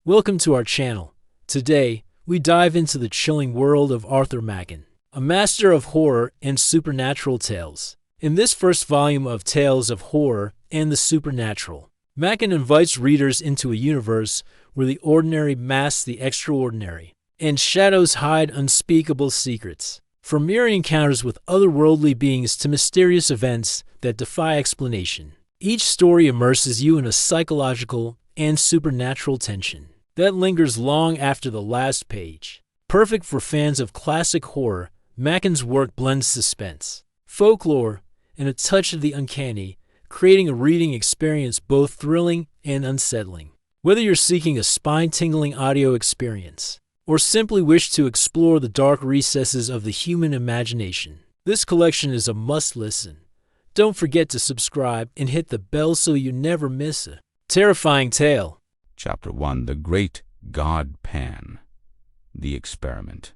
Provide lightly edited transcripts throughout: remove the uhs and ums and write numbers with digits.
Welcome to our channel. Today, we dive into the chilling world of Arthur Machen, a master of horror and supernatural tales. In this first volume of Tales of Horror and the Supernatural, Machen invites readers into a universe where the ordinary masks the extraordinary, and shadows hide unspeakable secrets. From eerie encounters with otherworldly beings to mysterious events that defy explanation, each story immerses you in a psychological and supernatural tension that lingers long after the last page. Perfect for fans of classic horror, Machen's work blends suspense, folklore, and a touch of the uncanny, creating a reading experience both thrilling and unsettling. Whether you're seeking a spine-tingling audio experience or simply wish to explore the dark recesses of the human imagination, this collection is a must-listen. Don't forget to subscribe and hit the bell so you never miss a terrifying tale. Chapter 1 The Great God Pan. The Experiment.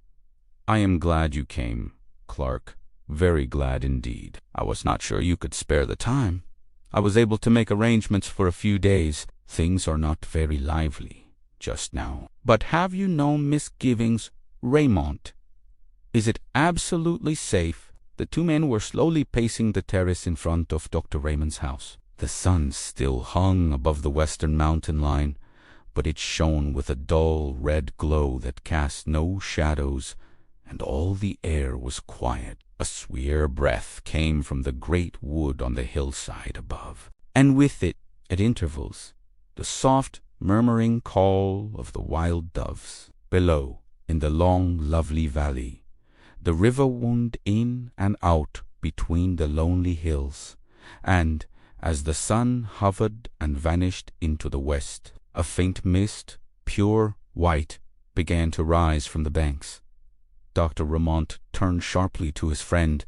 I am glad you came, Clark. Very glad indeed. I was not sure you could spare the time. I was able to make arrangements for a few days. Things are not very lively just now. But have you no misgivings, Raymond? Is it absolutely safe? The two men were slowly pacing the terrace in front of Dr. Raymond's house. The sun still hung above the western mountain line, but it shone with a dull red glow that cast no shadows, and all the air was quiet. A sweet breath came from the great wood on the hillside above, and with it, at intervals, the soft, murmuring call of the wild doves. Below, in the long, lovely valley, the river wound in and out between the lonely hills, and as the sun hovered and vanished into the west, a faint mist, pure white, began to rise from the banks. Dr. Ramont turned sharply to his friend.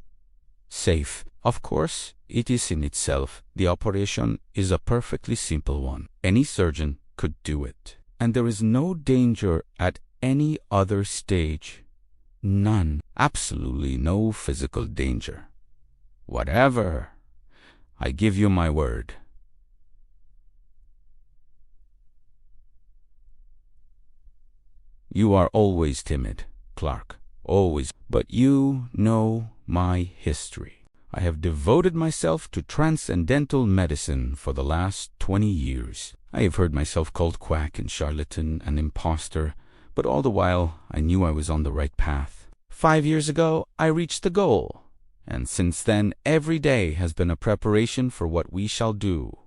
Safe. Of course, it is in itself. The operation is a perfectly simple one. Any surgeon could do it. And there is no danger at any other stage. None. Absolutely no physical danger. Whatever. I give you my word. You are always timid, Clark. Always. But you know my history. I have devoted myself to transcendental medicine for the last 20 years. I have heard myself called quack and charlatan and impostor, but all the while I knew I was on the right path. 5 years ago, I reached the goal, and since then every day has been a preparation for what we shall do.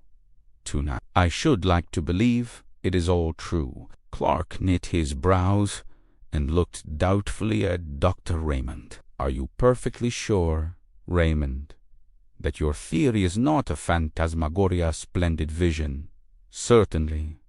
Tonight, I should like to believe it is all true. Clark knit his brows and looked doubtfully at Dr. Raymond. Are you perfectly sure, Raymond, that your theory is not a phantasmagoria splendid vision? Certainly,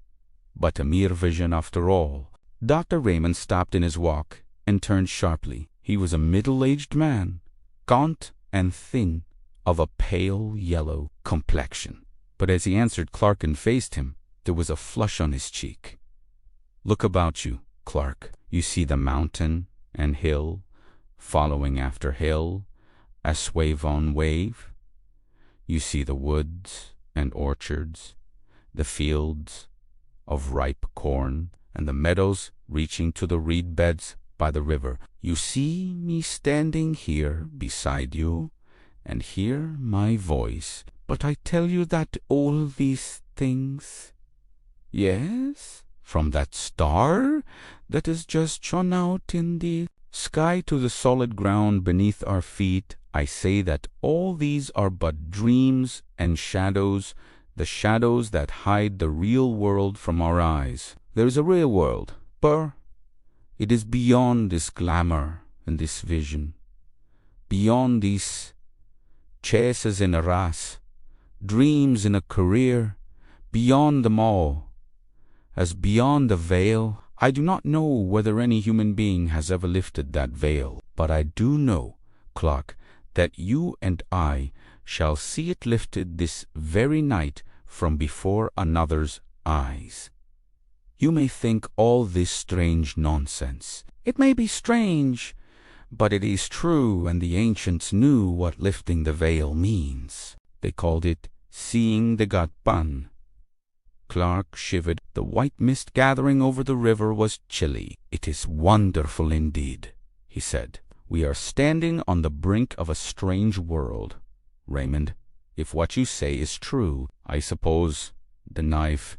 but a mere vision after all. Dr. Raymond stopped in his walk and turned sharply. He was a middle-aged man, gaunt and thin, of a pale yellow complexion. But as he answered Clark and faced him, there was a flush on his cheek. Look about you, Clark. You see the mountain and hill, following after hill, as wave on wave. You see the woods and orchards, the fields of ripe corn, and the meadows reaching to the reed beds by the river. You see me standing here beside you, and hear my voice. But I tell you that all these things, yes, from that star that has just shone out in the sky to the solid ground beneath our feet, I say that all these are but dreams and shadows, the shadows that hide the real world from our eyes. There is a real world, but it is beyond this glamour and this vision, beyond these chases in a race, dreams in a career, beyond them all. As beyond the veil, I do not know whether any human being has ever lifted that veil, but I do know, Clark, that you and I shall see it lifted this very night from before another's eyes. You may think all this strange nonsense. It may be strange, but it is true, and the ancients knew what lifting the veil means. They called it seeing the God Pan. Clark shivered. The white mist gathering over the river was chilly. "It is wonderful indeed," he said. "We are standing on the brink of a strange world. Raymond, if what you say is true, I suppose the knife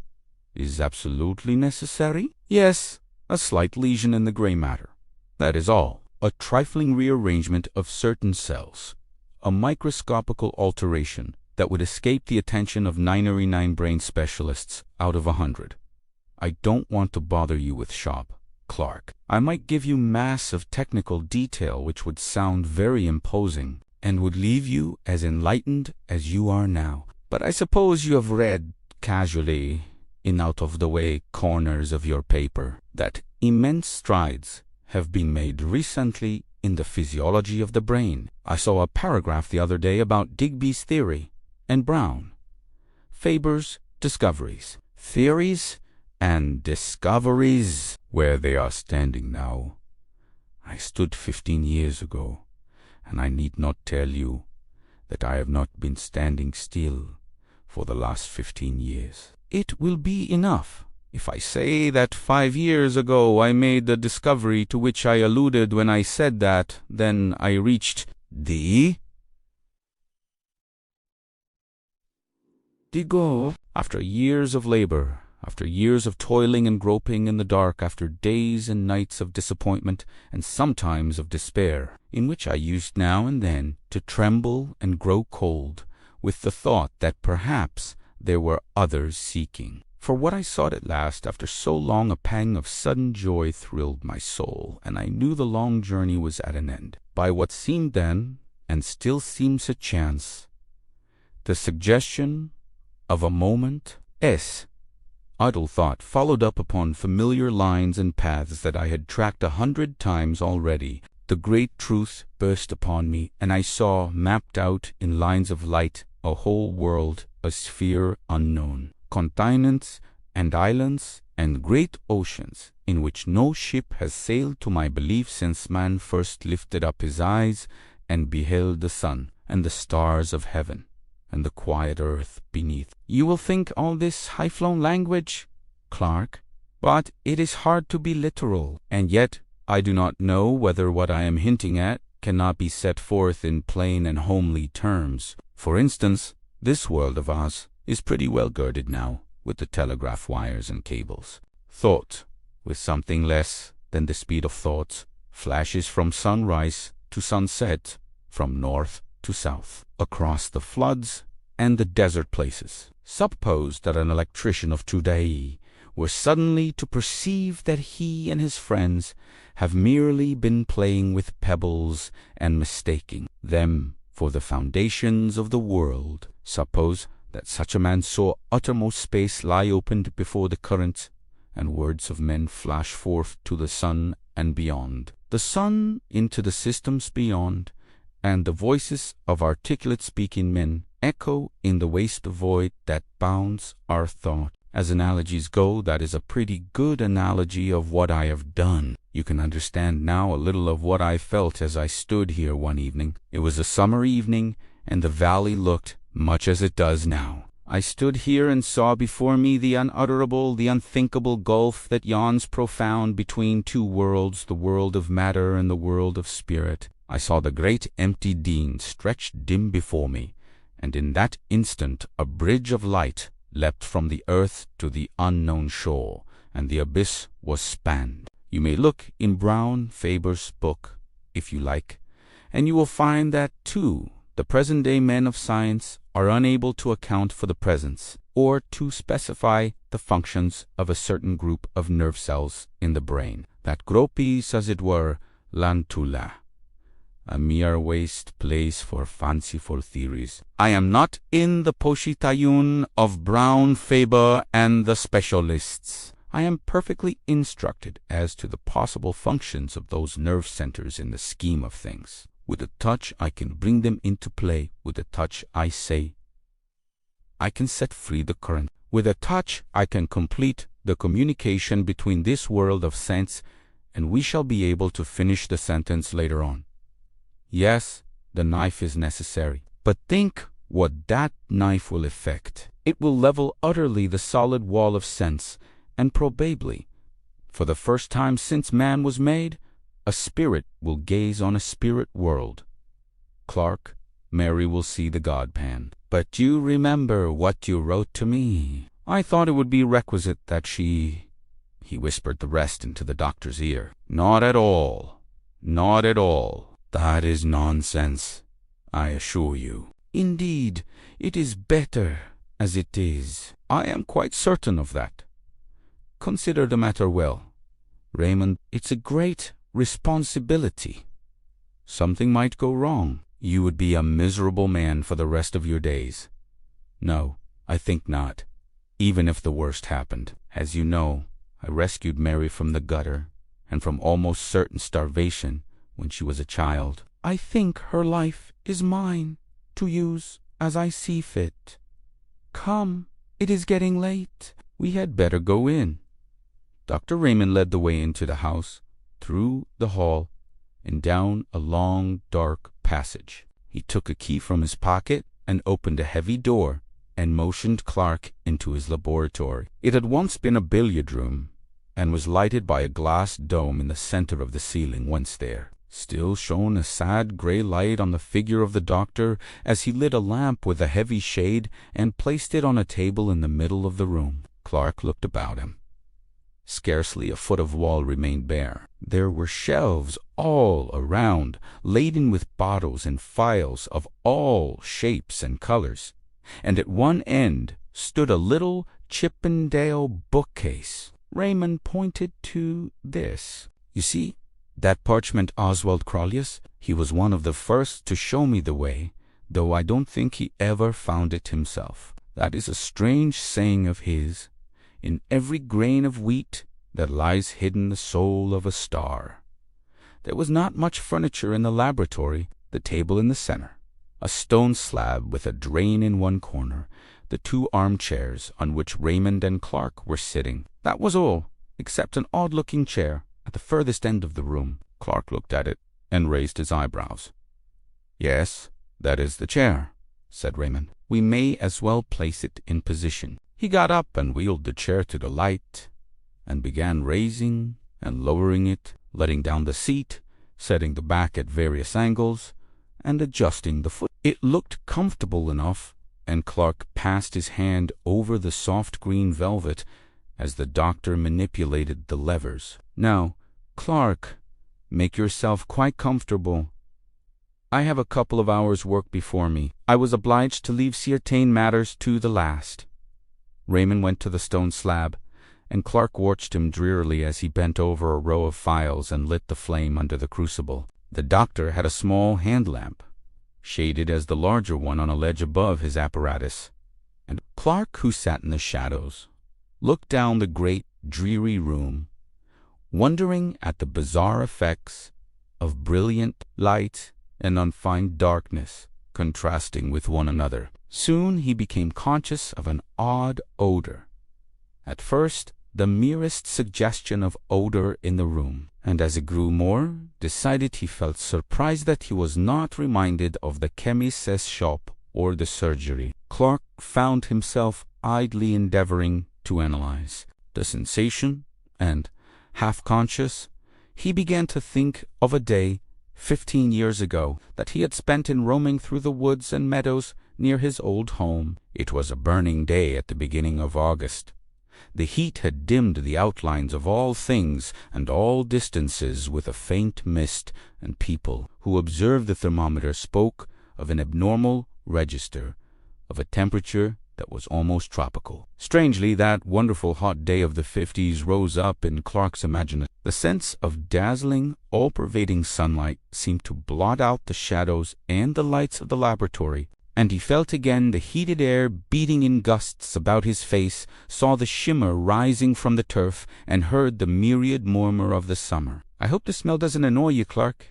is absolutely necessary?" "Yes, a slight lesion in the gray matter. That is all. A trifling rearrangement of certain cells. A microscopical alteration that would escape the attention of 99 brain specialists out of 100. I don't want to bother you with shop, Clark. I might give you mass of technical detail which would sound very imposing and would leave you as enlightened as you are now. But I suppose you have read casually in out-of-the-way corners of your paper that immense strides have been made recently in the physiology of the brain. I saw a paragraph the other day about Digby's theory and Brown. Faber's discoveries. Theories and discoveries. Where they are standing now. I stood 15 years ago, and I need not tell you that I have not been standing still for the last 15 years. It will be enough if I say that 5 years ago I made the discovery to which I alluded when I said that. Then I reached the goal. After years of labor, after years of toiling and groping in the dark, after days and nights of disappointment and sometimes of despair, in which I used now and then to tremble and grow cold with the thought that perhaps there were others seeking. For what I sought at last, after so long, a pang of sudden joy thrilled my soul, and I knew the long journey was at an end. By what seemed then, and still seems a chance, the suggestion of a moment, idle thought followed up upon familiar lines and paths that I had tracked 100 times already. The great truth burst upon me, and I saw, mapped out in lines of light, a whole world, a sphere unknown, continents and islands and great oceans, in which no ship has sailed to my belief since man first lifted up his eyes and beheld the sun and the stars of heaven and the quiet earth beneath. You will think all this high-flown language, Clark, but it is hard to be literal, and yet I do not know whether what I am hinting at cannot be set forth in plain and homely terms. For instance, this world of ours is pretty well girded now with the telegraph wires and cables. Thought, with something less than the speed of thought, flashes from sunrise to sunset, from north to south, across the floods and the desert places. Suppose that an electrician of today were suddenly to perceive that he and his friends have merely been playing with pebbles and mistaking them for the foundations of the world. Suppose that such a man saw uttermost space lie opened before the current, and words of men flash forth to the sun and beyond, the sun into the systems beyond, and the voices of articulate speaking men echo in the waste void that bounds our thought. As analogies go, that is a pretty good analogy of what I have done. You can understand now a little of what I felt as I stood here one evening. It was a summer evening, and the valley looked much as it does now. I stood here and saw before me the unutterable, the unthinkable gulf that yawns profound between two worlds, the world of matter and the world of spirit. I saw the great empty Dean stretched dim before me, and in that instant a bridge of light leapt from the earth to the unknown shore, and the abyss was spanned. You may look in Brown Faber's book, if you like, and you will find that, too, the present-day men of science are unable to account for the presence, or to specify the functions of a certain group of nerve cells in the brain, that gropes, as it were, lantula, a mere waste place for fanciful theories. I am not in the pochitayun of Brown, Faber, and the specialists. I am perfectly instructed as to the possible functions of those nerve centers in the scheme of things. With a touch I can bring them into play. With a touch, I say, I can set free the current. With a touch I can complete the communication between this world of sense, and we shall be able to finish the sentence later on. Yes, the knife is necessary, but think what that knife will effect. It will level utterly the solid wall of sense, and probably, for the first time since man was made, a spirit will gaze on a spirit world. Clark, Mary will see the God-pan. But you remember what you wrote to me. I thought it would be requisite that she—" He whispered the rest into the doctor's ear. "Not at all. Not at all. That is nonsense, I assure you. Indeed, it is better as it is. I am quite certain of that. Consider the matter well, Raymond. It's a great responsibility. Something might go wrong. You would be a miserable man for the rest of your days. No, I think not, even if the worst happened. As you know, I rescued Mary from the gutter and from almost certain starvation when she was a child. I think her life is mine to use as I see fit. Come, it is getting late. We had better go in." Dr. Raymond led the way into the house, through the hall, and down a long, dark passage. He took a key from his pocket and opened a heavy door and motioned Clark into his laboratory. It had once been a billiard room and was lighted by a glass dome in the center of the ceiling. Once there still shone a sad gray light on the figure of the doctor as he lit a lamp with a heavy shade and placed it on a table in the middle of the room. Clark looked about him. Scarcely a foot of wall remained bare. There were shelves all around, laden with bottles and phials of all shapes and colors, and at one end stood a little Chippendale bookcase. Raymond pointed to this. "You see that parchment Oswald Crollius? He was one of the first to show me the way, though I don't think he ever found it himself. That is a strange saying of his. In every grain of wheat there lies hidden the soul of a star." There was not much furniture in the laboratory. The table in the center, a stone slab with a drain in one corner, the 2 armchairs on which Raymond and Clark were sitting. That was all, except an odd-looking chair at the furthest end of the room. Clark looked at it and raised his eyebrows. "Yes, that is the chair," said Raymond. "We may as well place it in position." He got up and wheeled the chair to the light and began raising and lowering it, letting down the seat, setting the back at various angles, and adjusting the foot. It looked comfortable enough, and Clark passed his hand over the soft green velvet as the doctor manipulated the levers. "Now, Clark, make yourself quite comfortable. I have a couple of hours' work before me. I was obliged to leave certain matters to the last." Raymond went to the stone slab, and Clark watched him drearily as he bent over a row of phials and lit the flame under the crucible. The doctor had a small hand lamp, shaded as the larger one on a ledge above his apparatus, and Clark, who sat in the shadows, looked down the great, dreary room, wondering at the bizarre effects of brilliant light and unfined darkness contrasting with one another. Soon he became conscious of an odd odor. At first, the merest suggestion of odor in the room, and as it grew more decided, he felt surprised that he was not reminded of the chemist's shop or the surgery. Clark found himself idly endeavoring to analyze the sensation, and, half-conscious, he began to think of a day 15 years ago that he had spent in roaming through the woods and meadows near his old home. It was a burning day at the beginning of August. The heat had dimmed the outlines of all things and all distances with a faint mist, and people who observed the thermometer spoke of an abnormal register of a temperature that was almost tropical. Strangely, that wonderful hot day of the 50s rose up in Clark's imagination. The sense of dazzling, all-pervading sunlight seemed to blot out the shadows and the lights of the laboratory, and he felt again the heated air beating in gusts about his face, saw the shimmer rising from the turf, and heard the myriad murmur of the summer. "I hope the smell doesn't annoy you, Clark.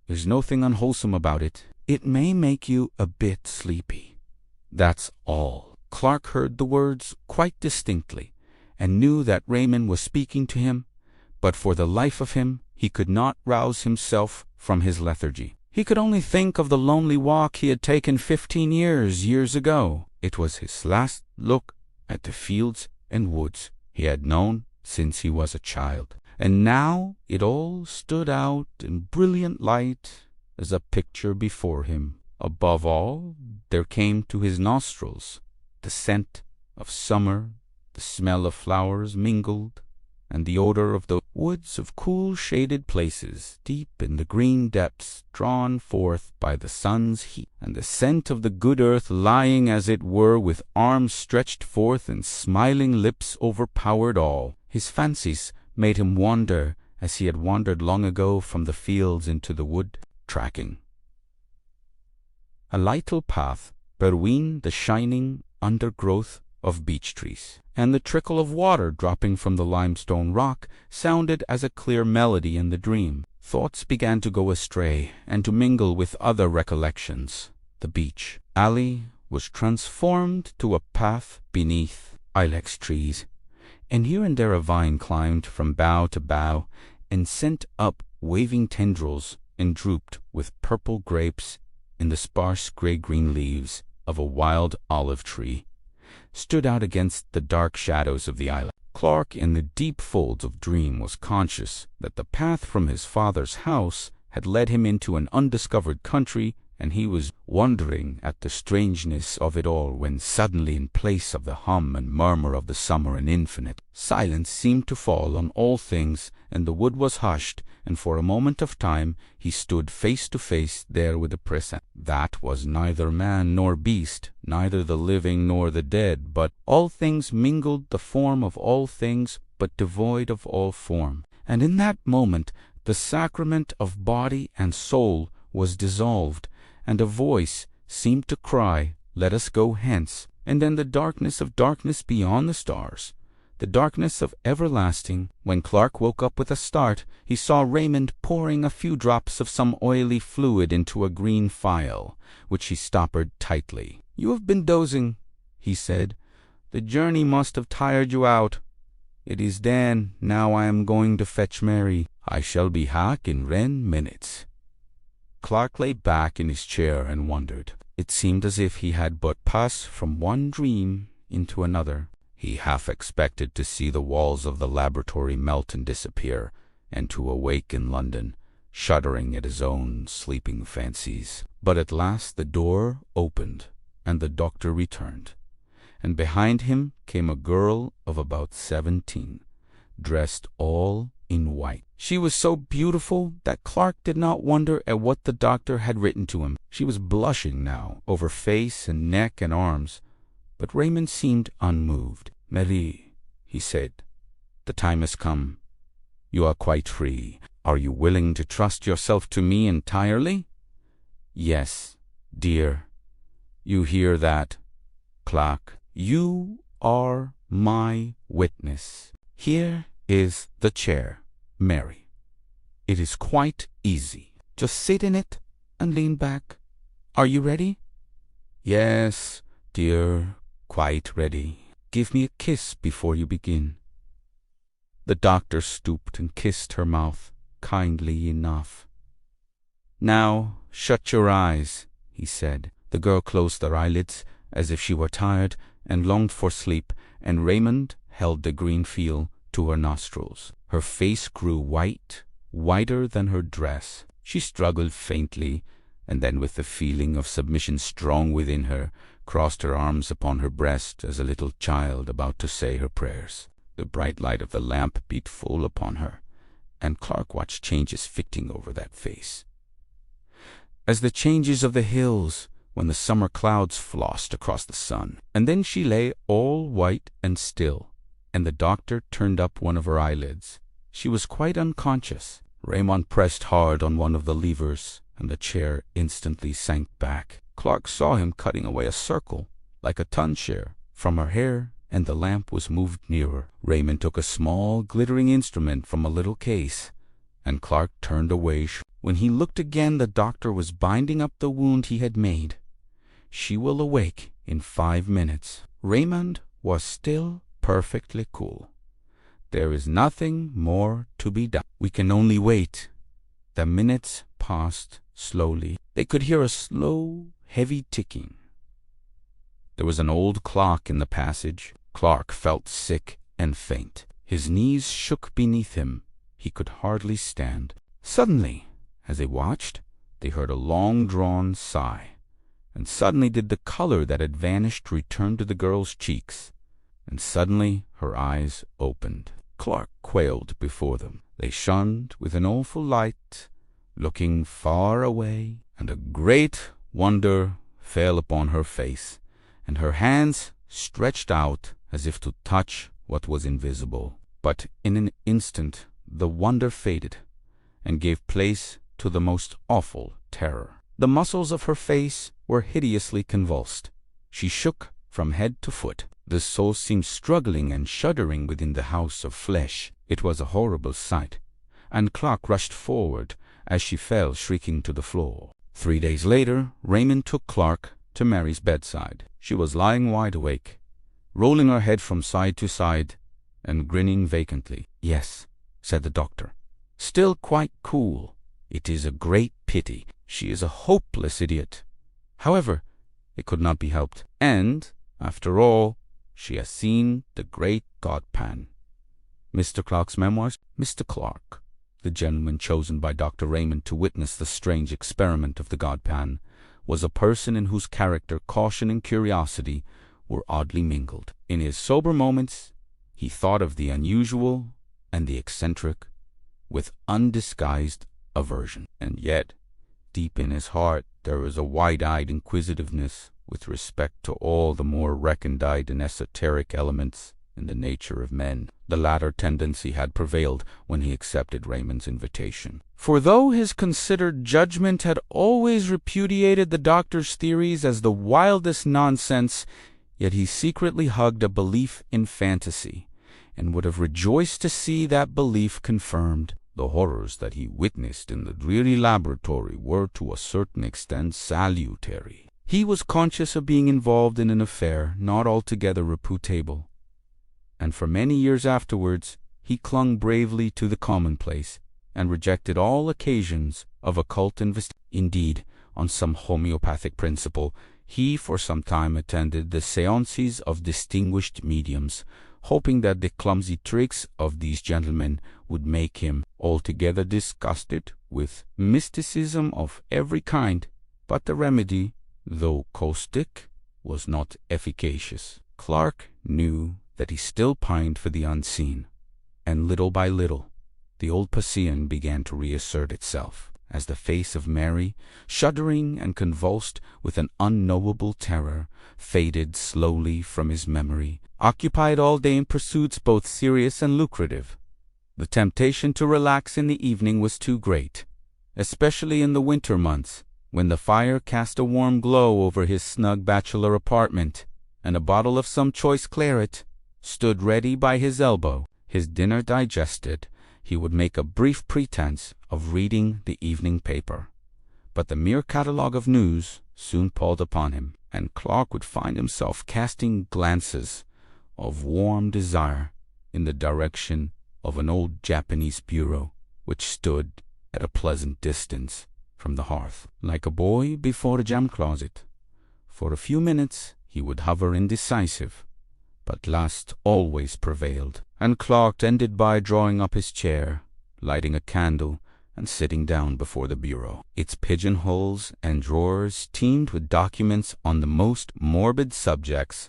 There's nothing unwholesome about it. It may make you a bit sleepy. That's all." Clark heard the words quite distinctly, and knew that Raymond was speaking to him, but for the life of him he could not rouse himself from his lethargy. He could only think of the lonely walk he had taken 15 years ago, It was his last look at the fields and woods he had known since he was a child, and now it all stood out in brilliant light as a picture before him. Above all, there came to his nostrils the scent of summer, the smell of flowers mingled, and the odor of the woods of cool shaded places deep in the green depths drawn forth by the sun's heat, and the scent of the good earth lying as it were with arms stretched forth and smiling lips overpowered all. His fancies made him wander as he had wandered long ago from the fields into the wood, tracking a little path between the shining undergrowth of beech trees, and the trickle of water dropping from the limestone rock sounded as a clear melody in the dream. Thoughts began to go astray and to mingle with other recollections. The beech alley was transformed to a path beneath ilex trees, and here and there a vine climbed from bough to bough and sent up waving tendrils and drooped with purple grapes in the sparse gray-green leaves of a wild olive tree, stood out against the dark shadows of the island. Clark, in the deep folds of dream, was conscious that the path from his father's house had led him into an undiscovered country, and he was wondering at the strangeness of it all when suddenly, in place of the hum and murmur of the summer, an infinite silence seemed to fall on all things, and the wood was hushed, and for a moment of time he stood face to face there with a presence that was neither man nor beast, neither the living nor the dead, but all things mingled, the form of all things, but devoid of all form. And in that moment the sacrament of body and soul was dissolved, and a voice seemed to cry, "Let us go hence." And then the darkness of darkness beyond the stars, the darkness of everlasting. When Clark woke up with a start, he saw Raymond pouring a few drops of some oily fluid into a green phial, which he stoppered tightly. "You have been dozing," he said. "The journey must have tired you out. It is then. Now I am going to fetch Mary. I shall be hack in 10 minutes." Clark lay back in his chair and wondered. It seemed as if he had but passed from one dream into another. He half expected to see the walls of the laboratory melt and disappear, and to awake in London, shuddering at his own sleeping fancies. But at last the door opened, and the doctor returned, and behind him came a girl of about 17, dressed all in white. She was so beautiful that Clark did not wonder at what the doctor had written to him. She was blushing now over face and neck and arms, but Raymond seemed unmoved. "Marie," he said, "the time has come. You are quite free. Are you willing to trust yourself to me entirely?" "Yes, dear. You hear that, Clark? You are my witness. Here is the chair, Mary. It is quite easy. Just sit in it and lean back. Are you ready?" "Yes, dear, quite ready. Give me a kiss before you begin." The doctor stooped and kissed her mouth kindly enough. "Now shut your eyes," he said. The girl closed her eyelids as if she were tired and longed for sleep, and Raymond held the green phial to her nostrils. Her face grew white, whiter than her dress. She struggled faintly, and then, with the feeling of submission strong within her, crossed her arms upon her breast as a little child about to say her prayers. The bright light of the lamp beat full upon her, and Clark watched changes fitting over that face, as the changes of the hills when the summer clouds flossed across the sun. And then she lay all white and still, and the doctor turned up one of her eyelids. She was quite unconscious. Raymond pressed hard on one of the levers, and the chair instantly sank back. Clark saw him cutting away a circle, like a tonshare, from her hair, and the lamp was moved nearer. Raymond took a small, glittering instrument from a little case, and Clark turned away. When he looked again, the doctor was binding up the wound he had made. "She will awake in 5 minutes." Raymond was still perfectly cool. "There is nothing more to be done. We can only wait." The minutes passed slowly. They could hear a slow, heavy ticking. There was an old clock in the passage. Clark felt sick and faint. His knees shook beneath him. He could hardly stand. Suddenly, as they watched, they heard a long-drawn sigh, and suddenly did the color that had vanished return to the girl's cheeks, and suddenly her eyes opened. Clark quailed before them. They shone with an awful light, looking far away, and a great wonder fell upon her face, and her hands stretched out as if to touch what was invisible. But in an instant the wonder faded, and gave place to the most awful terror. The muscles of her face were hideously convulsed. She shook from head to foot. The soul seemed struggling and shuddering within the house of flesh. It was a horrible sight, and Clark rushed forward as she fell shrieking to the floor. 3 days later, Raymond took Clark to Mary's bedside. She was lying wide awake, rolling her head from side to side and grinning vacantly. "Yes," said the doctor, still quite cool. "It is a great pity. She is a hopeless idiot. However, it could not be helped. And, after all, she has seen the great Godpan." Mr. Clark's memoirs. Mr. Clark, the gentleman chosen by Dr. Raymond to witness the strange experiment of the Godpan, was a person in whose character caution and curiosity were oddly mingled. In his sober moments, he thought of the unusual and the eccentric with undisguised aversion, and yet, deep in his heart, there was a wide-eyed inquisitiveness with respect to all the more recondite and esoteric elements in the nature of men. The latter tendency had prevailed when he accepted Raymond's invitation. For though his considered judgment had always repudiated the doctor's theories as the wildest nonsense, yet he secretly hugged a belief in fantasy, and would have rejoiced to see that belief confirmed. The horrors that he witnessed in the dreary laboratory were to a certain extent salutary. He was conscious of being involved in an affair not altogether reputable, and for many years afterwards he clung bravely to the commonplace, and rejected all occasions of occult investigation. Indeed, on some homeopathic principle, he for some time attended the séances of distinguished mediums, hoping that the clumsy tricks of these gentlemen would make him altogether disgusted with mysticism of every kind. But the remedy, though caustic, was not efficacious. Clark knew that he still pined for the unseen, and little by little the old Passion began to reassert itself, as the face of Mary, shuddering and convulsed with an unknowable terror, faded slowly from his memory. Occupied all day in pursuits both serious and lucrative, the temptation to relax in the evening was too great, especially in the winter months, when the fire cast a warm glow over his snug bachelor apartment, and a bottle of some choice claret stood ready by his elbow. His dinner digested, he would make a brief pretense of reading the evening paper, but the mere catalogue of news soon palled upon him, and Clark would find himself casting glances of warm desire in the direction of an old Japanese bureau which stood at a pleasant distance from the hearth, like a boy before a jam-closet. For a few minutes he would hover indecisive, but lust always prevailed, and Clark ended by drawing up his chair, lighting a candle, and sitting down before the bureau. Its pigeonholes and drawers teemed with documents on the most morbid subjects,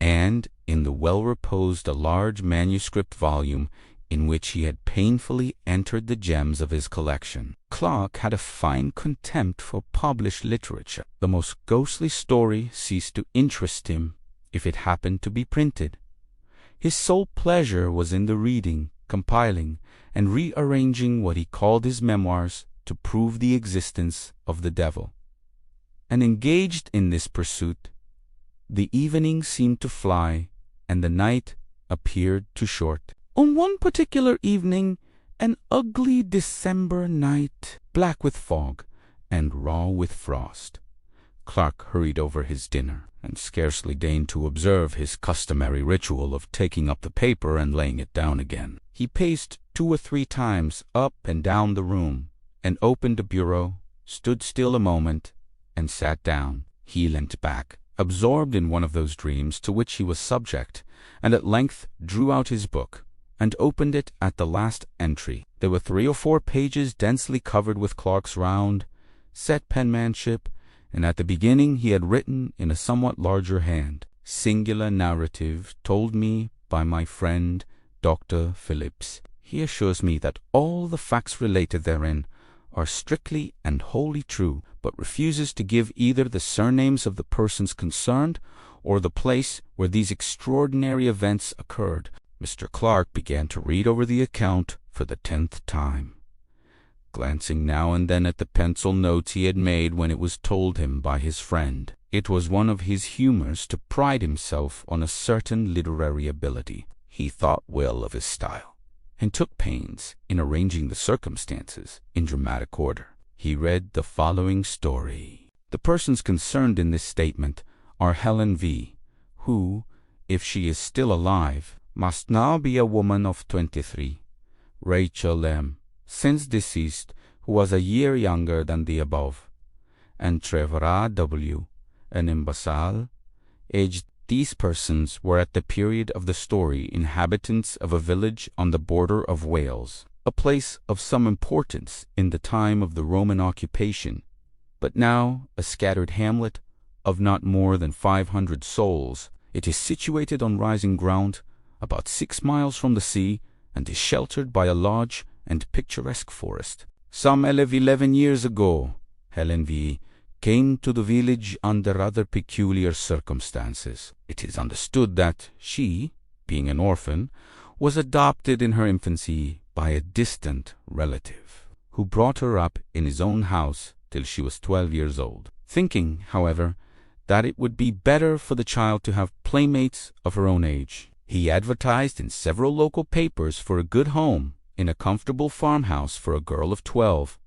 and in the well-reposed a large manuscript volume in which he had painfully entered the gems of his collection. Clark had a fine contempt for published literature. The most ghostly story ceased to interest him if it happened to be printed. His sole pleasure was in the reading, compiling, and rearranging what he called his memoirs to prove the existence of the devil. And engaged in this pursuit, the evening seemed to fly, and the night appeared too short. On one particular evening, an ugly December night, black with fog and raw with frost, Clark hurried over his dinner, and scarcely deigned to observe his customary ritual of taking up the paper and laying it down again. He paced 2 or 3 times up and down the room, and opened a bureau, stood still a moment, and sat down. He leant back absorbed in one of those dreams to which he was subject, and at length drew out his book, and opened it at the last entry. There were 3 or 4 pages densely covered with Clark's round, set penmanship, and at the beginning he had written in a somewhat larger hand, "Singular narrative told me by my friend Dr. Phillips. He assures me that all the facts related therein are strictly and wholly true, but refuses to give either the surnames of the persons concerned or the place where these extraordinary events occurred." Mr. Clark began to read over the account for the 10th time, glancing now and then at the pencil notes he had made when it was told him by his friend. It was one of his humors to pride himself on a certain literary ability. He thought well of his style, and took pains in arranging the circumstances in dramatic order. He read the following story. The persons concerned in this statement are Helen V., who, if she is still alive, must now be a woman of 23, Rachel M., since deceased, who was a year younger than the above, and Trevor A. W., an imbecile, aged. These persons were at the period of the story inhabitants of a village on the border of Wales, a place of some importance in the time of the Roman occupation, but now a scattered hamlet of not more than 500 souls. It is situated on rising ground, about 6 miles from the sea, and is sheltered by a large and picturesque forest. Some 11 years ago, Helen V. came to the village under rather peculiar circumstances. It is understood that she, being an orphan, was adopted in her infancy by a distant relative, who brought her up in his own house till she was 12 years old. Thinking, however, that it would be better for the child to have playmates of her own age, he advertised in several local papers for a good home in a comfortable farmhouse for a girl of 12,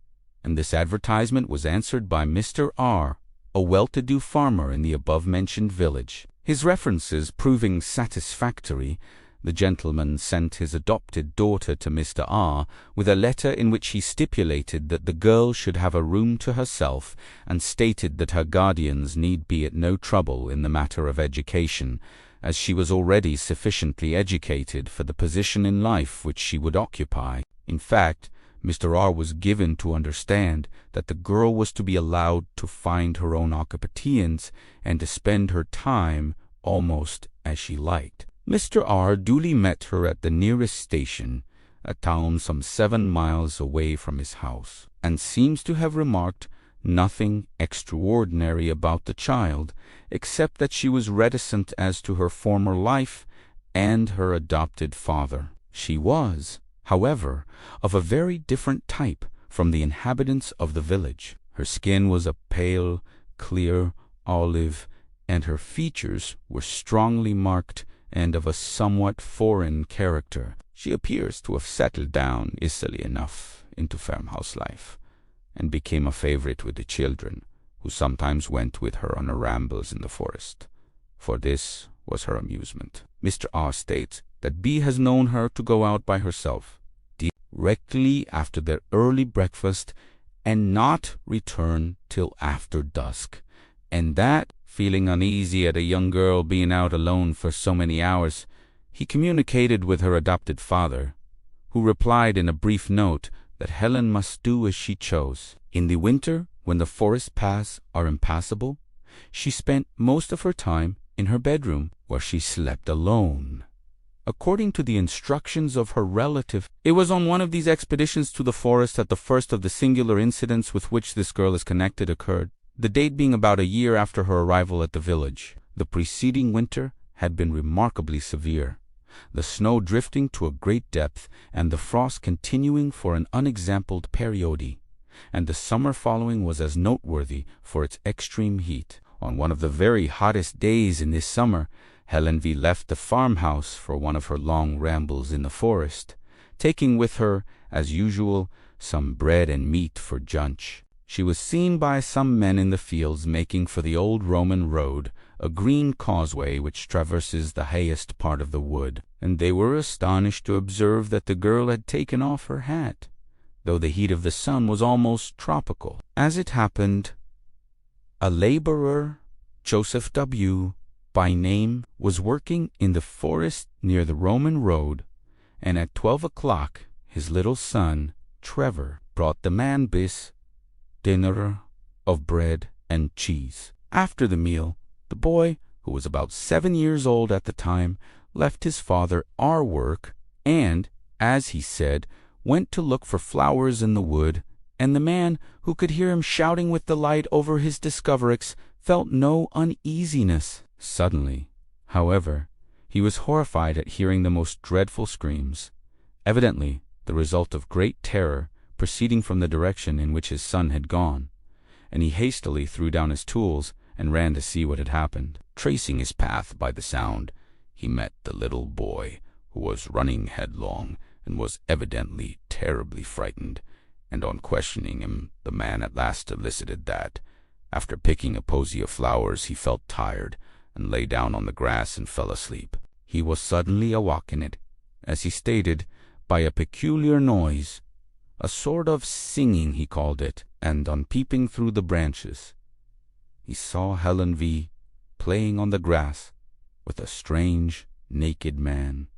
and this advertisement was answered by Mr. R., a well-to-do farmer in the above-mentioned village. His references proving satisfactory, the gentleman sent his adopted daughter to Mr. R. with a letter in which he stipulated that the girl should have a room to herself, and stated that her guardians need be at no trouble in the matter of education, as she was already sufficiently educated for the position in life which she would occupy. In fact, Mr. R. was given to understand that the girl was to be allowed to find her own occupations and to spend her time almost as she liked. Mr. R. duly met her at the nearest station, a town some 7 miles away from his house, and seems to have remarked nothing extraordinary about the child, except that she was reticent as to her former life and her adopted father. She was, however, of a very different type from the inhabitants of the village. Her skin was a pale, clear olive, and her features were strongly marked and of a somewhat foreign character. She appears to have settled down easily enough into farmhouse life, and became a favorite with the children, who sometimes went with her on her rambles in the forest, for this was her amusement. Mr. R. states that B. has known her to go out by herself directly after their early breakfast and not return till after dusk, and that, feeling uneasy at a young girl being out alone for so many hours, he communicated with her adopted father, who replied in a brief note that Helen must do as she chose. In the winter, when the forest paths are impassable, she spent most of her time in her bedroom, where she slept alone. According to the instructions of her relative, it was on one of these expeditions to the forest that the first of the singular incidents with which this girl is connected occurred, the date being about a year after her arrival at the village. The preceding winter had been remarkably severe, the snow drifting to a great depth, and the frost continuing for an unexampled period, and the summer following was as noteworthy for its extreme heat. On one of the very hottest days in this summer, Helen V. left the farmhouse for one of her long rambles in the forest, taking with her, as usual, some bread and meat for junch. She was seen by some men in the fields making for the old Roman road, a green causeway which traverses the highest part of the wood, and they were astonished to observe that the girl had taken off her hat, though the heat of the sun was almost tropical. As it happened, a laborer Joseph W., by name, was working in the forest near the Roman road, and at 12 o'clock his little son, Trevor, brought the man bis dinner of bread and cheese. After the meal, the boy, who was about 7 years old at the time, left his father our work and, as he said, went to look for flowers in the wood, and the man, who could hear him shouting with delight over his discoveries, felt no uneasiness. Suddenly, however, he was horrified at hearing the most dreadful screams, evidently the result of great terror proceeding from the direction in which his son had gone, and he hastily threw down his tools and ran to see what had happened. Tracing his path by the sound, he met the little boy, who was running headlong and was evidently terribly frightened, and on questioning him, the man at last elicited that, after picking a posy of flowers, he felt tired and lay down on the grass and fell asleep. He was suddenly awakened, as he stated, by a peculiar noise, a sort of singing he called it, and on peeping through the branches, he saw Helen V. playing on the grass with a strange, naked man,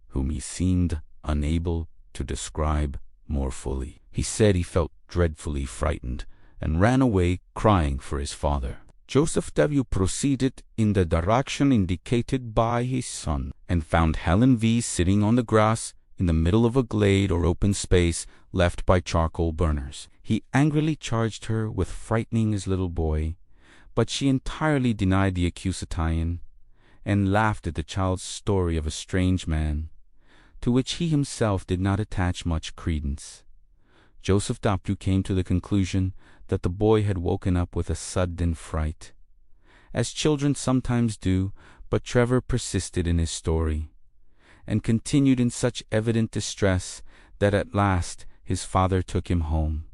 whom he seemed unable to describe more fully. He said he felt dreadfully frightened and ran away crying for his father. Joseph W. proceeded in the direction indicated by his son and found Helen V. sitting on the grass in the middle of a glade or open space left by charcoal burners. He angrily charged her with frightening his little boy, but she entirely denied the accusation and laughed at the child's story of a strange man, to which he himself did not attach much credence. Joseph W. came to the conclusion that the boy had woken up with a sudden fright, as children sometimes do, but Trevor persisted in his story, and continued in such evident distress that at last his father took him home,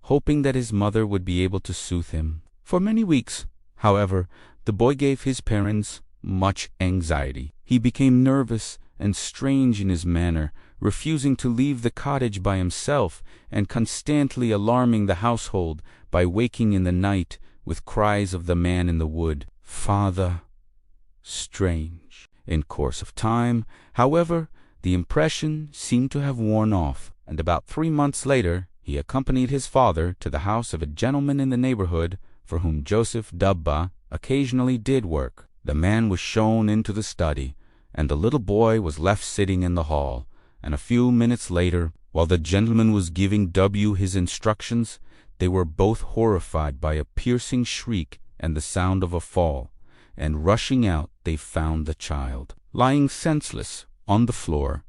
hoping that his mother would be able to soothe him. For many weeks, however, the boy gave his parents much anxiety. He became nervous and strange in his manner, refusing to leave the cottage by himself, and constantly alarming the household by waking in the night with cries of the man in the wood. Father, strange. In course of time, however, the impression seemed to have worn off, and about 3 months later he accompanied his father to the house of a gentleman in the neighborhood for whom Joseph W. occasionally did work. The man was shown into the study, and the little boy was left sitting in the hall, and a few minutes later, while the gentleman was giving W. his instructions, they were both horrified by a piercing shriek and the sound of a fall, and rushing out they found the child lying senseless on the floor,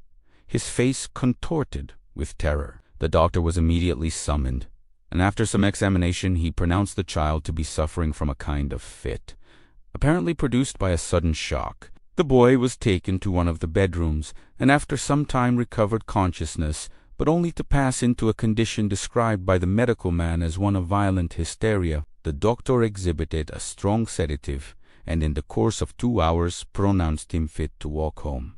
his face contorted with terror. The doctor was immediately summoned, and after some examination he pronounced the child to be suffering from a kind of fit, apparently produced by a sudden shock. The boy was taken to one of the bedrooms, and after some time recovered consciousness, but only to pass into a condition described by the medical man as one of violent hysteria. The doctor exhibited a strong sedative, and in the course of 2 hours pronounced him fit to walk home.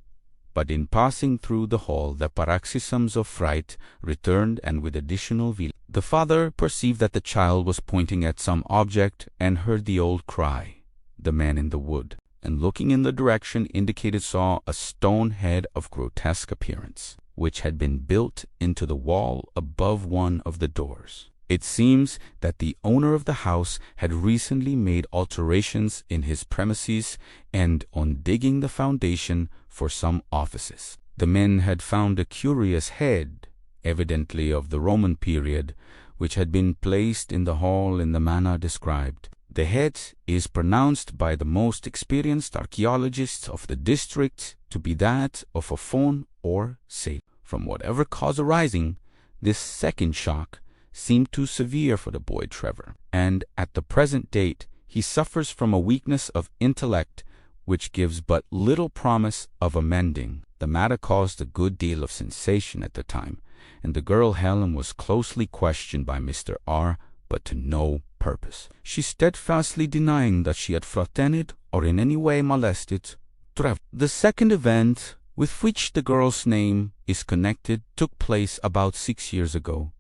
But in passing through the hall the paroxysms of fright returned, and with additional violence. The father perceived that the child was pointing at some object, and heard the old cry, "The man in the wood," and looking in the direction indicated saw a stone head of grotesque appearance, which had been built into the wall above one of the doors. It seems that the owner of the house had recently made alterations in his premises, and on digging the foundation for some offices, the men had found a curious head, evidently of the Roman period, which had been placed in the hall in the manner described. The head is pronounced by the most experienced archaeologists of the district to be that of a faun or satyr. From whatever cause arising, this second shock seemed too severe for the boy Trevor, and at the present date he suffers from a weakness of intellect which gives but little promise of amending. The matter caused a good deal of sensation at the time, and the girl Helen was closely questioned by Mr. R., but to no purpose, she steadfastly denying that she had threatened or in any way molested Trevor. The second event with which the girl's name is connected took place about 6 years ago,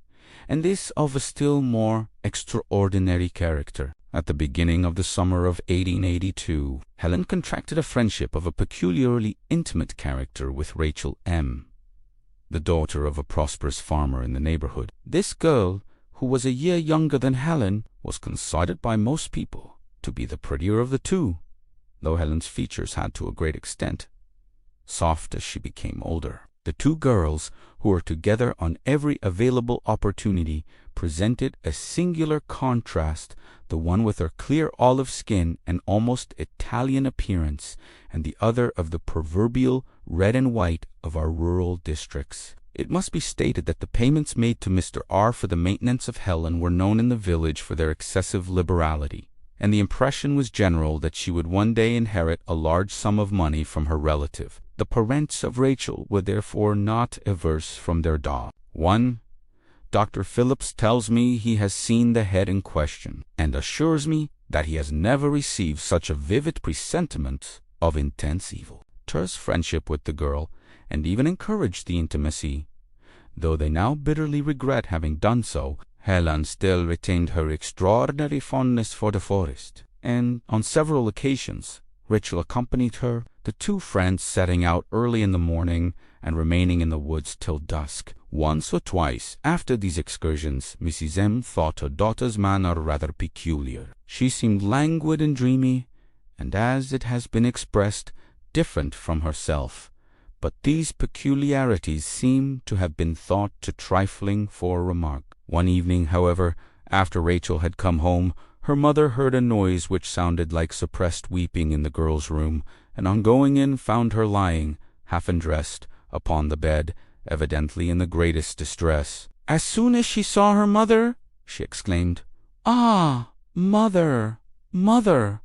and is of a still more extraordinary character. At the beginning of the summer of 1882, Helen contracted a friendship of a peculiarly intimate character with Rachel M., the daughter of a prosperous farmer in the neighborhood. This girl, who was a year younger than Helen, was considered by most people to be the prettier of the two, though Helen's features had to a great extent soft as she became older. The two girls, who were together on every available opportunity, presented a singular contrast, the one with her clear olive skin and almost Italian appearance, and the other of the proverbial red and white of our rural districts. It must be stated that the payments made to Mr. R. for the maintenance of Helen were known in the village for their excessive liberality, and the impression was general that she would one day inherit a large sum of money from her relative. The parents of Rachel were therefore not averse from their daughter. 1. Dr. Phillips tells me he has seen the head in question, and assures me that he has never received such a vivid presentiment of intense evil. Terse friendship with the girl, and even encouraged the intimacy. Though they now bitterly regret having done so, Helen still retained her extraordinary fondness for the forest, and on several occasions Rachel accompanied her, the two friends setting out early in the morning and remaining in the woods till dusk. Once or twice after these excursions, Mrs. M. thought her daughter's manner rather peculiar. She seemed languid and dreamy, and, as it has been expressed, different from herself. But these peculiarities seem to have been thought too trifling for remark. One evening, however, after Rachel had come home, her mother heard a noise which sounded like suppressed weeping in the girl's room, and on going in found her lying, half undressed, upon the bed, evidently in the greatest distress. As soon as she saw her mother, she exclaimed, "Ah, mother, mother,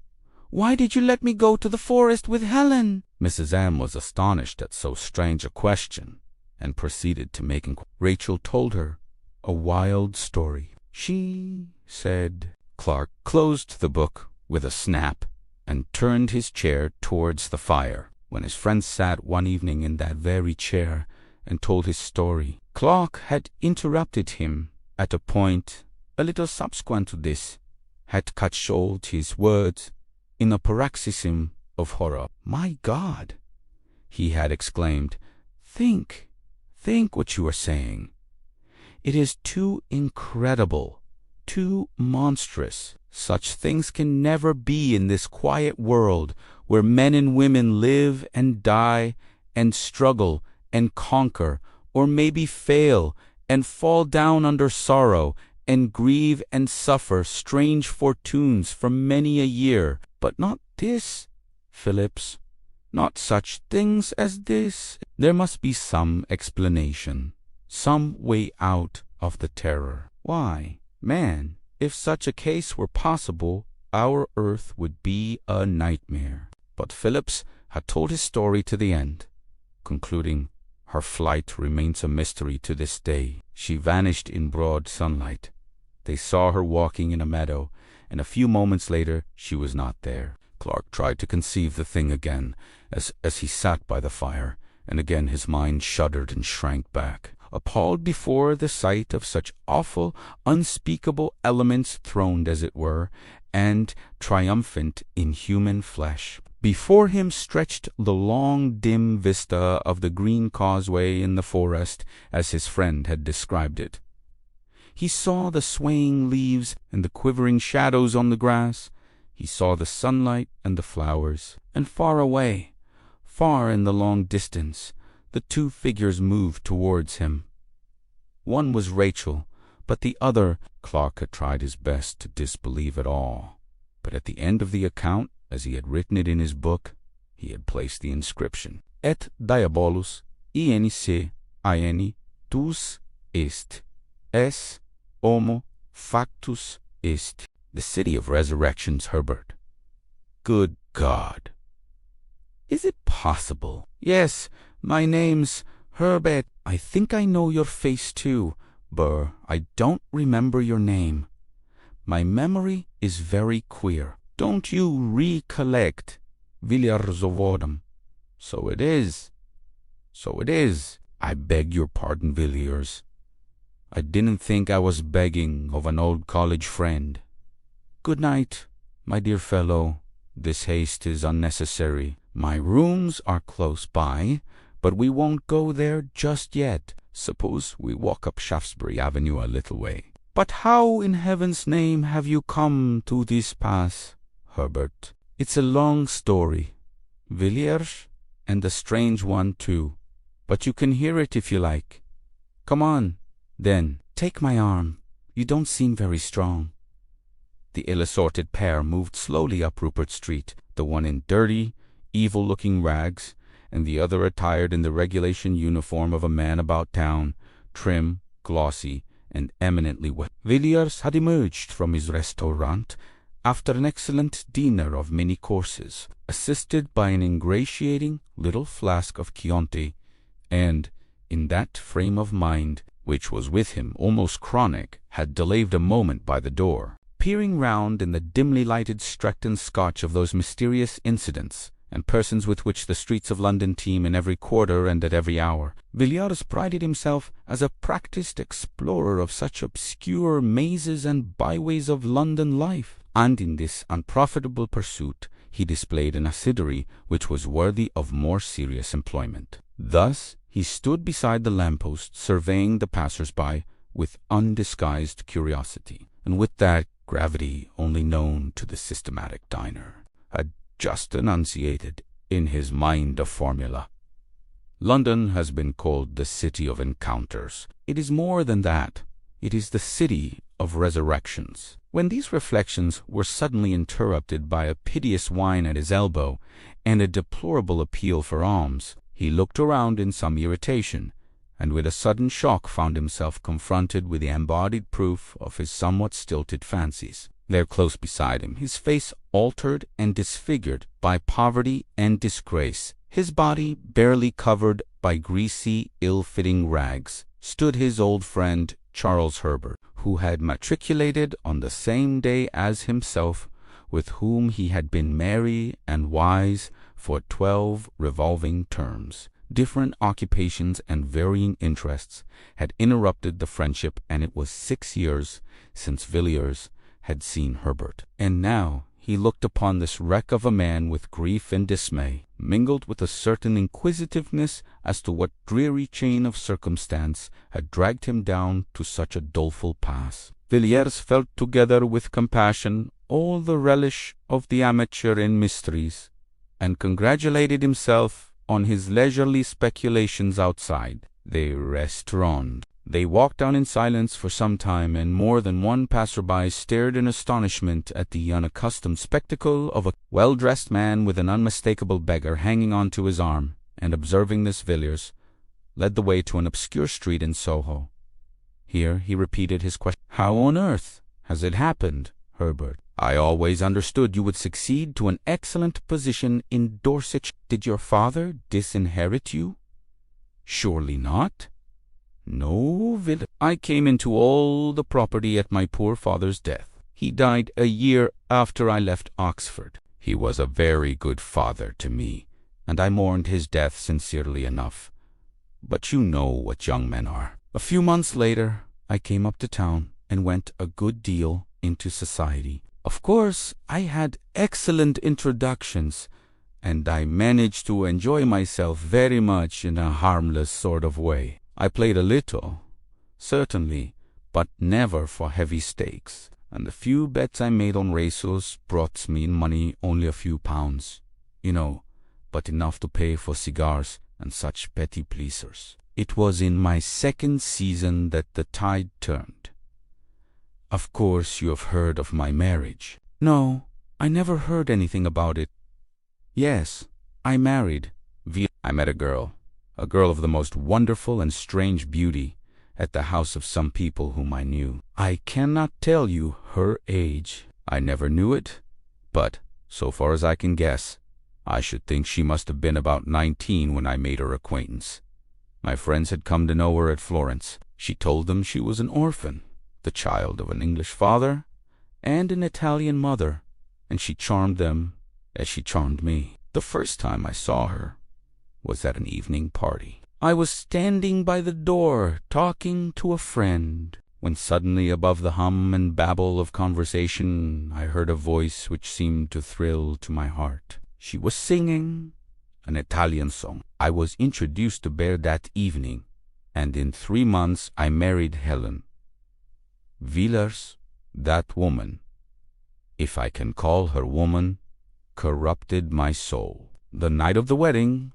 why did you let me go to the forest with Helen?" Mrs. M. was astonished at so strange a question, and proceeded to make inquiries. Rachel told her a wild story. She said. Clark closed the book with a snap and turned his chair towards the fire. When his friend sat one evening in that very chair and told his story, Clark had interrupted him at a point a little subsequent to this, had cut short his words in a paroxysm of horror. "My God," he had exclaimed, think what you are saying. It is too incredible, too monstrous. Such things can never be in this quiet world where men and women live and die and struggle and conquer, or maybe fail and fall down under sorrow and grieve and suffer strange fortunes for many a year. But not this, Phillips, not such things as this. There must be some explanation, some way out of the terror. Why, man, if such a case were possible, our earth would be a nightmare. But Phillips had told his story to the end, concluding, "Her flight remains a mystery to this day. She vanished in broad sunlight. They saw her walking in a meadow, and a few moments later she was not there." Clark tried to conceive the thing again as he sat by the fire, and again his mind shuddered and shrank back, appalled before the sight of such awful, unspeakable elements throned, as it were, and triumphant in human flesh. Before him stretched the long, dim vista of the green causeway in the forest, as his friend had described it. He saw the swaying leaves and the quivering shadows on the grass. He saw the sunlight and the flowers, and far away, far in the long distance, the two figures moved towards him. One was Rachel, but the other, Clark had tried his best to disbelieve it all. But at the end of the account, as he had written it in his book, he had placed the inscription, "Et diabolus INC IN tus est, es homo factus est." The city of resurrections, Herbert. Good God! Is it possible? Yes, my name's Herbert. I think I know your face too, Burr. I don't remember your name. My memory is very queer. Don't you recollect Villiers-of-Wadham? So it is. So it is. I beg your pardon, Villiers. I didn't think I was begging of an old college friend. Good night, my dear fellow. This haste is unnecessary. My rooms are close by, but we won't go there just yet. Suppose we walk up Shaftesbury Avenue a little way. But how in heaven's name have you come to this pass, Herbert? It's a long story, Villiers, and a strange one too, but you can hear it if you like. Come on, then, take my arm. You don't seem very strong. The ill-assorted pair moved slowly up Rupert Street, the one in dirty, evil-looking rags, and the other attired in the regulation uniform of a man about town, trim, glossy, and eminently well. Villiers had emerged from his restaurant after an excellent dinner of many courses, assisted by an ingratiating little flask of Chianti, and, in that frame of mind, which was with him almost chronic, had delayed a moment by the door, peering round in the dimly lighted Stretton Scotch of those mysterious incidents and persons with which the streets of London teem in every quarter and at every hour. Villiers prided himself as a practised explorer of such obscure mazes and byways of London life, and in this unprofitable pursuit he displayed an assiduity which was worthy of more serious employment. Thus he stood beside the lamp-post, surveying the passers-by with undisguised curiosity, and with that gravity only known to the systematic diner, had just enunciated in his mind a formula. London has been called the city of encounters. It is more than that. It is the city of resurrections. When these reflections were suddenly interrupted by a piteous whine at his elbow and a deplorable appeal for alms, he looked around in some irritation, and with a sudden shock found himself confronted with the embodied proof of his somewhat stilted fancies. There close beside him, his face altered and disfigured by poverty and disgrace, his body barely covered by greasy, ill-fitting rags, stood his old friend Charles Herbert, who had matriculated on the same day as himself, with whom he had been merry and wise for 12 revolving terms. Different occupations and varying interests had interrupted the friendship, and it was 6 years since Villiers had seen Herbert. And now he looked upon this wreck of a man with grief and dismay, mingled with a certain inquisitiveness as to what dreary chain of circumstance had dragged him down to such a doleful pass. Villiers felt together with compassion all the relish of the amateur in mysteries, and congratulated himself on his leisurely speculations outside the restaurant. They walked down in silence for some time, and more than one passer-by stared in astonishment at the unaccustomed spectacle of a well-dressed man with an unmistakable beggar hanging on to his arm, and observing this, Villiers led the way to an obscure street in Soho. Here he repeated his question. "How on earth has it happened, Herbert? I always understood you would succeed to an excellent position in Dorsetshire. Did your father disinherit you?" "Surely not." "No, Villiers. I came into all the property at my poor father's death. He died a year after I left Oxford. He was a very good father to me, and I mourned his death sincerely enough. But you know what young men are. A few months later, I came up to town and went a good deal into society. Of course, I had excellent introductions, and I managed to enjoy myself very much in a harmless sort of way. I played a little, certainly, but never for heavy stakes, and the few bets I made on racehorses brought me in money only a few pounds, but enough to pay for cigars and such petty pleasers. It was in my second season that the tide turned. Of course you have heard of my marriage." "No, I never heard anything about it." "Yes, I married. I met a girl of the most wonderful and strange beauty, at the house of some people whom I knew. I cannot tell you her age. I never knew it, but, so far as I can guess, I should think she must have been about 19 when I made her acquaintance. My friends had come to know her at Florence. She told them she was an orphan, the child of an English father and an Italian mother, and she charmed them as she charmed me. The first time I saw her was at an evening party. I was standing by the door talking to a friend when suddenly above the hum and babble of conversation I heard a voice which seemed to thrill to my heart. She was singing an Italian song. I was introduced to Bear that evening, and in 3 months I married Helen. Villers, that woman, if I can call her woman, corrupted my soul. The night of the wedding,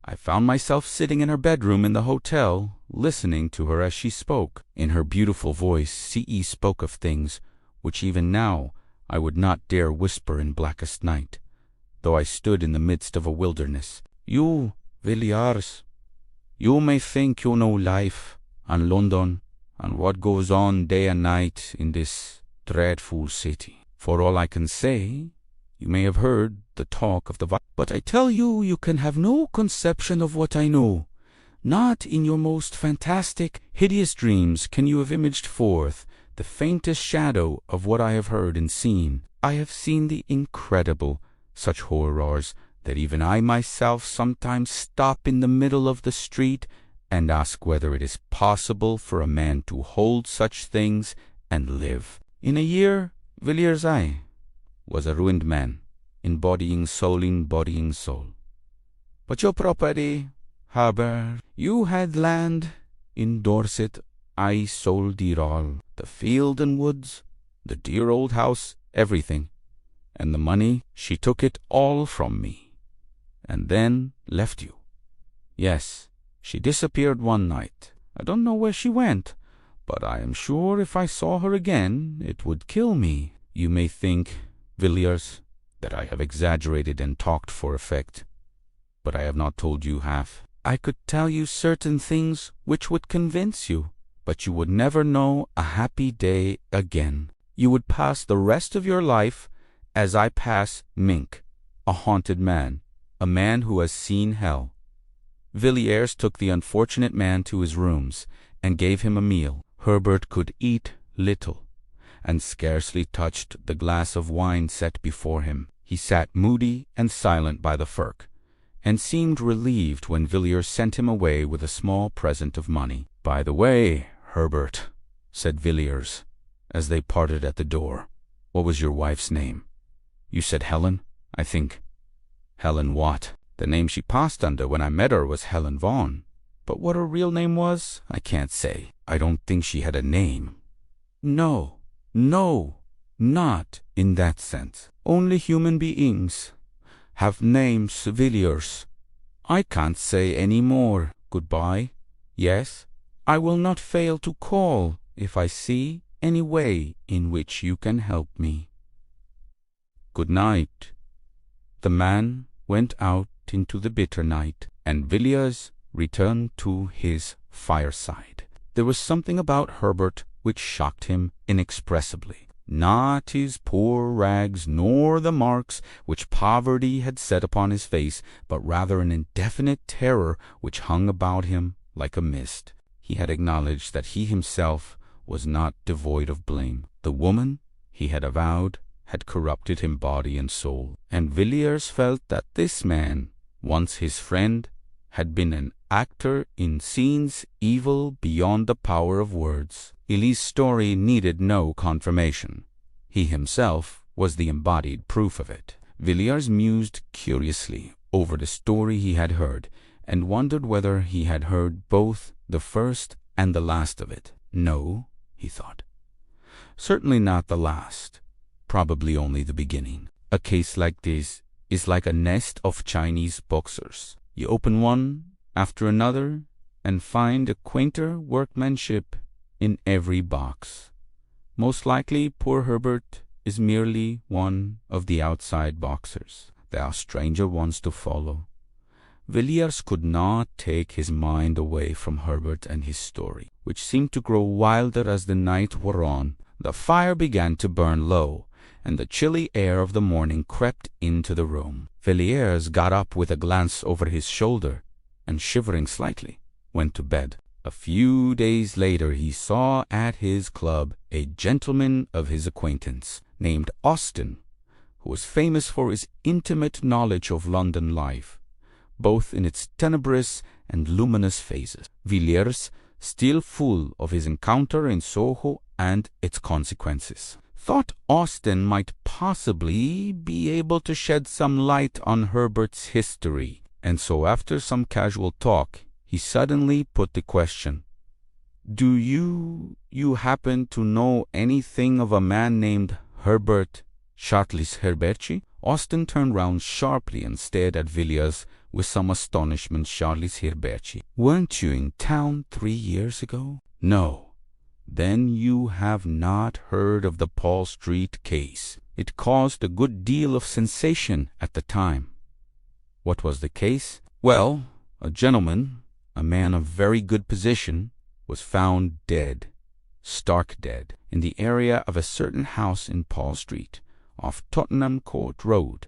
I found myself sitting in her bedroom in the hotel, listening to her as she spoke. In her beautiful voice, C.E. spoke of things which even now I would not dare whisper in blackest night, though I stood in the midst of a wilderness. You, Villiers, you may think you know life, and London, and what goes on day and night in this dreadful city. For all I can say, you may have heard the talk of the but I tell you, you can have no conception of what I know. Not in your most fantastic, hideous dreams can you have imaged forth the faintest shadow of what I have heard and seen. I have seen the incredible, such horrors that even I myself sometimes stop in the middle of the street and ask whether it is possible for a man to hold such things and live. In a year, Villiers I was a ruined man, embodying soul. But your property, Herbert, you had land in Dorset, I sold it all. The field and woods, the dear old house, everything. And the money, she took it all from me, and then left you. Yes, she disappeared one night. I don't know where she went, but I am sure if I saw her again, it would kill me. You may think, Villiers, that I have exaggerated and talked for effect, but I have not told you half. I could tell you certain things which would convince you, but you would never know a happy day again. You would pass the rest of your life as I pass Mink, a haunted man, a man who has seen hell. Villiers took the unfortunate man to his rooms and gave him a meal. Herbert could eat little, and scarcely touched the glass of wine set before him. He sat moody and silent by the firk, and seemed relieved when Villiers sent him away with a small present of money. "By the way, Herbert," said Villiers, as they parted at the door, "what was your wife's name? You said Helen, I think." "Helen what? The name she passed under when I met her was Helen Vaughan. But what her real name was, I can't say. I don't think she had a name." No, not in that sense. Only human beings have names, Villiers. I can't say any more. Goodbye. Yes, I will not fail to call if I see any way in which you can help me. Good night." The man went out into the bitter night, and Villiers returned to his fireside. There was something about Herbert which shocked him inexpressibly. Not his poor rags, nor the marks which poverty had set upon his face, but rather an indefinite terror which hung about him like a mist. He had acknowledged that he himself was not devoid of blame. The woman, he had avowed, had corrupted him body and soul, and Villiers felt that this man, once his friend, had been an actor in scenes evil beyond the power of words. Elie's story needed no confirmation. He himself was the embodied proof of it. Villiers mused curiously over the story he had heard, and wondered whether he had heard both the first and the last of it. No, he thought. Certainly not the last. Probably only the beginning. A case like this is like a nest of Chinese boxers. You open one after another and find a quainter workmanship in every box. Most likely poor Herbert is merely one of the outside boxers. There are stranger ones to follow. Villiers could not take his mind away from Herbert and his story, which seemed to grow wilder as the night wore on. The fire began to burn low, and the chilly air of the morning crept into the room. Villiers got up with a glance over his shoulder, and shivering slightly, went to bed. A few days later he saw at his club a gentleman of his acquaintance, named Austen, who was famous for his intimate knowledge of London life, both in its tenebrous and luminous phases. Villiers still full of his encounter in Soho and its consequences. Thought Austen might possibly be able to shed some light on Herbert's history, and so after some casual talk, he suddenly put the question, "Do you happen to know anything of a man named Herbert Charles Herberti?" Austen turned round sharply and stared at Villiers with some astonishment. "Charles Herberti? Weren't you in town 3 years ago?" "No." "Then you have not heard of the Paul Street case. It caused a good deal of sensation at the time." "What was the case?" "Well, a gentleman, a man of very good position, was found dead, stark dead, in the area of a certain house in Paul Street, off Tottenham Court Road.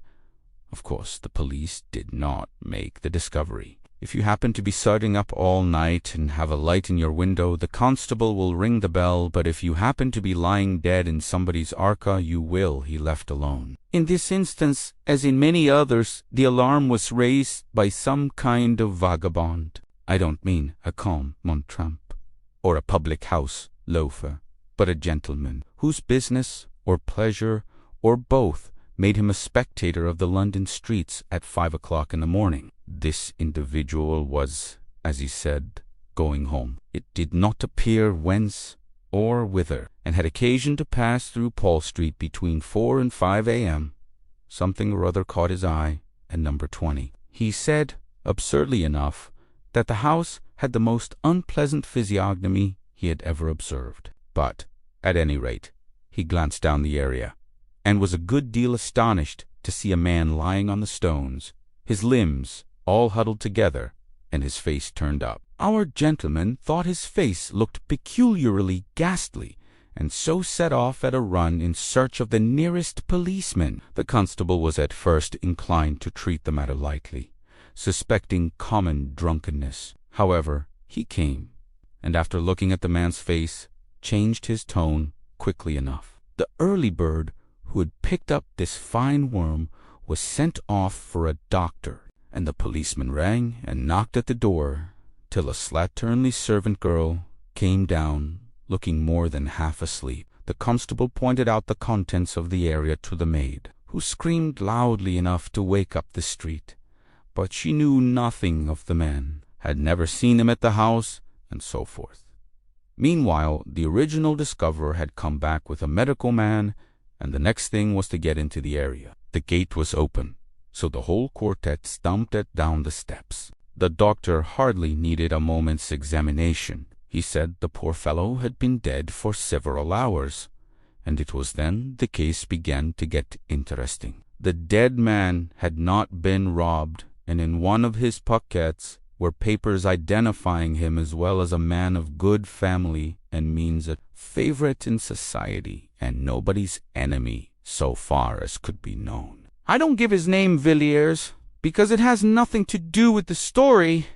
Of course, the police did not make the discovery. If you happen to be starting up all night and have a light in your window, the constable will ring the bell, but if you happen to be lying dead in somebody's arca, you will be left alone. In this instance, as in many others, the alarm was raised by some kind of vagabond. I don't mean a calm montramp, or a public house loafer, but a gentleman whose business or pleasure or both made him a spectator of the London streets at 5 o'clock in the morning. This individual was, as he said, going home. It did not appear whence or whither, and had occasion to pass through Paul Street between 4 and 5 a.m. Something or other caught his eye at number 20. He said, absurdly enough, that the house had the most unpleasant physiognomy he had ever observed. But, at any rate, he glanced down the area, and was a good deal astonished to see a man lying on the stones, his limbs all huddled together, and his face turned up. Our gentleman thought his face looked peculiarly ghastly, and so set off at a run in search of the nearest policeman. The constable was at first inclined to treat the matter lightly, suspecting common drunkenness. However, he came, and after looking at the man's face, changed his tone quickly enough. The early bird who had picked up this fine worm was sent off for a doctor, and the policeman rang and knocked at the door till a slatternly servant girl came down, looking more than half asleep. The constable pointed out the contents of the area to the maid, who screamed loudly enough to wake up the street, but she knew nothing of the man, had never seen him at the house, and so forth. Meanwhile, the original discoverer had come back with a medical man, and the next thing was to get into the area. The gate was open, so the whole quartet stumped it down the steps. The doctor hardly needed a moment's examination. He said the poor fellow had been dead for several hours, and it was then the case began to get interesting. The dead man had not been robbed, and in one of his pockets were papers identifying him as well as a man of good family and means, a favorite in society, and nobody's enemy so far as could be known. I don't give his name, Villiers, because it has nothing to do with the story,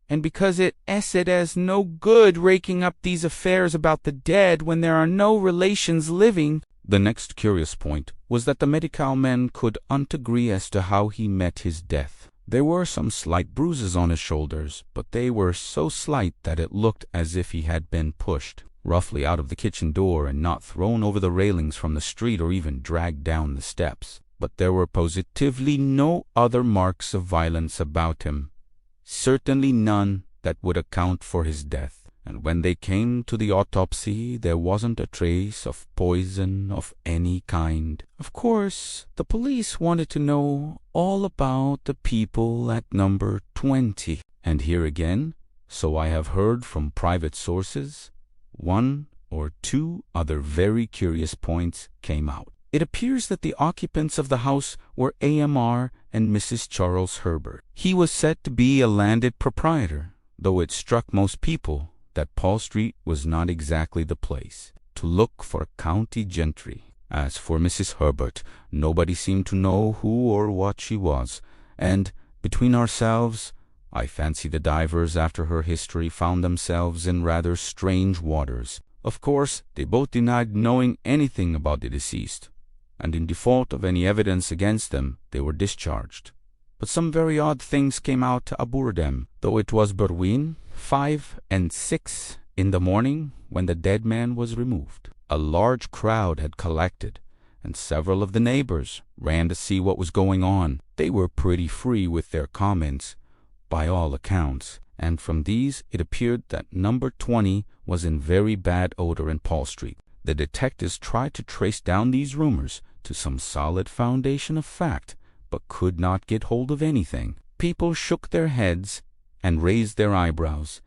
and because it does no good raking up these affairs about the dead when there are no relations living. The next curious point was that the medical men could not agree as to how he met his death. There were some slight bruises on his shoulders, but they were so slight that it looked as if he had been pushed roughly out of the kitchen door and not thrown over the railings from the street or even dragged down the steps. But there were positively no other marks of violence about him, certainly none that would account for his death. And when they came to the autopsy, there wasn't a trace of poison of any kind. Of course, the police wanted to know all about the people at number 20. And here again, so I have heard from private sources, 1 or 2 other very curious points came out. It appears that the occupants of the house were AMR and Mrs. Charles Herbert. He was said to be a landed proprietor, though it struck most people that Paul Street was not exactly the place to look for county gentry. As for Mrs. Herbert, nobody seemed to know who or what she was, and, between ourselves, I fancy the divers after her history found themselves in rather strange waters. Of course, they both denied knowing anything about the deceased, and in default of any evidence against them, they were discharged. But some very odd things came out aboard them, though it was between 5 and 6 In the morning, when the dead man was removed, a large crowd had collected, and several of the neighbors ran to see what was going on. They were pretty free with their comments, by all accounts, and from these it appeared that number 20 was in very bad odor in Paul Street. The detectives tried to trace down these rumors to some solid foundation of fact, but could not get hold of anything. People shook their heads and raised their eyebrows,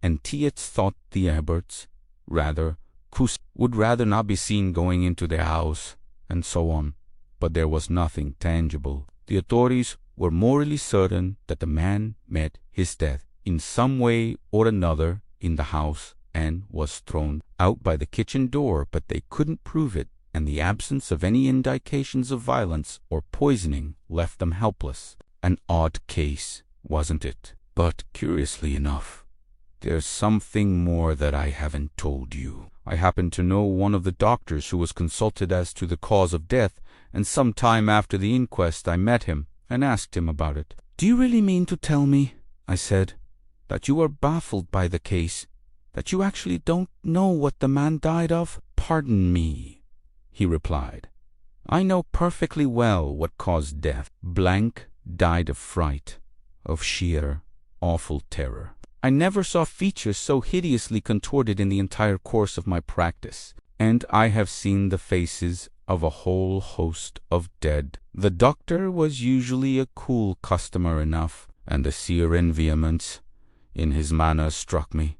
and Tietz thought the Aberts, would rather not be seen going into their house, and so on. But there was nothing tangible. The authorities were morally certain that the man met his death in some way or another in the house and was thrown out by the kitchen door, but they couldn't prove it, and the absence of any indications of violence or poisoning left them helpless. An odd case, wasn't it? But curiously enough, there's something more that I haven't told you. I happen to know one of the doctors who was consulted as to the cause of death, and some time after the inquest I met him and asked him about it. "Do you really mean to tell me," I said, "that you are baffled by the case, that you actually don't know what the man died of?" "Pardon me," he replied. "I know perfectly well what caused death. Blank died of fright, of sheer, awful terror. I never saw features so hideously contorted in the entire course of my practice, and I have seen the faces of a whole host of dead. The doctor was usually a cool customer enough, and the searing vehemence in his manner struck me,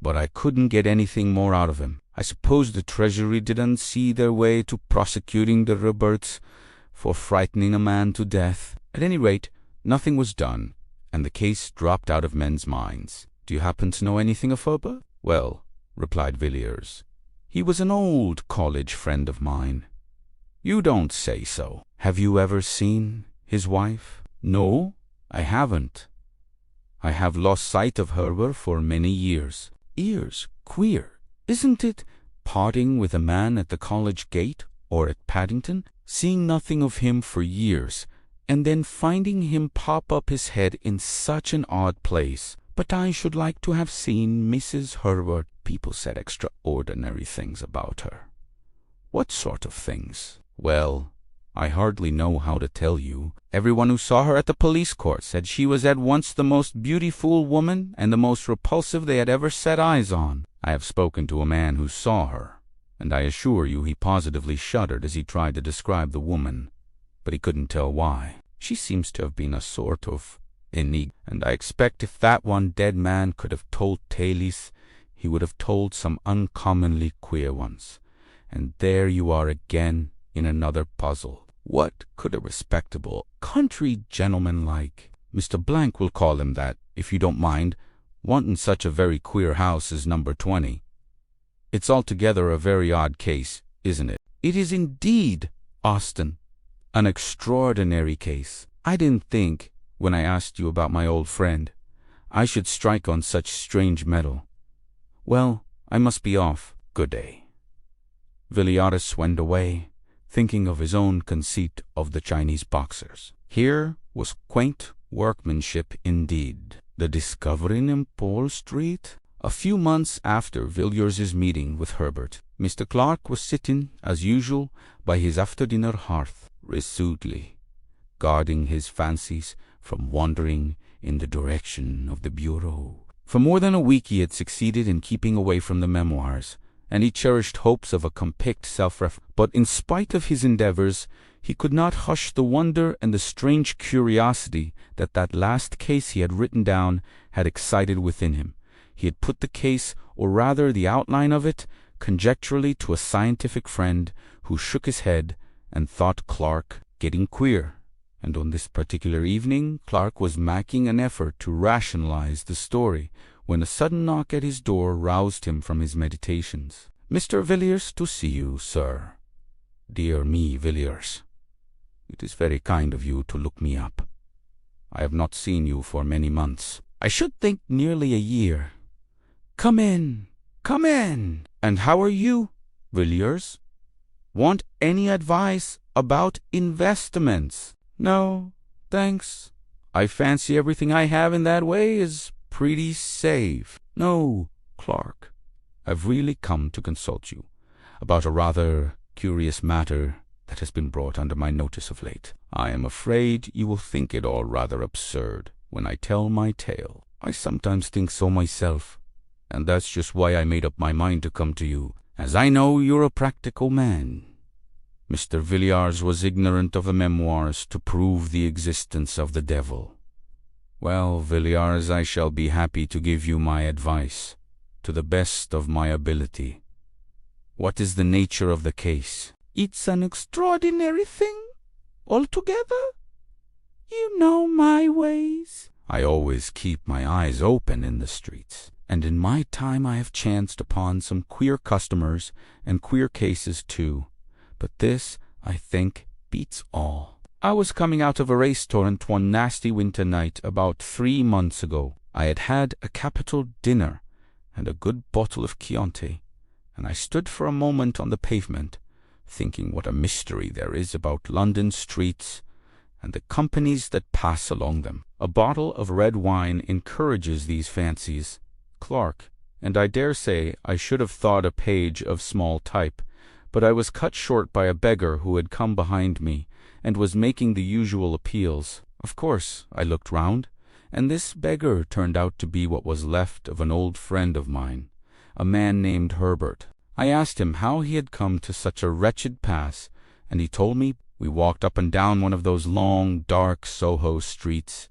but I couldn't get anything more out of him. I suppose the Treasury didn't see their way to prosecuting the Roberts for frightening a man to death. At any rate, nothing was done, and the case dropped out of men's minds. Do you happen to know anything of Herbert? "Well," replied Villiers, "he was an old college friend of mine." "You don't say so. Have you ever seen his wife?" "No, I haven't. I have lost sight of Herbert for many years." "Years? Queer, isn't it? Parting with a man at the college gate or at Paddington, seeing nothing of him for years, and then finding him pop up his head in such an odd place. But I should like to have seen Mrs. Herbert. People said extraordinary things about her." "What sort of things?" "Well, I hardly know how to tell you. Everyone who saw her at the police court said she was at once the most beautiful woman and the most repulsive they had ever set eyes on. I have spoken to a man who saw her, and I assure you he positively shuddered as he tried to describe the woman, but he couldn't tell why. She seems to have been a sort of enigma, and I expect if that one dead man could have told tales, he would have told some uncommonly queer ones. And there you are again in another puzzle. What could a respectable country gentleman like Mr. Blank will call him that, if you don't mind, want in such a very queer house as number 20? It's altogether a very odd case, isn't it?" "It is indeed, Austin. An extraordinary case. I didn't think, when I asked you about my old friend, I should strike on such strange metal. Well, I must be off. Good day." Villiers went away, thinking of his own conceit of the Chinese boxers. Here was quaint workmanship indeed. The discovering in Paul Street. A few months after Villiers' meeting with Herbert, Mr. Clark was sitting, as usual, by his after-dinner hearth, resolutely guarding his fancies from wandering in the direction of the bureau. For more than a week he had succeeded in keeping away from the memoirs, and he cherished hopes of a compact but in spite of his endeavors, he could not hush the wonder and the strange curiosity that last case he had written down had excited within him. He had put the case, or rather the outline of it, conjecturally to a scientific friend, who shook his head and thought Clark getting queer. And on this particular evening Clark was making an effort to rationalize the story, when a sudden knock at his door roused him from his meditations. "Mr. Villiers to see you, sir." "Dear me, Villiers, it is very kind of you to look me up. I have not seen you for many months. I should think nearly a year. Come in, come in. And how are you, Villiers? Want any advice about investments?" "No, thanks. I fancy everything I have in that way is pretty safe." "No, Clark, I've really come to consult you about a rather curious matter that has been brought under my notice of late. I am afraid you will think it all rather absurd when I tell my tale. I sometimes think so myself, and that's just why I made up my mind to come to you, as I know you're a practical man. Mr. Villiers was ignorant of the memoirs to prove the existence of the devil. Well, Villiers, I shall be happy to give you my advice, to the best of my ability. What is the nature of the case? It's an extraordinary thing, altogether. You know my ways. I always keep my eyes open in the streets, and in my time I have chanced upon some queer customers and queer cases too. But this, I think, beats all. I was coming out of a restaurant one nasty winter night about 3 months ago. I had had a capital dinner and a good bottle of Chianti, and I stood for a moment on the pavement, thinking what a mystery there is about London streets and the companies that pass along them. A bottle of red wine encourages these fancies, Clark, and I dare say I should have thought a page of small type, but I was cut short by a beggar who had come behind me and was making the usual appeals. Of course, I looked round, and this beggar turned out to be what was left of an old friend of mine, a man named Herbert. I asked him how he had come to such a wretched pass, and he told me. We walked up and down one of those long, dark Soho streets,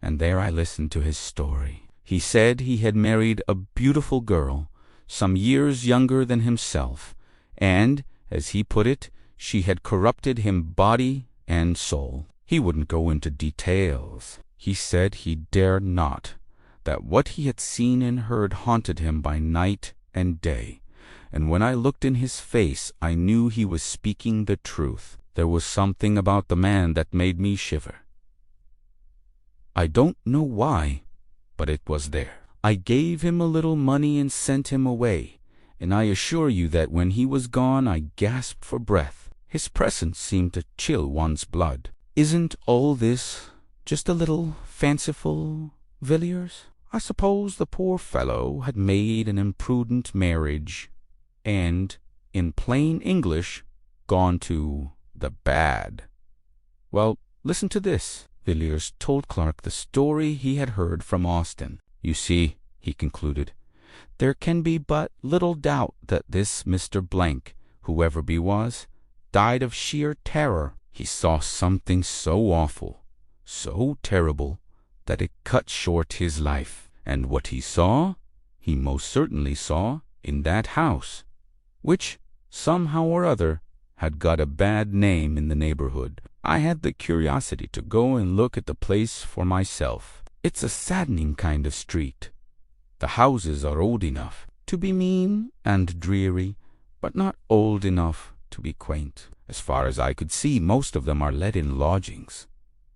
and there I listened to his story. He said he had married a beautiful girl, some years younger than himself, and, as he put it, she had corrupted him body and soul. He wouldn't go into details. He said he dared not, that what he had seen and heard haunted him by night and day, and when I looked in his face I knew he was speaking the truth. There was something about the man that made me shiver. I don't know why, but it was there. I gave him a little money and sent him away, and I assure you that when he was gone I gasped for breath. His presence seemed to chill one's blood. Isn't all this just a little fanciful, Villiers? I suppose the poor fellow had made an imprudent marriage, and, in plain English, gone to the bad. Well, listen to this. Villiers told Clark the story he had heard from Austin. You see, he concluded, there can be but little doubt that this Mr. Blank, whoever he was, died of sheer terror. He saw something so awful, so terrible, that it cut short his life. And what he saw, he most certainly saw in that house, which, somehow or other, had got a bad name in the neighborhood. I had the curiosity to go and look at the place for myself. It's a saddening kind of street. The houses are old enough to be mean and dreary, but not old enough to be quaint. As far as I could see, most of them are let in lodgings,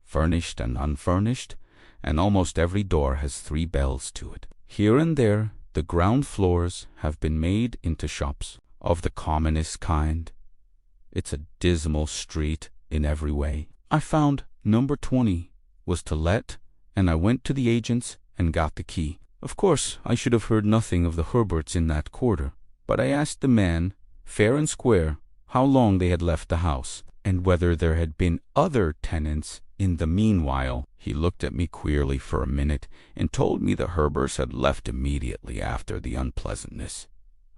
furnished and unfurnished, and almost every door has 3 bells to it. Here and there, the ground floors have been made into shops of the commonest kind. It's a dismal street in every way. I found number 20 was to let, and I went to the agents and got the key. Of course, I should have heard nothing of the Herberts in that quarter, but I asked the man, fair and square, how long they had left the house, and whether there had been other tenants in the meanwhile. He looked at me queerly for a minute and told me the Herberts had left immediately after the unpleasantness,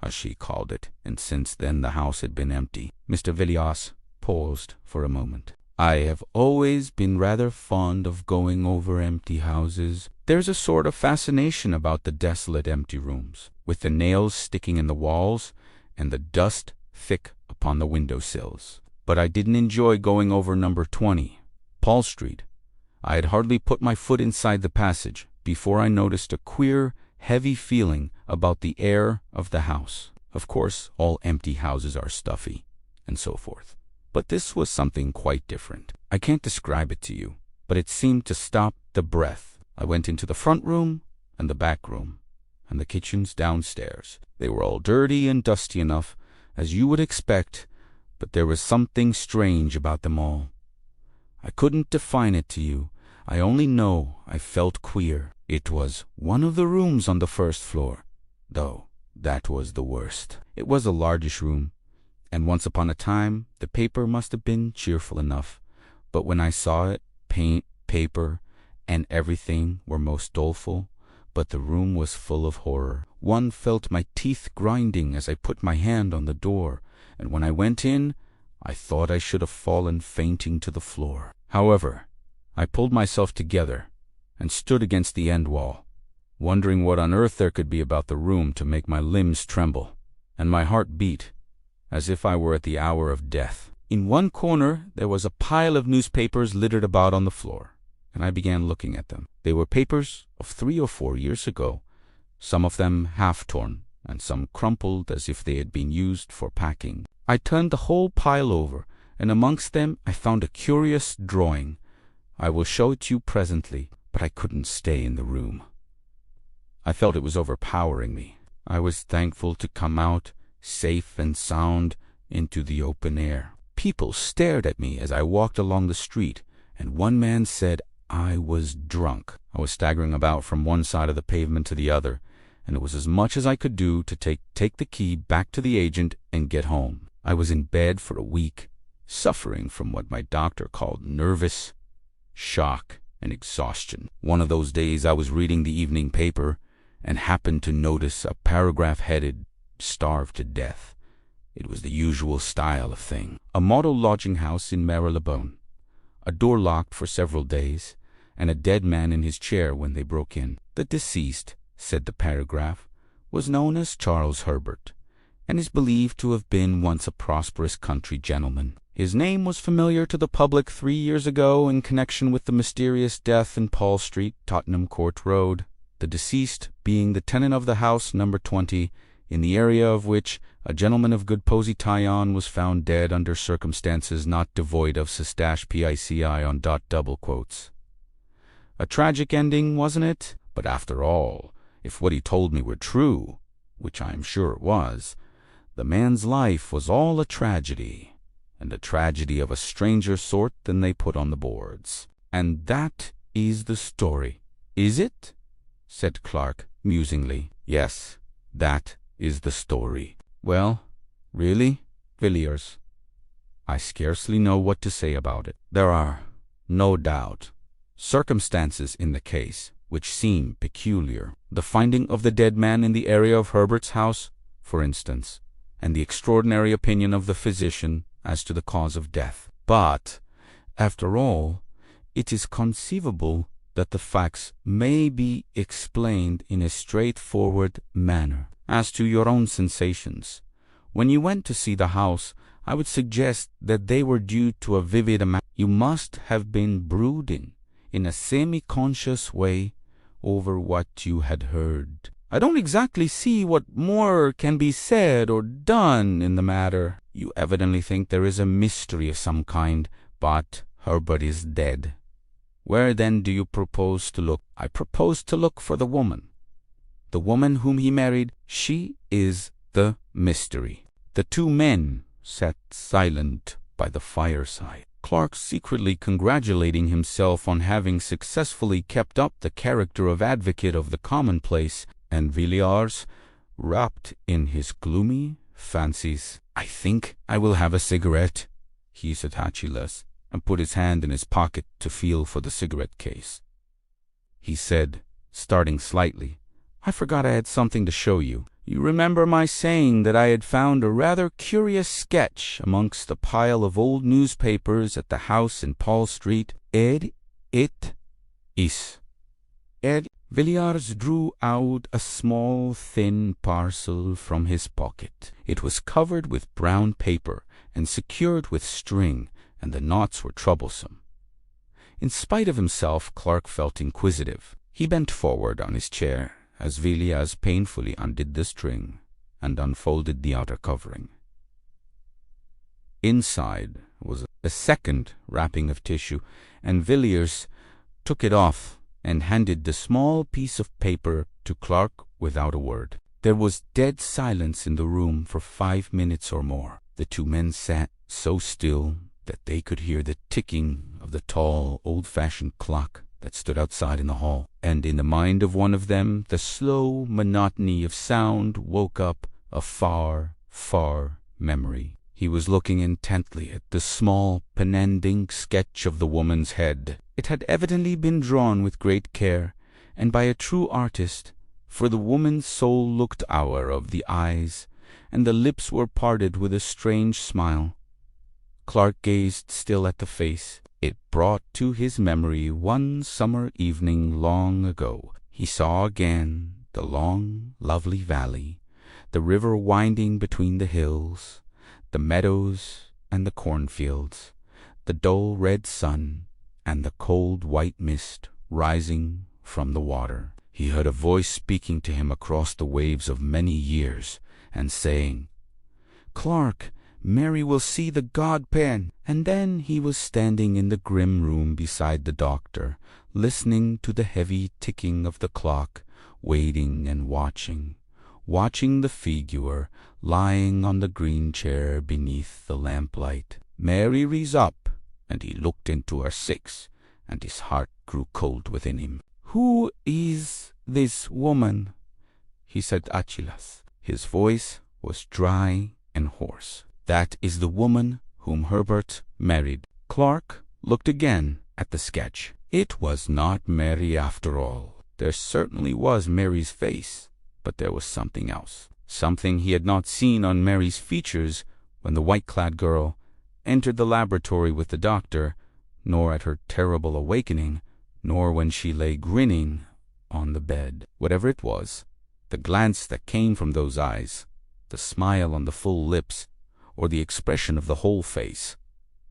as she called it, and since then the house had been empty. Mr. Villiers paused for a moment. I have always been rather fond of going over empty houses. There's a sort of fascination about the desolate empty rooms, with the nails sticking in the walls and the dust thick upon the window-sills. But I didn't enjoy going over number 20, Paul Street. I had hardly put my foot inside the passage before I noticed a queer, heavy feeling about the air of the house. Of course, all empty houses are stuffy, and so forth. But this was something quite different. I can't describe it to you, but it seemed to stop the breath. I went into the front room and the back room, and the kitchens downstairs. They were all dirty and dusty enough, as you would expect, but there was something strange about them all. I couldn't define it to you. I only know I felt queer. It was one of the rooms on the first floor, though. That was the worst. It was a largish room, and once upon a time the paper must have been cheerful enough. But when I saw it, paint, paper, and everything were most doleful, but the room was full of horror. One felt my teeth grinding as I put my hand on the door, and when I went in, I thought I should have fallen fainting to the floor. However, I pulled myself together and stood against the end wall, wondering what on earth there could be about the room to make my limbs tremble, and my heart beat as if I were at the hour of death. In one corner there was a pile of newspapers littered about on the floor, and I began looking at them. They were papers of 3 or 4 years ago, some of them half-torn, and some crumpled as if they had been used for packing. I turned the whole pile over, and amongst them I found a curious drawing. I will show it to you presently, but I couldn't stay in the room. I felt it was overpowering me. I was thankful to come out, safe and sound, into the open air. People stared at me as I walked along the street, and one man said I was drunk. I was staggering about from one side of the pavement to the other, and it was as much as I could do to take the key back to the agent and get home. I was in bed for a week, suffering from what my doctor called nervous shock and exhaustion. One of those days I was reading the evening paper and happened to notice a paragraph headed "Starved to Death." It was the usual style of thing. A model lodging house in Marylebone, a door locked for several days, and a dead man in his chair when they broke in. The deceased, said the paragraph, was known as Charles Herbert, and is believed to have been once a prosperous country gentleman. His name was familiar to the public 3 years ago in connection with the mysterious death in Paul Street, Tottenham Court Road, the deceased being the tenant of the house number 20, in the area of which a gentleman of good posy tie-on was found dead under circumstances not devoid of *pici on double quotes. A tragic ending, wasn't it? But after all, if what he told me were true, which I am sure it was, the man's life was all a tragedy, and a tragedy of a stranger sort than they put on the boards. And that is the story, is it? Said Clark musingly. Yes, that is the story. Well, really, Villiers, I scarcely know what to say about it. There are, no doubt, circumstances in the case which seem peculiar. The finding of the dead man in the area of Herbert's house, for instance, and the extraordinary opinion of the physician as to the cause of death. But, after all, it is conceivable that the facts may be explained in a straightforward manner. As to your own sensations, when you went to see the house, I would suggest that they were due to a vivid imagination. You must have been brooding in a semi-conscious way over what you had heard. I don't exactly see what more can be said or done in the matter. You evidently think there is a mystery of some kind, but Herbert is dead. Where then do you propose to look? I propose to look for the woman. The woman whom he married, she is the mystery. The two men sat silent by the fireside. Clark secretly congratulating himself on having successfully kept up the character of advocate of the commonplace, and Villiers wrapped in his gloomy fancies. I think I will have a cigarette, he said Hatchiless, and put his hand in his pocket to feel for the cigarette case. He said, starting slightly, I forgot I had something to show you. You remember my saying that I had found a rather curious sketch amongst a pile of old newspapers at the house in Paul Street? It is. Villiers drew out a small, thin parcel from his pocket. It was covered with brown paper and secured with string, and the knots were troublesome. In spite of himself, Clark felt inquisitive. He bent forward on his chair as Villiers painfully undid the string and unfolded the outer covering. Inside was a second wrapping of tissue, and Villiers took it off and handed the small piece of paper to Clark without a word. There was dead silence in the room for 5 minutes or more. The two men sat so still that they could hear the ticking of the tall, old-fashioned clock that stood outside in the hall, and in the mind of one of them the slow monotony of sound woke up a far, far memory. He was looking intently at the small pen-and-ink sketch of the woman's head. It had evidently been drawn with great care, and by a true artist, for the woman's soul looked out of the eyes, and the lips were parted with a strange smile. Clark gazed still at the face. It brought to his memory one summer evening long ago. He saw again the long, lovely valley, the river winding between the hills, the meadows and the cornfields, the dull red sun, and the cold white mist rising from the water. He heard a voice speaking to him across the waves of many years, and saying, "Clark, Mary will see the god pen." And then he was standing in the grim room beside the doctor, listening to the heavy ticking of the clock, waiting and watching the figure lying on the green chair beneath the lamplight. Mary rose up, and he looked into her face, and his heart grew cold within him. "Who is this woman?" he said to Achilles. His voice was dry and hoarse. "That is the woman whom Herbert married." Clark looked again at the sketch. It was not Mary after all. There certainly was Mary's face, but there was something else. Something he had not seen on Mary's features when the white-clad girl entered the laboratory with the doctor, nor at her terrible awakening, nor when she lay grinning on the bed. Whatever it was, the glance that came from those eyes, the smile on the full lips, or the expression of the whole face,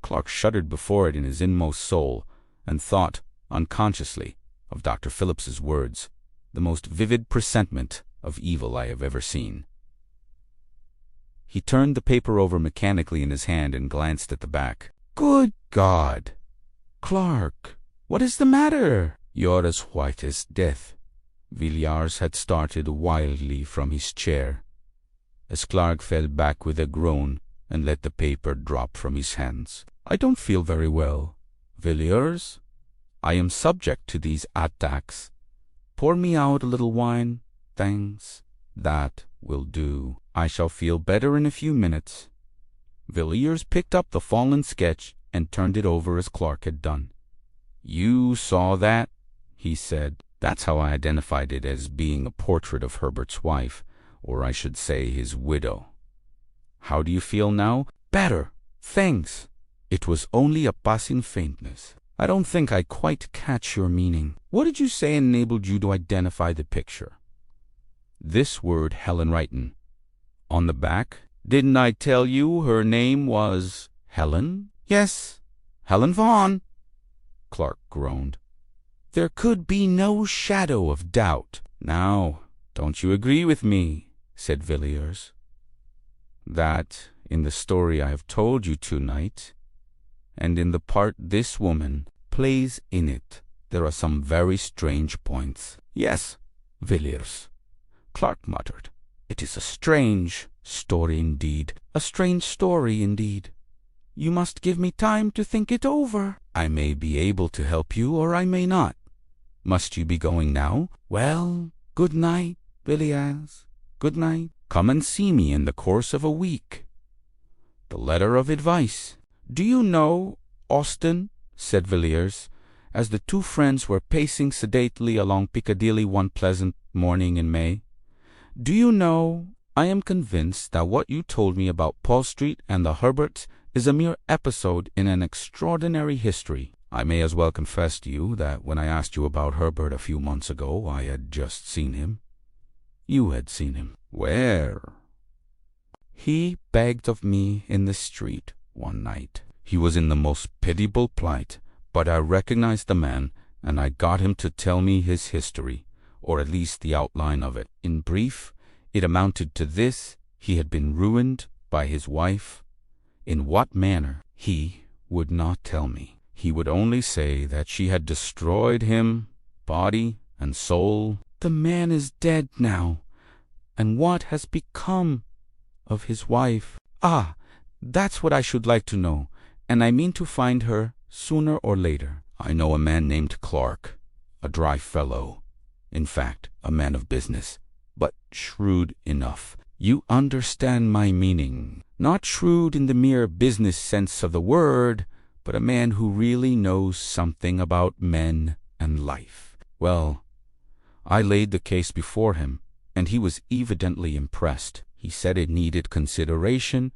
Clark shuddered before it in his inmost soul, and thought, unconsciously, of Dr. Phillips's words, "the most vivid presentment of evil I have ever seen." He turned the paper over mechanically in his hand and glanced at the back. "Good God! Clark, what is the matter?" "You're as white as death." Villiers had started wildly from his chair, as Clark fell back with a groan and let the paper drop from his hands. "I don't feel very well, Villiers. I am subject to these attacks. Pour me out a little wine. Thanks. That will do. I shall feel better in a few minutes." Villiers picked up the fallen sketch and turned it over as Clark had done. "You saw that?" he said. "That's how I identified it as being a portrait of Herbert's wife, or I should say his widow. How do you feel now?" "Better, thanks. It was only a passing faintness." "I don't think I quite catch your meaning. What did you say enabled you to identify the picture?" "This word Helen Wrighton. On the back. Didn't I tell you her name was Helen?" "Yes, Helen Vaughan." Clark groaned. "There could be no shadow of doubt." "Now, don't you agree with me," said Villiers, "that in the story I have told you tonight, and in the part this woman plays in it, there are some very strange points?" "Yes, Villiers," Clark muttered. "It is a strange story indeed. A strange story indeed. You must give me time to think it over." "I may be able to help you, or I may not. Must you be going now?" "Well, good night, Villiers. Good night. Come and see me in the course of a week." The letter of advice. "Do you know, Austin," said Villiers, as the two friends were pacing sedately along Piccadilly one pleasant morning in May, "do you know, I am convinced that what you told me about Paul Street and the Herberts is a mere episode in an extraordinary history. I may as well confess to you that when I asked you about Herbert a few months ago, I had just seen him. You had seen him." "Where?" "He begged of me in the street one night. He was in the most pitiable plight, but I recognized the man, and I got him to tell me his history, or at least the outline of it. In brief, it amounted to this: he had been ruined by his wife. In what manner, he would not tell me. He would only say that she had destroyed him, body and soul. The man is dead now, and what has become of his wife? Ah, that's what I should like to know, and I mean to find her sooner or later." "I know a man named Clark," a dry fellow, in fact, a man of business, but shrewd enough. You understand my meaning. Not shrewd in the mere business sense of the word, but a man who really knows something about men and life. Well, I laid the case before him, and he was evidently impressed. He said it needed consideration,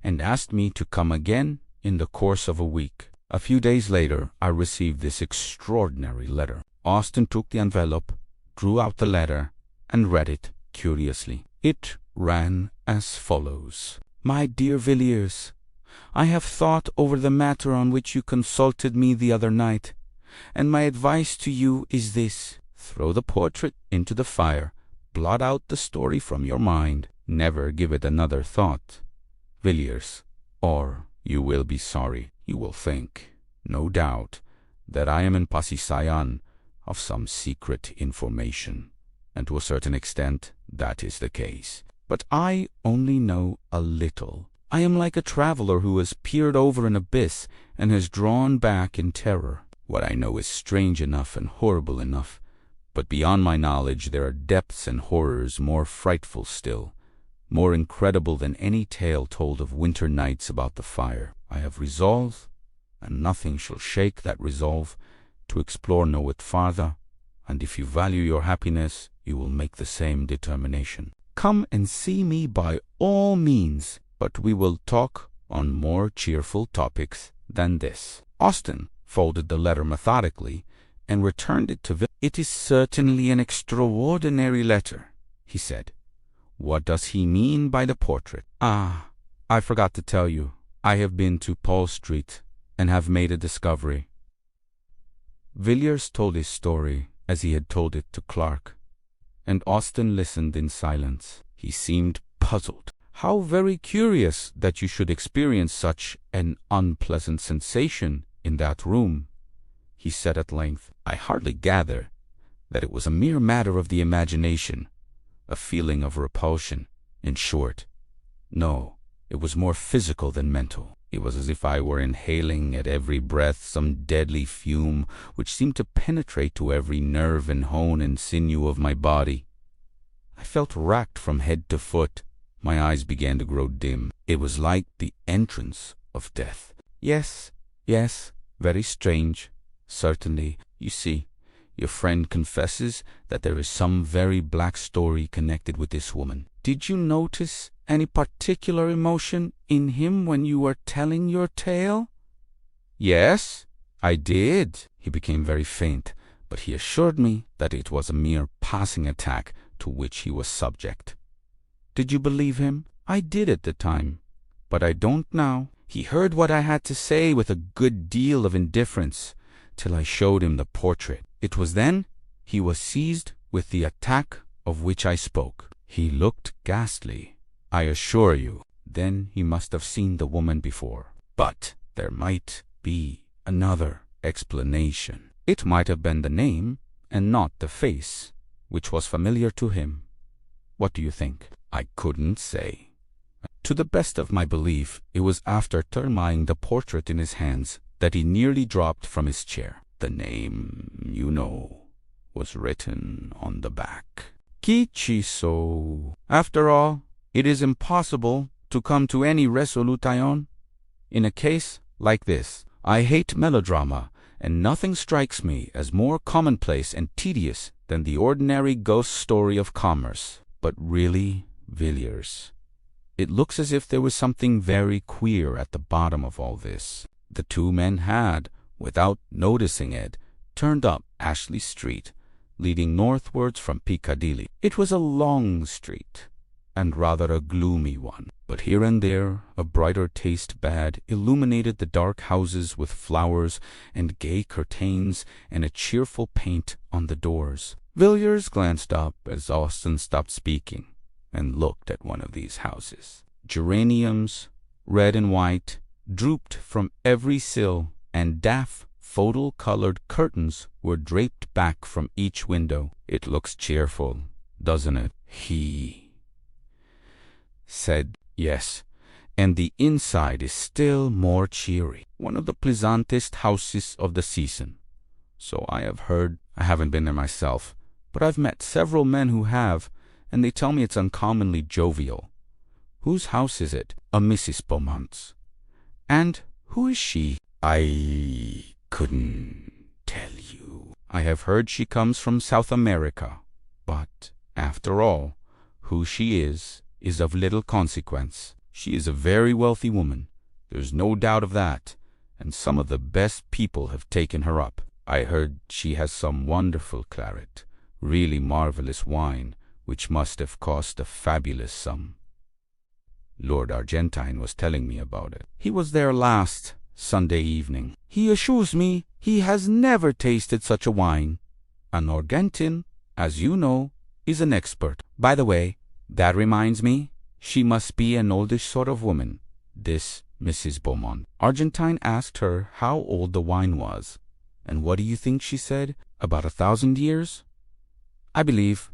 and asked me to come again in the course of a week. A few days later, I received this extraordinary letter. Austen took the envelope, drew out the letter, and read it curiously. It ran as follows. My dear Villiers, I have thought over the matter on which you consulted me the other night, and my advice to you is this. Throw the portrait into the fire. Blot out the story from your mind. Never give it another thought, Villiers, or you will be sorry. You will think, no doubt, that I am in possession of some secret information, and to a certain extent that is the case. But I only know a little. I am like a traveler who has peered over an abyss and has drawn back in terror. What I know is strange enough and horrible enough, but beyond my knowledge there are depths and horrors more frightful still, more incredible than any tale told of winter nights about the fire. I have resolved, and nothing shall shake that resolve, to explore no it farther, and if you value your happiness, you will make the same determination. Come and see me by all means, but we will talk on more cheerful topics than this. Austen folded the letter methodically and returned it to Villiers. It is certainly an extraordinary letter, he said. What does he mean by the portrait? Ah, I forgot to tell you. I have been to Paul Street and have made a discovery. Villiers told his story as he had told it to Clark, and Austen listened in silence. He seemed puzzled. How very curious that you should experience such an unpleasant sensation in that room, he said at length. I hardly gather that it was a mere matter of the imagination, a feeling of repulsion, in short. No, it was more physical than mental. It was as if I were inhaling at every breath some deadly fume which seemed to penetrate to every nerve and bone and sinew of my body. I felt racked from head to foot. My eyes began to grow dim. It was like the entrance of death. Yes, very strange, certainly. You see, your friend confesses that there is some very black story connected with this woman. Did you notice any particular emotion in him when you were telling your tale? Yes, I did. He became very faint, but he assured me that it was a mere passing attack to which he was subject. Did you believe him? I did at the time, but I don't now. He heard what I had to say with a good deal of indifference, till I showed him the portrait. It was then he was seized with the attack of which I spoke. He looked ghastly, I assure you. Then he must have seen the woman before. But there might be another explanation. It might have been the name, and not the face, which was familiar to him. What do you think? I couldn't say. To the best of my belief, it was after terminating the portrait in his hands that he nearly dropped from his chair. The name, you know, was written on the back. Kichiso. After all, it is impossible to come to any resolution in a case like this. I hate melodrama, and nothing strikes me as more commonplace and tedious than the ordinary ghost story of commerce. But really, Villiers, it looks as if there was something very queer at the bottom of all this. The two men had, without noticing it, turned up Ashley Street, leading northwards from Piccadilly. It was a long street, and rather a gloomy one, but here and there a brighter taste bad illuminated the dark houses with flowers and gay curtains and a cheerful paint on the doors. Villiers glanced up as Austen stopped speaking and looked at one of these houses. Geraniums, red and white, drooped from every sill, and daff, photo-colored curtains were draped back from each window. It looks cheerful, doesn't it? He said, yes, and the inside is still more cheery. One of the pleasantest houses of the season, so I have heard I haven't been there myself, but I've met several men who have, and they tell me it's uncommonly jovial. Whose house is it? A Mrs. Beaumont's. And who is she? I couldn't tell you. I have heard she comes from South America, but, after all, who she is of little consequence. She is a very wealthy woman, there's no doubt of that, and some of the best people have taken her up. I heard she has some wonderful claret, really marvelous wine, which must have cost a fabulous sum. Lord Argentine was telling me about it. He was there last Sunday evening. He assures me he has never tasted such a wine. An Argentine, as you know, is an expert. By the way, that reminds me, she must be an oldish sort of woman, this Mrs. Beaumont. Argentine asked her how old the wine was, and what do you think she said? About 1,000 years? I believe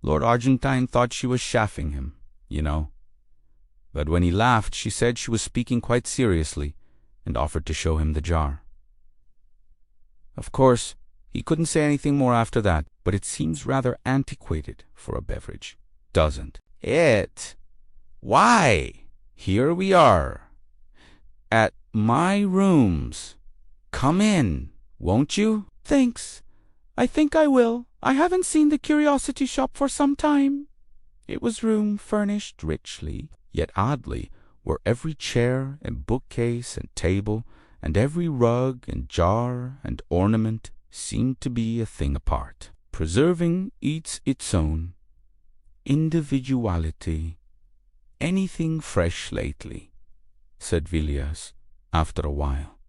Lord Argentine thought she was chaffing him, you know. But when he laughed, she said she was speaking quite seriously, and offered to show him the jar. Of course, he couldn't say anything more after that, but it seems rather antiquated for a beverage, doesn't it? Why, here we are, at my rooms. Come in, won't you? Thanks. I think I will. I haven't seen the curiosity shop for some time. It was room furnished richly, yet oddly, where every chair and bookcase and table and every rug and jar and ornament seemed to be a thing apart, preserving each its own individuality. Anything fresh lately? Said Villiers, after a while.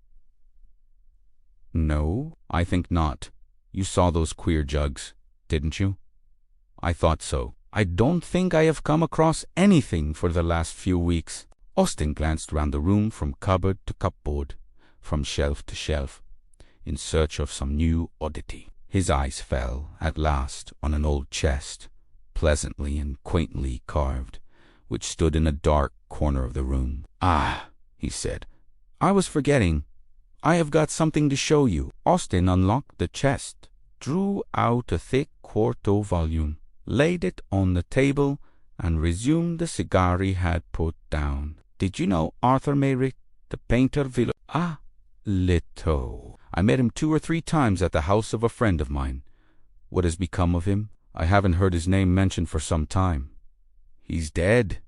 No, I think not. You saw those queer jugs, didn't you? I thought so. I don't think I have come across anything for the last few weeks. Austen glanced round the room from cupboard to cupboard, from shelf to shelf, in search of some new oddity. His eyes fell, at last, on an old chest, pleasantly and quaintly carved, which stood in a dark corner of the room. Ah, he said, I was forgetting. I have got something to show you. Austen unlocked the chest, drew out a thick quarto volume, laid it on the table, and resumed the cigar he had put down. Did you know Arthur Machen, the painter? Ah, little. I met him 2 or 3 times at the house of a friend of mine. What has become of him? I haven't heard his name mentioned for some time. He's dead.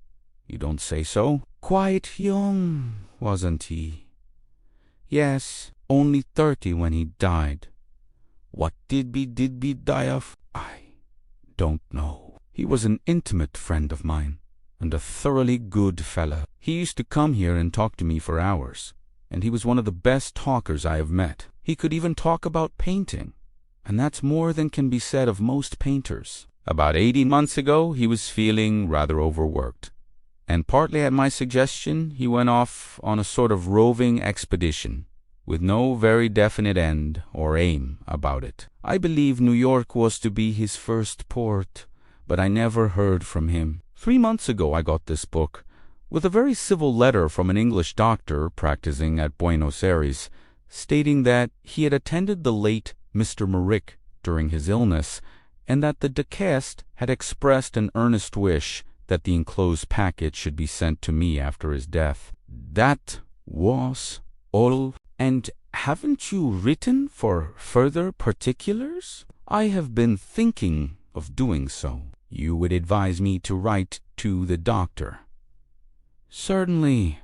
You don't say so? Quite young, wasn't he? Yes, only 30 when he died. What did he die of? I don't know. He was an intimate friend of mine, and a thoroughly good fellow. He used to come here and talk to me for hours, and he was one of the best talkers I have met. He could even talk about painting, and that's more than can be said of most painters. About 18 months ago, he was feeling rather overworked, and partly at my suggestion, he went off on a sort of roving expedition, with no very definite end or aim about it. I believe New York was to be his first port, but I never heard from him. 3 months ago I got this book, with a very civil letter from an English doctor practicing at Buenos Aires, stating that he had attended the late Mr. Merrick during his illness, and that the deceased had expressed an earnest wish that the enclosed packet should be sent to me after his death. That was all. And haven't you written for further particulars? I have been thinking of doing so. You would advise me to write to the doctor? Certainly.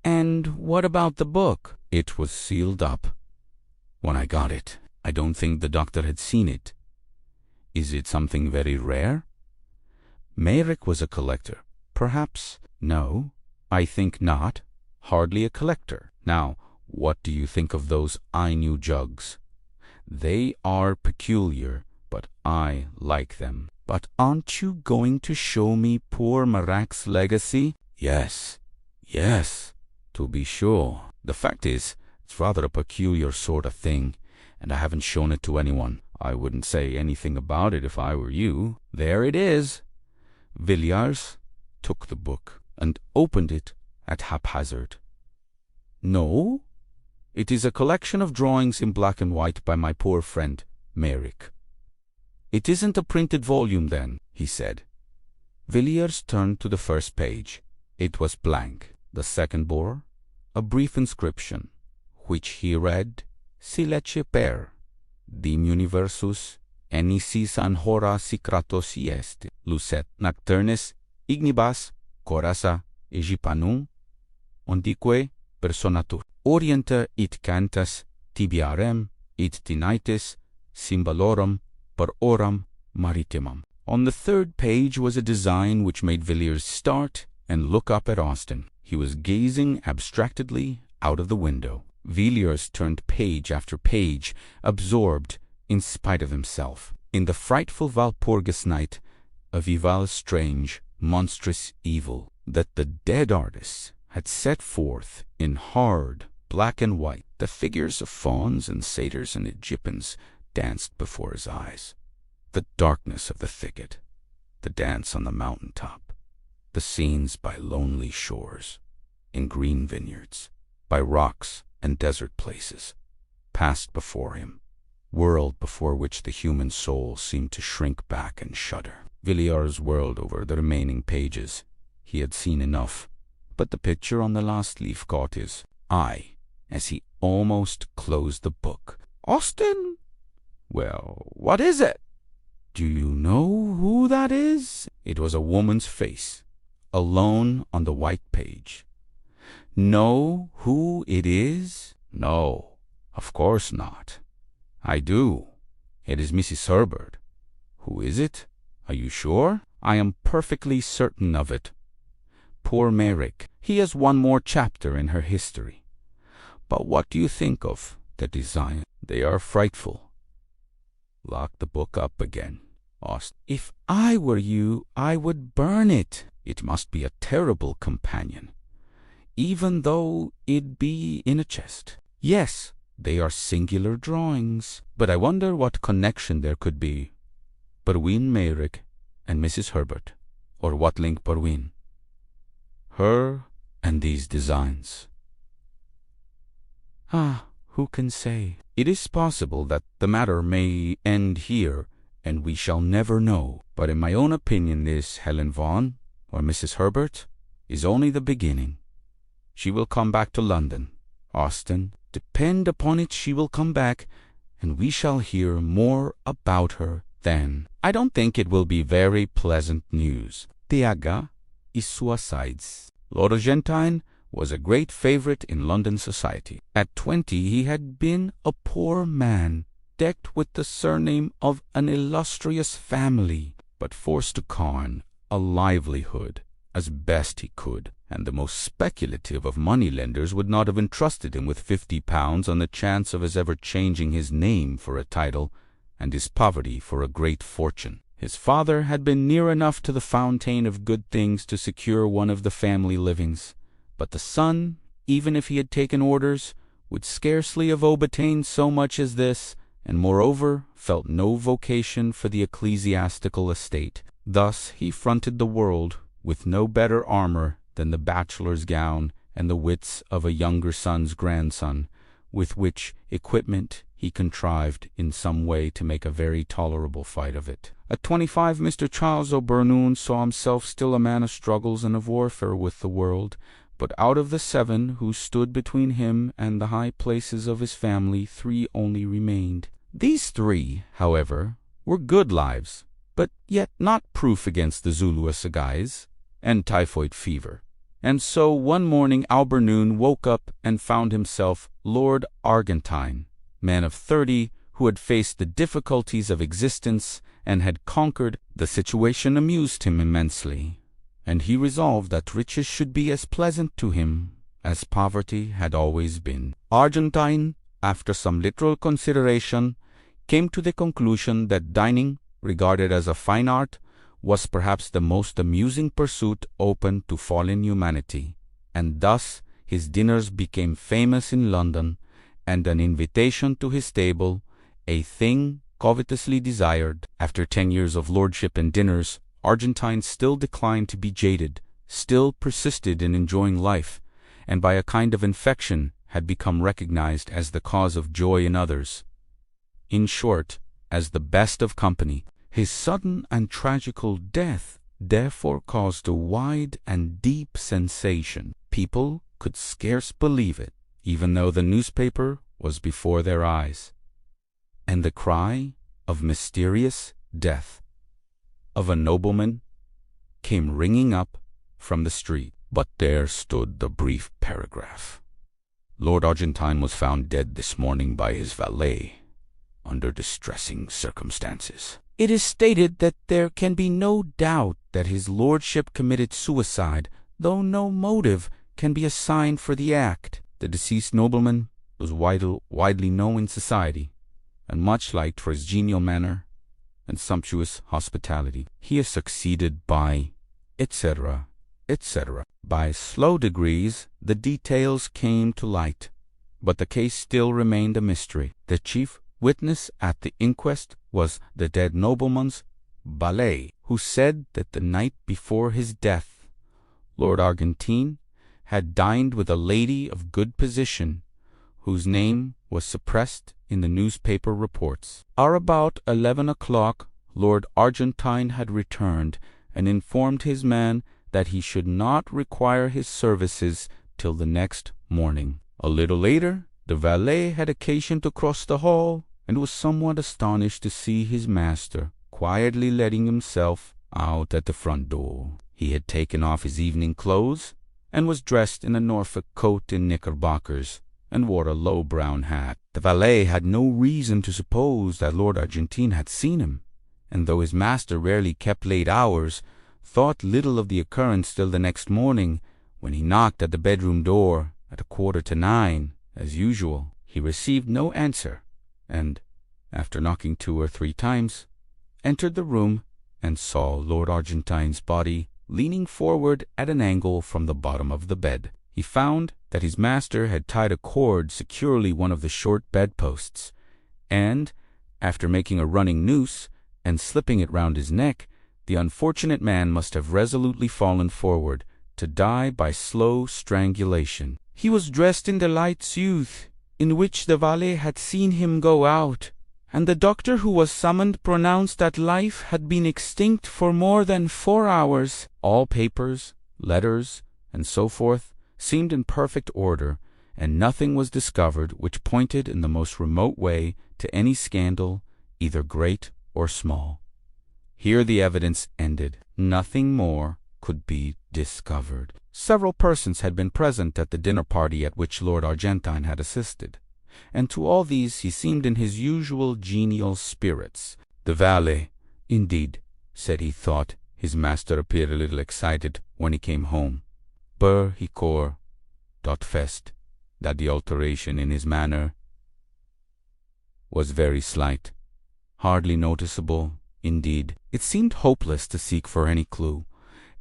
And what about the book? It was sealed up when I got it. I don't think the doctor had seen it. Is it something very rare? Merrick was a collector. Perhaps. No, I think not. Hardly a collector. Now, what do you think of those Ainu jugs? They are peculiar, but I like them. But aren't you going to show me poor Marac's legacy? Yes, to be sure. The fact is, it's rather a peculiar sort of thing, and I haven't shown it to anyone. I wouldn't say anything about it if I were you. There it is. Villiers took the book and opened it at haphazard. No, it is a collection of drawings in black and white by my poor friend, Merrick. "It isn't a printed volume, then," he said. Villiers turned to the first page. It was blank. The second bore a brief inscription, which he read, Silece per, dim universus, enisis an hora sicratos iest, lucet nocturnis, ignibas, corasa, egipanum, ondique personatur. Orienta it cantas, tibiarem, it tinitis, symbolorum, per oram maritimum. On the third page was a design which made Villiers start and look up at Austen. He was gazing abstractedly out of the window. Villiers turned page after page, absorbed in spite of himself. In the frightful Walpurgis night, a vival strange, monstrous evil that the dead artist had set forth in hard black and white. The figures of fauns and satyrs and Egyptians danced before his eyes. The darkness of the thicket, the dance on the mountain top, the scenes by lonely shores, in green vineyards, by rocks and desert places, passed before him, world before which the human soul seemed to shrink back and shudder. Villiers whirled over the remaining pages. He had seen enough, but the picture on the last leaf caught his eye as he almost closed the book. "Austen! Well, what is it? Do you know who that is?" It was a woman's face, alone on the white page. "Know who it is? No, of course not." "I do. It is Mrs. Herbert." "Who is it? Are you sure?" "I am perfectly certain of it. Poor Merrick. He has one more chapter in her history. But what do you think of the design? They are frightful." "Lock the book up again, Austen." "If I were you, I would burn it." "It must be a terrible companion, even though it be in a chest." "Yes, they are singular drawings. But I wonder what connection there could be between Merrick and Mrs. Herbert, or what link between her and these designs." "Ah, who can say? It is possible that the matter may end here, and we shall never know. But in my own opinion this Helen Vaughan, or Mrs. Herbert, is only the beginning. She will come back to London, Austen. Depend upon it, she will come back, and we shall hear more about her then. I don't think it will be very pleasant news. Tiaga is suicides." Lord Argentine was a great favorite in London society. At 20 he had been a poor man, decked with the surname of an illustrious family, but forced to con a livelihood as best he could, and the most speculative of money-lenders would not have entrusted him with £50 on the chance of his ever changing his name for a title and his poverty for a great fortune. His father had been near enough to the fountain of good things to secure one of the family livings, but the son, even if he had taken orders, would scarcely have obtained so much as this, and moreover felt no vocation for the ecclesiastical estate. Thus he fronted the world with no better armor than the bachelor's gown and the wits of a younger son's grandson, with which equipment he contrived in some way to make a very tolerable fight of it. At 25 Mr. Charles O'Bernoon saw himself still a man of struggles and of warfare with the world, but out of the 7 who stood between him and the high places of his family, 3 only remained. These 3, however, were good lives, but yet not proof against the Zulu assegais and typhoid fever. And so one morning Albernoon woke up and found himself Lord Argentine, man of 30, who had faced the difficulties of existence and had conquered. The situation amused him immensely, and he resolved that riches should be as pleasant to him as poverty had always been. Argentine, after some literal consideration, came to the conclusion that dining, regarded as a fine art, was perhaps the most amusing pursuit open to fallen humanity, and thus his dinners became famous in London, and an invitation to his table, a thing covetously desired. After 10 years of lordship and dinners, Argentine still declined to be jaded, still persisted in enjoying life, and by a kind of infection had become recognized as the cause of joy in others. In short, as the best of company. His sudden and tragical death therefore caused a wide and deep sensation. People could scarce believe it, even though the newspaper was before their eyes. And the cry of mysterious death of a nobleman came ringing up from the street. But there stood the brief paragraph. Lord Argentine was found dead this morning by his valet, under distressing circumstances. It is stated that there can be no doubt that his lordship committed suicide, though no motive can be assigned for the act. The deceased nobleman was widely known in society, and much liked for his genial manner and sumptuous hospitality. He is succeeded by, etc., etc. By slow degrees, the details came to light, but the case still remained a mystery. The chief witness at the inquest was the dead nobleman's valet, who said that the night before his death, Lord Argentine had dined with a lady of good position, whose name was suppressed in the newspaper reports. About 11 o'clock, Lord Argentine had returned and informed his man that he should not require his services till the next morning. A little later, the valet had occasion to cross the hall, and was somewhat astonished to see his master quietly letting himself out at the front door. He had taken off his evening clothes, and was dressed in a Norfolk coat and knickerbockers, and wore a low brown hat. The valet had no reason to suppose that Lord Argentine had seen him, and though his master rarely kept late hours, thought little of the occurrence till the next morning, when he knocked at the bedroom door at 9:15, as usual. He received no answer, and, after knocking 2 or 3 times, entered the room and saw Lord Argentine's body leaning forward at an angle from the bottom of the bed. He found that his master had tied a cord securely one of the short bedposts, and, after making a running noose and slipping it round his neck, the unfortunate man must have resolutely fallen forward, to die by slow strangulation. He was dressed in the light suit in which the valet had seen him go out, and the doctor who was summoned pronounced that life had been extinct for more than 4 hours. All papers, letters, and so forth seemed in perfect order, and nothing was discovered which pointed in the most remote way to any scandal, either great or small. Here the evidence ended. Nothing more could be discovered. Several persons had been present at the dinner party at which Lord Argentine had assisted, and to all these he seemed in his usual genial spirits. The valet, indeed, said he thought his master appeared a little excited when he came home. Per hicor dot fest, that the alteration in his manner was very slight, hardly noticeable. Indeed, it seemed hopeless to seek for any clue,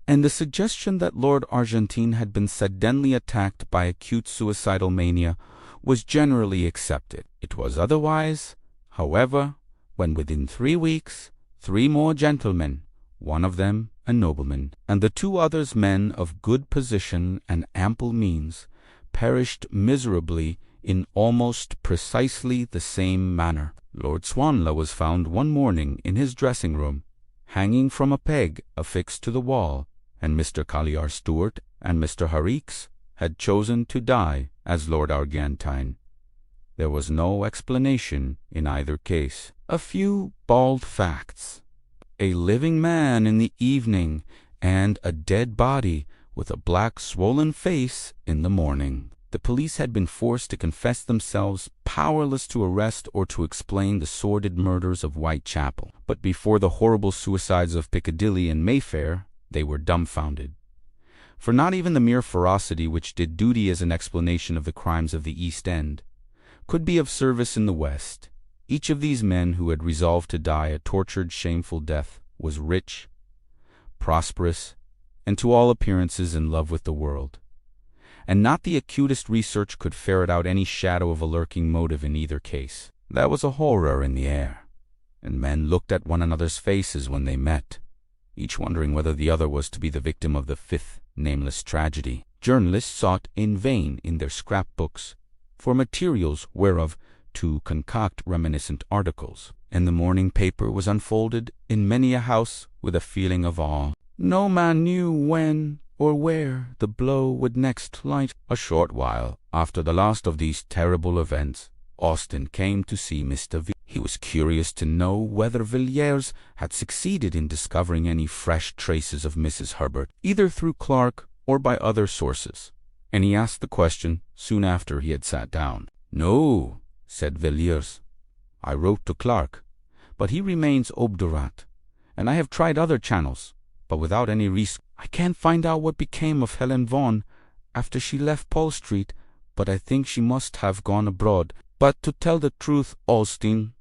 and the suggestion that Lord Argentine had been suddenly attacked by acute suicidal mania was generally accepted. It was otherwise, however, when within 3 weeks 3 more gentlemen, one of them a nobleman, and the 2 others men of good position and ample means, perished miserably in almost precisely the same manner. Lord Swanlow was found one morning in his dressing-room, hanging from a peg affixed to the wall, and Mr. Collier Stewart and Mr. Harricks had chosen to die as Lord Argentine. There was no explanation in either case. A few bald facts: a living man in the evening, and a dead body with a black swollen face in the morning. The police had been forced to confess themselves powerless to arrest or to explain the sordid murders of Whitechapel. But before the horrible suicides of Piccadilly and Mayfair, they were dumbfounded. For not even the mere ferocity which did duty as an explanation of the crimes of the East End could be of service in the West. Each of these men who had resolved to die a tortured, shameful death was rich, prosperous, and to all appearances in love with the world. And not the acutest research could ferret out any shadow of a lurking motive in either case. There was a horror in the air, and men looked at one another's faces when they met, each wondering whether the other was to be the victim of the 5th nameless tragedy. Journalists sought in vain in their scrapbooks for materials whereof to concoct reminiscent articles. and the morning paper was unfolded in many a house with a feeling of awe. No man knew when or where the blow would next light. A short while after the last of these terrible events, Austen came to see Mr. V. He was curious to know whether Villiers had succeeded in discovering any fresh traces of Mrs. Herbert, either through Clark or by other sources, and he asked the question soon after he had sat down. "No," said Villiers. "I wrote to Clark, but he remains obdurate, and I have tried other channels, but without any result. I can't find out what became of Helen Vaughan after she left Paul Street, but I think she must have gone abroad. But to tell the truth, Austen,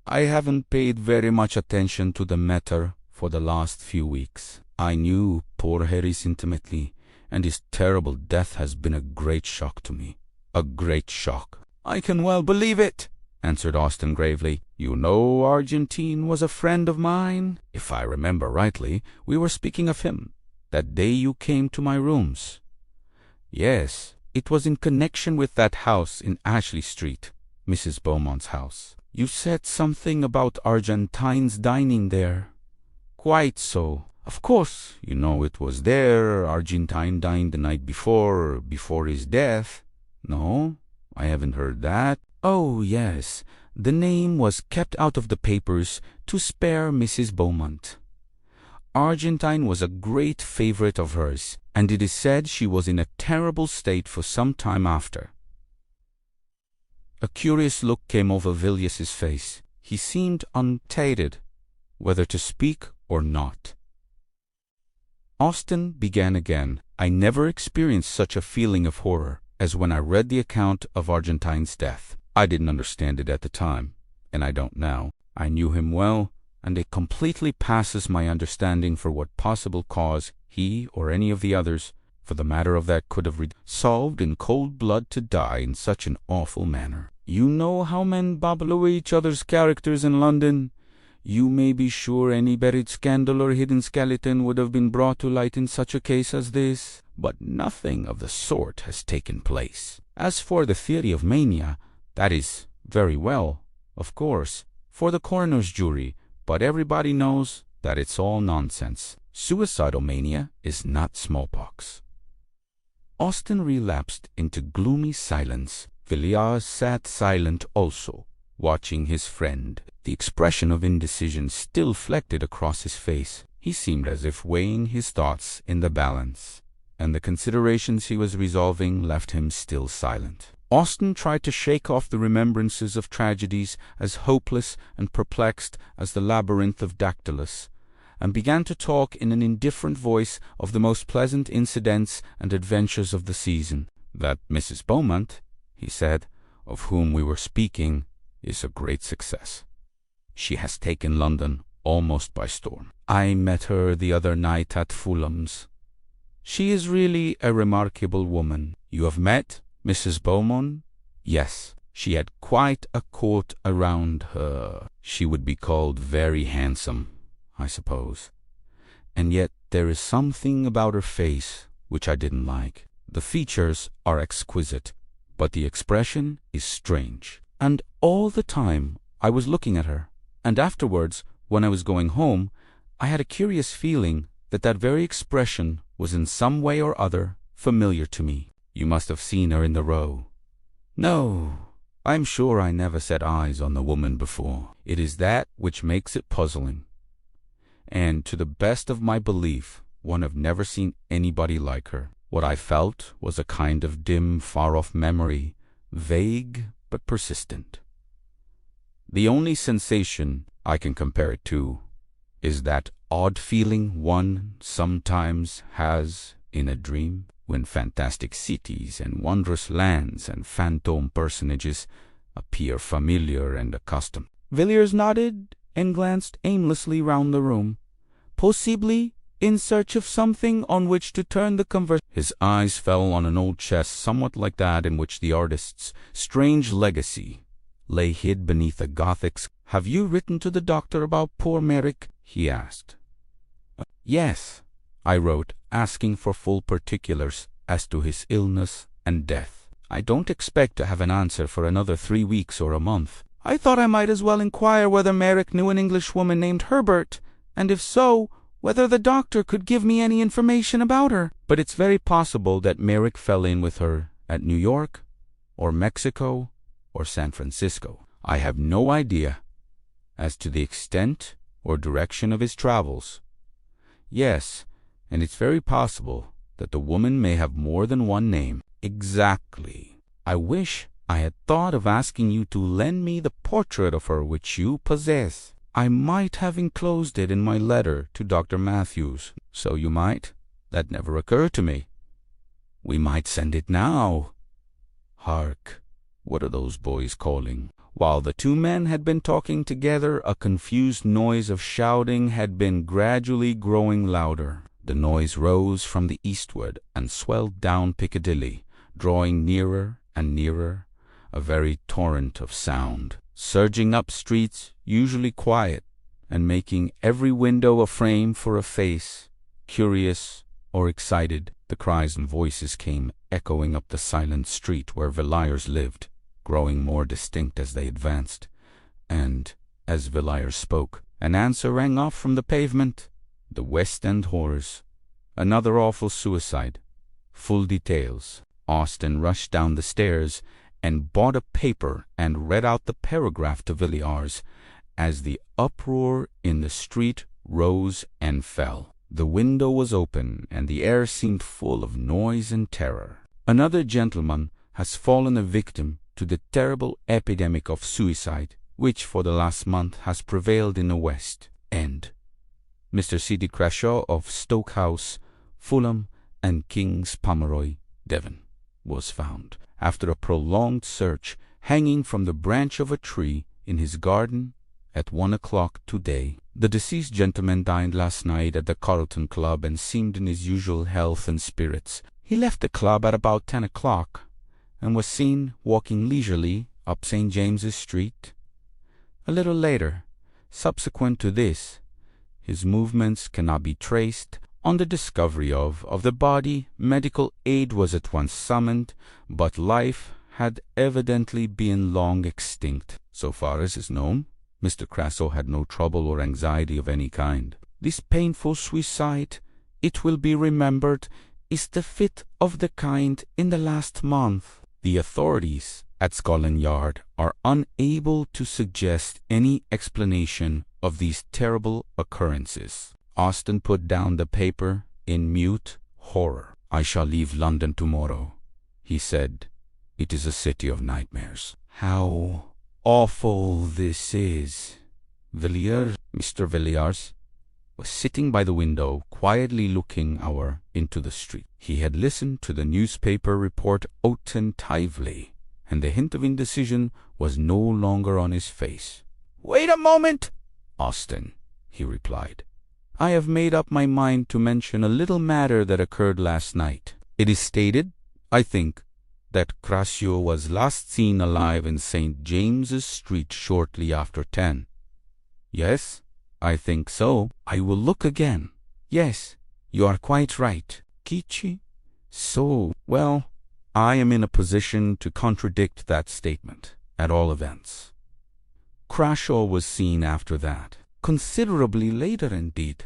I haven't paid very much attention to the matter for the last few weeks. I knew poor Harris intimately, and his terrible death has been a great shock to me. A great shock." "I can well believe it," answered Austen gravely. "You know Argentine was a friend of mine. If I remember rightly, we were speaking of him that day you came to my rooms." "Yes, it was in connection with that house in Ashley Street, Mrs. Beaumont's house. You said something about Argentines dining there." "Quite so. Of course, you know it was there Argentine dined the night before his death." "No, I haven't heard that." "Oh, yes. The name was kept out of the papers to spare Mrs. Beaumont. Argentine was a great favorite of hers, and it is said she was in a terrible state for some time after." A curious look came over Villiers' face. He seemed undecided whether to speak or not. Austen began again. "I never experienced such a feeling of horror as when I read the account of Argentine's death. I didn't understand it at the time, and I don't now. I knew him well, and it completely passes my understanding for what possible cause he or any of the others, for the matter of that, could have resolved in cold blood to die in such an awful manner. You know how men babble away each other's characters in London. You may be sure any buried scandal or hidden skeleton would have been brought to light in such a case as this, but nothing of the sort has taken place. As for the theory of mania, that is very well, of course, for the coroner's jury, but everybody knows that it's all nonsense. Suicidal mania is not smallpox." Austen relapsed into gloomy silence. Villiers sat silent also, watching his friend. The expression of indecision still reflected across his face. He seemed as if weighing his thoughts in the balance, and the considerations he was resolving left him still silent. Austen tried to shake off the remembrances of tragedies as hopeless and perplexed as the labyrinth of Dactylus, and began to talk in an indifferent voice of the most pleasant incidents and adventures of the season. "That Mrs. Beaumont," he said, "of whom we were speaking, is a great success. She has taken London almost by storm. I met her the other night at Fulham's. She is really a remarkable woman. You have met Mrs. Beaumont?" "Yes. She had quite a court around her. She would be called very handsome, I suppose. And yet there is something about her face which I didn't like. The features are exquisite, but the expression is strange. And all the time I was looking at her, and afterwards, when I was going home, I had a curious feeling that that very expression was in some way or other familiar to me." "You must have seen her in the Row." "No, I'm sure I never set eyes on the woman before. It is that which makes it puzzling. And to the best of my belief, one have never seen anybody like her. What I felt was a kind of dim, far-off memory, vague but persistent. The only sensation I can compare it to is that odd feeling one sometimes has in a dream, when fantastic cities and wondrous lands and phantom personages appear familiar and accustomed." Villiers nodded and glanced aimlessly round the room, possibly in search of something on which to turn the conversation. His eyes fell on an old chest somewhat like that in which the artist's strange legacy lay hid beneath a Gothic. "Have you written to the doctor about poor Merrick?" he asked. "Yes, I wrote, asking for full particulars as to his illness and death. I don't expect to have an answer for another 3 weeks or a month. I thought I might as well inquire whether Merrick knew an Englishwoman named Herbert, and if so, whether the doctor could give me any information about her. But it's very possible that Merrick fell in with her at New York, or Mexico, or San Francisco. I have no idea as to the extent or direction of his travels. Yes, and it's very possible that the woman may have more than one name. Exactly. I wish I had thought of asking you to lend me the portrait of her which you possess. I might have enclosed it in my letter to Dr. Matthews. So you might. That never occurred to me. We might send it now. Hark, what are those boys calling? While the two men had been talking together, a confused noise of shouting had been gradually growing louder. The noise rose from the eastward and swelled down Piccadilly, drawing nearer and nearer, a very torrent of sound, surging up streets usually quiet, and making every window a frame for a face, curious or excited. The cries and voices came echoing up the silent street where Villiers lived, growing more distinct as they advanced, and, as Villiers spoke, an answer rang off from the pavement. The West End horrors. Another awful suicide. Full details. Austen rushed down the stairs and bought a paper and read out the paragraph to Villiers as the uproar in the street rose and fell. The window was open, and the air seemed full of noise and terror. Another gentleman has fallen a victim to the terrible epidemic of suicide which for the last month has prevailed in the West End. Mr. C.D. Crashaw of Stoke House, Fulham, and King's Pomeroy, Devon, was found, after a prolonged search, hanging from the branch of a tree in his garden at 1 o'clock today. The deceased gentleman dined last night at the Carlton Club and seemed in his usual health and spirits. He left the club at about 10 o'clock and was seen walking leisurely up St. James's Street. A little later, subsequent to this, his movements cannot be traced. On the discovery of the body, medical aid was at once summoned, but life had evidently been long extinct. So far as is known, Mr. Crashaw had no trouble or anxiety of any kind. This painful suicide, it will be remembered, is the fifth of the kind in the last month. The authorities at Scotland Yard are unable to suggest any explanation of these terrible occurrences. Austen put down the paper in mute horror. I shall leave London tomorrow, he said. It is a city of nightmares. How awful this is. Mr. Villiers, was sitting by the window, quietly looking out into the street. He had listened to the newspaper report attentively, and the hint of indecision was no longer on his face. "Wait a moment, Austen," he replied. "I have made up my mind to mention a little matter that occurred last night. It is stated, I think, that Crashaw was last seen alive in St. James's Street shortly after 10. Yes, I think so. I will look again. Yes, you are quite right. Kichi? So, well, I am in a position to contradict that statement, at all events. Crashaw was seen after that. Considerably later indeed.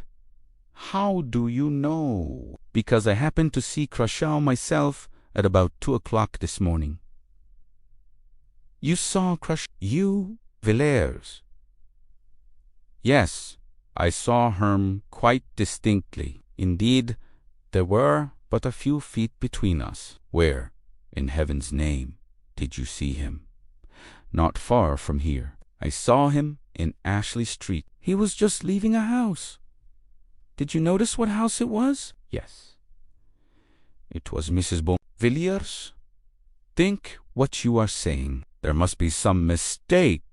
How do you know? Because I happened to see Crashaw myself at about 2 o'clock this morning. You saw Crashaw? You, Villiers? Yes, I saw him quite distinctly. Indeed, there were but a few feet between us. Where, in heaven's name, did you see him? Not far from here. I saw him in Ashley Street. He was just leaving a house. Did you notice what house it was? Yes. It was Mrs. Villiers, think what you are saying. There must be some mistake.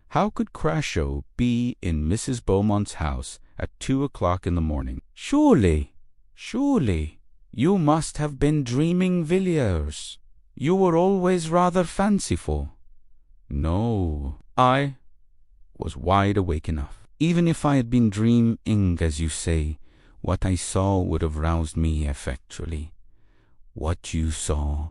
How could Crashaw be in Mrs. Beaumont's house at 2 o'clock in the morning? Surely, you must have been dreaming, Villiers. You were always rather fanciful. No, I was wide awake enough. Even if I had been dreaming, as you say, what I saw would have roused me effectually. What you saw?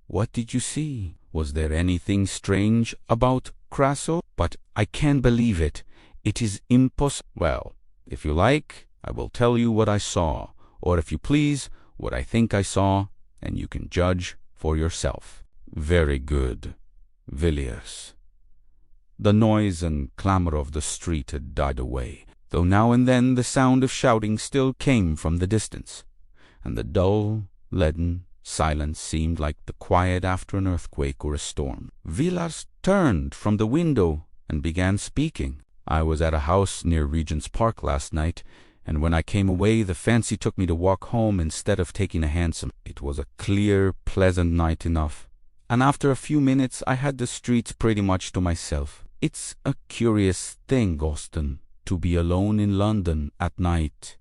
What did you see? Was there anything strange about Crashaw? but I can't believe it. It is impossible. Well, if you like, I will tell you what I saw, or if you please, what I think I saw, and you can judge for yourself. Very good, Villiers. The noise and clamor of the street had died away, though now and then the sound of shouting still came from the distance, and the dull, leaden silence seemed like the quiet after an earthquake or a storm. Villiers turned from the window and began speaking. I was at a house near Regent's Park last night, and when I came away the fancy took me to walk home instead of taking a hansom. It was a clear, pleasant night enough, and after a few minutes I had the streets pretty much to myself. It's a curious thing, Austin, to be alone in London at night.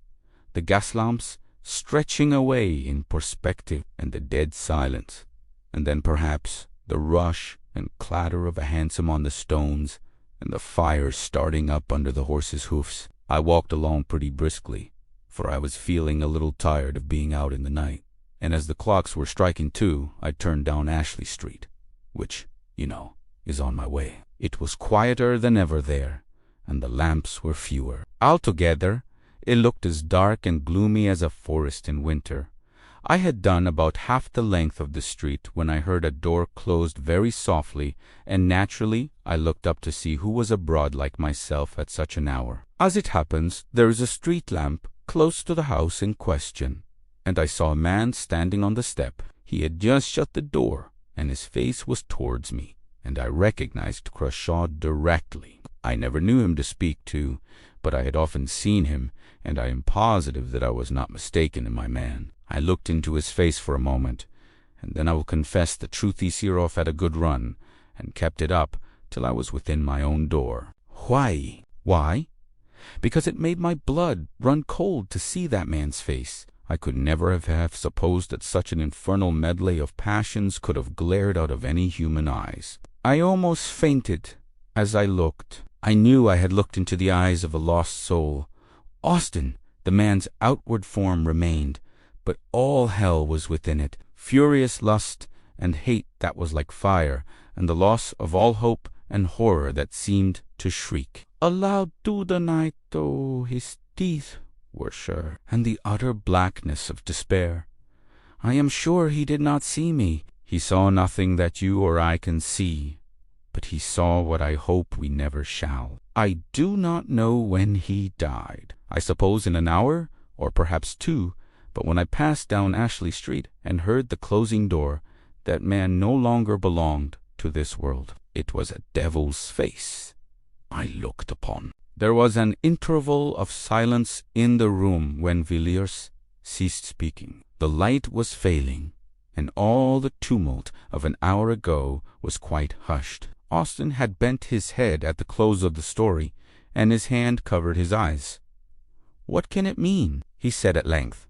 The gas lamps stretching away in perspective, and the dead silence, and then perhaps the rush and clatter of a hansom on the stones, and the fire starting up under the horses' hoofs. I walked along pretty briskly, for I was feeling a little tired of being out in the night, and as the clocks were striking 2, I turned down Ashley Street, which, you know, is on my way. It was quieter than ever there, and the lamps were fewer. Altogether, it looked as dark and gloomy as a forest in winter. I had done about half the length of the street when I heard a door closed very softly, and naturally I looked up to see who was abroad like myself at such an hour. As it happens, there is a street lamp close to the house in question, and I saw a man standing on the step. He had just shut the door, and his face was towards me, and I recognized Crashaw directly. I never knew him to speak to, but I had often seen him, and I am positive that I was not mistaken in my man. I looked into his face for a moment, and then I will confess the truth he seer off at a good run, and kept it up till I was within my own door. Why? Why? Because it made my blood run cold to see that man's face. I could never have supposed that such an infernal medley of passions could have glared out of any human eyes. I almost fainted as I looked. I knew I had looked into the eyes of a lost soul. Austin, the man's outward form remained, but all hell was within it, furious lust and hate that was like fire, and the loss of all hope and horror that seemed to shriek. Aloud through the night, though his teeth were sure, and the utter blackness of despair. I am sure he did not see me. He saw nothing that you or I can see, but he saw what I hope we never shall. I do not know when he died. I suppose in an hour, or perhaps 2, but when I passed down Ashley Street and heard the closing door, that man no longer belonged to this world. It was a devil's face I looked upon. There was an interval of silence in the room when Villiers ceased speaking. The light was failing, and all the tumult of an hour ago was quite hushed. Austin had bent his head at the close of the story, and his hand covered his eyes. "What can it mean?" he said at length.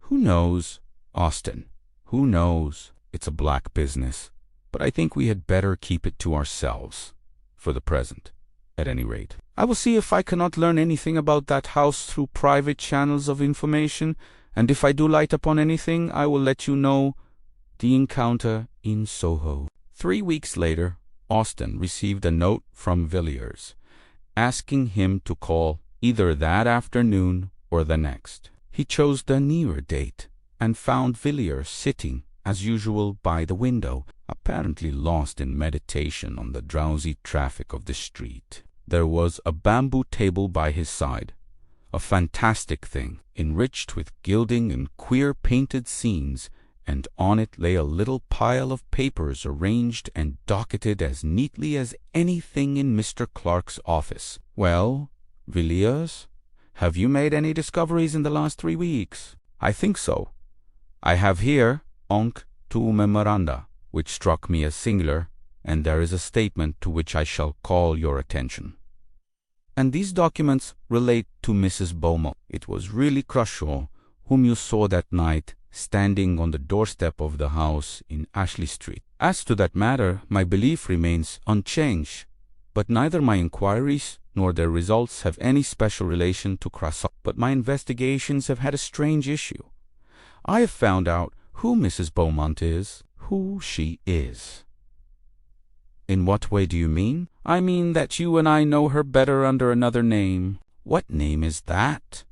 "Who knows, Austin? Who knows? It's a black business, but I think we had better keep it to ourselves, for the present, at any rate. I will see if I cannot learn anything about that house through private channels of information, and if I do light upon anything, I will let you know. The encounter in Soho." 3 weeks later, Austin received a note from Villiers, asking him to call either that afternoon or the next. He chose the nearer date, and found Villiers sitting, as usual, by the window, apparently lost in meditation on the drowsy traffic of the street. There was a bamboo table by his side, a fantastic thing, enriched with gilding and queer painted scenes, and on it lay a little pile of papers arranged and docketed as neatly as anything in Mr. Clark's office. "Well, Villiers, have you made any discoveries in the last 3 weeks?" "I think so. I have here two memoranda, which struck me as singular, and there is a statement to which I shall call your attention. And these documents relate to Mrs. Beaumont. It was really Crashaw whom you saw that night standing on the doorstep of the house in Ashley Street. As to that matter, my belief remains unchanged, but neither my inquiries nor their results have any special relation to Crashaw. But my investigations have had a strange issue. I have found out who Mrs. Beaumont is, who she is. In what way do you mean? I mean that you and I know her better under another name. What name is that?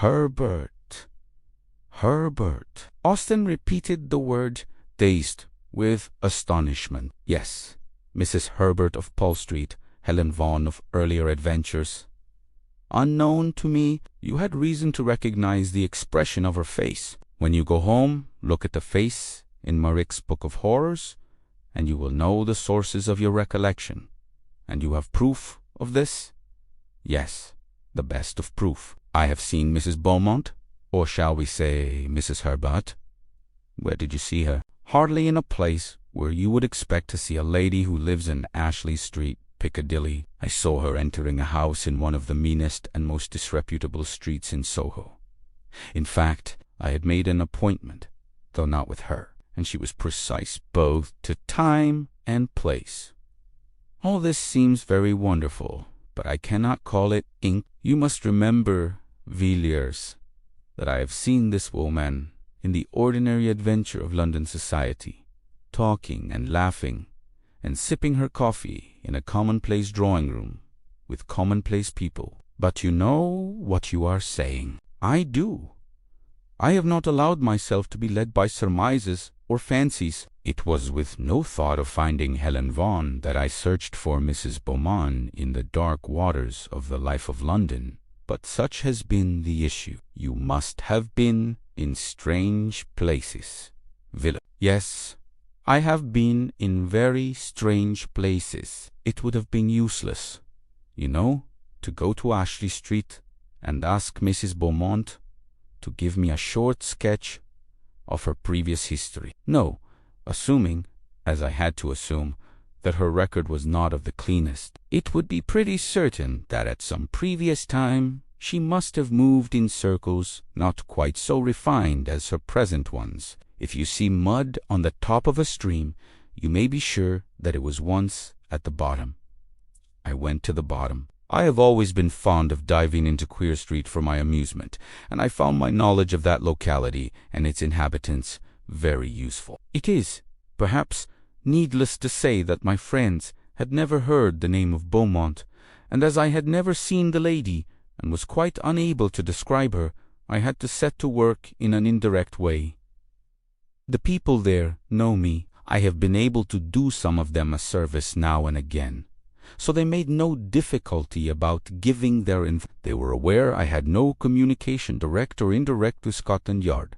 Herbert. Herbert. Austen repeated the word, dazed with astonishment. Yes, Mrs. Herbert of Paul Street, Helen Vaughan of earlier adventures. Unknown to me, you had reason to recognize the expression of her face. When you go home, look at the face in Merrick's Book of Horrors, and you will know the sources of your recollection. And you have proof of this? Yes, the best of proof. I have seen Mrs. Beaumont, or shall we say Mrs. Herbert. Where did you see her? Hardly in a place where you would expect to see a lady who lives in Ashley Street, Piccadilly. I saw her entering a house in one of the meanest and most disreputable streets in Soho. In fact, I had made an appointment, though not with her, and she was precise both to time and place. All this seems very wonderful, but I cannot call it ink. You must remember, Villiers, that I have seen this woman in the ordinary adventure of London society, talking and laughing, and sipping her coffee in a commonplace drawing-room with commonplace people. But you know what you are saying. I do. I have not allowed myself to be led by surmises or fancies. It was with no thought of finding Helen Vaughan that I searched for Mrs. Beaumont in the dark waters of the life of London. But such has been the issue. You must have been in strange places. Yes, I have been in very strange places. It would have been useless, you know, to go to Ashley Street and ask Mrs. Beaumont to give me a short sketch of her previous history. No, assuming, as I had to assume, that her record was not of the cleanest. It would be pretty certain that at some previous time she must have moved in circles not quite so refined as her present ones. If you see mud on the top of a stream, you may be sure that it was once at the bottom. I went to the bottom. I have always been fond of diving into Queer Street for my amusement, and I found my knowledge of that locality and its inhabitants very useful. It is, perhaps, needless to say that my friends had never heard the name of Beaumont, and as I had never seen the lady and was quite unable to describe her, I had to set to work in an indirect way. The people there know me. I have been able to do some of them a service now and again, so they made no difficulty about giving their They were aware I had no communication, direct or indirect, with Scotland Yard.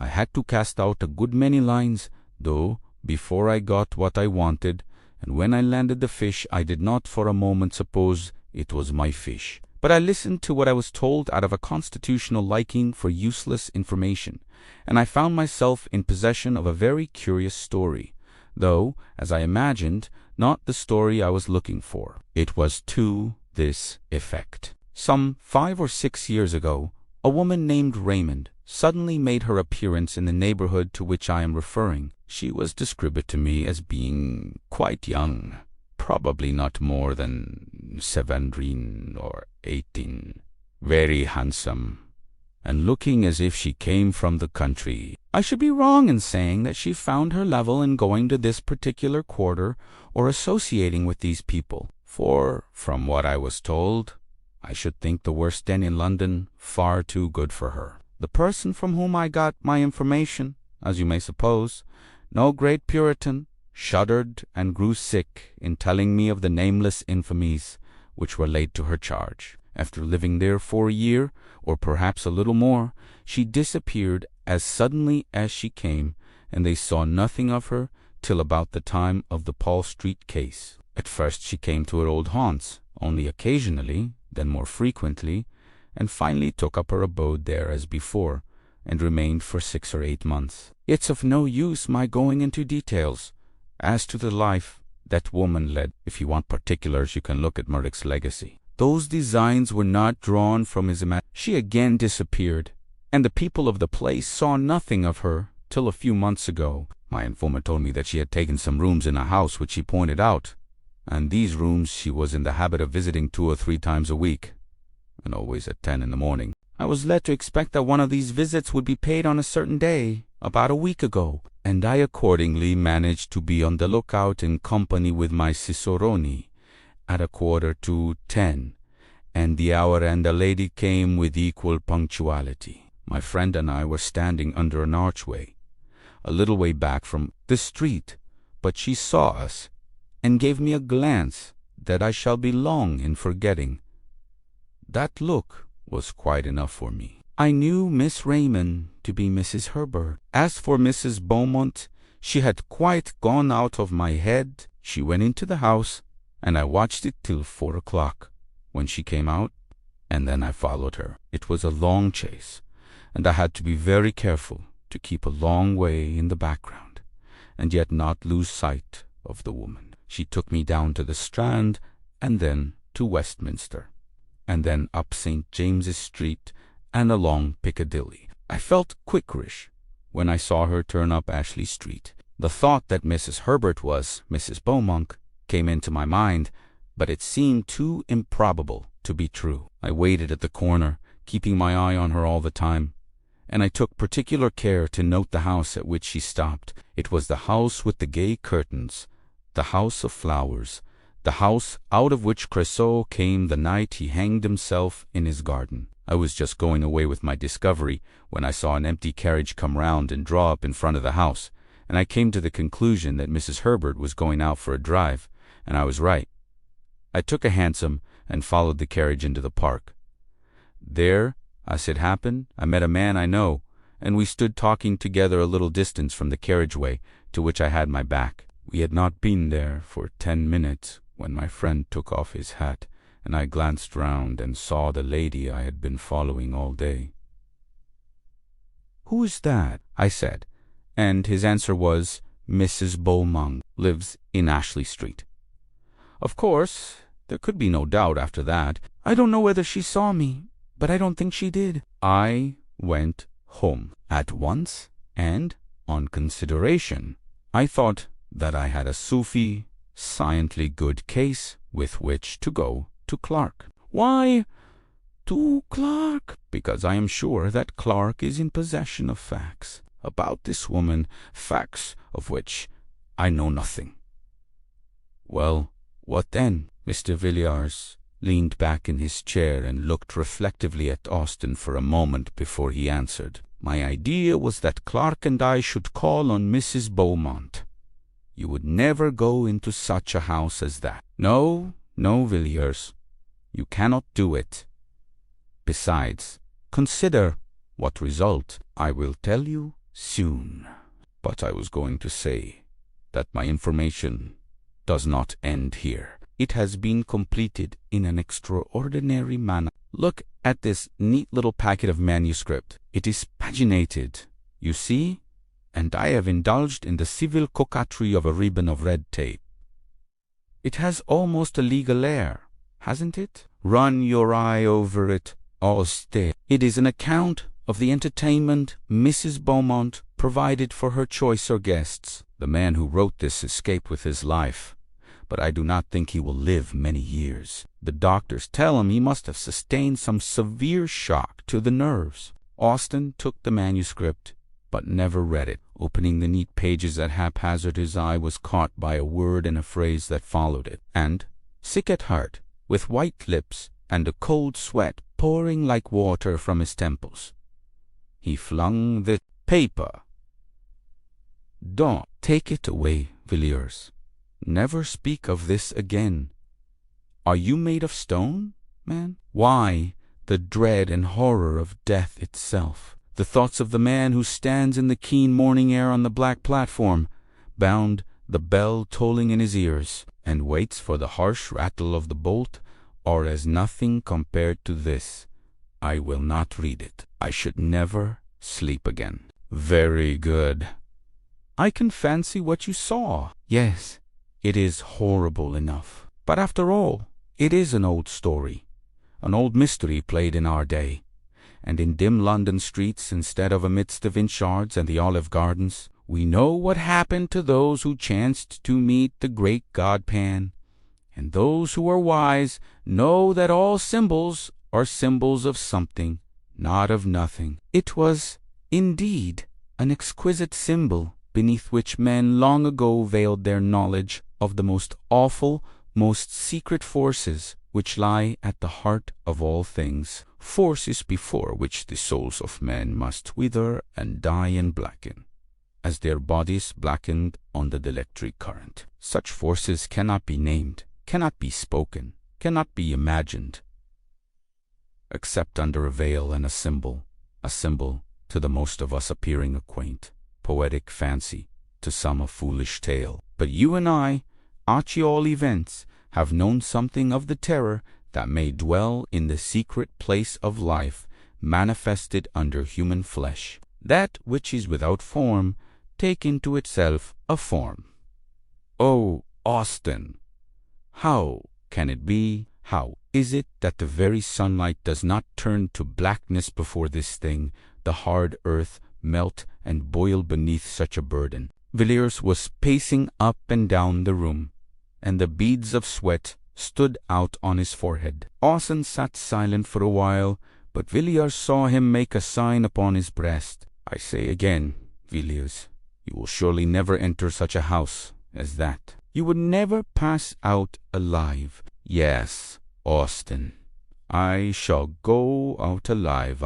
I had to cast out a good many lines, though, before I got what I wanted, and when I landed the fish I did not for a moment suppose it was my fish. But I listened to what I was told out of a constitutional liking for useless information, and I found myself in possession of a very curious story, though, as I imagined, not the story I was looking for. It was to this effect. Some 5 or 6 years ago, a woman named Raymond suddenly made her appearance in the neighborhood to which I am referring. She was described to me as being quite young, probably not more than 17 or 18, very handsome, and looking as if she came from the country. I should be wrong in saying that she found her level in going to this particular quarter or associating with these people, for, from what I was told, I should think the worst den in London far too good for her. The person from whom I got my information, as you may suppose, no great Puritan, shuddered and grew sick in telling me of the nameless infamies which were laid to her charge. After living there for a year, or perhaps a little more, she disappeared as suddenly as she came, and they saw nothing of her till about the time of the Paul Street case. At first she came to her old haunts, only occasionally, then more frequently, and finally took up her abode there as before, and remained for 6 or 8 months. It's of no use my going into details as to the life that woman led. If you want particulars, you can look at Merrick's Legacy. Those designs were not drawn from his imagination. She again disappeared, and the people of the place saw nothing of her till a few months ago. My informant told me that she had taken some rooms in a house which he pointed out, and these rooms she was in the habit of visiting 2 or 3 times a week, and always at 10 in the morning. I was led to expect that one of these visits would be paid on a certain day, about a week ago, and I accordingly managed to be on the lookout in company with my cicerone at 9:45, and the hour and the lady came with equal punctuality. My friend and I were standing under an archway, a little way back from the street, but she saw us and gave me a glance that I shall be long in forgetting. That look was quite enough for me. I knew Miss Raymond to be Mrs. Herbert. As for Mrs. Beaumont, she had quite gone out of my head. She went into the house, and I watched it till 4 o'clock, when she came out, and then I followed her. It was a long chase, and I had to be very careful to keep a long way in the background, and yet not lose sight of the woman. She took me down to the Strand, and then to Westminster, and then up St. James's Street and along Piccadilly. I felt quickerish when I saw her turn up Ashley Street. The thought that Mrs. Herbert was Mrs. Beaumont came into my mind, but it seemed too improbable to be true. I waited at the corner, keeping my eye on her all the time, and I took particular care to note the house at which she stopped. It was the house with the gay curtains, the house of flowers, the house out of which Creusot came the night he hanged himself in his garden. I was just going away with my discovery when I saw an empty carriage come round and draw up in front of the house, and I came to the conclusion that Mrs. Herbert was going out for a drive, and I was right. I took a hansom and followed the carriage into the park. There, as it happened, I met a man I know, and we stood talking together a little distance from the carriageway to which I had my back. We had not been there for 10 minutes when my friend took off his hat, and I glanced round and saw the lady I had been following all day. "Who is that?" I said, and his answer was, "Mrs. Beaumont lives in Ashley Street." Of course, there could be no doubt after that. I don't know whether she saw me, but I don't think she did. I went home at once, and, on consideration, I thought that I had a sufficiently good case with which to go to Clark. Why to Clark? Because I am sure that Clark is in possession of facts about this woman, facts of which I know nothing. Well, what then? Mr. Villiers leaned back in his chair and looked reflectively at Austen for a moment before he answered. My idea was that Clark and I should call on Mrs. Beaumont. You would never go into such a house as that. No, Villiers, you cannot do it. Besides, consider what result. I will tell you soon. But I was going to say that my information does not end here. It has been completed in an extraordinary manner. Look at this neat little packet of manuscript. It is paginated, you see, and I have indulged in the civil coquetry of a ribbon of red tape. It has almost a legal air, hasn't it? Run your eye over it, Austen. It is an account of the entertainment Mrs. Beaumont provided for her choicer guests. The man who wrote this escaped with his life, but I do not think he will live many years. The doctors tell him he must have sustained some severe shock to the nerves. Austen took the manuscript, but never read it. Opening the neat pages at haphazard, his eye was caught by a word and a phrase that followed it, and, sick at heart, with white lips and a cold sweat pouring like water from his temples, he flung the paper. Don't take it away, Villiers. Never speak of this again. Are you made of stone, man? Why, the dread and horror of death itself. The thoughts of the man who stands in the keen morning air on the black platform, bound, the bell tolling in his ears, and waits for the harsh rattle of the bolt, are as nothing compared to this. I will not read it. I should never sleep again. Very good. I can fancy what you saw. Yes, it is horrible enough. But after all, it is an old story, an old mystery played in our day, and in dim London streets instead of amidst the Vinchards and the Olive Gardens. We know what happened to those who chanced to meet the great god Pan, and those who are wise know that all symbols are symbols of something, not of nothing. It was, indeed, an exquisite symbol beneath which men long ago veiled their knowledge of the most awful, most secret forces which lie at the heart of all things, forces before which the souls of men must wither and die and blacken, as their bodies blackened under the electric current. Such forces cannot be named, cannot be spoken, cannot be imagined, except under a veil and a symbol to the most of us appearing a quaint, poetic fancy, to some a foolish tale. But you and I, at all events, have known something of the terror that may dwell in the secret place of life manifested under human flesh, that which is without form take into itself a form. Oh, Austin, how can it be? How is it that the very sunlight does not turn to blackness before this thing, the hard earth, melt and boil beneath such a burden? Villiers was pacing up and down the room, and the beads of sweat stood out on his forehead. Austin sat silent for a while, but Villiers saw him make a sign upon his breast. I say again, Villiers, you will surely never enter such a house as that. You would never pass out alive. Yes, Austin, I shall go out alive,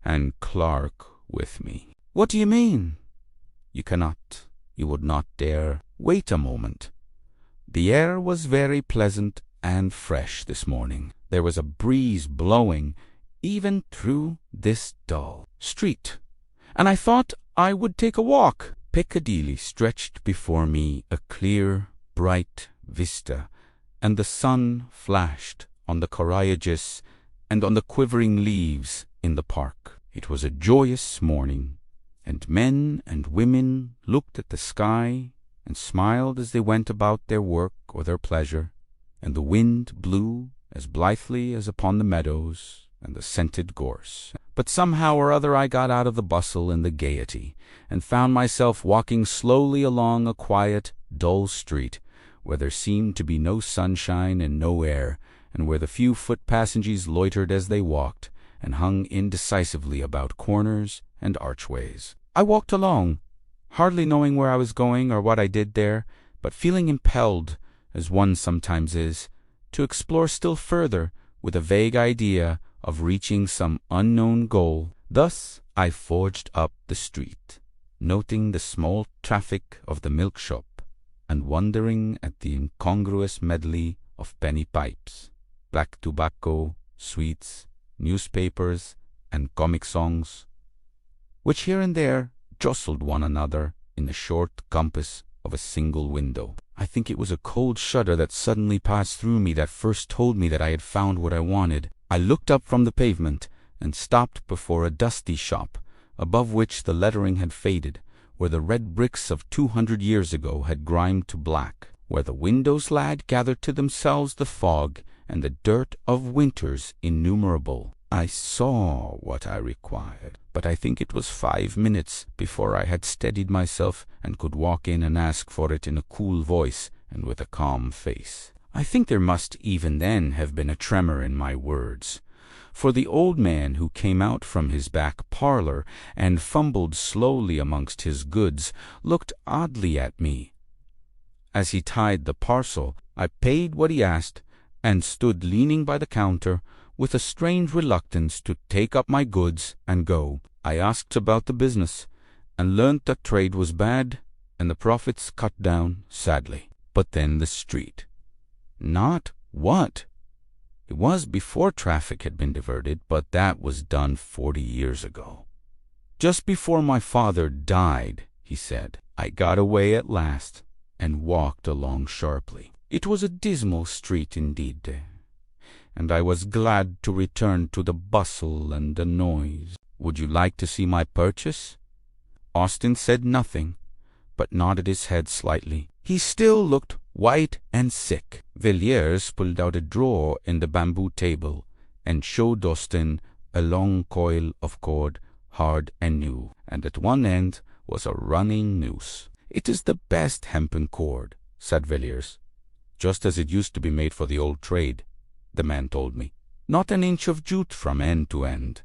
and Clark with me. What do you mean? You cannot, you would not dare. Wait a moment. The air was very pleasant and fresh this morning. There was a breeze blowing even through this dull street, and I thought I would take a walk. Piccadilly stretched before me, a clear, bright vista, and the sun flashed on the coriolis and on the quivering leaves in the park. It was a joyous morning, and men and women looked at the sky and smiled as they went about their work or their pleasure, and the wind blew as blithely as upon the meadows and the scented gorse. But somehow or other I got out of the bustle and the gaiety, and found myself walking slowly along a quiet, dull street, where there seemed to be no sunshine and no air, and where the few foot passengers loitered as they walked, and hung indecisively about corners and archways. I walked along, hardly knowing where I was going or what I did there, but feeling impelled, as one sometimes is, to explore still further with a vague idea of reaching some unknown goal. Thus I forged up the street, noting the small traffic of the milk shop, and wondering at the incongruous medley of penny pipes, black tobacco, sweets, newspapers, and comic songs, which here and there jostled one another in the short compass of a single window. I think it was a cold shudder that suddenly passed through me that first told me that I had found what I wanted. I looked up from the pavement and stopped before a dusty shop, above which the lettering had faded, where the red bricks of 200 years ago had grimed to black, where the windows had gathered to themselves the fog and the dirt of winters innumerable. I saw what I required, but I think it was 5 minutes before I had steadied myself and could walk in and ask for it in a cool voice and with a calm face. I think there must even then have been a tremor in my words, for the old man who came out from his back parlor and fumbled slowly amongst his goods looked oddly at me. As he tied the parcel, I paid what he asked and stood leaning by the counter with a strange reluctance to take up my goods and go. I asked about the business, and learnt that trade was bad and the profits cut down sadly. But then the street. Not what? It was before traffic had been diverted, but that was done 40 years ago. Just before my father died, he said, I got away at last and walked along sharply. It was a dismal street indeed, and I was glad to return to the bustle and the noise. Would you like to see my purchase? Austin said nothing, but nodded his head slightly. He still looked white and sick. Villiers pulled out a drawer in the bamboo table and showed Austin a long coil of cord, hard and new, and at one end was a running noose. It is the best hempen cord, said Villiers, just as it used to be made for the old trade, the man told me. Not an inch of jute from end to end.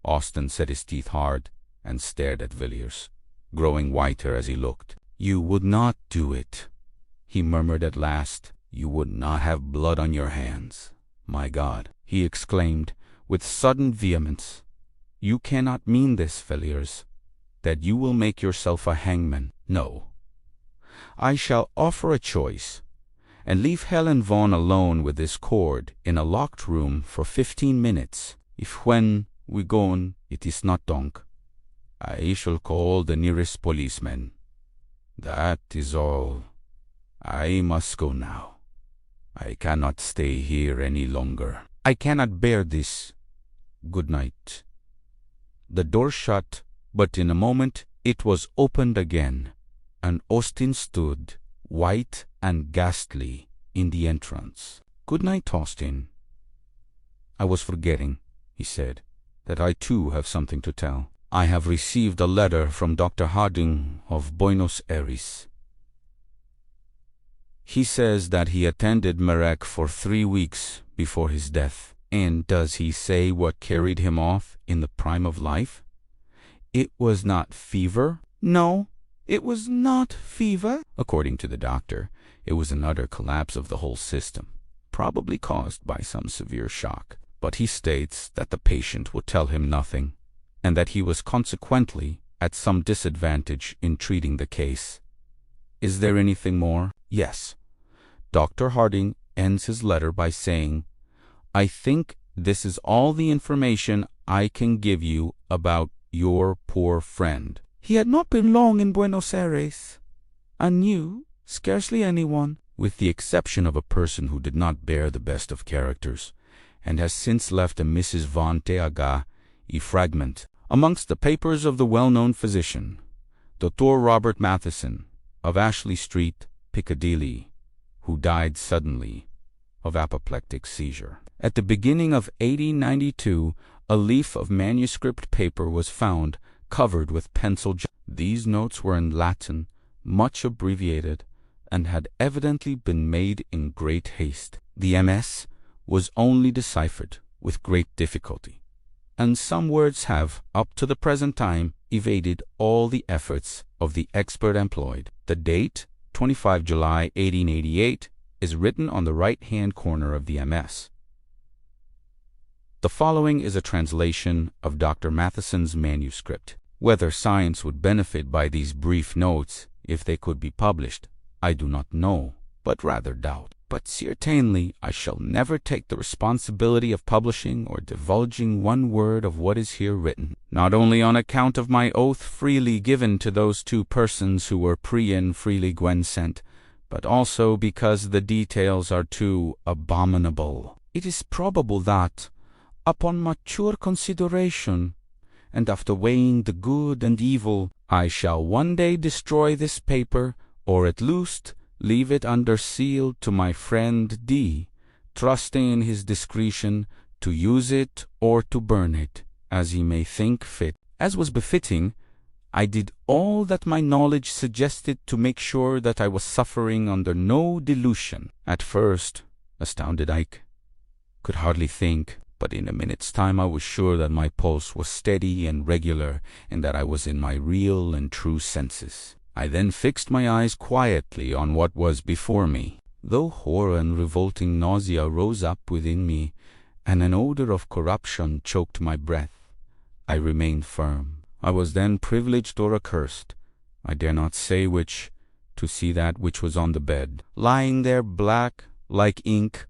Austin set his teeth hard and stared at Villiers. growing whiter as he looked. "You would not do it," he murmured at last. "You would not have blood on your hands." "My God," he exclaimed with sudden vehemence, "you cannot mean this, Villiers, that you will make yourself a hangman. No. I shall offer a choice, and leave Helen Vaughan alone with this cord in a locked room for 15 minutes. If when we go it is not donc, I shall call the nearest policeman. That is all. I must go now. I cannot stay here any longer. I cannot bear this. Good night." The door shut, but in a moment it was opened again, and Austin stood, white and ghastly, in the entrance. "Good night, Austin. I was forgetting," he said, "that I too have something to tell. I have received a letter from Dr. Harding of Buenos Aires. He says that he attended Marek for 3 weeks before his death. And does he say what carried him off in the prime of life? It was not fever. No, it was not fever. According to the doctor, it was an utter collapse of the whole system, probably caused by some severe shock. But he states that the patient would tell him nothing, and that he was consequently at some disadvantage in treating the case. Is there anything more? Yes. Dr. Harding ends his letter by saying, "I think this is all the information I can give you about your poor friend." He had not been long in Buenos Aires, and knew scarcely anyone, with the exception of a person who did not bear the best of characters, and has since left a Mrs. von Teaga, a fragment, amongst the papers of the well-known physician, Dr. Robert Matheson, of Ashley Street, Piccadilly, who died suddenly of apoplectic seizure. At the beginning of 1892, a leaf of manuscript paper was found, covered with pencil. These notes were in Latin, much abbreviated, and had evidently been made in great haste. The MS was only deciphered with great difficulty, and some words have, up to the present time, evaded all the efforts of the expert employed. The date, 25 July 1888, is written on the right-hand corner of the MS. The following is a translation of Dr. Matheson's manuscript. Whether science would benefit by these brief notes if they could be published, I do not know, but rather doubt. But certainly I shall never take the responsibility of publishing or divulging one word of what is here written, not only on account of my oath freely given to those 2 persons who were and freely Gwen sent, but also because the details are too abominable. It is probable that, upon mature consideration, and after weighing the good and evil, I shall one day destroy this paper, or at least leave it under seal to my friend D, trusting in his discretion to use it or to burn it, as he may think fit. As was befitting, I did all that my knowledge suggested to make sure that I was suffering under no delusion. At first, astounded Ike could hardly think, but in a minute's time I was sure that my pulse was steady and regular, and that I was in my real and true senses. I then fixed my eyes quietly on what was before me. Though horror and revolting nausea rose up within me, and an odor of corruption choked my breath, I remained firm. I was then privileged or accursed, I dare not say which, to see that which was on the bed, lying there black like ink,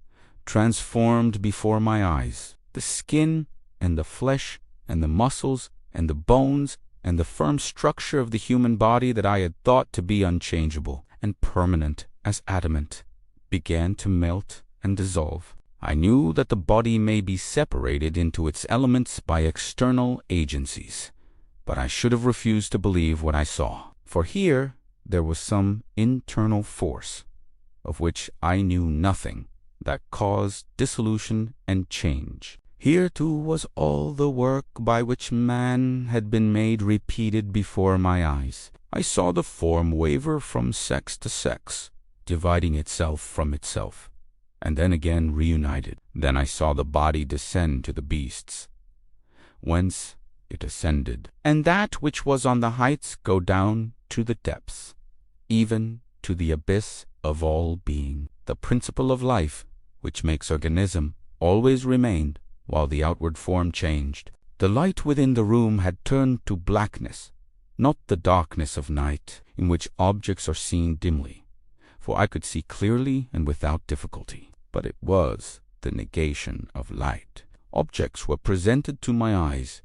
transformed before my eyes. The skin and the flesh and the muscles and the bones and the firm structure of the human body that I had thought to be unchangeable and permanent as adamant began to melt and dissolve. I knew that the body may be separated into its elements by external agencies, but I should have refused to believe what I saw, for here there was some internal force, of which I knew nothing, that caused dissolution and change. Here, too, was all the work by which man had been made repeated before my eyes. I saw the form waver from sex to sex, dividing itself from itself, and then again reunited. Then I saw the body descend to the beasts, whence it ascended, and that which was on the heights go down to the depths, even to the abyss of all being. The principle of life, which makes organism, always remained, while the outward form changed. The light within the room had turned to blackness, not the darkness of night, in which objects are seen dimly, for I could see clearly and without difficulty, but it was the negation of light. Objects were presented to my eyes,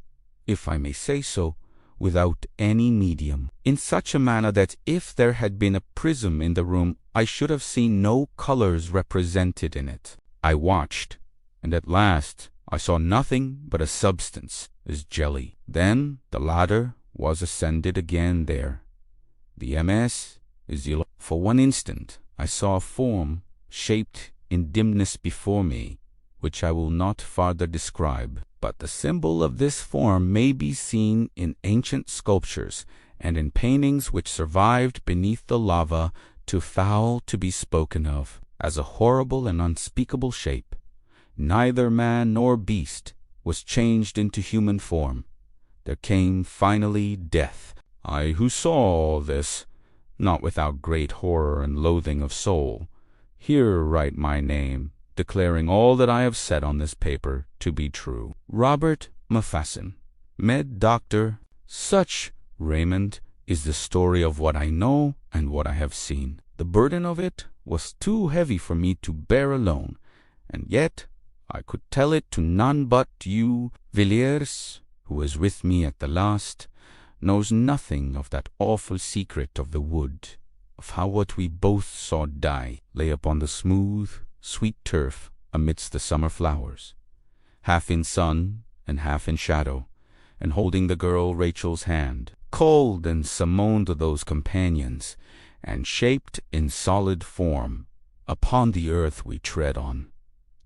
if I may say so, without any medium, in such a manner that if there had been a prism in the room, I should have seen no colors represented in it. I watched, and at last I saw nothing but a substance as jelly. Then the ladder was ascended again there. The MS is yellow. For one instant I saw a form shaped in dimness before me, which I will not farther describe, but the symbol of this form may be seen in ancient sculptures and in paintings which survived beneath the lava, too foul to be spoken of, as a horrible and unspeakable shape. Neither man nor beast was changed into human form. There came finally death. I who saw all this, not without great horror and loathing of soul, here write my name, declaring all that I have said on this paper to be true. Robert Machen, med doctor. Such, Raymond, is the story of what I know and what I have seen. The burden of it was too heavy for me to bear alone, and yet I could tell it to none but you. Villiers, who was with me at the last, knows nothing of that awful secret of the wood, of how what we both saw die lay upon the smooth, sweet turf amidst the summer flowers, half in sun and half in shadow, and holding the girl Rachel's hand, cold and summoned those companions, and shaped in solid form upon the earth we tread on.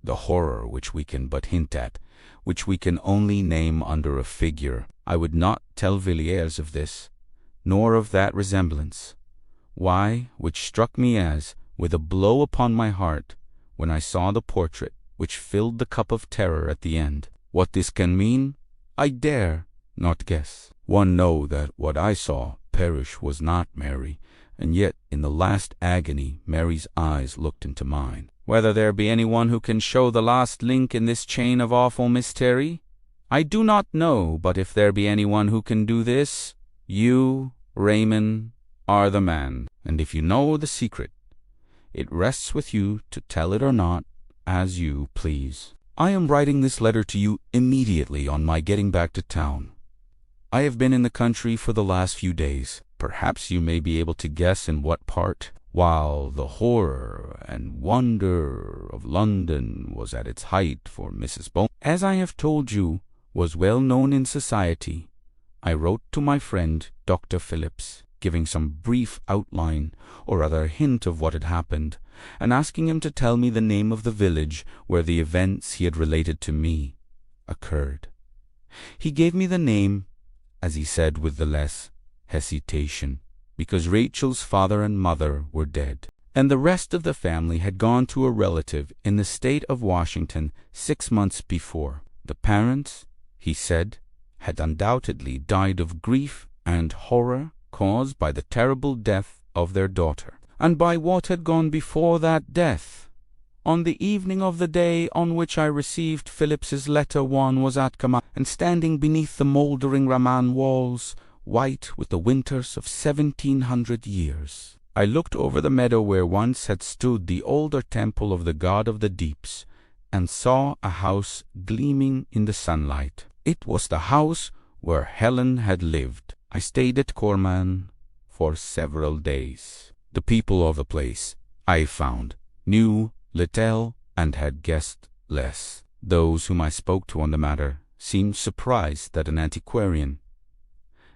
The horror which we can but hint at, which we can only name under a figure. I would not tell Villiers of this, nor of that resemblance. Why, which struck me as, with a blow upon my heart, when I saw the portrait which filled the cup of terror at the end. What this can mean, I dare not guess. One know that what I saw perish was not Mary, and yet in the last agony Mary's eyes looked into mine. Whether there be anyone who can show the last link in this chain of awful mystery, I do not know, but if there be anyone who can do this, you, Raymond, are the man, and if you know the secret, it rests with you to tell it or not, as you please. I am writing this letter to you immediately on my getting back to town. I have been in the country for the last few days. Perhaps you may be able to guess in what part. While the horror and wonder of London was at its height for Mrs. Bowman, as I have told you, was well known in society, I wrote to my friend Dr. Phillips, giving some brief outline or other hint of what had happened, and asking him to tell me the name of the village where the events he had related to me occurred. He gave me the name, as he said with the less hesitation, because Rachel's father and mother were dead, and the rest of the family had gone to a relative in the state of Washington 6 months before. The parents, he said, had undoubtedly died of grief and horror caused by the terrible death of their daughter, and by what had gone before that death. On the evening of the day on which I received Phillips's letter, one was at command, and standing beneath the mouldering Raman walls, white with the winters of 1700 years. I looked over the meadow where once had stood the older temple of the god of the deeps, and saw a house gleaming in the sunlight. It was the house where Helen had lived. I stayed at Corman for several days. The people of the place, I found, knew little and had guessed less. Those whom I spoke to on the matter seemed surprised that an antiquarian,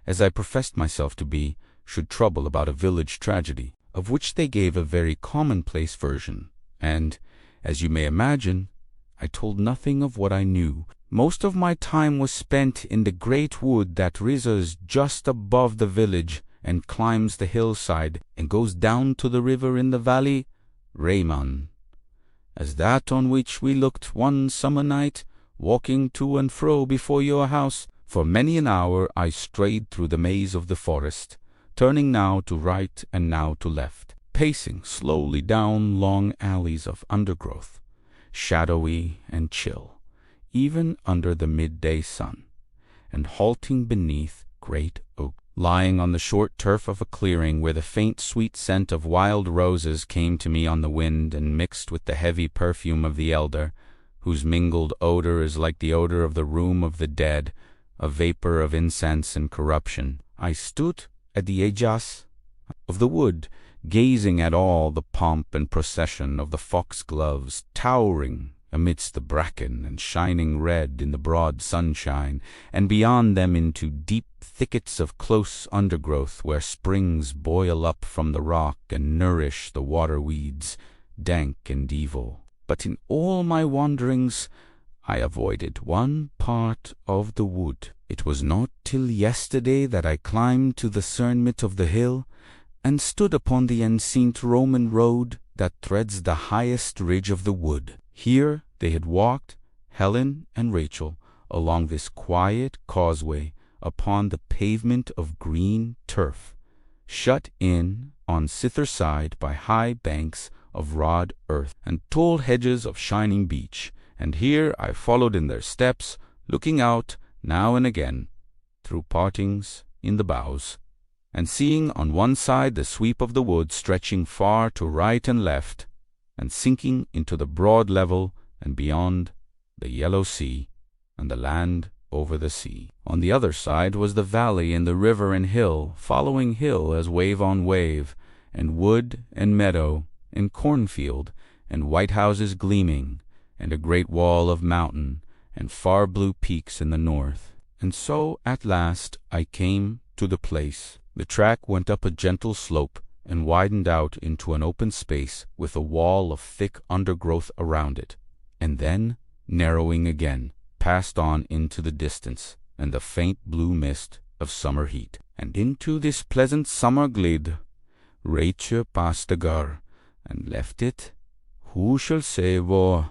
as I professed myself to be, should trouble about a village tragedy, of which they gave a very commonplace version, and, as you may imagine, I told nothing of what I knew. Most of my time was spent in the great wood that rises just above the village and climbs the hillside and goes down to the river in the valley, Raymond, as that on which we looked one summer night, walking to and fro before your house, For many an hour I strayed through the maze of the forest, turning now to right and now to left, pacing slowly down long alleys of undergrowth, shadowy and chill, even under the midday sun, and halting beneath great oaks, lying on the short turf of a clearing where the faint sweet scent of wild roses came to me on the wind and mixed with the heavy perfume of the elder, whose mingled odor is like the odor of the room of the dead, a vapor of incense and corruption. I stood at the edges of the wood, gazing at all the pomp and procession of the foxgloves towering amidst the bracken and shining red in the broad sunshine, and beyond them into deep thickets of close undergrowth where springs boil up from the rock and nourish the water weeds, dank and evil. But in all my wanderings I avoided one part of the wood. It was not till yesterday that I climbed to the summit of the hill and stood upon the ancient Roman road that threads the highest ridge of the wood. Here they had walked, Helen and Rachel, along this quiet causeway upon the pavement of green turf, shut in on thither side by high banks of wrought earth and tall hedges of shining beech, and here I followed in their steps, looking out now and again through partings in the boughs, and seeing on one side the sweep of the wood stretching far to right and left, and sinking into the broad level, and beyond the yellow sea and the land over the sea. On the other side was the valley and the river and hill, following hill as wave on wave, and wood and meadow and cornfield, and white houses gleaming, and a great wall of mountain, and far blue peaks in the north. And so at last I came to the place. The track went up a gentle slope and widened out into an open space with a wall of thick undergrowth around it, and then, narrowing again, passed on into the distance and the faint blue mist of summer heat. And into this pleasant summer glade Rachel passed the gar, and left it, who shall say where?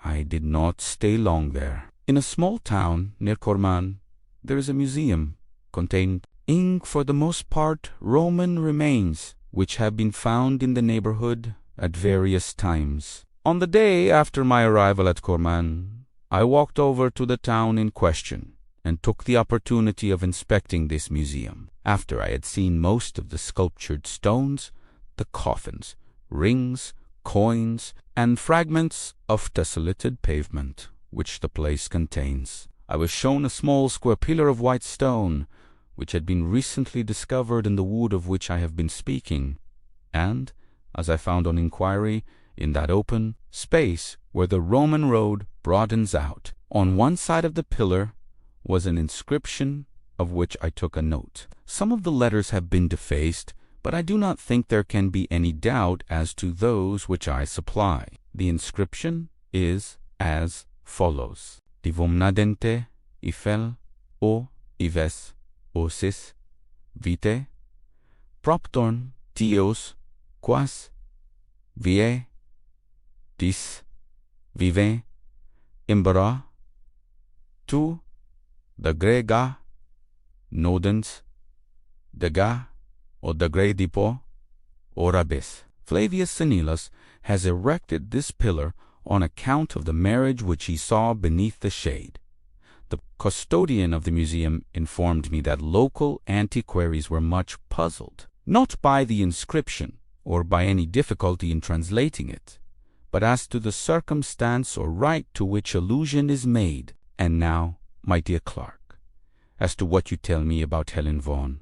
I did not stay long there. In a small town near Corman there is a museum containing for the most part Roman remains which have been found in the neighborhood at various times. On the day after my arrival at Corman, I walked over to the town in question and took the opportunity of inspecting this museum. After I had seen most of the sculptured stones, the coffins, rings, coins, and fragments of tessellated pavement which the place contains, I was shown a small square pillar of white stone which had been recently discovered in the wood of which I have been speaking, and, as I found on inquiry, in that open space where the Roman road broadens out. On one side of the pillar was an inscription of which I took a note. Some of the letters have been defaced, but I do not think there can be any doubt as to those which I supply. The inscription is as follows: Divom nadente ifel o ives osis vitae proptorn tios quas vie dis vive imbera tu the grega nodens dega or the gredipo orabis. Flavius Senilus has erected this pillar on account of the marriage which he saw beneath the shade. The custodian of the museum informed me that local antiquaries were much puzzled, not by the inscription or by any difficulty in translating it, but as to the circumstance or rite to which allusion is made. And now, my dear Clark, as to what you tell me about Helen Vaughan,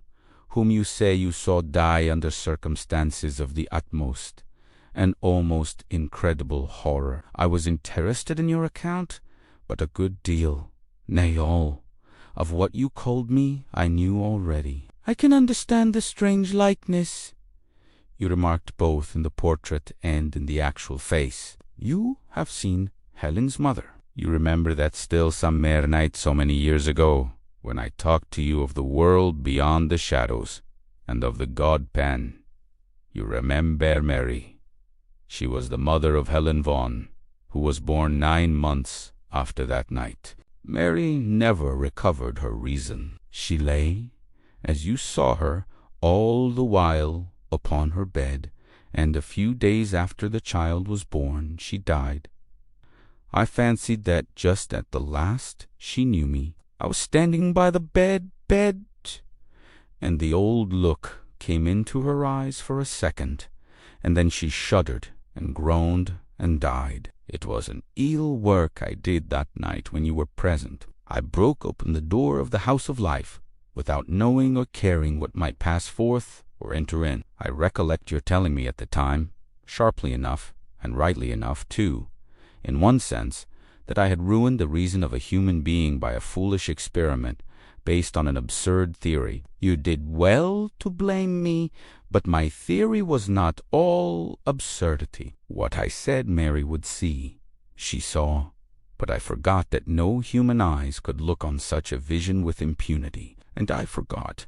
whom you say you saw die under circumstances of the utmost and almost incredible horror. I was interested in your account, but a good deal, nay all, of what you told me I knew already. I can understand the strange likeness you remarked both in the portrait and in the actual face. You have seen Helen's mother. You remember that still summer night so many years ago, when I talked to you of the world beyond the shadows, and of the god Pan. You remember Mary. She was the mother of Helen Vaughan, who was born 9 months after that night. Mary never recovered her reason. She lay, as you saw her, all the while upon her bed, and a few days after the child was born, she died. I fancied that just at the last she knew me. I was standing by the bed, and the old look came into her eyes for a second, and then she shuddered and groaned and died. It was an ill work I did that night when you were present. I broke open the door of the house of life, without knowing or caring what might pass forth or enter in. I recollect your telling me at the time, sharply enough, and rightly enough too, in one sense, that I had ruined the reason of a human being by a foolish experiment based on an absurd theory. You did well to blame me, but my theory was not all absurdity. What I said Mary would see, she saw, but I forgot that no human eyes could look on such a vision with impunity. And I forgot,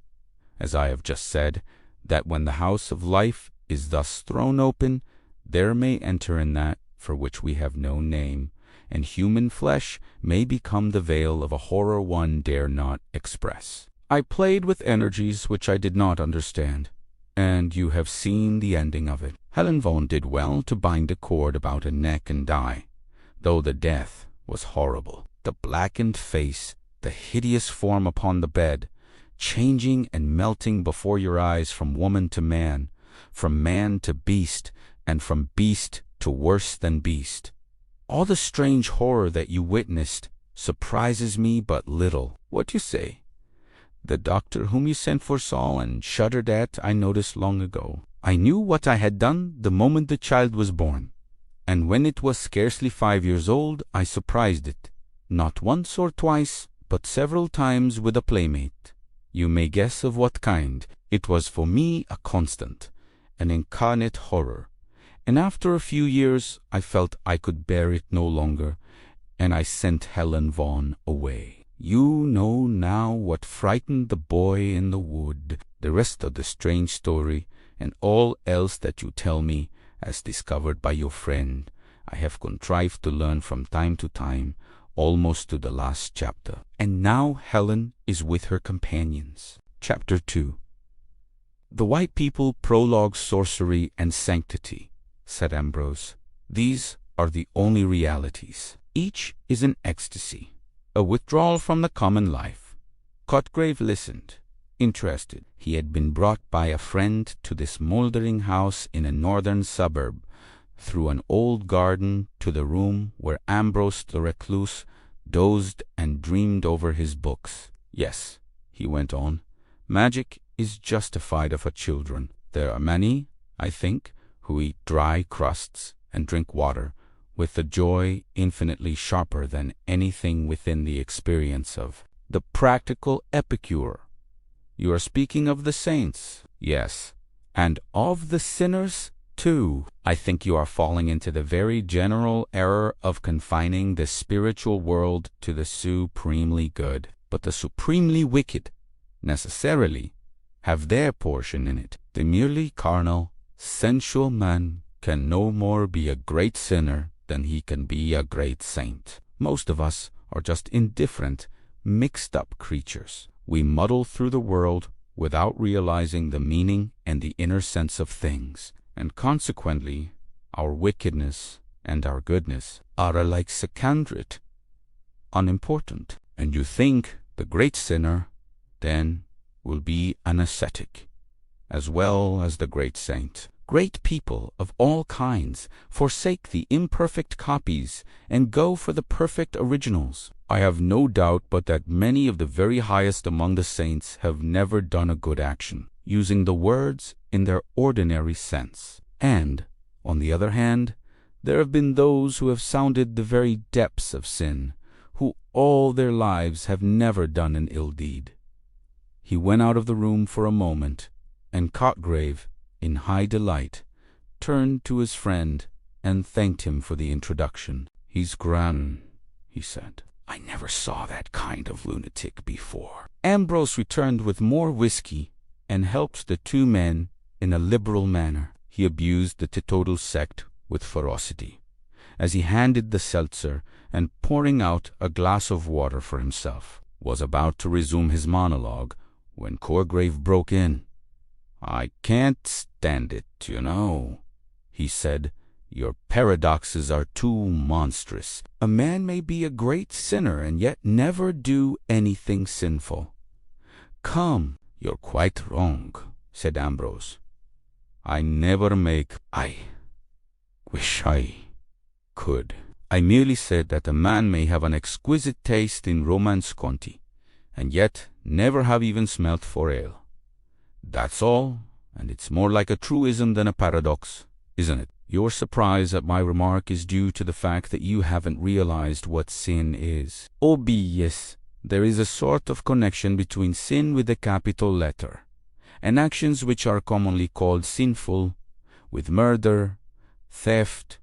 as I have just said, that when the house of life is thus thrown open, there may enter in that for which we have no name, and human flesh may become the veil of a horror one dare not express. I played with energies which I did not understand, and you have seen the ending of it. Helen Vaughan did well to bind a cord about a neck and die, though the death was horrible. The blackened face, the hideous form upon the bed, changing and melting before your eyes from woman to man, from man to beast, and from beast to worse than beast. All the strange horror that you witnessed surprises me but little. What do you say? The doctor whom you sent for Saul and shuddered at I noticed long ago. I knew what I had done the moment the child was born, and when it was scarcely 5 years old I surprised it, not once or twice, but several times with a playmate. You may guess of what kind. It was for me a constant, an incarnate horror, and after a few years I felt I could bear it no longer, and I sent Helen Vaughan away. You know now what frightened the boy in the wood. The rest of the strange story, and all else that you tell me, as discovered by your friend, I have contrived to learn from time to time, almost to the last chapter. And now Helen is with her companions. Chapter 2. The white people prologue sorcery and sanctity, said Ambrose. These are the only realities. Each is an ecstasy, a withdrawal from the common life. Cotgrave listened, interested. He had been brought by a friend to this mouldering house in a northern suburb, through an old garden to the room where Ambrose the recluse dozed and dreamed over his books. Yes, he went on, magic is justified of her children. There are many, I think, who eat dry crusts and drink water with a joy infinitely sharper than anything within the experience of the practical epicure. You are speaking of the saints, yes, and of the sinners too. I think you are falling into the very general error of confining the spiritual world to the supremely good. But the supremely wicked, necessarily, have their portion in it. The merely carnal, sensual man can no more be a great sinner than he can be a great saint. Most of us are just indifferent, mixed-up creatures. We muddle through the world without realizing the meaning and the inner sense of things, and consequently our wickedness and our goodness are alike secondary, unimportant. And you think the great sinner, then, will be an ascetic, as well as the great saint. Great people of all kinds forsake the imperfect copies and go for the perfect originals. I have no doubt but that many of the very highest among the saints have never done a good action, using the words in their ordinary sense. And, on the other hand, there have been those who have sounded the very depths of sin, who all their lives have never done an ill deed. He went out of the room for a moment, and Cotgrave, in high delight, turned to his friend and thanked him for the introduction. "He's grand," he said. "I never saw that kind of lunatic before." Ambrose returned with more whiskey and helped the two men in a liberal manner. He abused the teetotal sect with ferocity, as he handed the seltzer and pouring out a glass of water for himself, was about to resume his monologue when Corgrave broke in. "I can't stand it, you know," he said. "Your paradoxes are too monstrous. A man may be a great sinner and yet never do anything sinful." "Come, you're quite wrong," said Ambrose. "I never make... I wish I could. I merely said that a man may have an exquisite taste in Romance Conti, and yet never have even smelt for ale. That's all, and it's more like a truism than a paradox, isn't it? Your surprise at my remark is due to the fact that you haven't realized what sin is." "Oh, yes, there is a sort of connection between sin with a capital letter, and actions which are commonly called sinful, with murder, theft,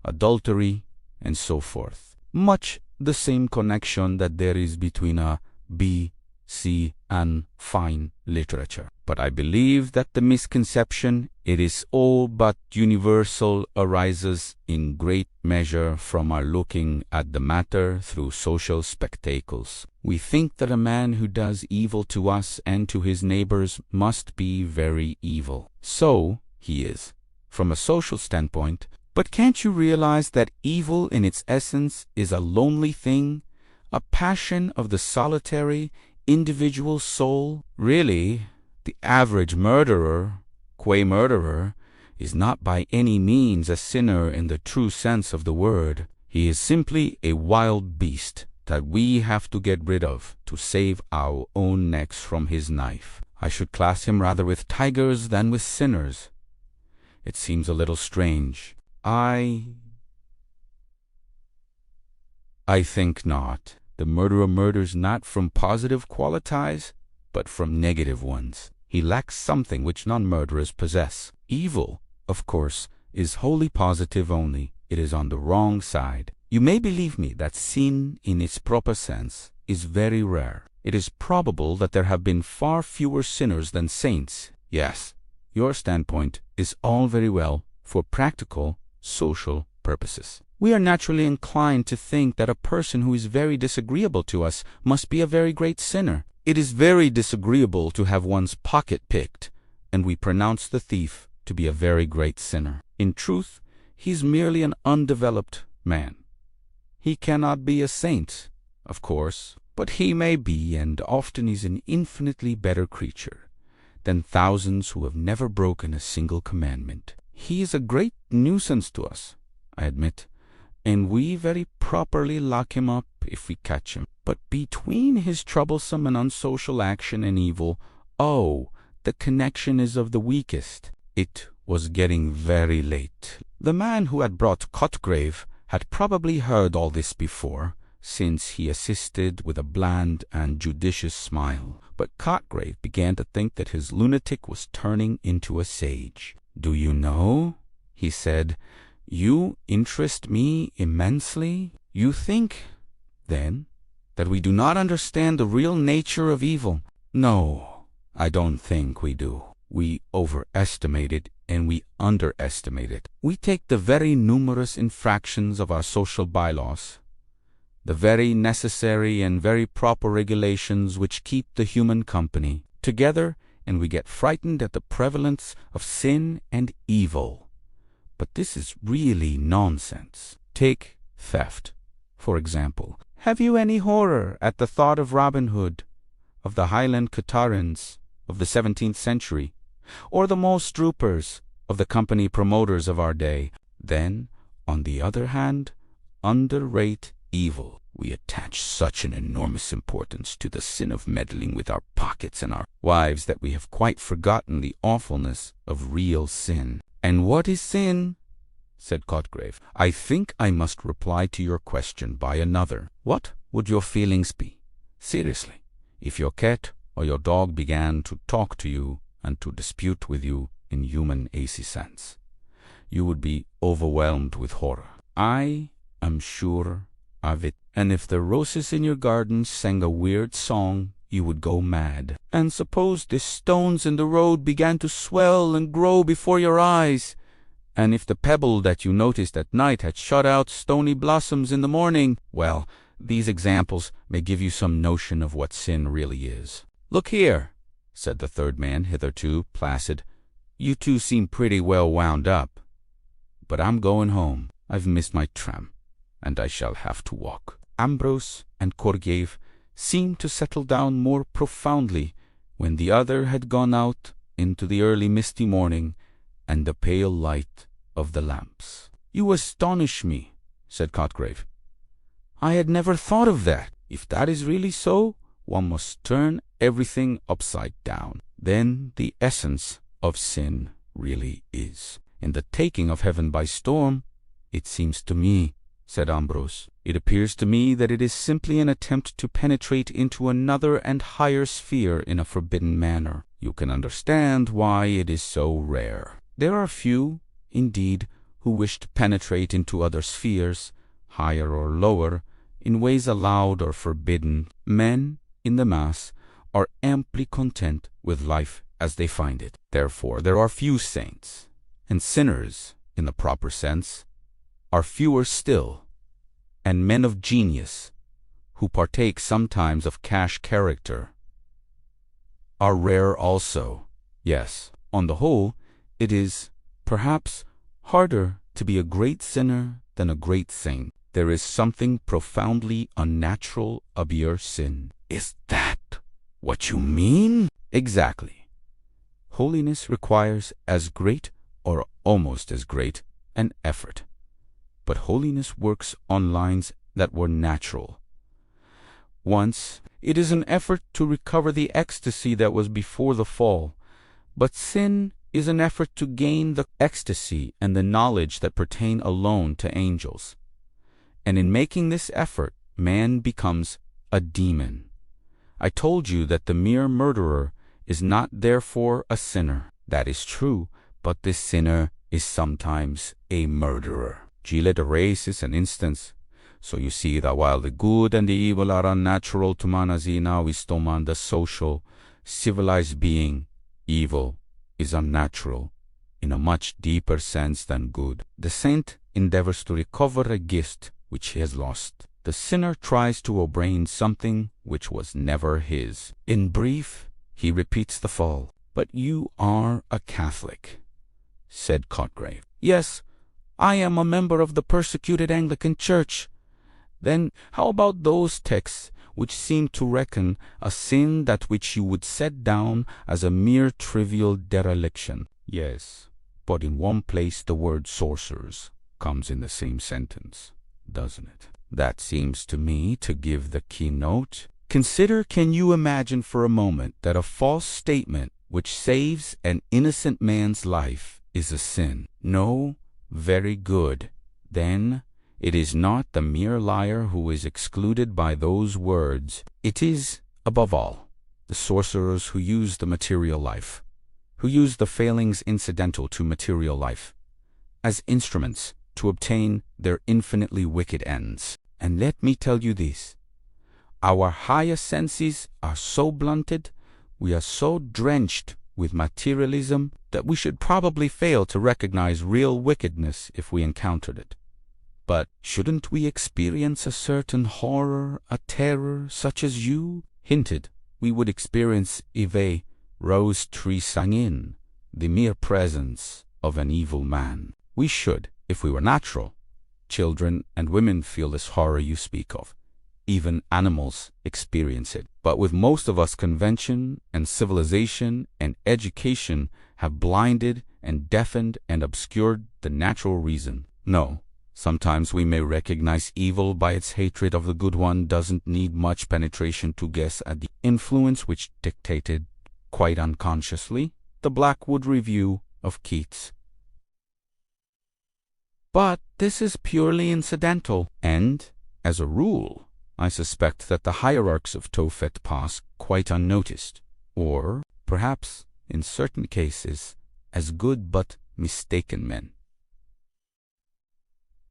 adultery, and so forth. Much the same connection that there is between a B, C, and fine literature. But I believe that the misconception, it is all but universal, arises in great measure from our looking at the matter through social spectacles. We think that a man who does evil to us and to his neighbors must be very evil. So he is, from a social standpoint. But can't you realize that evil in its essence is a lonely thing, a passion of the solitary, individual soul? Really, the average murderer, qua murderer, is not by any means a sinner in the true sense of the word. He is simply a wild beast that we have to get rid of to save our own necks from his knife. I should class him rather with tigers than with sinners. It seems a little strange. I think not. The murderer murders not from positive qualities, but from negative ones. He lacks something which non-murderers possess. Evil, of course, is wholly positive only. It is on the wrong side. You may believe me that sin in its proper sense is very rare. It is probable that there have been far fewer sinners than saints. Yes, your standpoint is all very well for practical social purposes. We are naturally inclined to think that a person who is very disagreeable to us must be a very great sinner. It is very disagreeable to have one's pocket picked, and we pronounce the thief to be a very great sinner. In truth, he is merely an undeveloped man. He cannot be a saint, of course, but he may be, and often is, an infinitely better creature than thousands who have never broken a single commandment. He is a great nuisance to us, I admit, and we very properly lock him up if we catch him. But between his troublesome and unsocial action and evil, oh, the connection is of the weakest. It was getting very late. The man who had brought Cotgrave had probably heard all this before, since he assisted with a bland and judicious smile. But Cotgrave began to think that his lunatic was turning into a sage. "Do you know," he said, "you interest me immensely. You think, then, that we do not understand the real nature of evil?" "No, I don't think we do. We overestimate it and we underestimate it. We take the very numerous infractions of our social bylaws, the very necessary and very proper regulations which keep the human company, together, and we get frightened at the prevalence of sin and evil. But this is really nonsense. Take theft, for example. Have you any horror at the thought of Robin Hood, of the Highland Catarins of the 17th century, or the most troopers of the company promoters of our day? Then, on the other hand, underrate evil. We attach such an enormous importance to the sin of meddling with our pockets and our wives that we have quite forgotten the awfulness of real sin. "And what is sin?" said Cotgrave. "I think I must reply to your question by another. What would your feelings be, seriously, if your cat or your dog began to talk to you and to dispute with you in human AC sense? You would be overwhelmed with horror. I am sure of it. And if the roses in your garden sang a weird song, you would go mad. And suppose the stones in the road began to swell and grow before your eyes, And if the pebble that you noticed at night had shot out stony blossoms in the morning, well, these examples may give you some notion of what sin really is. "Look here," said the third man, hitherto placid. "You two seem pretty well wound up. But I'm going home. I've missed my tram, and I shall have to walk." Ambrose and Korgiev seemed to settle down more profoundly when the other had gone out into the early misty morning and the pale light of the lamps. "You astonish me," said Cotgrave. "I had never thought of that. If that is really so, one must turn everything upside down. Then the essence of sin really is. In the taking of heaven by storm, it seems to me," said Ambrose, "it appears to me that it is simply an attempt to penetrate into another and higher sphere in a forbidden manner. You can understand why it is so rare. There are few, indeed, who wish to penetrate into other spheres, higher or lower, in ways allowed or forbidden. Men, in the mass, are amply content with life as they find it. Therefore, there are few saints, and sinners, in the proper sense, are fewer still, and men of genius, who partake sometimes of cash character, are rare also. Yes, on the whole, it is, perhaps, harder to be a great sinner than a great saint. There is something profoundly unnatural about your sin." "Is that what you mean?" "Exactly. Holiness requires as great, or almost as great, an effort. But holiness works on lines that were natural. Once, it is an effort to recover the ecstasy that was before the fall. But sin is an effort to gain the ecstasy and the knowledge that pertain alone to angels. And in making this effort, man becomes a demon. I told you that the mere murderer is not therefore a sinner. That is true, but this sinner is sometimes a murderer. Gilles de Rais is an instance. So you see that while the good and the evil are unnatural to man as he now is to man, the social, civilized being, evil, is unnatural in a much deeper sense than good. The saint endeavors to recover a gift which he has lost. The sinner tries to obtain something which was never his. In brief, he repeats the fall. "But you are a Catholic," said Cotgrave. "Yes, I am a member of the persecuted Anglican Church." "Then how about those texts which seem to reckon a sin that which you would set down as a mere trivial dereliction?" "Yes, but in one place the word sorcerers comes in the same sentence, doesn't it? That seems to me to give the keynote. Consider, can you imagine for a moment that a false statement which saves an innocent man's life is a sin? No, very good. Then it is not the mere liar who is excluded by those words. It is, above all, the sorcerers who use the material life, who use the failings incidental to material life, as instruments to obtain their infinitely wicked ends. And let me tell you this, our higher senses are so blunted, we are so drenched with materialism, that we should probably fail to recognize real wickedness if we encountered it. But shouldn't we experience a certain horror, a terror, such as you hinted we would experience if a rose tree sang in the mere presence of an evil man? We should, if we were natural. Children and women feel this horror you speak of. Even animals experience it. But with most of us, convention and civilization and education have blinded and deafened and obscured the natural reason. No, sometimes we may recognize evil by its hatred of the good. One doesn't need much penetration to guess at the influence which dictated, quite unconsciously, the Blackwood Review of Keats. But this is purely incidental, and, as a rule, I suspect that the hierarchs of Tophet pass quite unnoticed, or, perhaps, in certain cases, as good but mistaken men.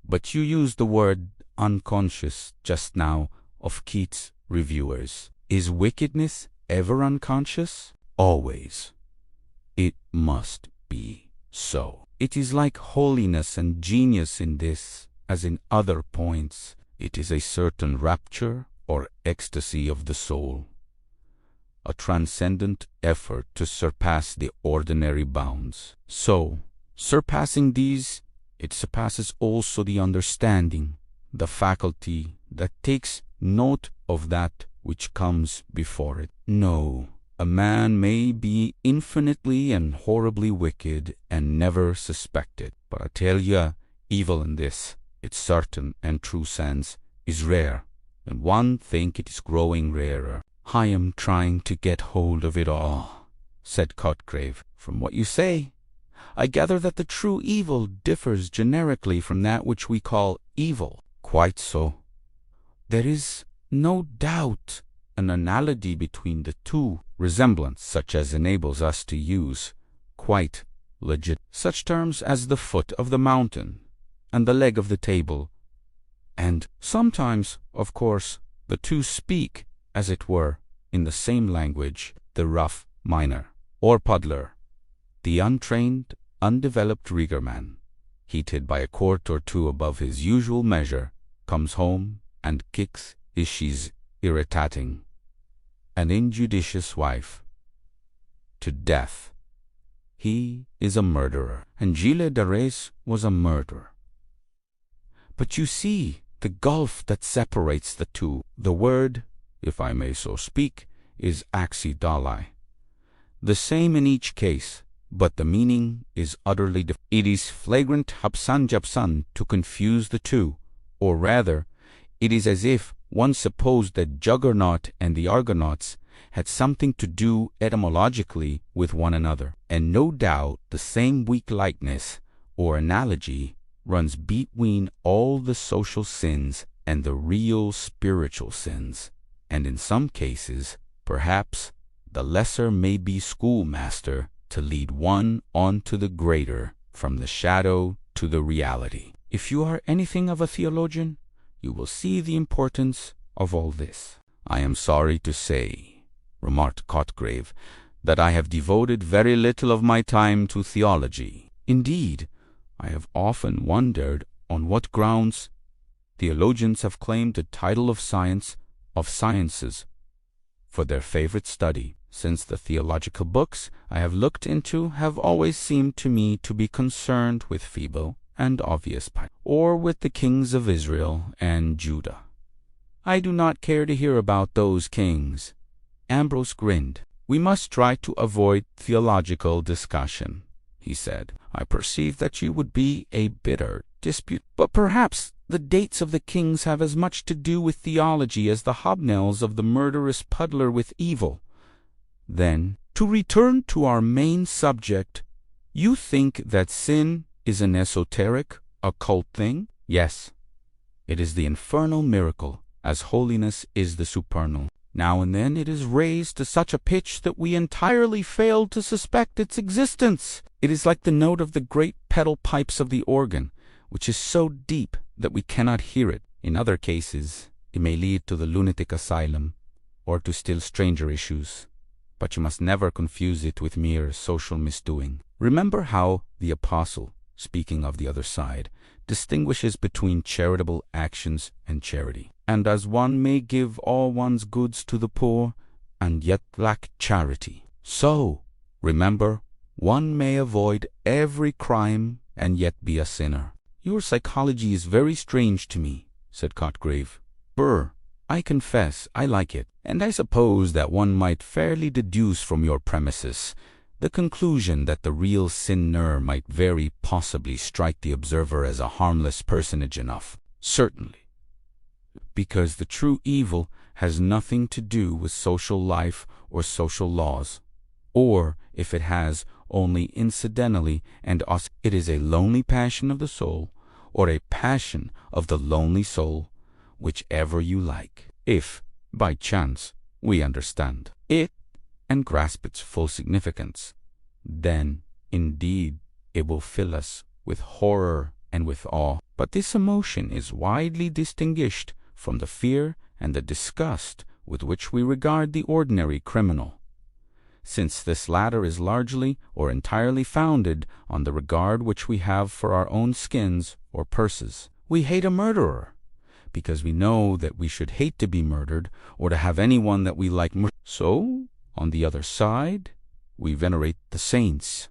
But you used the word unconscious just now of Keats' reviewers. Is wickedness ever unconscious? Always. It must be so. It is like holiness and genius in this, as in other points. It is a certain rapture or ecstasy of the soul, a transcendent effort to surpass the ordinary bounds. So, surpassing these, it surpasses also the understanding, the faculty that takes note of that which comes before it. No, a man may be infinitely and horribly wicked and never suspect it. But I tell you, evil in this, its certain and true sense, is rare, and one think it is growing rarer. I am trying to get hold of it all, said Cotgrave. From what you say, I gather that the true evil differs generically from that which we call evil. Quite so. There is no doubt an analogy between the two, resemblance such as enables us to use quite legit such terms as the foot of the mountain and the leg of the table, and sometimes, of course, the two speak, as it were, in the same language. The rough miner or puddler, the untrained, undeveloped riggerman, heated by a quart or two above his usual measure, comes home and kicks his she's irritating an injudicious wife to death. He is a murderer, and Gilles de Rais was a murderer. But you see the gulf that separates the two. The word, if I may so speak, is axidali. The same in each case, but the meaning is utterly different. It is flagrant hapsan to confuse the two, or rather, it is as if one supposed that Juggernaut and the Argonauts had something to do etymologically with one another, and no doubt the same weak likeness or analogy runs between all the social sins and the real spiritual sins, and in some cases, perhaps, the lesser may be schoolmaster to lead one on to the greater, from the shadow to the reality. If you are anything of a theologian, you will see the importance of all this. I am sorry to say, remarked Cotgrave, that I have devoted very little of my time to theology. Indeed, I have often wondered on what grounds theologians have claimed the title of sciences, for their favorite study, since the theological books I have looked into have always seemed to me to be concerned with feeble and obvious or with the kings of Israel and Judah. I do not care to hear about those kings. Ambrose grinned. We must try to avoid theological discussion, he said. I perceive that you would be a bitter dispute, but perhaps the dates of the kings have as much to do with theology as the hobnails of the murderous puddler with evil. Then, to return to our main subject, you think that sin is an esoteric, occult thing? Yes. It is the infernal miracle, as holiness is the supernal. Now and then it is raised to such a pitch that we entirely fail to suspect its existence. It is like the note of the great pedal pipes of the organ, which is so deep that we cannot hear it. In other cases, it may lead to the lunatic asylum, or to still stranger issues. But you must never confuse it with mere social misdoing. Remember how the apostle, speaking of the other side, distinguishes between charitable actions and charity. And as one may give all one's goods to the poor, and yet lack charity, so, remember, one may avoid every crime and yet be a sinner. Your psychology is very strange to me, said Cotgrave. Brr, I confess I like it, and I suppose that one might fairly deduce from your premises the conclusion that the real sinner might very possibly strike the observer as a harmless personage enough. Certainly, because the true evil has nothing to do with social life or social laws, or, if it has, only incidentally, and it is a lonely passion of the soul, or a passion of the lonely soul, whichever you like. If, by chance, we understand it and grasp its full significance, then, indeed, it will fill us with horror and with awe. But this emotion is widely distinguished from the fear and the disgust with which we regard the ordinary criminal. since this latter is largely or entirely founded on the regard which we have for our own skins or purses. We hate a murderer, because we know that we should hate to be murdered or to have anyone that we like murdered. So, on the other side, we venerate the saints,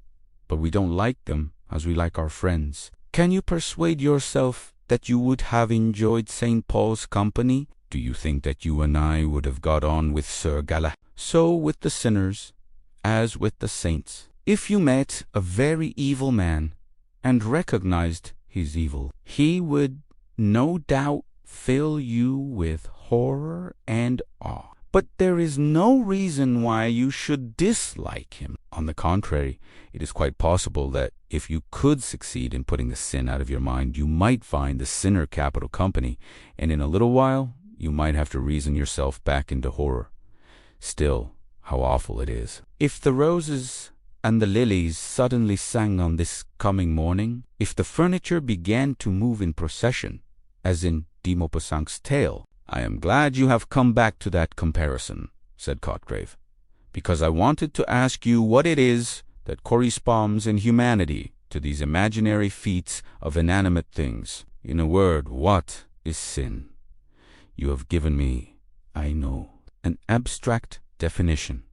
but we don't like them as we like our friends. Can you persuade yourself that you would have enjoyed St. Paul's company? Do you think that you and I would have got on with Sir Galahad? So with the sinners, as with the saints. If you met a very evil man and recognized his evil, he would no doubt fill you with horror and awe. But there is no reason why you should dislike him. On the contrary, it is quite possible that if you could succeed in putting the sin out of your mind, you might find the sinner capital company, and in a little while you might have to reason yourself back into horror. Still, how awful it is. If the roses and the lilies suddenly sang on this coming morning, if the furniture began to move in procession, as in de Maupassant's tale, I am glad you have come back to that comparison, said Cotgrave, because I wanted to ask you what it is that corresponds in humanity to these imaginary feats of inanimate things. In a word, what is sin? You have given me, I know, an abstract definition,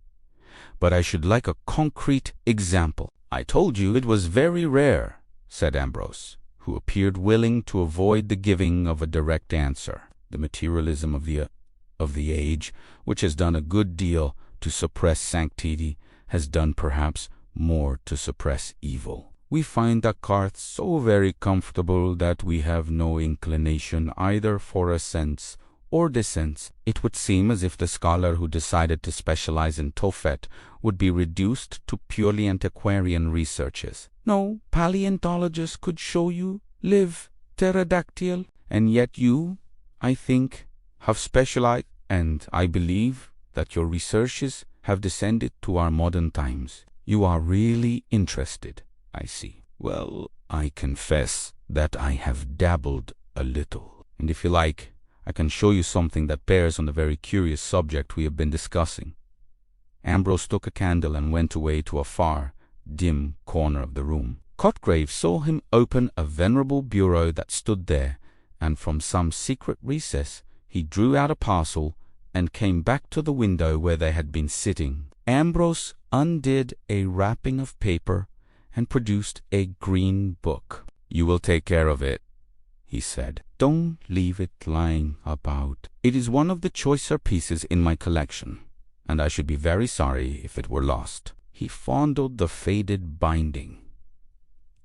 but I should like a concrete example. I told you it was very rare, said Ambrose, who appeared willing to avoid the giving of a direct answer. The materialism of the age, which has done a good deal to suppress sanctity, has done perhaps more to suppress evil. We find Descartes so very comfortable that we have no inclination either for ascents or descents. It would seem as if the scholar who decided to specialize in Tophet would be reduced to purely antiquarian researches. No paleontologist could show you live pterodactyl, and yet you, I think, have specialized, and I believe that your researches have descended to our modern times. You are really interested, I see. Well, I confess that I have dabbled a little, and if you like, I can show you something that bears on the very curious subject we have been discussing. Ambrose took a candle and went away to a far, dim corner of the room. Cotgrave saw him open a venerable bureau that stood there, and from some secret recess he drew out a parcel and came back to the window where they had been sitting. Ambrose undid a wrapping of paper and produced a green book. "You will take care of it," he said. "Don't leave it lying about. It is one of the choicer pieces in my collection, and I should be very sorry if it were lost." He fondled the faded binding.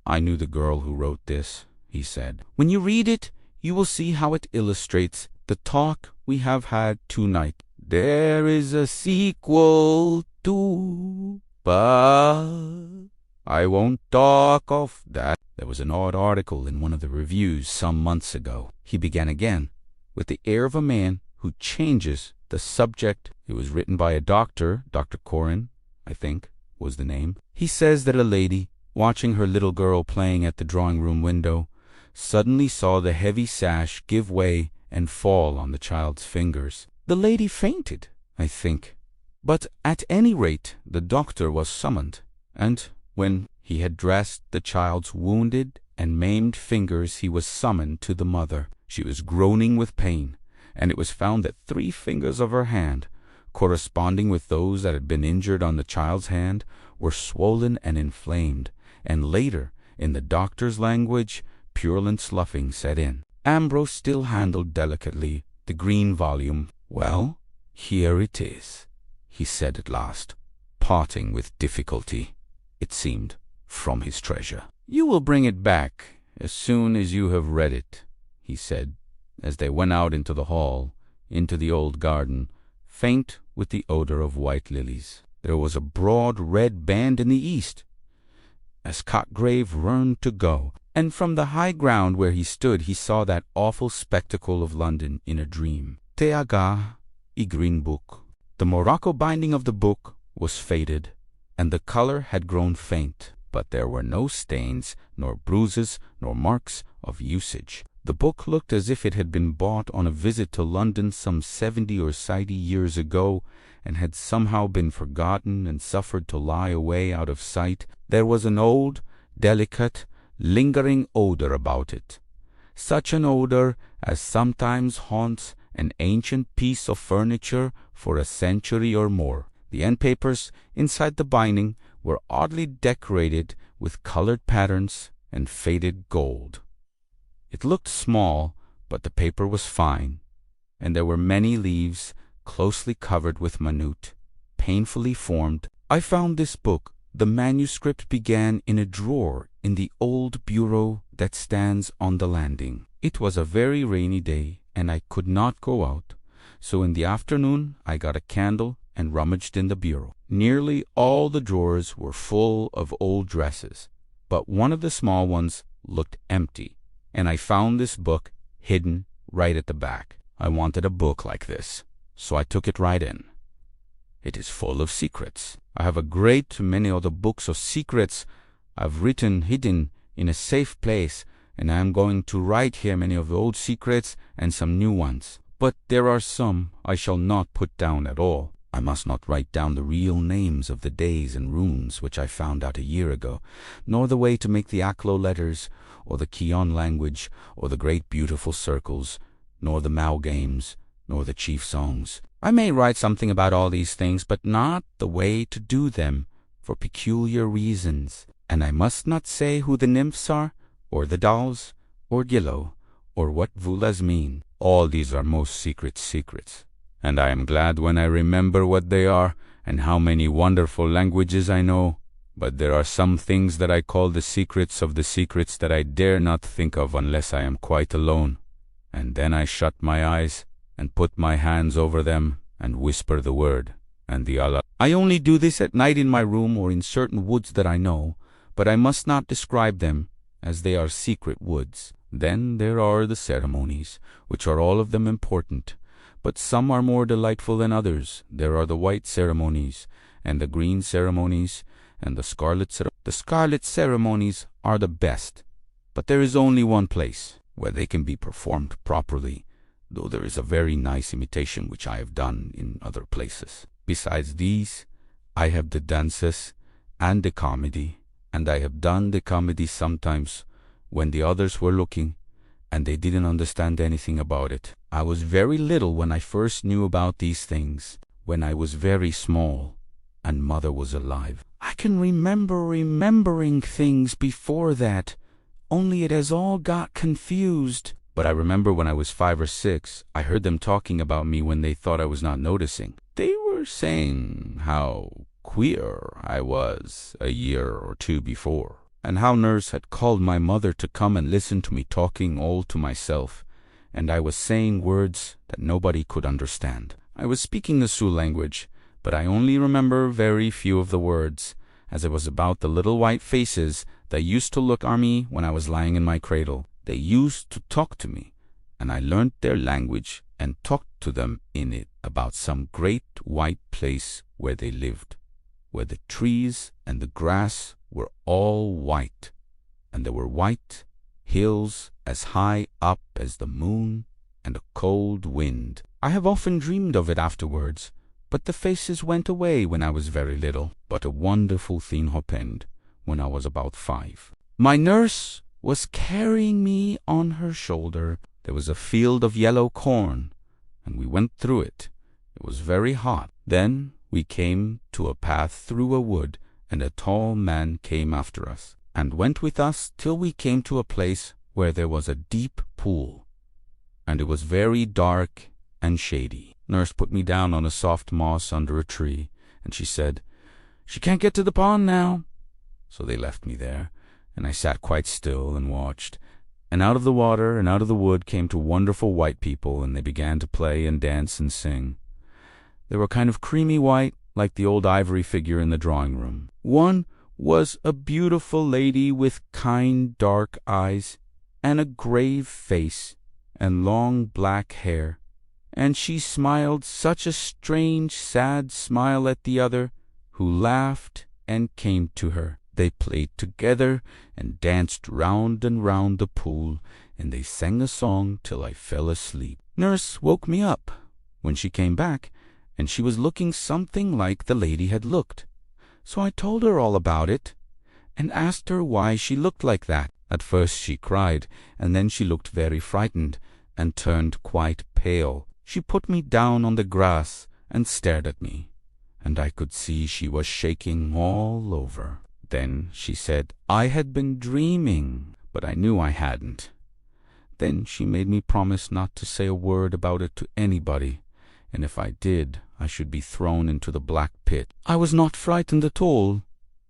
"I knew the girl who wrote this," he said. "When you read it, you will see how it illustrates the talk we have had tonight. There is a sequel to, but I won't talk of that. There was an odd article in one of the reviews some months ago." He began again, with the air of a man who changes the subject. It was written by a doctor, Dr. Corin, I think, was the name. He says that a lady, watching her little girl playing at the drawing-room window, suddenly saw the heavy sash give way and fall on the child's fingers. The lady fainted, I think. But at any rate, the doctor was summoned, and when he had dressed the child's wounded and maimed fingers, he was summoned to the mother. She was groaning with pain, and it was found that 3 fingers of her hand, corresponding with those that had been injured on the child's hand, were swollen and inflamed, and later, in the doctor's language, purulent sloughing set in. Ambrose still handled delicately the green volume. "Well, here it is," he said at last, parting with difficulty, it seemed, from his treasure. "You will bring it back as soon as you have read it," he said, as they went out into the hall, into the old garden, faint with the odor of white lilies. There was a broad red band in the east, as Cotgrave yearned to go, and from the high ground where he stood he saw that awful spectacle of London in a dream. Teaga, i green book. The morocco binding of the book was faded, and the color had grown faint, but there were no stains, nor bruises, nor marks of usage. The book looked as if it had been bought on a visit to London some 70 or 80 years ago, and had somehow been forgotten and suffered to lie away out of sight, there was an old, delicate, lingering odor about it. Such an odor as sometimes haunts an ancient piece of furniture for a century or more. The end papers inside the binding were oddly decorated with colored patterns and faded gold. It looked small, but the paper was fine, and there were many leaves closely covered with minute, painfully formed. I found this book. The manuscript began in a drawer in the old bureau that stands on the landing. It was a very rainy day, and I could not go out, so in the afternoon I got a candle and rummaged in the bureau. Nearly all the drawers were full of old dresses, but one of the small ones looked empty, and I found this book hidden right at the back. I wanted a book like this, so I took it right in. It is full of secrets. I have a great many other books of secrets I've written hidden in a safe place, and I am going to write here many of the old secrets and some new ones. But there are some I shall not put down at all. I must not write down the real names of the days and rooms which I found out a year ago, nor the way to make the Aklo letters, or the Kion language, or the great beautiful circles, nor the Mao games, nor the chief songs. I may write something about all these things, but not the way to do them, for peculiar reasons. And I must not say who the nymphs are, or the dolls, or Gillo, or what Vulas mean. All these are most secret secrets, and I am glad when I remember what they are, and how many wonderful languages I know. But there are some things that I call the secrets of the secrets that I dare not think of unless I am quite alone, and then I shut my eyes and put my hands over them and whisper the word and the Allah. I only do this at night in my room or in certain woods that I know, but I must not describe them, as they are secret woods. Then there are the ceremonies, which are all of them important, but some are more delightful than others. There are the white ceremonies, and the green ceremonies, and the scarlet ceremonies. The scarlet ceremonies are the best, but there is only one place where they can be performed properly, though there is a very nice imitation which I have done in other places. Besides these, I have the dances and the comedy, and I have done the comedy sometimes when the others were looking, and they didn't understand anything about it. I was very little when I first knew about these things, when I was very small, and Mother was alive. I can remember remembering things before that, only it has all got confused. But I remember when I was 5 or 6, I heard them talking about me when they thought I was not noticing. They were saying how queer I was a year or 2 before, and how Nurse had called my mother to come and listen to me talking all to myself, and I was saying words that nobody could understand. I was speaking the Sioux language, but I only remember very few of the words, as it was about the little white faces that used to look at me when I was lying in my cradle. They used to talk to me, and I learnt their language and talked to them in it about some great white place where they lived, where the trees and the grass were all white, and there were white hills as high up as the moon, and a cold wind. I have often dreamed of it afterwards, but the faces went away when I was very little. But a wonderful thing happened when I was about 5. My nurse was carrying me on her shoulder. There was a field of yellow corn, and we went through it. It was very hot. Then we came to a path through a wood, and a tall man came after us, and went with us till we came to a place where there was a deep pool, and it was very dark and shady. Nurse put me down on a soft moss under a tree, and she said, "She can't get to the pond now." So they left me there, and I sat quite still and watched. And out of the water and out of the wood came 2 wonderful white people, and they began to play and dance and sing. They were kind of creamy white, like the old ivory figure in the drawing room. One was a beautiful lady with kind dark eyes, and a grave face, and long black hair, and she smiled such a strange, sad smile at the other, who laughed and came to her. They played together and danced round and round the pool, and they sang a song till I fell asleep. Nurse woke me up when she came back, and she was looking something like the lady had looked. So I told her all about it, and asked her why she looked like that. At first she cried, and then she looked very frightened, and turned quite pale. She put me down on the grass, and stared at me, and I could see she was shaking all over. Then she said I had been dreaming, but I knew I hadn't. Then she made me promise not to say a word about it to anybody, and if I did, I should be thrown into the black pit. I was not frightened at all,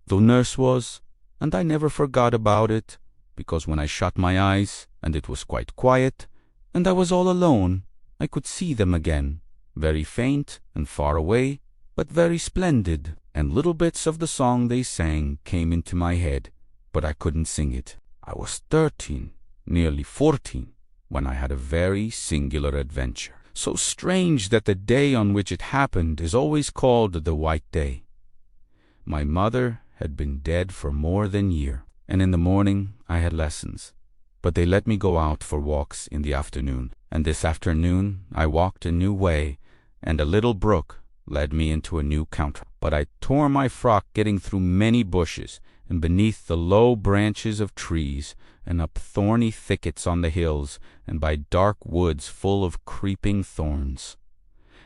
though nurse was, and I never forgot about it, because when I shut my eyes, and it was quite quiet, and I was all alone, I could see them again, very faint and far away, but very splendid, and little bits of the song they sang came into my head, but I couldn't sing it. I was 13, nearly 14, when I had a very singular adventure, so strange that the day on which it happened is always called the White Day. My mother had been dead for more than a year, and in the morning I had lessons, but they let me go out for walks in the afternoon, and this afternoon I walked a new way, and a little brook led me into a new country. But I tore my frock getting through many bushes, and beneath the low branches of trees, and up thorny thickets on the hills, and by dark woods full of creeping thorns.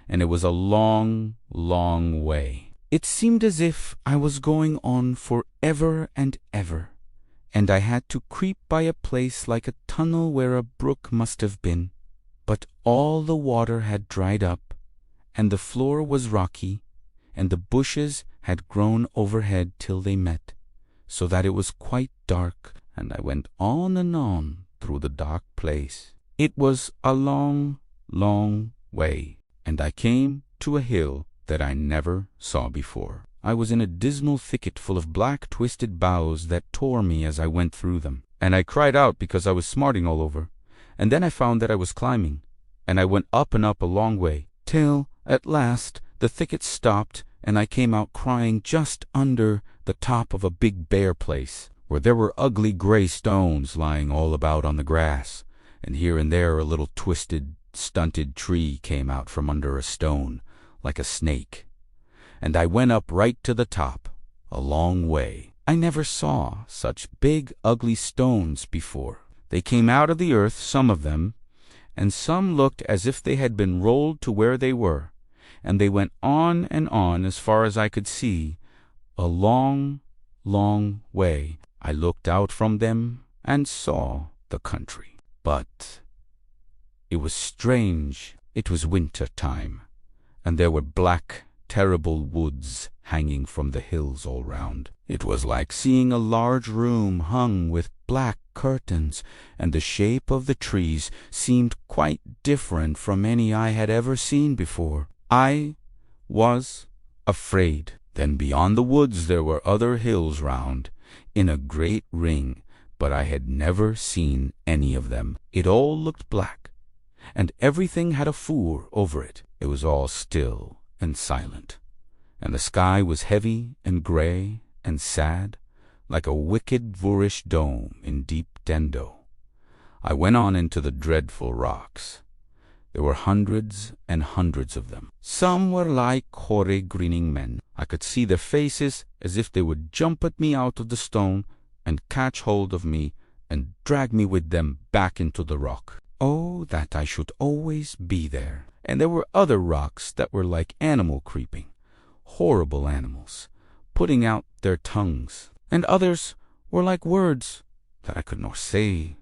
And it was a long, long way. It seemed as if I was going on for ever and ever, and I had to creep by a place like a tunnel where a brook must have been. But all the water had dried up, and the floor was rocky, and the bushes had grown overhead till they met, so that it was quite dark, and I went on and on through the dark place. It was a long, long way, and I came to a hill that I never saw before. I was in a dismal thicket full of black twisted boughs that tore me as I went through them, and I cried out because I was smarting all over. And then I found that I was climbing, and I went up and up a long way, till at last the thicket stopped, and I came out crying just under the top of a big bare place, where there were ugly gray stones lying all about on the grass, and here and there a little twisted, stunted tree came out from under a stone, like a snake. And I went up right to the top, a long way. I never saw such big, ugly stones before. They came out of the earth, some of them, and some looked as if they had been rolled to where they were, and they went on and on as far as I could see, a long, long way. I looked out from them and saw the country. But it was strange. It was winter time, and there were black, terrible woods hanging from the hills all round. It was like seeing a large room hung with black curtains, and the shape of the trees seemed quite different from any I had ever seen before. I was afraid. Then beyond the woods there were other hills round, in a great ring, but I had never seen any of them. It all looked black, and everything had a four over it. It was all still and silent, and the sky was heavy and grey and sad, like a wicked boorish dome in deep Dendo. I went on into the dreadful rocks. There were hundreds and hundreds of them. Some were like hoary grinning men. I could see their faces as if they would jump at me out of the stone and catch hold of me and drag me with them back into the rock. Oh, that I should always be there. And there were other rocks that were like animal creeping, horrible animals, putting out their tongues. And others were like words that I could not say,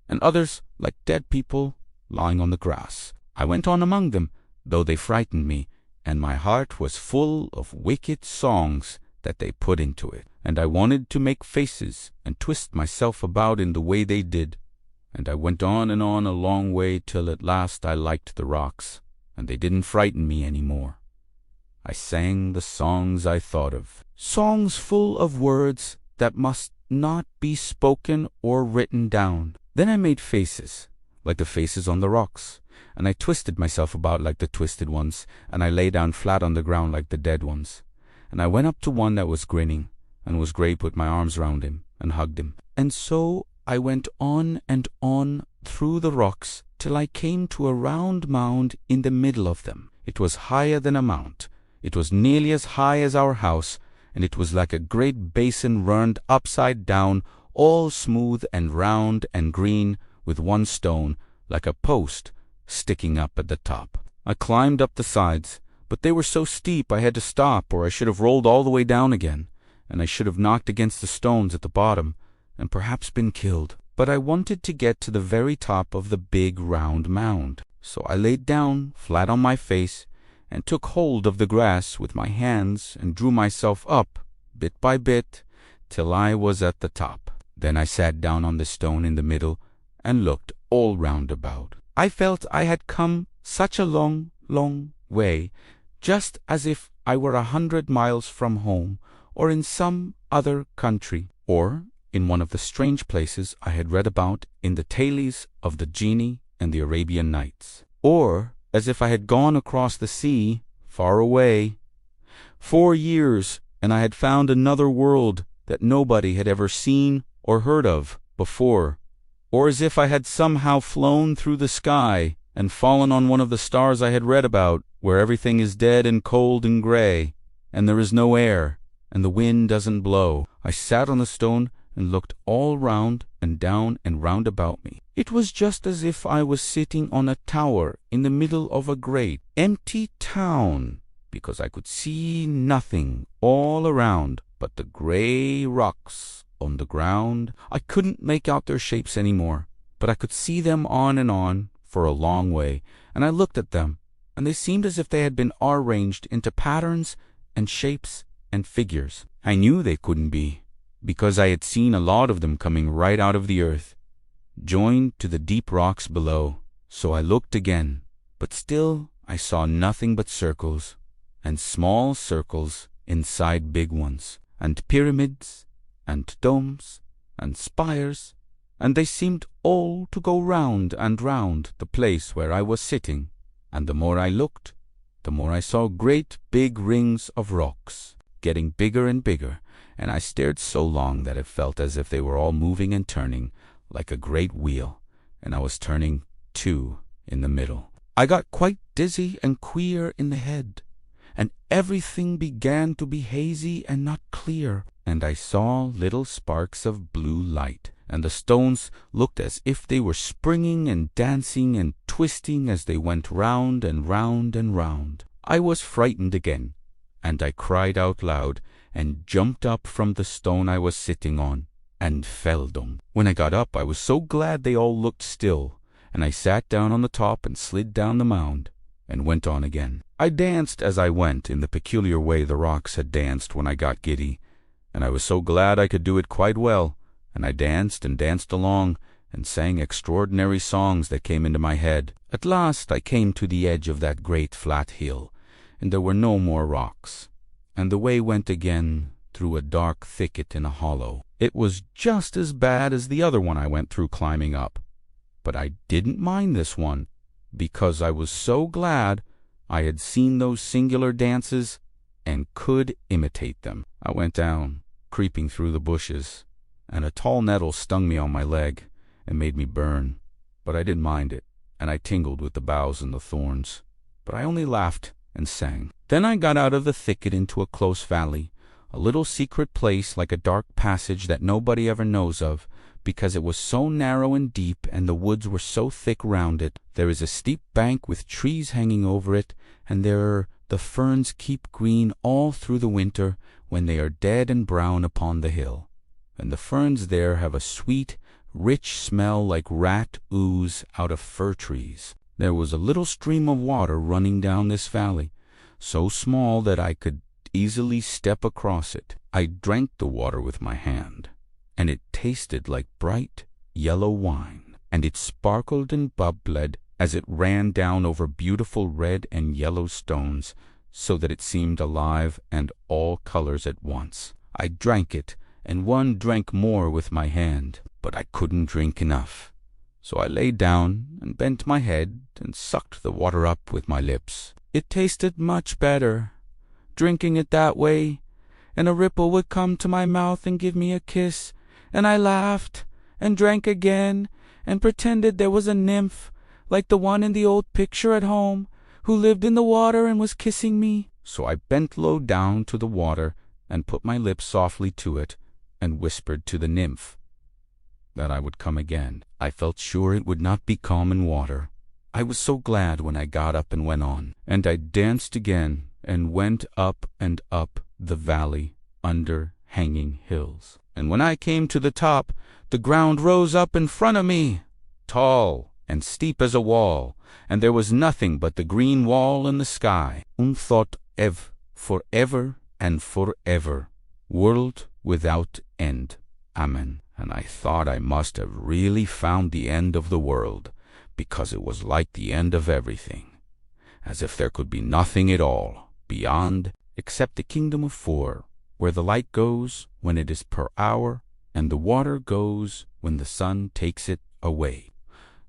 and others like dead people lying on the grass. I went on among them, though they frightened me, and my heart was full of wicked songs that they put into it, and I wanted to make faces and twist myself about in the way they did. And I went on and on a long way till at last I liked the rocks, and they didn't frighten me any more. I sang the songs I thought of, songs full of words that must not be spoken or written down. Then I made faces, like the faces on the rocks, and I twisted myself about like the twisted ones, and I lay down flat on the ground like the dead ones. And I went up to one that was grinning, and was grey, put my arms round him, and hugged him. And so I went on through the rocks, till I came to a round mound in the middle of them. It was higher than a mount. It was nearly as high as our house, and it was like a great basin turned upside down, all smooth and round and green, with one stone, like a post, sticking up at the top. I climbed up the sides, but they were so steep I had to stop, or I should have rolled all the way down again, and I should have knocked against the stones at the bottom, and perhaps been killed. But I wanted to get to the very top of the big round mound. So I laid down flat on my face and took hold of the grass with my hands and drew myself up, bit by bit, till I was at the top. Then I sat down on the stone in the middle and looked all round about. I felt I had come such a long, long way, just as if I were 100 miles from home, or in some other country, or in one of the strange places I had read about in the tales of the genie and the Arabian Nights, or as if I had gone across the sea, far away. 4 years, and I had found another world that nobody had ever seen or heard of before, or as if I had somehow flown through the sky and fallen on one of the stars I had read about, where everything is dead and cold and gray, and there is no air, and the wind doesn't blow. I sat on the stone and looked all round and down and round about me. It was just as if I was sitting on a tower in the middle of a great, empty town, because I could see nothing all around but the gray rocks on the ground. I couldn't make out their shapes any more, but I could see them on and on for a long way, and I looked at them, and they seemed as if they had been arranged into patterns and shapes and figures. I knew they couldn't be, because I had seen a lot of them coming right out of the earth, joined to the deep rocks below. So I looked again, but still I saw nothing but circles, and small circles inside big ones, and pyramids, and domes, and spires, and they seemed all to go round and round the place where I was sitting, and the more I looked, the more I saw great big rings of rocks, getting bigger and bigger, and I stared so long that it felt as if they were all moving and turning like a great wheel, and I was turning too in the middle. I got quite dizzy and queer in the head, and everything began to be hazy and not clear, and I saw little sparks of blue light, and the stones looked as if they were springing and dancing and twisting as they went round and round and round. I was frightened again, and I cried out loud and jumped up from the stone I was sitting on and fell down. When I got up, I was so glad they all looked still, and I sat down on the top and slid down the mound and went on again. I danced as I went in the peculiar way the rocks had danced when I got giddy, and I was so glad I could do it quite well, and I danced and danced along and sang extraordinary songs that came into my head. At last I came to the edge of that great flat hill, and there were no more rocks, and the way went again through a dark thicket in a hollow. It was just as bad as the other one I went through climbing up, but I didn't mind this one, because I was so glad I had seen those singular dances and could imitate them. I went down, creeping through the bushes, and a tall nettle stung me on my leg and made me burn, but I didn't mind it, and I tingled with the boughs and the thorns, but I only laughed and sang. Then I got out of the thicket into a close valley, a little secret place like a dark passage that nobody ever knows of, because it was so narrow and deep, and the woods were so thick round it. There is a steep bank with trees hanging over it, and there the ferns keep green all through the winter when they are dead and brown upon the hill. And the ferns there have a sweet, rich smell like rat ooze out of fir trees. There was a little stream of water running down this valley, so small that I could easily step across it. I drank the water with my hand, and it tasted like bright yellow wine, and it sparkled and bubbled as it ran down over beautiful red and yellow stones, so that it seemed alive and all colors at once. I drank it, and one drank more with my hand, but I couldn't drink enough. So I lay down and bent my head and sucked the water up with my lips. It tasted much better, drinking it that way, and a ripple would come to my mouth and give me a kiss, and I laughed and drank again and pretended there was a nymph like the one in the old picture at home, who lived in the water and was kissing me? So I bent low down to the water and put my lips softly to it and whispered to the nymph that I would come again. I felt sure it would not be common water. I was so glad when I got up and went on, and I danced again and went up and up the valley under hanging hills. And when I came to the top, the ground rose up in front of me, tall and steep as a wall, and there was nothing but the green wall and the sky. Thought ev, forever and forever, world without end. Amen. And I thought I must have really found the end of the world, because it was like the end of everything, as if there could be nothing at all beyond except the kingdom of four, where the light goes when it is per hour, and the water goes when the sun takes it away.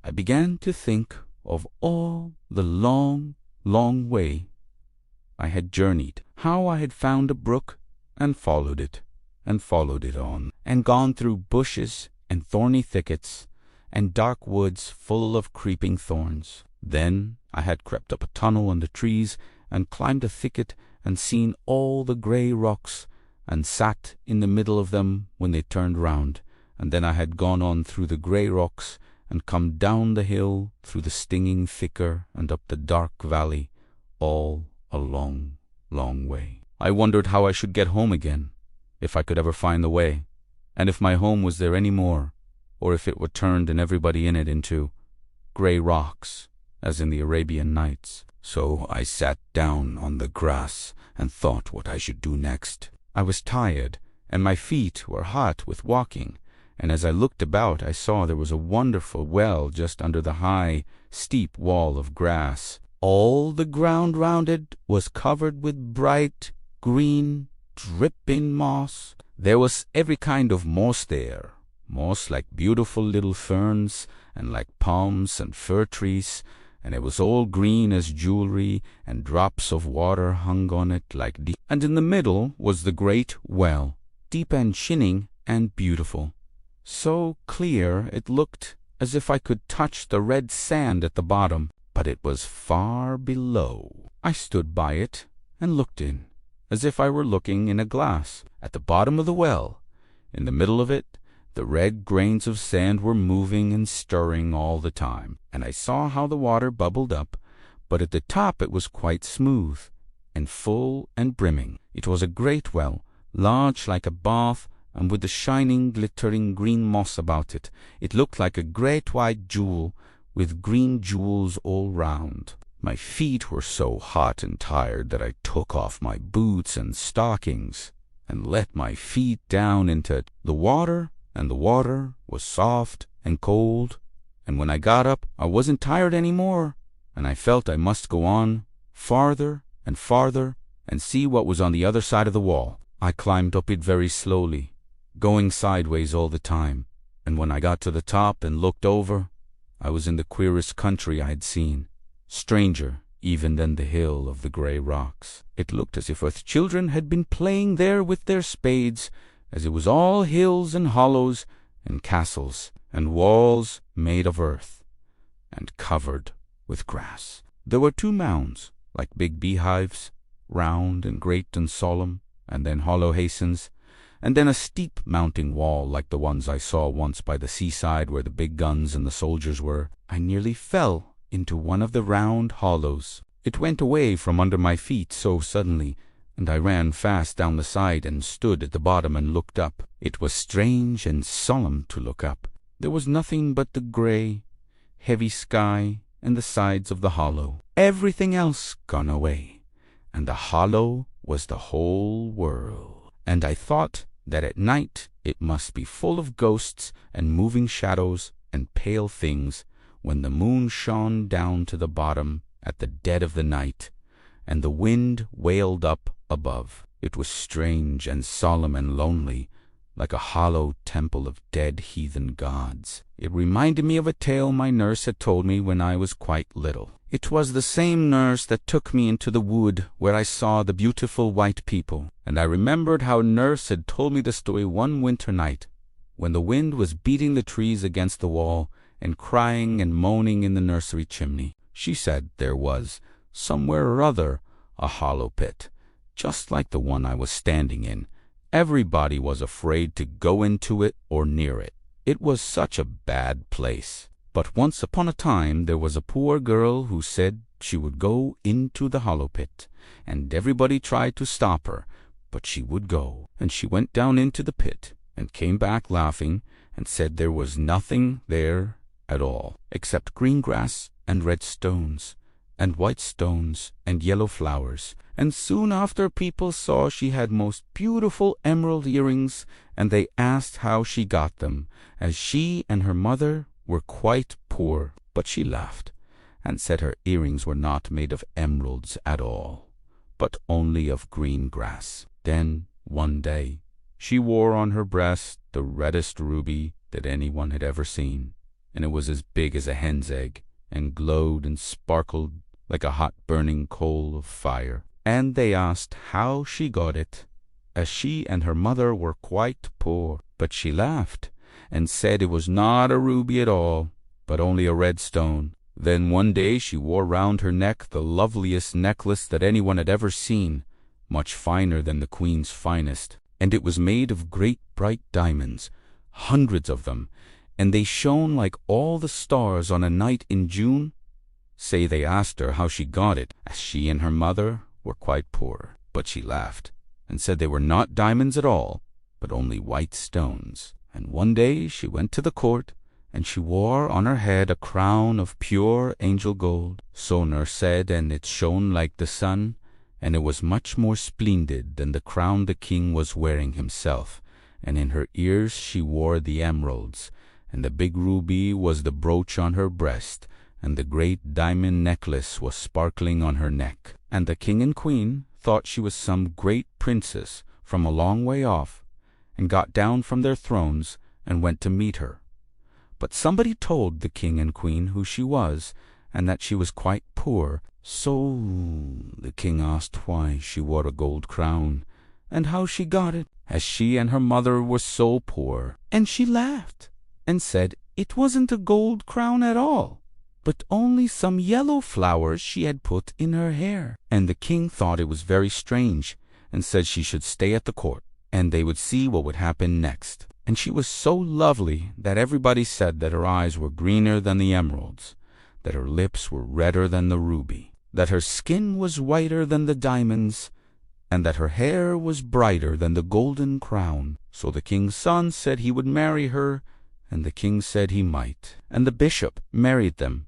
I began to think of all the long, long way I had journeyed, how I had found a brook and followed it on, and gone through bushes and thorny thickets and dark woods full of creeping thorns. Then I had crept up a tunnel under trees and climbed a thicket and seen all the grey rocks and sat in the middle of them when they turned round. And then I had gone on through the grey rocks and come down the hill through the stinging thicker and up the dark valley, all a long, long way. I wondered how I should get home again, if I could ever find the way, and if my home was there any more, or if it were turned and everybody in it into grey rocks, as in the Arabian Nights. So I sat down on the grass and thought what I should do next. I was tired, and my feet were hot with walking, and as I looked about I saw there was a wonderful well just under the high, steep wall of grass. All the ground round it was covered with bright, green, dripping moss. There was every kind of moss there, moss like beautiful little ferns, and like palms and fir trees, and it was all green as jewelry, and drops of water hung on it like deep. And in the middle was the great well, deep and shining and beautiful, so clear it looked as if I could touch the red sand at the bottom, but it was far below. I stood by it and looked in, as if I were looking in a glass. At the bottom of the well, in the middle of it, the red grains of sand were moving and stirring all the time, and I saw how the water bubbled up, but at the top it was quite smooth, and full and brimming. It was a great well, large like a bath, and with the shining, glittering green moss about it. It looked like a great white jewel, with green jewels all round. My feet were so hot and tired that I took off my boots and stockings, and let my feet down into the water, and the water was soft and cold, and when I got up I wasn't tired any more, and I felt I must go on farther and farther and see what was on the other side of the wall. I climbed up it very slowly, going sideways all the time, and when I got to the top and looked over, I was in the queerest country I had seen, stranger even than the hill of the grey rocks. It looked as if earth children had been playing there with their spades, as it was all hills and hollows and castles and walls made of earth and covered with grass. There were 2 mounds, like big beehives, round and great and solemn, and then hollow basins, and then a steep mounting wall like the ones I saw once by the seaside where the big guns and the soldiers were. I nearly fell into one of the round hollows. It went away from under my feet so suddenly, and I ran fast down the side and stood at the bottom and looked up. It was strange and solemn to look up. There was nothing but the grey, heavy sky and the sides of the hollow. Everything else gone away, and the hollow was the whole world. And I thought that at night it must be full of ghosts and moving shadows and pale things, when the moon shone down to the bottom at the dead of the night, and the wind wailed up above. It was strange and solemn and lonely, like a hollow temple of dead heathen gods. It reminded me of a tale my nurse had told me when I was quite little. It was the same nurse that took me into the wood where I saw the beautiful white people, and I remembered how nurse had told me the story one winter night, when the wind was beating the trees against the wall and crying and moaning in the nursery chimney. She said there was somewhere or other, a hollow pit, just like the one I was standing in. Everybody was afraid to go into it or near it. It was such a bad place. But once upon a time there was a poor girl who said she would go into the hollow pit, and everybody tried to stop her, but she would go. And she went down into the pit, and came back laughing, and said there was nothing there at all, except green grass and red stones, and white stones and yellow flowers. And soon after people saw she had most beautiful emerald earrings, and they asked how she got them, as she and her mother were quite poor. But she laughed, and said her earrings were not made of emeralds at all, but only of green grass. Then, one day, she wore on her breast the reddest ruby that anyone had ever seen, and it was as big as a hen's egg, and glowed and sparkled like a hot burning coal of fire. And they asked how she got it, as she and her mother were quite poor. But she laughed, and said it was not a ruby at all, but only a red stone. Then one day she wore round her neck the loveliest necklace that anyone had ever seen, much finer than the queen's finest, and it was made of great bright diamonds, hundreds of them, and they shone like all the stars on a night in June. Say they asked her how she got it, as she and her mother were quite poor. But she laughed, and said they were not diamonds at all, but only white stones. And one day she went to the court, and she wore on her head a crown of pure angel gold. So nurse said, and it shone like the sun, and it was much more splendid than the crown the king was wearing himself. And in her ears she wore the emeralds, and the big ruby was the brooch on her breast, and the great diamond necklace was sparkling on her neck. And the king and queen thought she was some great princess from a long way off, and got down from their thrones and went to meet her. But somebody told the king and queen who she was, and that she was quite poor. So the king asked why she wore a gold crown, and how she got it, as she and her mother were so poor. And she laughed, and said it wasn't a gold crown at all, but only some yellow flowers she had put in her hair. And the king thought it was very strange, and said she should stay at the court, and they would see what would happen next. And she was so lovely that everybody said that her eyes were greener than the emeralds, that her lips were redder than the ruby, that her skin was whiter than the diamonds, and that her hair was brighter than the golden crown. So the king's son said he would marry her, and the king said he might. And the bishop married them,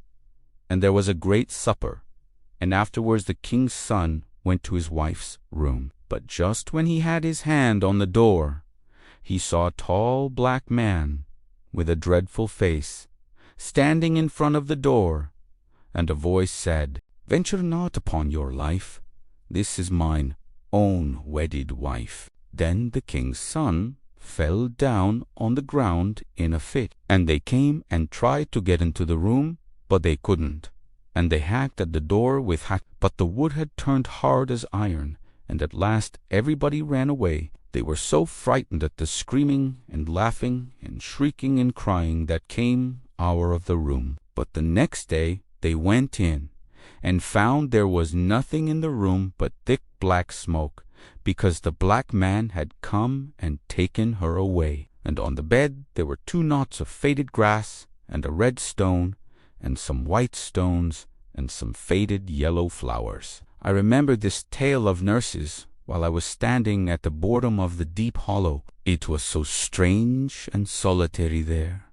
and there was a great supper, and afterwards the king's son went to his wife's room. But just when he had his hand on the door, he saw a tall black man with a dreadful face standing in front of the door, and a voice said, "Venture not upon your life. This is mine own wedded wife." Then the king's son fell down on the ground in a fit, and they came and tried to get into the room, but they couldn't, and they hacked at the door with but the wood had turned hard as iron, and at last everybody ran away. They were so frightened at the screaming and laughing and shrieking and crying that came out of the room. But the next day they went in, and found there was nothing in the room but thick black smoke, because the black man had come and taken her away. And on the bed there were 2 knots of faded grass, and a red stone, and some white stones, and some faded yellow flowers. I remember this tale of nurse's while I was standing at the bottom of the deep hollow. It was so strange and solitary there,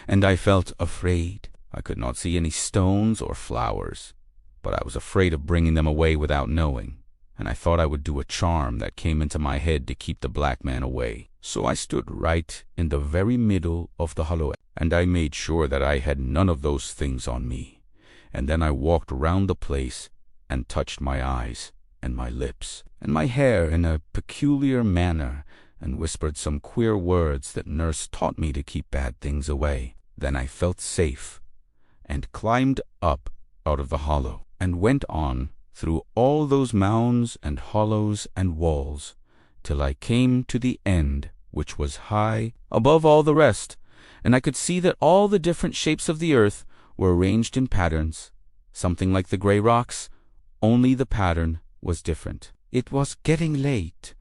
and I felt afraid. I could not see any stones or flowers, but I was afraid of bringing them away without knowing, and I thought I would do a charm that came into my head to keep the black man away. So I stood right in the very middle of the hollow, and I made sure that I had none of those things on me. And then I walked round the place and touched my eyes and my lips and my hair in a peculiar manner, and whispered some queer words that nurse taught me to keep bad things away. Then I felt safe, and climbed up out of the hollow, and went on through all those mounds and hollows and walls, till I came to the end, which was high above all the rest, and I could see that all the different shapes of the earth were arranged in patterns, something like the grey rocks, only the pattern was different. It was getting late,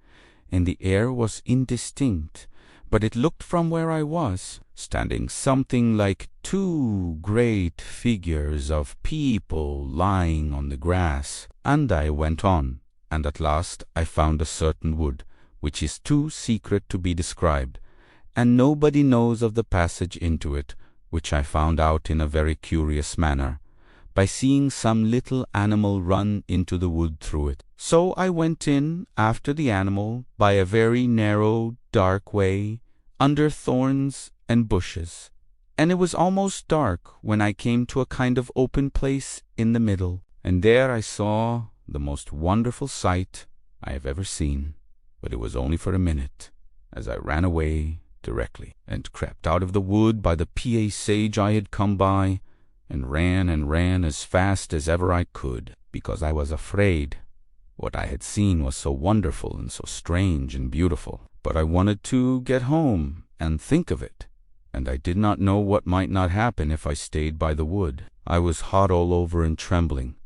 and the air was indistinct, but it looked from where I was, standing something like two great figures of people lying on the grass. And I went on, and at last I found a certain wood, which is too secret to be described, and nobody knows of the passage into it, which I found out in a very curious manner, by seeing some little animal run into the wood through it. So I went in after the animal by a very narrow, dark way, under thorns and bushes, and it was almost dark when I came to a kind of open place in the middle, and there I saw the most wonderful sight I have ever seen, but it was only for a minute, as I ran away directly, and crept out of the wood by the sage I had come by, and ran as fast as ever I could, because I was afraid. What I had seen was so wonderful and so strange and beautiful. But I wanted to get home and think of it, and I did not know what might not happen if I stayed by the wood. I was hot all over and trembling,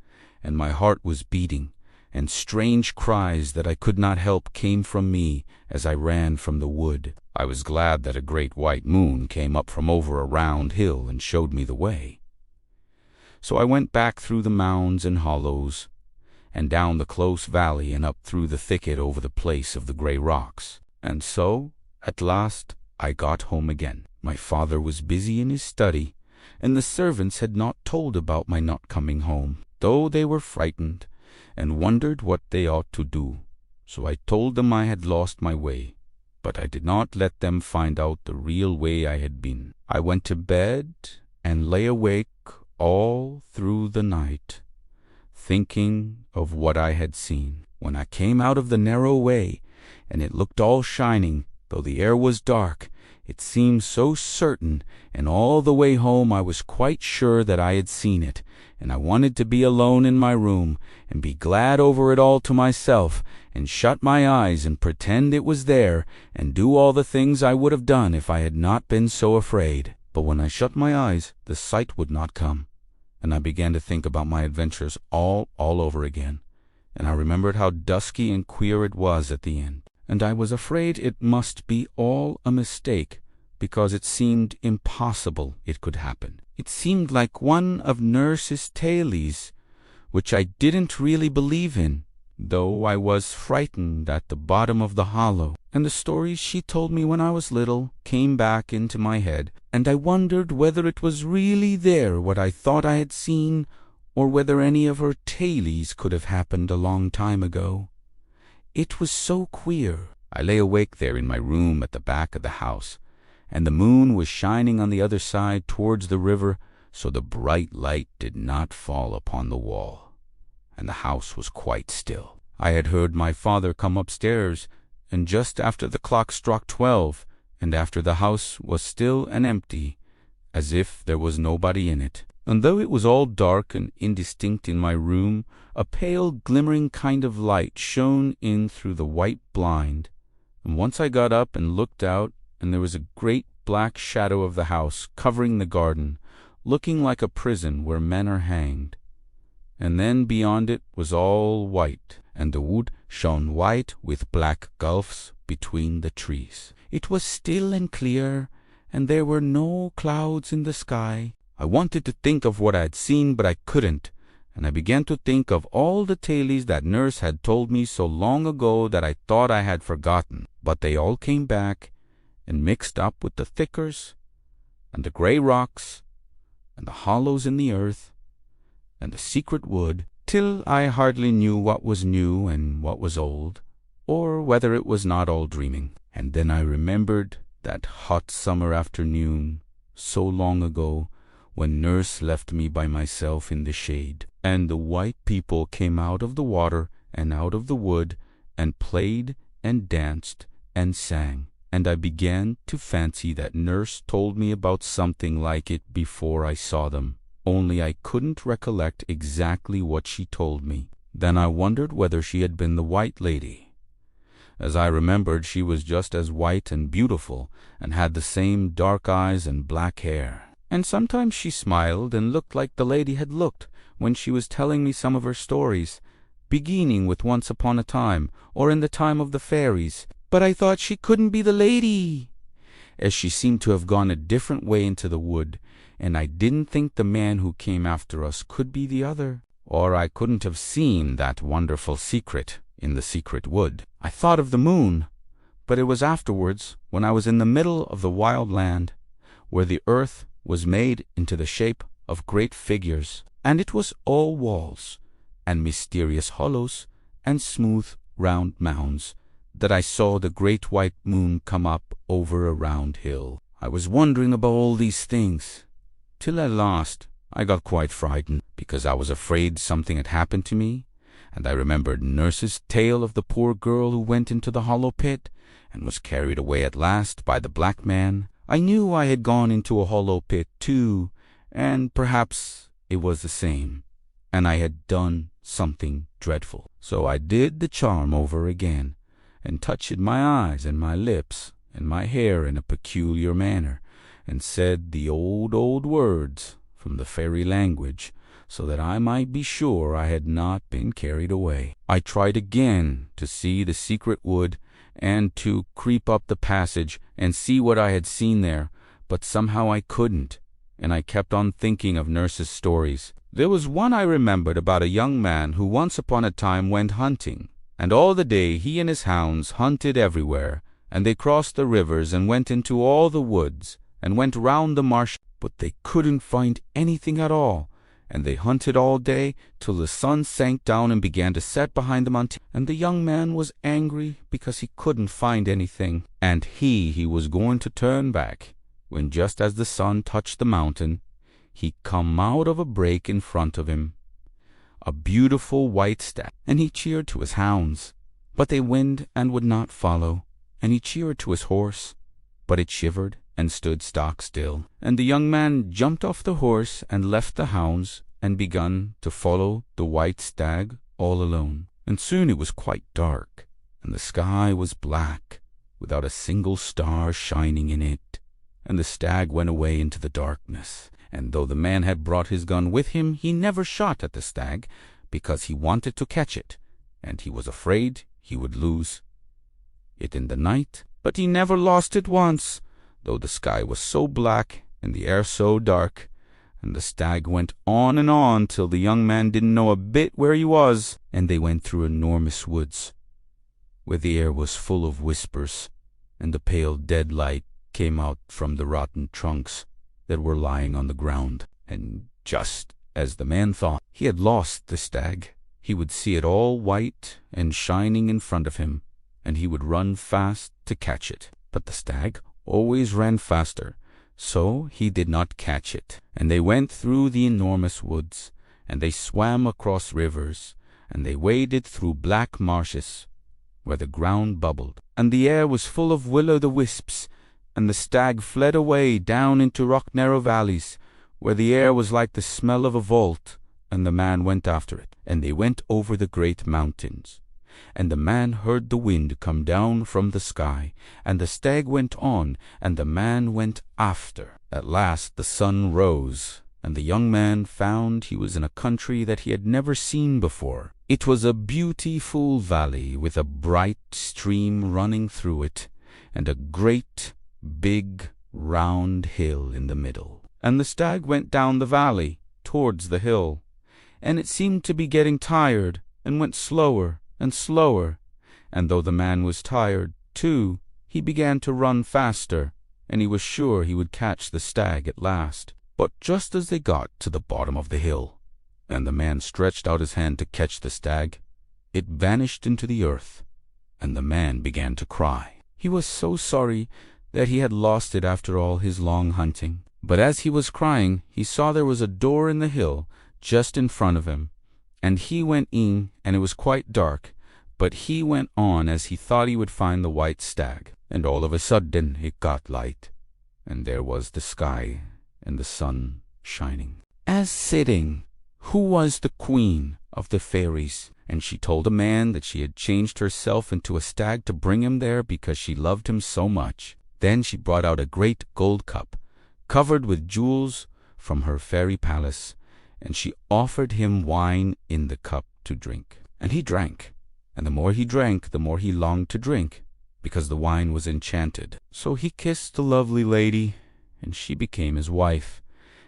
and my heart was beating, and strange cries that I could not help came from me as I ran from the wood. I was glad that a great white moon came up from over a round hill and showed me the way. So I went back through the mounds and hollows, and down the close valley and up through the thicket over the place of the grey rocks. And so, at last, I got home again. My father was busy in his study, and the servants had not told about my not coming home, though they were frightened, and wondered what they ought to do. So I told them I had lost my way, but I did not let them find out the real way I had been. I went to bed and lay awake all through the night, thinking of what I had seen. When I came out of the narrow way, and it looked all shining, though the air was dark, it seemed so certain, and all the way home I was quite sure that I had seen it, and I wanted to be alone in my room, and be glad over it all to myself, and shut my eyes and pretend it was there, and do all the things I would have done if I had not been so afraid. But when I shut my eyes, the sight would not come, and I began to think about my adventures all over again, and I remembered how dusky and queer it was at the end, and I was afraid it must be all a mistake, because it seemed impossible it could happen. It seemed like one of Nurse's tales, which I didn't really believe in, though I was frightened at the bottom of the hollow, and the stories she told me when I was little came back into my head, and I wondered whether it was really there what I thought I had seen, or whether any of her tales could have happened a long time ago. It was so queer. I lay awake there in my room at the back of the house, and the moon was shining on the other side towards the river, so the bright light did not fall upon the wall, and the house was quite still. I had heard my father come upstairs, and just after the clock struck 12, and after the house was still and empty, as if there was nobody in it. And though it was all dark and indistinct in my room, a pale glimmering kind of light shone in through the white blind, and once I got up and looked out, and there was a great black shadow of the house covering the garden, looking like a prison where men are hanged. And then beyond it was all white, and the wood shone white with black gulfs between the trees. It was still and clear, and there were no clouds in the sky. I wanted to think of what I had seen, but I couldn't, and I began to think of all the tales that Nurse had told me so long ago that I thought I had forgotten. But they all came back, and mixed up with the thickers, and the grey rocks, and the hollows in the earth, and the secret wood, till I hardly knew what was new and what was old, or whether it was not all dreaming. And then I remembered that hot summer afternoon, so long ago, when Nurse left me by myself in the shade, and the white people came out of the water and out of the wood, and played and danced and sang, and I began to fancy that Nurse told me about something like it before I saw them, only I couldn't recollect exactly what she told me. Then I wondered whether she had been the white lady. As I remembered, she was just as white and beautiful, and had the same dark eyes and black hair. And sometimes she smiled and looked like the lady had looked when she was telling me some of her stories, beginning with Once Upon a Time, or In the Time of the Fairies. But I thought she couldn't be the lady, as she seemed to have gone a different way into the wood, and I didn't think the man who came after us could be the other, or I couldn't have seen that wonderful secret in the secret wood. I thought of the moon, but it was afterwards, when I was in the middle of the wild land, where the earth was made into the shape of great figures, and it was all walls, and mysterious hollows, and smooth round mounds, that I saw the great white moon come up over a round hill. I was wondering about all these things, till at last I got quite frightened, because I was afraid something had happened to me, and I remembered nurse's tale of the poor girl who went into the hollow pit, and was carried away at last by the black man. I knew I had gone into a hollow pit too, and perhaps it was the same, and I had done something dreadful. So I did the charm over again, and touched my eyes and my lips and my hair in a peculiar manner, and said the old words from the fairy language, so that I might be sure I had not been carried away. I tried again to see the secret wood, and to creep up the passage and see what I had seen there, but somehow I couldn't, and I kept on thinking of nurse's stories. There was one I remembered about a young man who once upon a time went hunting, and all the day he and his hounds hunted everywhere, and they crossed the rivers and went into all the woods, and went round the marsh, but they couldn't find anything at all, and they hunted all day till the sun sank down and began to set behind the mountain, and the young man was angry because he couldn't find anything, and he was going to turn back, when just as the sun touched the mountain, he come out of a break in front of him, a beautiful white stag, and he cheered to his hounds, but they went and would not follow, and he cheered to his horse, but it shivered and stood stock still, and the young man jumped off the horse and left the hounds, and begun to follow the white stag all alone. And soon it was quite dark, and the sky was black, without a single star shining in it, and the stag went away into the darkness. And though the man had brought his gun with him, he never shot at the stag, because he wanted to catch it, and he was afraid he would lose it in the night. But he never lost it once, though the sky was so black and the air so dark, and the stag went on till the young man didn't know a bit where he was, and they went through enormous woods, where the air was full of whispers, and the pale dead light came out from the rotten trunks that were lying on the ground. And just as the man thought he had lost the stag, he would see it all white and shining in front of him, and he would run fast to catch it. But the stag always ran faster, so he did not catch it. And they went through the enormous woods, and they swam across rivers, and they waded through black marshes, where the ground bubbled, and the air was full of will-o'-the-wisps, and the stag fled away down into rock-narrow valleys, where the air was like the smell of a vault, and the man went after it. And they went over the great mountains, and the man heard the wind come down from the sky, and the stag went on, and the man went after. At last the sun rose, and the young man found he was in a country that he had never seen before. It was a beautiful valley with a bright stream running through it, and a great big round hill in the middle. And the stag went down the valley towards the hill, and it seemed to be getting tired, and went slower and slower, and though the man was tired too, he began to run faster, and he was sure he would catch the stag at last. But just as they got to the bottom of the hill, and the man stretched out his hand to catch the stag, it vanished into the earth, and the man began to cry. He was so sorry that he had lost it after all his long hunting. But as he was crying, he saw there was a door in the hill just in front of him, and he went in, and it was quite dark, but he went on as he thought he would find the white stag. And all of a sudden it got light, and there was the sky and the sun shining. As sitting, who was the queen of the fairies, and she told a man that she had changed herself into a stag to bring him there because she loved him so much. Then she brought out a great gold cup, covered with jewels from her fairy palace, and she offered him wine in the cup to drink. And he drank, and the more he drank, the more he longed to drink, because the wine was enchanted. So he kissed the lovely lady, and she became his wife.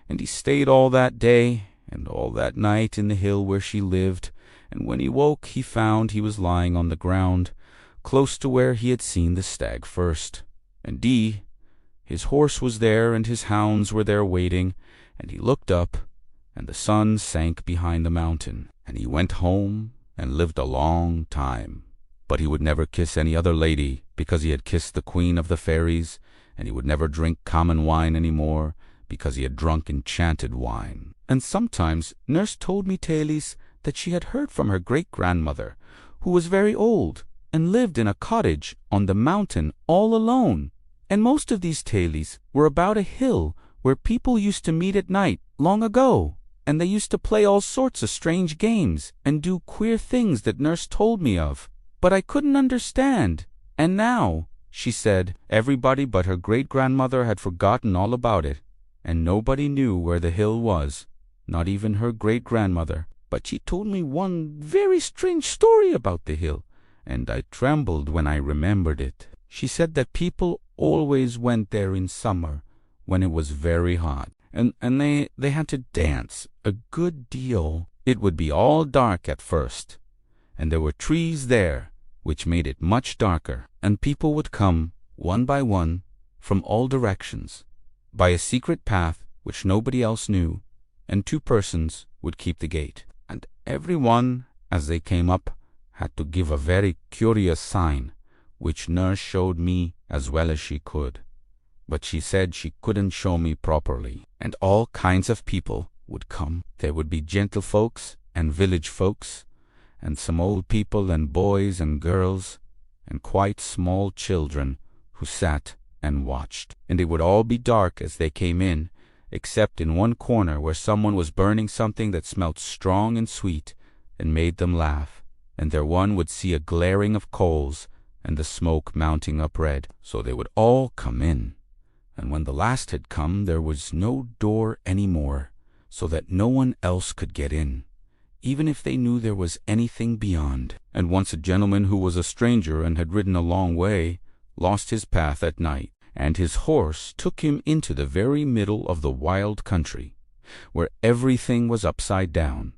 And he stayed all that day and all that night in the hill where she lived, and when he woke he found he was lying on the ground, close to where he had seen the stag first. And his horse was there, and his hounds were there waiting, and he looked up, and the sun sank behind the mountain, and he went home and lived a long time. But he would never kiss any other lady, because he had kissed the queen of the fairies, and he would never drink common wine any more, because he had drunk enchanted wine. And sometimes nurse told me tales that she had heard from her great-grandmother, who was very old, and lived in a cottage on the mountain all alone. And most of these tales were about a hill where people used to meet at night long ago, and they used to play all sorts of strange games and do queer things that nurse told me of. But I couldn't understand. And now, she said, everybody but her great-grandmother had forgotten all about it, and nobody knew where the hill was, not even her great-grandmother. But she told me one very strange story about the hill, and I trembled when I remembered it. She said that people always went there in summer when it was very hot, and they had to dance a good deal. It would be all dark at first, and there were trees there which made it much darker, and people would come one by one from all directions by a secret path which nobody else knew, and 2 persons would keep the gate. And every one, as they came up, had to give a very curious sign, which nurse showed me as well as she could. But she said she couldn't show me properly. And all kinds of people would come. There would be gentlefolks and village folks, and some old people and boys and girls, and quite small children who sat and watched. And it would all be dark as they came in, except in one corner where someone was burning something that smelt strong and sweet and made them laugh, and there one would see a glaring of coals and the smoke mounting up red. So they would all come in, and when the last had come there was no door any more, so that no one else could get in, even if they knew there was anything beyond. And once a gentleman who was a stranger and had ridden a long way lost his path at night, and his horse took him into the very middle of the wild country, where everything was upside down,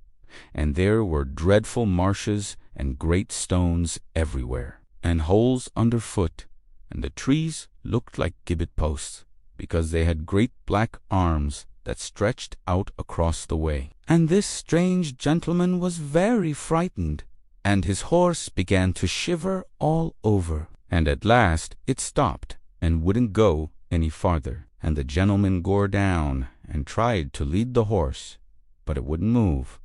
and there were dreadful marshes and great stones everywhere, and holes underfoot, and the trees looked like gibbet posts, because they had great black arms that stretched out across the way. And this strange gentleman was very frightened, and his horse began to shiver all over, and at last it stopped and wouldn't go any farther. And the gentleman gore down and tried to lead the horse, but it wouldn't move,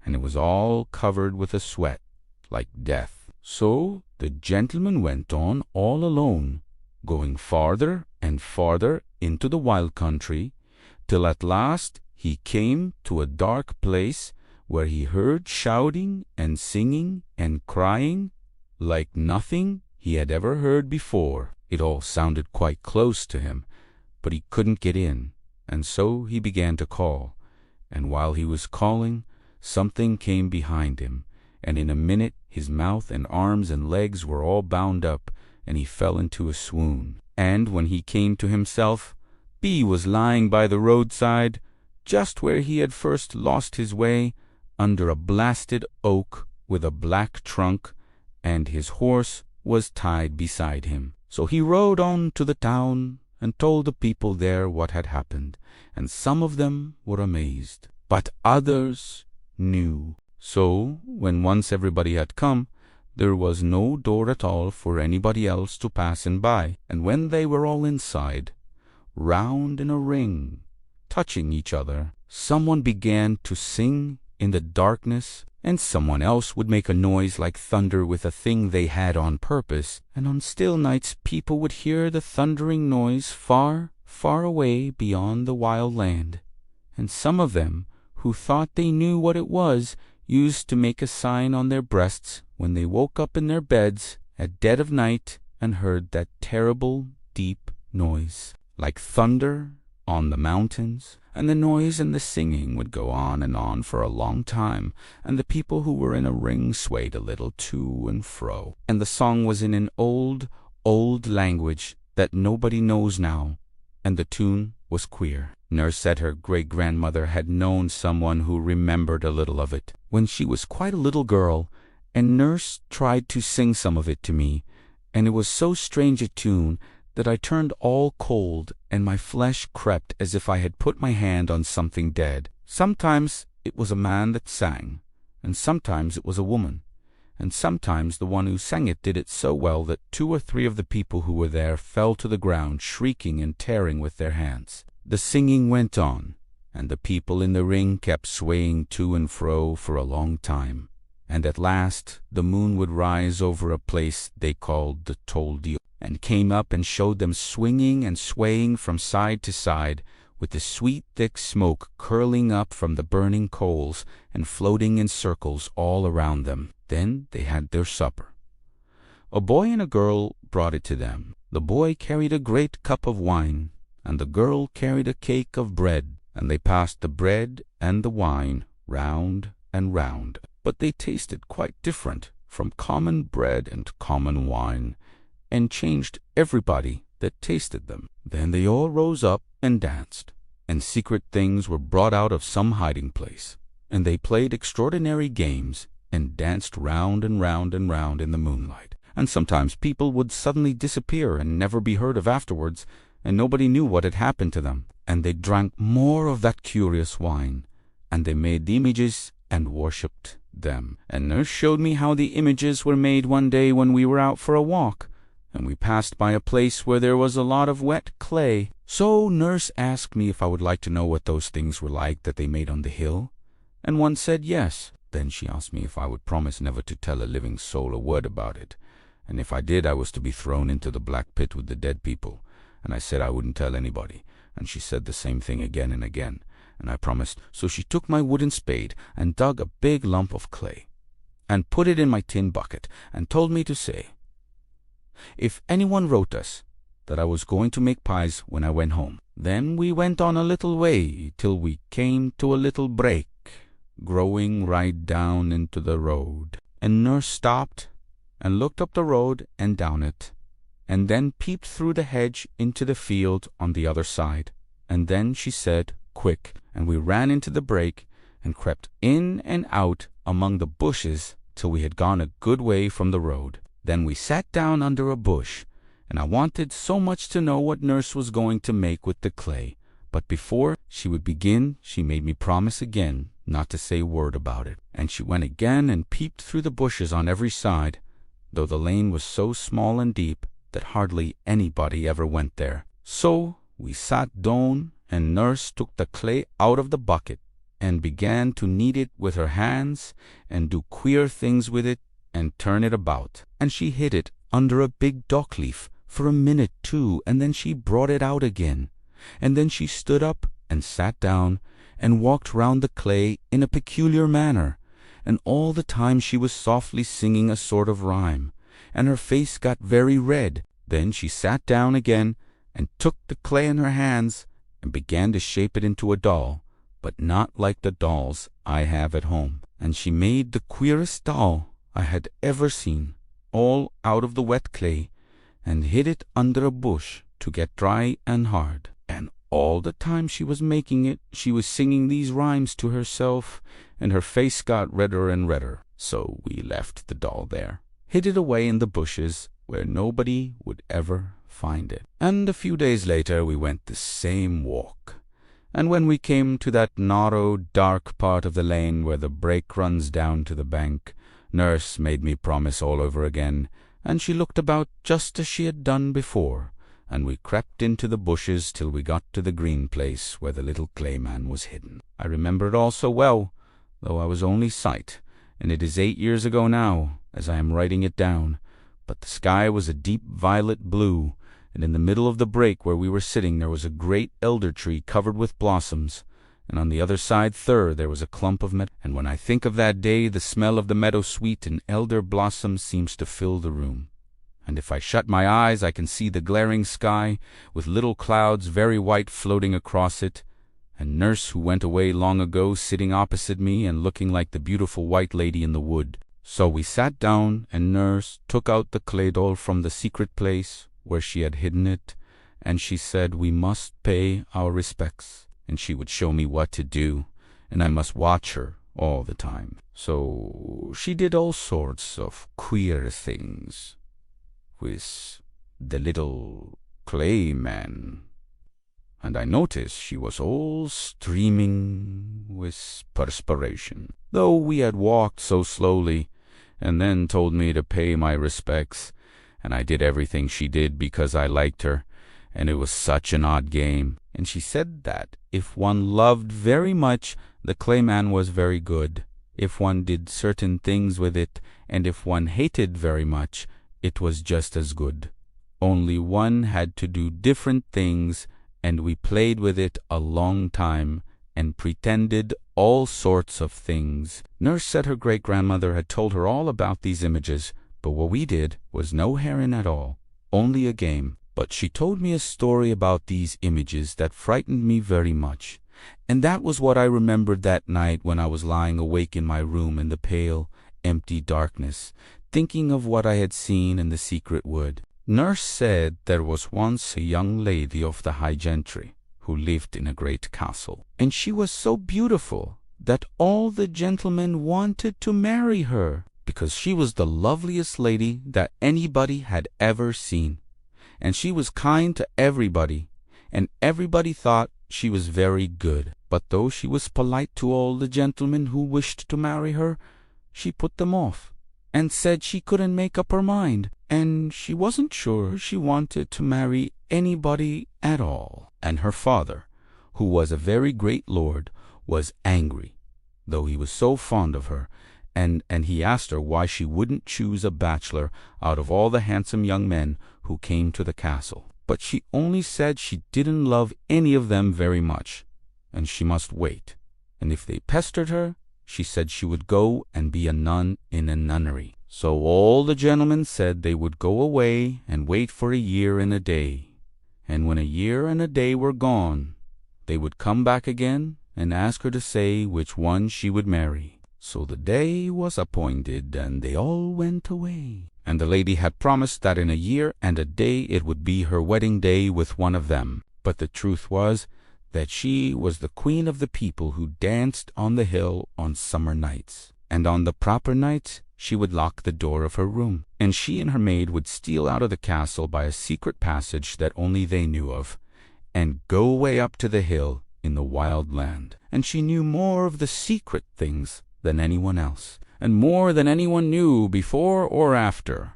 and it was all covered with a sweat like death. So the gentleman went on all alone, going farther and farther into the wild country, till at last he came to a dark place where he heard shouting and singing and crying like nothing he had ever heard before. It all sounded quite close to him, but he couldn't get in, and so he began to call, and while he was calling, something came behind him, and in a minute his mouth and arms and legs were all bound up, and he fell into a swoon. And when he came to himself, B was lying by the roadside, just where he had first lost his way, under a blasted oak with a black trunk, and his horse was tied beside him. So he rode on to the town and told the people there what had happened, and some of them were amazed, but others knew. So when once everybody had come, there was no door at all for anybody else to pass in by, and when they were all inside, round in a ring, touching each other, someone began to sing in the darkness, and someone else would make a noise like thunder with a thing they had on purpose, and on still nights people would hear the thundering noise far, far away beyond the wild land, and some of them, who thought they knew what it was, used to make a sign on their breasts when they woke up in their beds at dead of night and heard that terrible deep noise, like thunder on the mountains, and the noise and the singing would go on and on for a long time, and the people who were in a ring swayed a little to and fro, and the song was in an old, old language that nobody knows now, and the tune was queer. Nurse said her great-grandmother had known someone who remembered a little of it when she was quite a little girl, and Nurse tried to sing some of it to me, and it was so strange a tune that I turned all cold, and my flesh crept as if I had put my hand on something dead. Sometimes it was a man that sang, and sometimes it was a woman, and sometimes the one who sang it did it so well that 2 or 3 of the people who were there fell to the ground, shrieking and tearing with their hands. The singing went on, and the people in the ring kept swaying to and fro for a long time, and at last the moon would rise over a place they called the Toldio, and came up and showed them swinging and swaying from side to side, with the sweet thick smoke curling up from the burning coals and floating in circles all around them. Then they had their supper. A boy and a girl brought it to them. The boy carried a great cup of wine, and the girl carried a cake of bread, and they passed the bread and the wine round and round. But they tasted quite different from common bread and common wine, and changed everybody that tasted them. Then they all rose up and danced, and secret things were brought out of some hiding place, and they played extraordinary games, and danced round and round and round in the moonlight. And sometimes people would suddenly disappear and never be heard of afterwards, and nobody knew what had happened to them. And they drank more of that curious wine, and they made the images and worshipped them. And Nurse showed me how the images were made one day when we were out for a walk, and we passed by a place where there was a lot of wet clay. So Nurse asked me if I would like to know what those things were like that they made on the hill, and one said yes. Then she asked me if I would promise never to tell a living soul a word about it, and if I did I was to be thrown into the black pit with the dead people, and I said I wouldn't tell anybody, and she said the same thing again and again, and I promised. So she took my wooden spade and dug a big lump of clay, and put it in my tin bucket, and told me to say, if anyone wrote us, that I was going to make pies when I went home. Then we went on a little way till we came to a little break, growing right down into the road. And Nurse stopped and looked up the road and down it, and then peeped through the hedge into the field on the other side. And then she said, quick, and we ran into the break and crept in and out among the bushes till we had gone a good way from the road. Then we sat down under a bush, and I wanted so much to know what Nurse was going to make with the clay. But before she would begin, she made me promise again not to say a word about it. And she went again and peeped through the bushes on every side, though the lane was so small and deep that hardly anybody ever went there. So we sat down, and Nurse took the clay out of the bucket and began to knead it with her hands and do queer things with it and turn it about. And she hid it under a big dock leaf for a minute too, and then she brought it out again. And then she stood up and sat down and walked round the clay in a peculiar manner, and all the time she was softly singing a sort of rhyme, and her face got very red. Then she sat down again and took the clay in her hands and began to shape it into a doll, but not like the dolls I have at home. And she made the queerest doll I had ever seen, all out of the wet clay, and hid it under a bush to get dry and hard. And all the time she was making it, she was singing these rhymes to herself, and her face got redder and redder. So we left the doll there, hid it away in the bushes where nobody would ever find it. And a few days later we went the same walk, and when we came to that narrow, dark part of the lane where the break runs down to the bank, Nurse made me promise all over again, and she looked about just as she had done before, and we crept into the bushes till we got to the green place where the little clay man was hidden. I remember it all so well, though I was only sight, and it is 8 years ago now, as I am writing it down. But the sky was a deep violet blue, and in the middle of the break where we were sitting there was a great elder tree covered with blossoms, and on the other side there was a clump of meadow. And when I think of that day, the smell of the meadow sweet and elder blossom seems to fill the room. And if I shut my eyes, I can see the glaring sky, with little clouds very white floating across it, and nurse who went away long ago sitting opposite me and looking like the beautiful white lady in the wood. So we sat down, and nurse took out the clay doll from the secret place where she had hidden it, and she said we must pay our respects, and she would show me what to do, and I must watch her all the time. So she did all sorts of queer things with the little clay man, and I noticed she was all streaming with perspiration, though we had walked so slowly, and then told me to pay my respects, and I did everything she did because I liked her, and it was such an odd game. And she said that if one loved very much, the clay man was very good. If one did certain things with it, and if one hated very much, it was just as good. Only one had to do different things, and we played with it a long time, and pretended all sorts of things. Nurse said her great-grandmother had told her all about these images, but what we did was no heron at all, only a game. But she told me a story about these images that frightened me very much, and that was what I remembered that night when I was lying awake in my room in the pale, empty darkness, thinking of what I had seen in the secret wood. Nurse said there was once a young lady of the high gentry who lived in a great castle, and she was so beautiful that all the gentlemen wanted to marry her, because she was the loveliest lady that anybody had ever seen, and she was kind to everybody, and everybody thought she was very good. But though she was polite to all the gentlemen who wished to marry her, she put them off, and said she couldn't make up her mind, and she wasn't sure she wanted to marry anybody at all. And her father, who was a very great lord, was angry, though he was so fond of her, and he asked her why she wouldn't choose a bachelor out of all the handsome young men who came to the castle. But she only said she didn't love any of them very much, and she must wait, and if they pestered her, she said she would go and be a nun in a nunnery. So all the gentlemen said they would go away and wait for a year and a day, and when a year and a day were gone, they would come back again and ask her to say which one she would marry. So the day was appointed, and they all went away. And the lady had promised that in a year and a day it would be her wedding day with one of them. But the truth was that she was the queen of the people who danced on the hill on summer nights. And on the proper nights she would lock the door of her room, and she and her maid would steal out of the castle by a secret passage that only they knew of, and go away up to the hill in the wild land. And she knew more of the secret things than anyone else, and more than anyone knew before or after,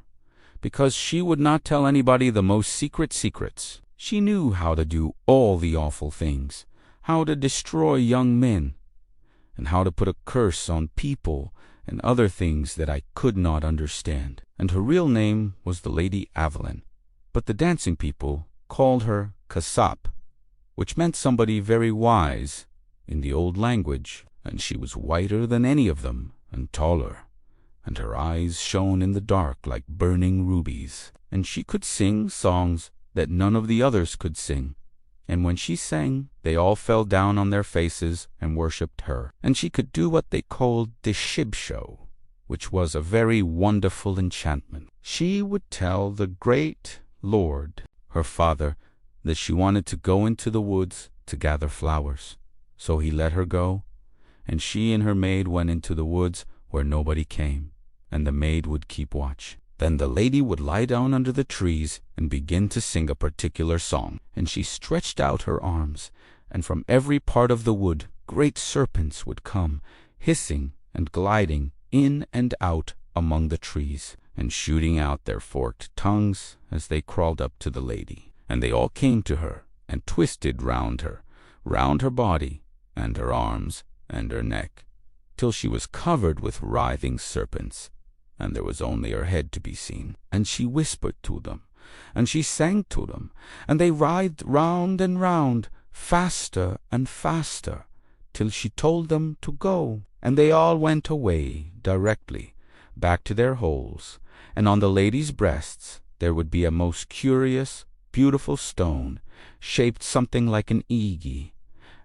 because she would not tell anybody the most secret secrets. She knew how to do all the awful things, how to destroy young men, and how to put a curse on people and other things that I could not understand. And her real name was the Lady Evelyn, but the dancing people called her Kasap, which meant somebody very wise in the old language. And she was whiter than any of them, and taller, and her eyes shone in the dark like burning rubies. And she could sing songs that none of the others could sing, and when she sang, they all fell down on their faces and worshipped her. And she could do what they called the shib show, which was a very wonderful enchantment. She would tell the great lord, her father, that she wanted to go into the woods to gather flowers. So he let her go, and she and her maid went into the woods where nobody came, and the maid would keep watch. Then the lady would lie down under the trees and begin to sing a particular song, and she stretched out her arms, and from every part of the wood great serpents would come, hissing and gliding in and out among the trees, and shooting out their forked tongues as they crawled up to the lady. And they all came to her, and twisted round her body, and her arms, and her neck, till she was covered with writhing serpents, and there was only her head to be seen. And she whispered to them, and she sang to them, and they writhed round and round, faster and faster, till she told them to go. And they all went away directly, back to their holes, and on the lady's breasts there would be a most curious, beautiful stone, shaped something like an egie,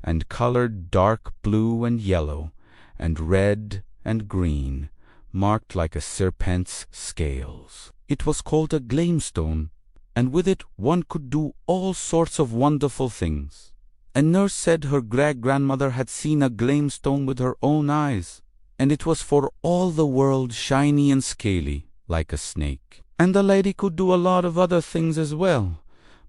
and colored dark blue and yellow, and red and green, marked like a serpent's scales. It was called a glamestone, and with it one could do all sorts of wonderful things. And nurse said her great-grandmother had seen a glamestone with her own eyes, and it was for all the world shiny and scaly, like a snake. And the lady could do a lot of other things as well,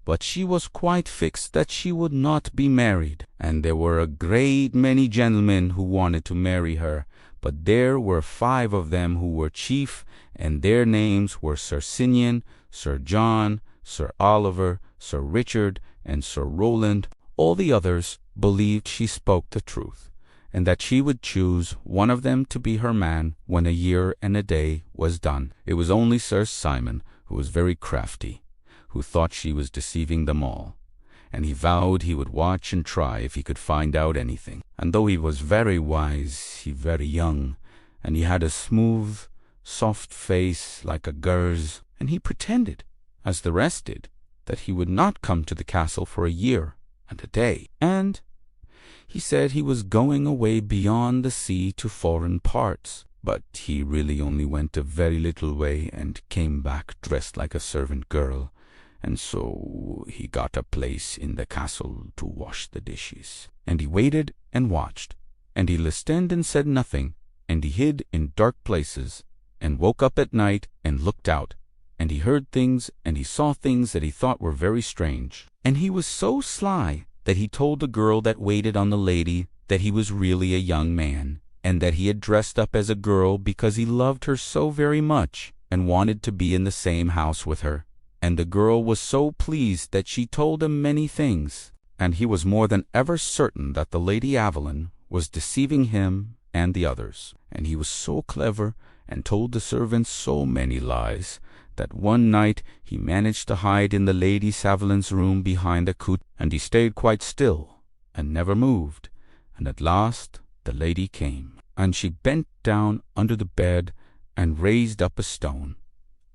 but she was quite fixed that she would not be married. And there were a great many gentlemen who wanted to marry her, but there were 5 of them who were chief, and their names were Sir Sinian, Sir John, Sir Oliver, Sir Richard, and Sir Roland. All the others believed she spoke the truth, and that she would choose one of them to be her man when a year and a day was done. It was only Sir Simon, who was very crafty, who thought she was deceiving them all, and he vowed he would watch and try if he could find out anything. And though he was very wise, he very young, and he had a smooth, soft face like a girl's, and he pretended, as the rest did, that he would not come to the castle for a year and a day, and he said he was going away beyond the sea to foreign parts, but he really only went a very little way and came back dressed like a servant girl, and so he got a place in the castle to wash the dishes. And he waited and watched, and he listened and said nothing, and he hid in dark places, and woke up at night and looked out, and he heard things and he saw things that he thought were very strange. And he was so sly that he told the girl that waited on the lady that he was really a young man, and that he had dressed up as a girl because he loved her so very much and wanted to be in the same house with her. And the girl was so pleased that she told him many things, and he was more than ever certain that the Lady Evelyn was deceiving him and the others. And he was so clever and told the servants so many lies that one night he managed to hide in the Lady Evelyn's room behind a coot, and he stayed quite still and never moved. And at last the lady came, and she bent down under the bed and raised up a stone,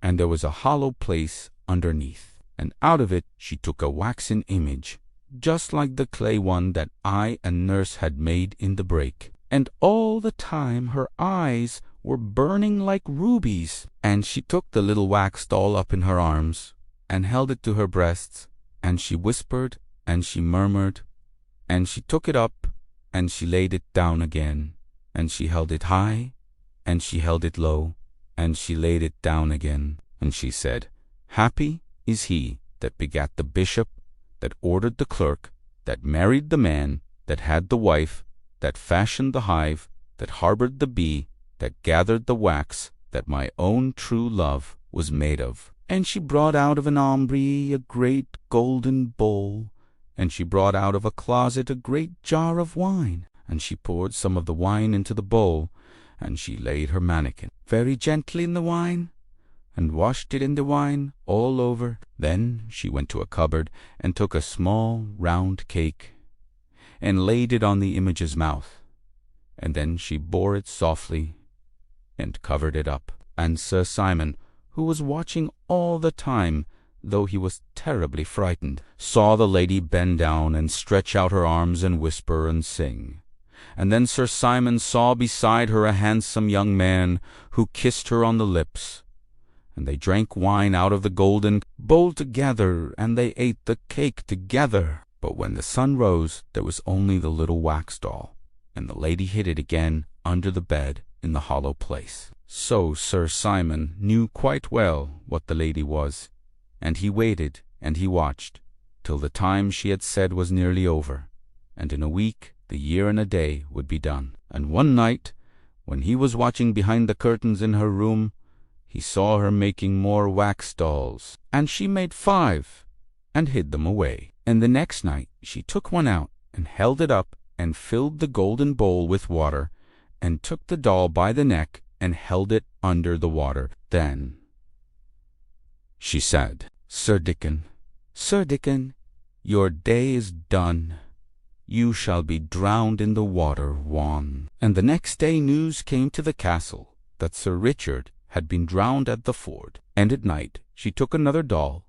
and there was a hollow place underneath, and out of it she took a waxen image, just like the clay one that I and nurse had made in the break. And all the time her eyes were burning like rubies. And she took the little wax doll up in her arms, and held it to her breasts, and she whispered, and she murmured, and she took it up, and she laid it down again, and she held it high, and she held it low, and she laid it down again, and she said, "Happy is he that begat the bishop, that ordered the clerk, that married the man, that had the wife, that fashioned the hive, that harbored the bee, that gathered the wax, that my own true love was made of." And she brought out of an aumbry a great golden bowl, and she brought out of a closet a great jar of wine, and she poured some of the wine into the bowl, and she laid her mannikin very gently in the wine, and washed it in the wine all over. Then she went to a cupboard and took a small round cake, and laid it on the image's mouth, and then she bore it softly and covered it up. And Sir Simon, who was watching all the time, though he was terribly frightened, saw the lady bend down and stretch out her arms and whisper and sing. And then Sir Simon saw beside her a handsome young man who kissed her on the lips. And they drank wine out of the golden bowl together, and they ate the cake together. But when the sun rose, there was only the little wax doll, and the lady hid it again under the bed in the hollow place. So Sir Simon knew quite well what the lady was, and he waited and he watched till the time she had said was nearly over, and in a week the year and a day would be done. And one night, when he was watching behind the curtains in her room, he saw her making more wax dolls, and she made 5 and hid them away. And the next night she took one out and held it up and filled the golden bowl with water, and took the doll by the neck and held it under the water. Then she said, Sir Dickon, your day is done. You shall be drowned in the water, Juan." And the next day news came to the castle that Sir Richard had been drowned at the ford. And at night she took another doll,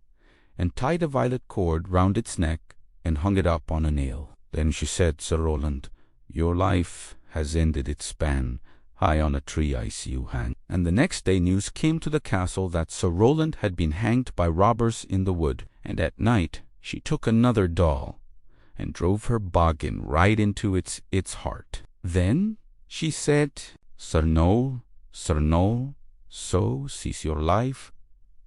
and tied a violet cord round its neck, and hung it up on a nail. Then she said, Sir Roland, your life has ended its span. High on a tree I see you hang. And the next day news came to the castle that Sir Roland had been hanged by robbers in the wood. And at night she took another doll and drove her boggin right into its heart. Then she said, Sir Noel, so cease your life,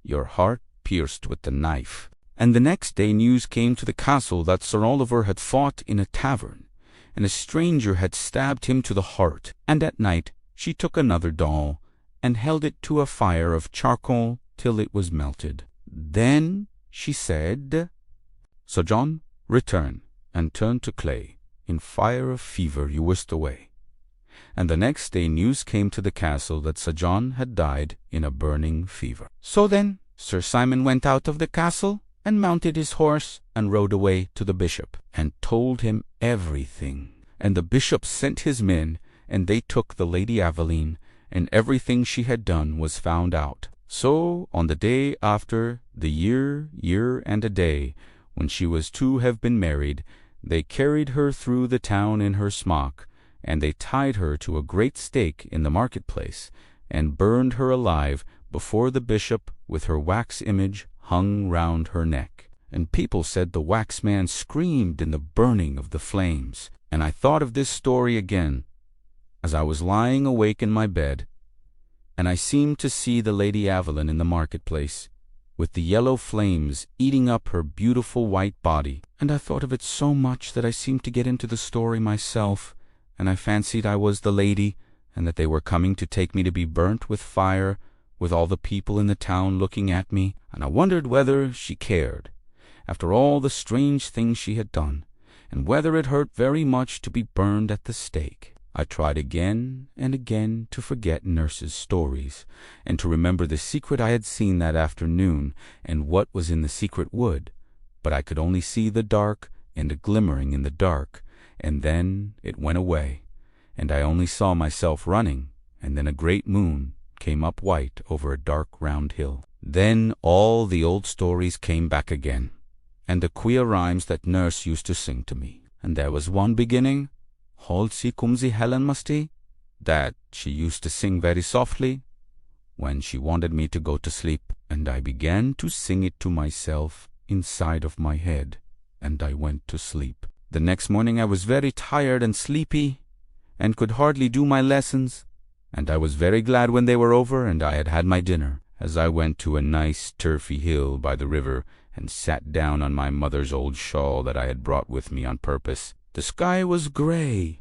your heart pierced with the knife. And the next day news came to the castle that Sir Oliver had fought in a tavern, and a stranger had stabbed him to the heart. And at night she took another doll and held it to a fire of charcoal till it was melted. Then she said, Sir John, return, and turn to clay. In fire of fever you whisked away. And the next day news came to the castle that Sir John had died in a burning fever. So then Sir Simon went out of the castle and mounted his horse and rode away to the bishop and told him everything. And the bishop sent his men, and they took the Lady Aveline, and everything she had done was found out. So on the day after the year and a day, when she was to have been married, they carried her through the town in her smock, and they tied her to a great stake in the marketplace, and burned her alive before the bishop with her wax image hung round her neck. And people said the wax man screamed in the burning of the flames. And I thought of this story again, as I was lying awake in my bed, and I seemed to see the Lady Aveline in the marketplace, with the yellow flames eating up her beautiful white body. And I thought of it so much that I seemed to get into the story myself, and I fancied I was the lady, and that they were coming to take me to be burnt with fire, with all the people in the town looking at me. And I wondered whether she cared, after all the strange things she had done, and whether it hurt very much to be burned at the stake. I tried again and again to forget nurse's stories, and to remember the secret I had seen that afternoon, and what was in the secret wood, but I could only see the dark and a glimmering in the dark, and then it went away, and I only saw myself running, and then a great moon came up white over a dark round hill. Then all the old stories came back again, and the queer rhymes that nurse used to sing to me. And there was one beginning, Holsi kumsi Helen musti, that she used to sing very softly when she wanted me to go to sleep. And I began to sing it to myself inside of my head, and I went to sleep. The next morning I was very tired and sleepy, and could hardly do my lessons, and I was very glad when they were over and I had had my dinner, as I went to a nice turfy hill by the river, and sat down on my mother's old shawl that I had brought with me on purpose. The sky was grey,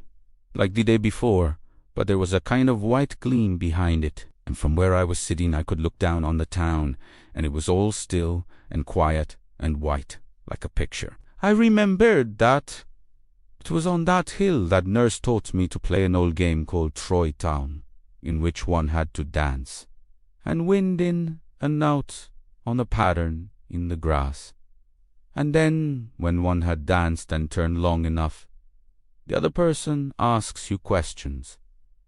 like the day before, but there was a kind of white gleam behind it, and from where I was sitting I could look down on the town, and it was all still and quiet and white, like a picture. I remembered that it was on that hill that nurse taught me to play an old game called Troy Town, in which one had to dance, and wind in and out on a pattern in the grass. And then, when one had danced and turned long enough, the other person asks you questions,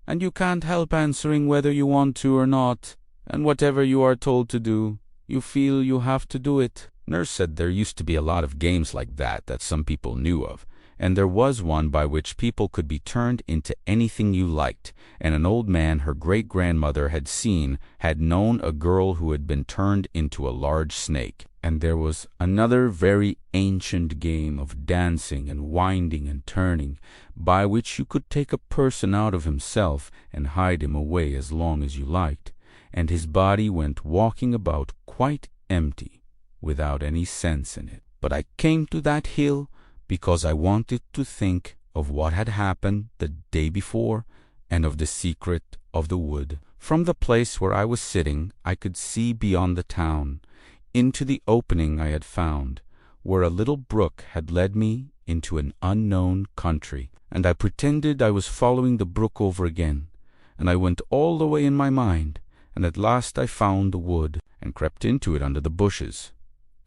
and you can't help answering whether you want to or not, and whatever you are told to do, you feel you have to do it. Nurse said there used to be a lot of games like that some people knew of, and there was one by which people could be turned into anything you liked, and an old man her great-grandmother had seen had known a girl who had been turned into a large snake. And there was another very ancient game of dancing and winding and turning, by which you could take a person out of himself and hide him away as long as you liked, and his body went walking about quite empty, without any sense in it. But I came to that hill because I wanted to think of what had happened the day before, and of the secret of the wood. From the place where I was sitting I could see beyond the town, into the opening I had found, where a little brook had led me into an unknown country, and I pretended I was following the brook over again, and I went all the way in my mind, and at last I found the wood, and crept into it under the bushes.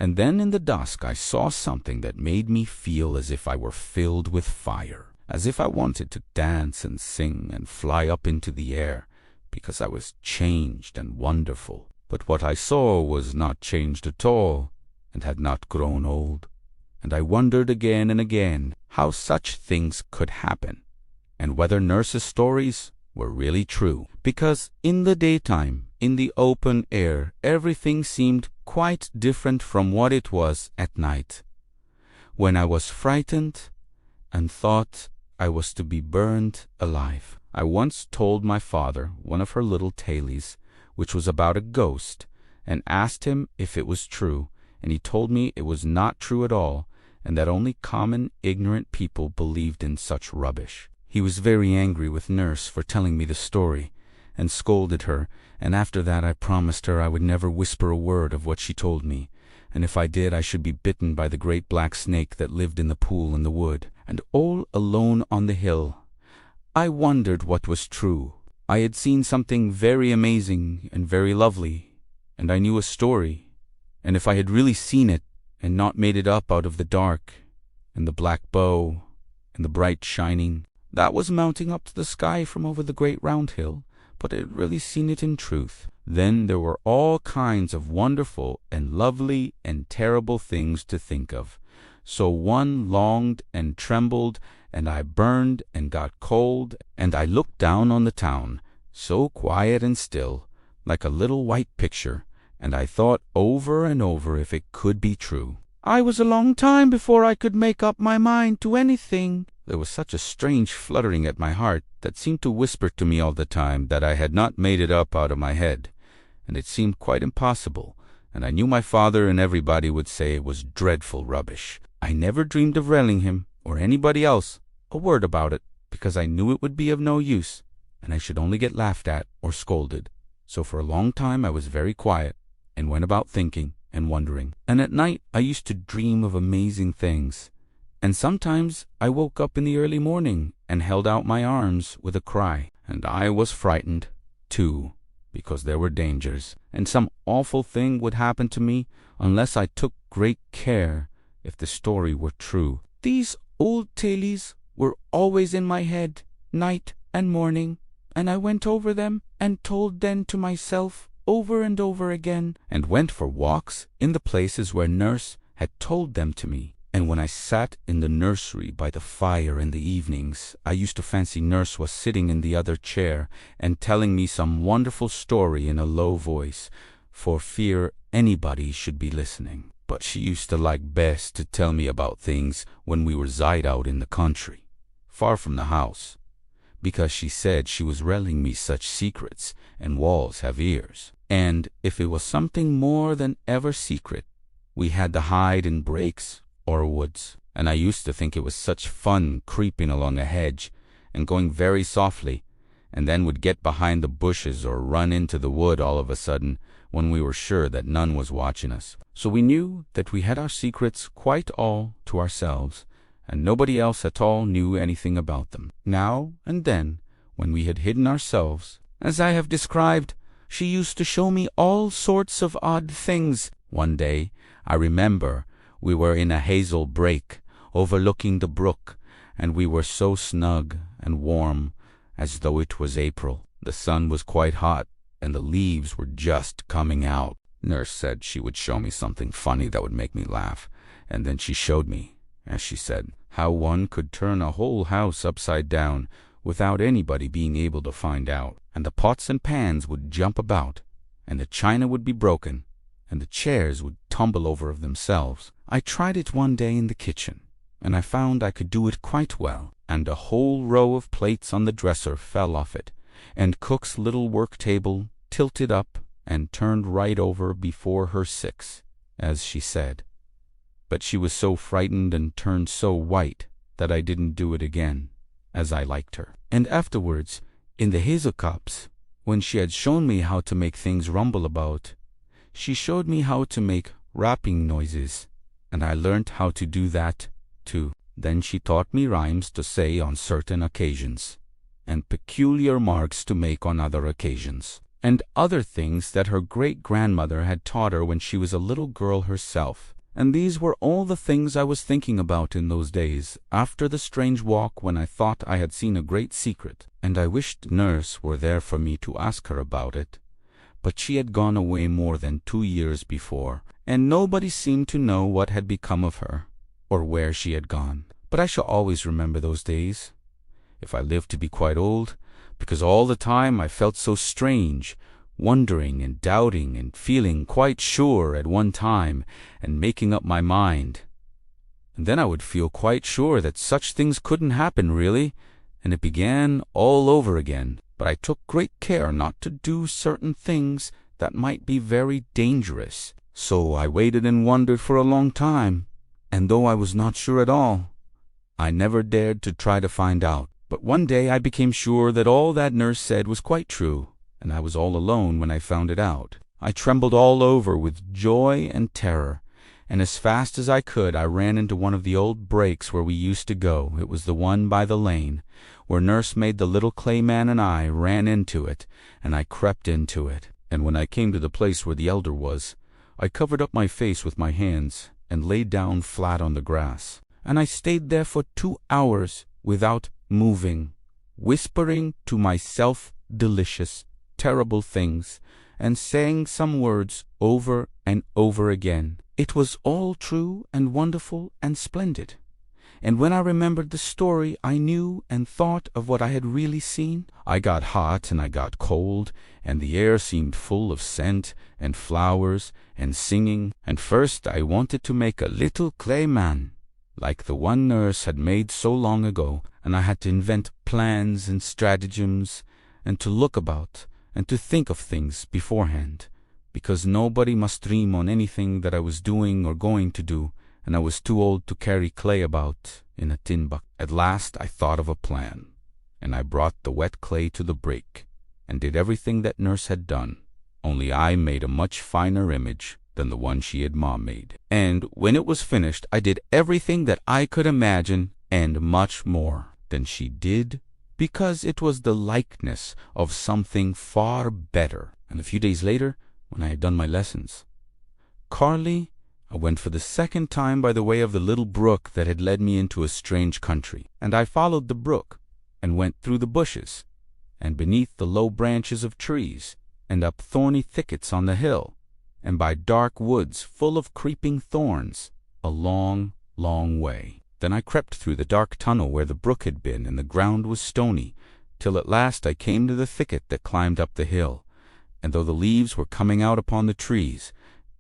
And then in the dusk I saw something that made me feel as if I were filled with fire, as if I wanted to dance and sing and fly up into the air, because I was changed and wonderful. But what I saw was not changed at all, and had not grown old. and I wondered again and again how such things could happen, and whether Nurse's stories were really true. Because in the daytime, in the open air, everything seemed quite different from what it was at night, when I was frightened and thought I was to be burned alive. I once told my father one of her little tales, which was about a ghost, and asked him if it was true, and he told me it was not true at all, and that only common ignorant people believed in such rubbish. He was very angry with Nurse for telling me the story, and scolded her, and after that I promised her I would never whisper a word of what she told me, and if I did I should be bitten by the great black snake that lived in the pool in the wood. And all alone on the hill, I wondered what was true. I had seen something very amazing and very lovely, and I knew a story, and if I had really seen it, and not made it up out of the dark, and the black bow, and the bright shining, that was mounting up to the sky from over the great round hill, but I had really seen it in truth, then there were all kinds of wonderful and lovely and terrible things to think of. So one longed and trembled, and I burned and got cold, and I looked down on the town, so quiet and still, like a little white picture, and I thought over and over if it could be true. I was a long time before I could make up my mind to anything. There was such a strange fluttering at my heart that seemed to whisper to me all the time that I had not made it up out of my head, and it seemed quite impossible, and I knew my father and everybody would say it was dreadful rubbish. I never dreamed of telling him, or anybody else, a word about it, because I knew it would be of no use, and I should only get laughed at or scolded. So for a long time I was very quiet, and went about thinking and wondering. And at night I used to dream of amazing things, and sometimes I woke up in the early morning and held out my arms with a cry, and I was frightened, too, because there were dangers, and some awful thing would happen to me unless I took great care if the story were true. These old tales were always in my head, night and morning, and I went over them and told them to myself over and over again, and went for walks in the places where Nurse had told them to me. And when I sat in the nursery by the fire in the evenings, I used to fancy Nurse was sitting in the other chair and telling me some wonderful story in a low voice, for fear anybody should be listening. But she used to like best to tell me about things when we reside out in the country, far from the house, because she said she was telling me such secrets, and walls have ears. And if it was something more than ever secret, we had to hide in breaks or woods, and I used to think it was such fun creeping along a hedge and going very softly, and then would get behind the bushes or run into the wood all of a sudden when we were sure that none was watching us. So we knew that we had our secrets quite all to ourselves, and nobody else at all knew anything about them. Now and then, when we had hidden ourselves, as I have described, she used to show me all sorts of odd things. One day, I remember, we were in a hazel brake, overlooking the brook, and we were so snug and warm, as though it was April. The sun was quite hot, and the leaves were just coming out. Nurse said she would show me something funny that would make me laugh, and then she showed me, as she said, how one could turn a whole house upside down without anybody being able to find out, and the pots and pans would jump about, and the china would be broken, and the chairs would tumble over of themselves. I tried it one day in the kitchen, and I found I could do it quite well, and a whole row of plates on the dresser fell off it, and cook's little work table tilted up and turned right over before her six, as she said. But she was so frightened and turned so white that I didn't do it again, as I liked her. And afterwards, in the hazel copse, when she had shown me how to make things rumble about, she showed me how to make rapping noises, and I learnt how to do that too. Then she taught me rhymes to say on certain occasions, and peculiar marks to make on other occasions, and other things that her great-grandmother had taught her when she was a little girl herself. And these were all the things I was thinking about in those days, after the strange walk when I thought I had seen a great secret, and I wished Nurse were there for me to ask her about it. But she had gone away more than 2 years before, and nobody seemed to know what had become of her. or where she had gone. But I shall always remember those days, if I live to be quite old, because all the time I felt so strange, wondering and doubting and feeling quite sure at one time and making up my mind. And then I would feel quite sure that such things couldn't happen really, and it began all over again. But I took great care not to do certain things that might be very dangerous. So I waited and wondered for a long time, and though I was not sure at all, I never dared to try to find out. But one day I became sure that all that nurse said was quite true, and I was all alone when I found it out. I trembled all over with joy and terror, and as fast as I could I ran into one of the old breaks where we used to go. It was the one by the lane, where nurse made the little clay man, and I ran into it, and I crept into it. And when I came to the place where the elder was, I covered up my face with my hands and lay down flat on the grass. And I stayed there for 2 hours without moving, whispering to myself delicious, terrible things, and saying some words over and over again. It was all true and wonderful and splendid. And when I remembered the story, I knew and thought of what I had really seen. I got hot and I got cold, and the air seemed full of scent and flowers and singing. And first I wanted to make a little clay man, like the one nurse had made so long ago, and I had to invent plans and stratagems, and to look about, and to think of things beforehand, because nobody must dream on anything that I was doing or going to do, and I was too old to carry clay about in a tin bucket. At last I thought of a plan, and I brought the wet clay to the break, and did everything that nurse had done, only I made a much finer image than the one she had made. And when it was finished, I did everything that I could imagine, and much more than she did, because it was the likeness of something far better. And a few days later, when I had done my lessons, Carly, I went for the second time by the way of the little brook that had led me into a strange country. And I followed the brook, and went through the bushes, and beneath the low branches of trees, and up thorny thickets on the hill, and by dark woods full of creeping thorns, a long, long way. Then I crept through the dark tunnel where the brook had been, and the ground was stony, till at last I came to the thicket that climbed up the hill. And though the leaves were coming out upon the trees,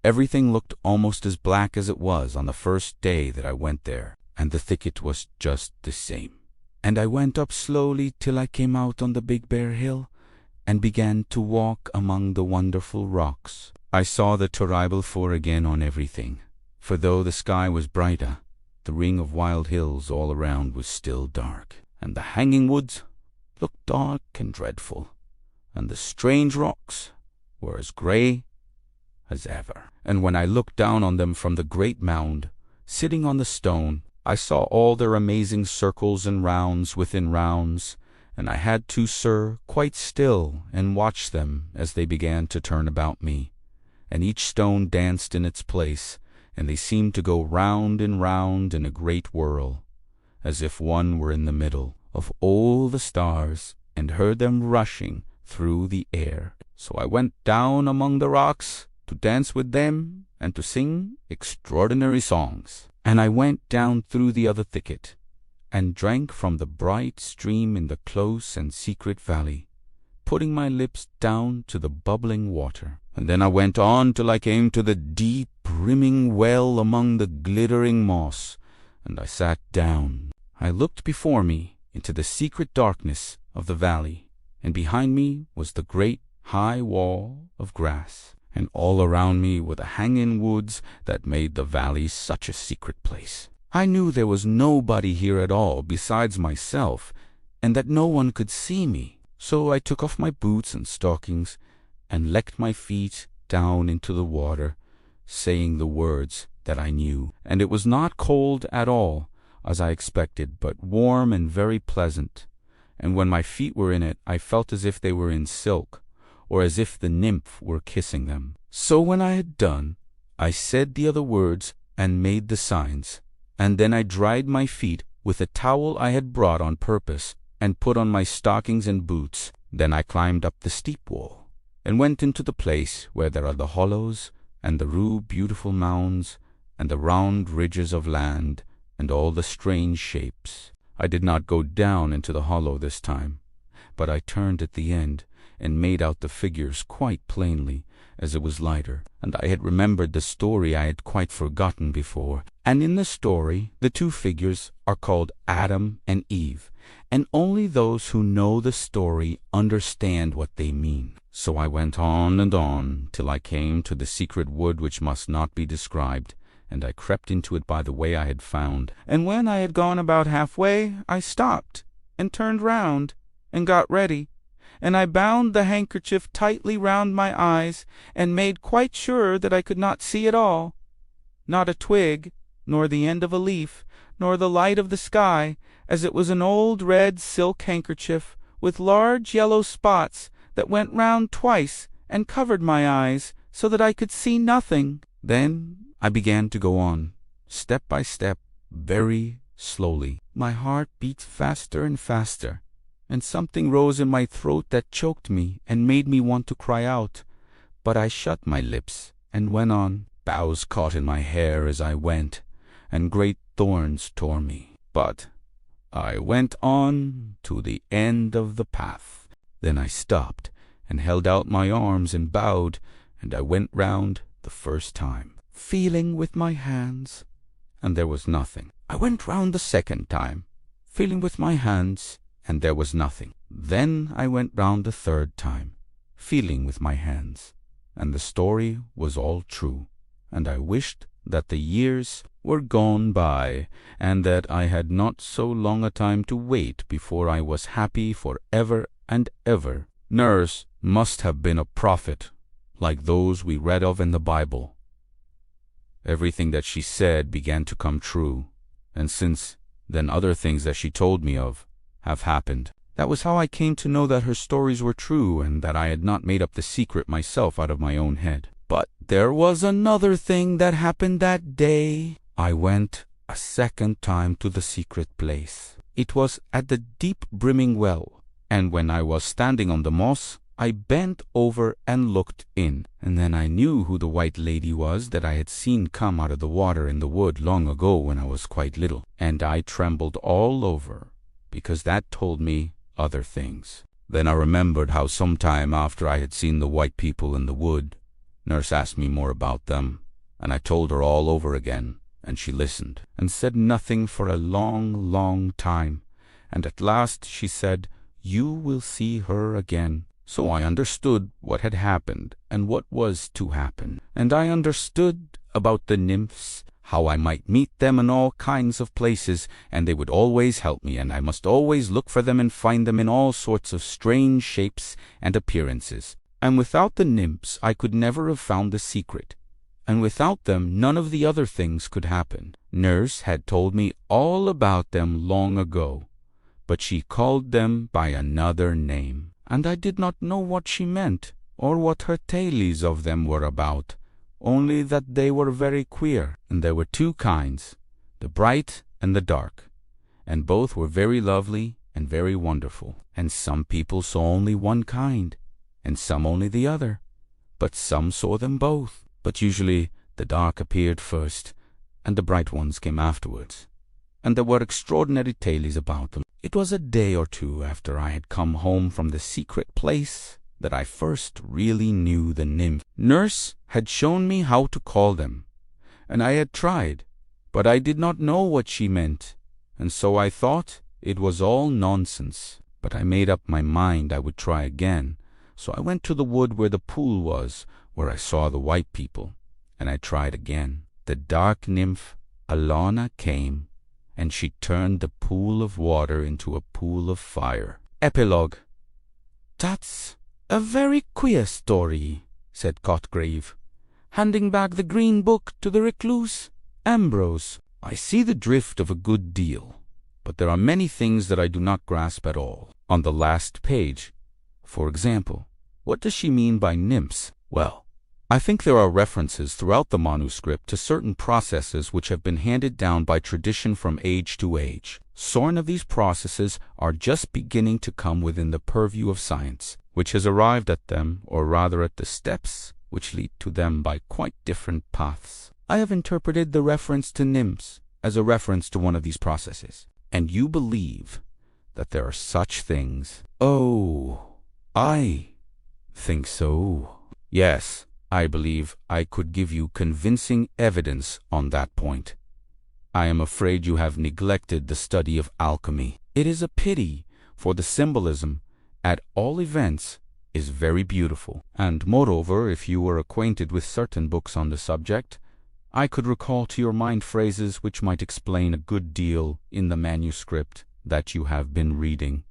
everything looked almost as black as it was on the first day that I went there, and the thicket was just the same. And I went up slowly till I came out on the big bare hill, and began to walk among the wonderful rocks. I saw the terrible four again on everything, for though the sky was brighter, the ring of wild hills all around was still dark, and the hanging woods looked dark and dreadful, and the strange rocks were as grey as ever. And when I looked down on them from the great mound, sitting on the stone, I saw all their amazing circles and rounds within rounds, and I had to, sir, quite still, and watch them as they began to turn about me. And each stone danced in its place, and they seemed to go round and round in a great whirl, as if one were in the middle of all the stars, and heard them rushing through the air. So I went down among the rocks to dance with them and to sing extraordinary songs. And I went down through the other thicket, and drank from the bright stream in the close and secret valley, putting my lips down to the bubbling water. And then I went on till I came to the deep brimming well among the glittering moss, and I sat down. I looked before me into the secret darkness of the valley, and behind me was the great high wall of grass, and all around me were the hanging woods that made the valley such a secret place. I knew there was nobody here at all besides myself, and that no one could see me. So I took off my boots and stockings, and lecked my feet down into the water, saying the words that I knew. And it was not cold at all, as I expected, but warm and very pleasant. And when my feet were in it, I felt as if they were in silk, or as if the nymph were kissing them. So when I had done, I said the other words and made the signs, and then I dried my feet with a towel I had brought on purpose, and put on my stockings and boots. Then I climbed up the steep wall, and went into the place where there are the hollows, and the beautiful mounds, and the round ridges of land, and all the strange shapes. I did not go down into the hollow this time, but I turned at the end and made out the figures quite plainly, as it was lighter, and I had remembered the story I had quite forgotten before. And in the story, the two figures are called Adam and Eve, and only those who know the story understand what they mean. So I went on and on, till I came to the secret wood which must not be described, and I crept into it by the way I had found. And when I had gone about halfway, I stopped, and turned round, and got ready, and I bound the handkerchief tightly round my eyes, and made quite sure that I could not see at all, not a twig, nor the end of a leaf, nor the light of the sky, as it was an old red silk handkerchief, with large yellow spots that went round twice, and covered my eyes, so that I could see nothing. Then I began to go on, step by step, very slowly. My heart beat faster and faster, and something rose in my throat that choked me and made me want to cry out. But I shut my lips and went on. Boughs caught in my hair as I went, and great thorns tore me. But I went on to the end of the path. Then I stopped and held out my arms and bowed, and I went round the first time, feeling with my hands, and there was nothing. I went round the second time, feeling with my hands, and there was nothing. Then I went round the third time, feeling with my hands, and the story was all true, and I wished that the years were gone by, and that I had not so long a time to wait before I was happy for ever and ever. Nurse must have been a prophet, like those we read of in the Bible. Everything that she said began to come true, and since then other things that she told me of have happened. That was how I came to know that her stories were true, and that I had not made up the secret myself out of my own head. But there was another thing that happened that day. I went a second time to the secret place. It was at the deep brimming well, and when I was standing on the moss, I bent over and looked in, and then I knew who the white lady was that I had seen come out of the water in the wood long ago when I was quite little, and I trembled all over, because that told me other things. Then I remembered how some time after I had seen the white people in the wood, Nurse asked me more about them, and I told her all over again, and she listened, and said nothing for a long, long time, and at last she said, "You will see her again." So I understood what had happened, and what was to happen, and I understood about the nymphs, how I might meet them in all kinds of places, and they would always help me, and I must always look for them and find them in all sorts of strange shapes and appearances. And without the nymphs I could never have found the secret, and without them none of the other things could happen. Nurse had told me all about them long ago, but she called them by another name, and I did not know what she meant, or what her tales of them were about, only that they were very queer, and there were two kinds, the bright and the dark, and both were very lovely and very wonderful. And some people saw only one kind, and some only the other, but some saw them both. But usually the dark appeared first, and the bright ones came afterwards, and there were extraordinary tales about them. It was a day or two after I had come home from the secret place that I first really knew the nymph. Nurse had shown me how to call them, and I had tried, but I did not know what she meant, and so I thought it was all nonsense. But I made up my mind I would try again, so I went to the wood where the pool was, where I saw the white people, and I tried again. The dark nymph Alana came, and she turned the pool of water into a pool of fire. Epilogue. "That's a very queer story," said Cotgrave, handing back the green book to the recluse Ambrose. "I see the drift of a good deal, but there are many things that I do not grasp at all. On the last page, for example, what does she mean by nymphs? Well, I think there are references throughout the manuscript to certain processes which have been handed down by tradition from age to age. Certain of these processes are just beginning to come within the purview of science, which has arrived at them, or rather at the steps which lead to them by quite different paths. I have interpreted the reference to nymphs as a reference to one of these processes. And you believe that there are such things. Oh, I think so. Yes, I believe I could give you convincing evidence on that point. I am afraid you have neglected the study of alchemy. It is a pity, for the symbolism, at all events, is very beautiful. And moreover, if you were acquainted with certain books on the subject, I could recall to your mind phrases which might explain a good deal in the manuscript that you have been reading.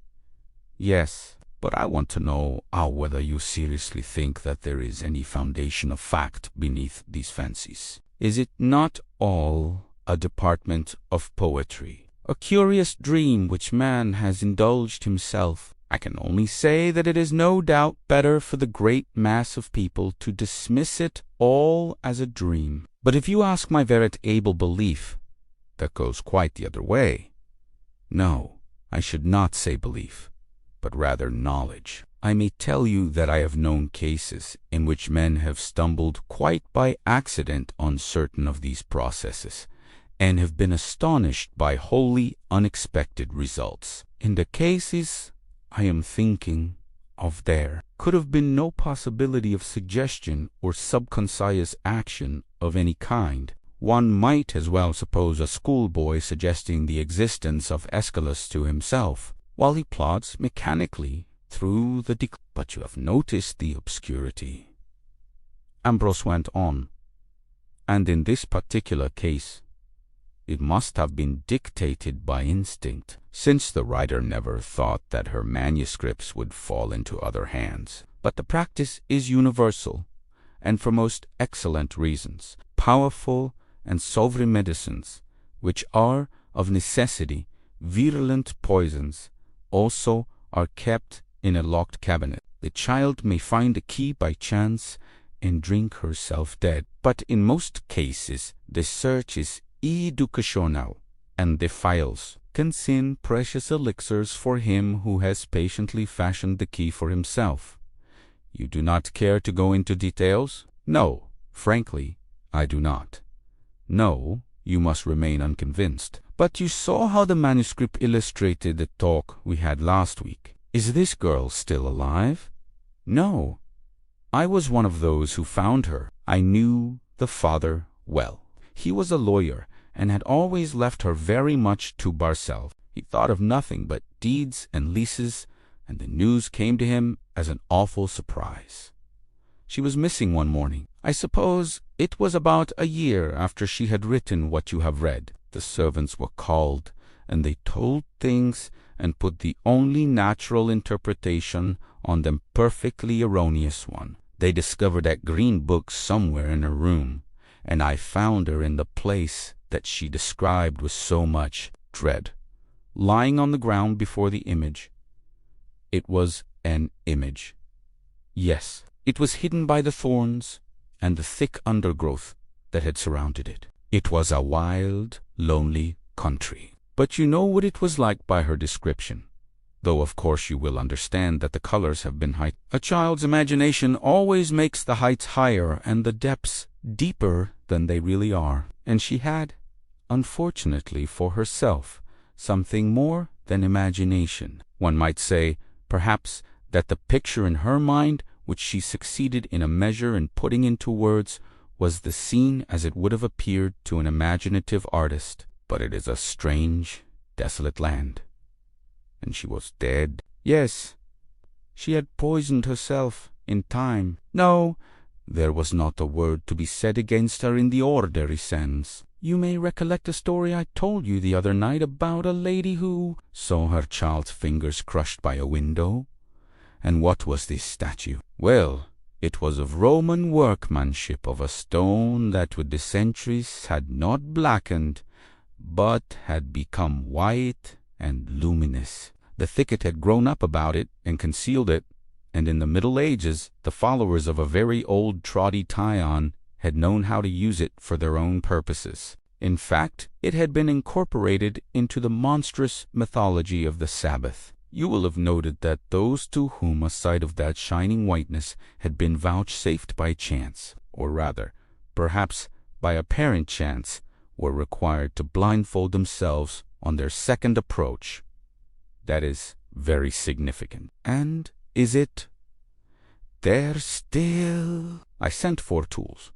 Yes, but I want to know whether you seriously think that there is any foundation of fact beneath these fancies. Is it not all a department of poetry, a curious dream which man has indulged himself? I can only say that it is no doubt better for the great mass of people to dismiss it all as a dream. But if you ask my veritable belief, that goes quite the other way. No, I should not say belief, but rather knowledge. I may tell you that I have known cases in which men have stumbled quite by accident on certain of these processes, and have been astonished by wholly unexpected results. In the cases I am thinking of, there could have been no possibility of suggestion or subconscious action of any kind. One might as well suppose a schoolboy suggesting the existence of Aeschylus to himself, while he plods mechanically through the But you have noticed the obscurity, Ambrose went on, and in this particular case, it must have been dictated by instinct, since the writer never thought that her manuscripts would fall into other hands. But the practice is universal, and for most excellent reasons. Powerful and sovereign medicines, which are of necessity virulent poisons, also are kept in a locked cabinet. The child may find a key by chance and drink herself dead, but in most cases the search is educational, and the phials contain precious elixirs for him who has patiently fashioned the key for himself. You do not care to go into details? No, frankly, I do not. No, you must remain unconvinced. But you saw how the manuscript illustrated the talk we had last week. Is this girl still alive? No. I was one of those who found her. I knew the father well. He was a lawyer, and had always left her very much to herself. He thought of nothing but deeds and leases, and the news came to him as an awful surprise. She was missing one morning. I suppose it was about a year after she had written what you have read. The servants were called, and they told things and put the only natural interpretation on the perfectly erroneous one. They discovered that green book somewhere in her room, and I found her in the place that she described with so much dread, lying on the ground before the image. It was an image. Yes, it was hidden by the thorns and the thick undergrowth that had surrounded it. It was a wild, lonely country. But you know what it was like by her description, though of course you will understand that the colors have been heightened. A child's imagination always makes the heights higher and the depths deeper than they really are. And she had, unfortunately for herself, something more than imagination. One might say, perhaps, that the picture in her mind, which she succeeded in a measure in putting into words, was the scene as it would have appeared to an imaginative artist. But it is a strange, desolate land. And she was dead. Yes, she had poisoned herself in time. No, there was not a word to be said against her in the ordinary sense. You may recollect a story I told you the other night about a lady who saw her child's fingers crushed by a window. And what was this statue? Well, it was of Roman workmanship, of a stone that with the centuries had not blackened, but had become white and luminous. The thicket had grown up about it and concealed it, and in the Middle Ages the followers of a very old troddy Tyon had known how to use it for their own purposes. In fact, it had been incorporated into the monstrous mythology of the Sabbath. You will have noted that those to whom a sight of that shining whiteness had been vouchsafed by chance, or rather, perhaps by apparent chance, were required to blindfold themselves on their second approach. That is very significant. And is it? There still. I sent for tools,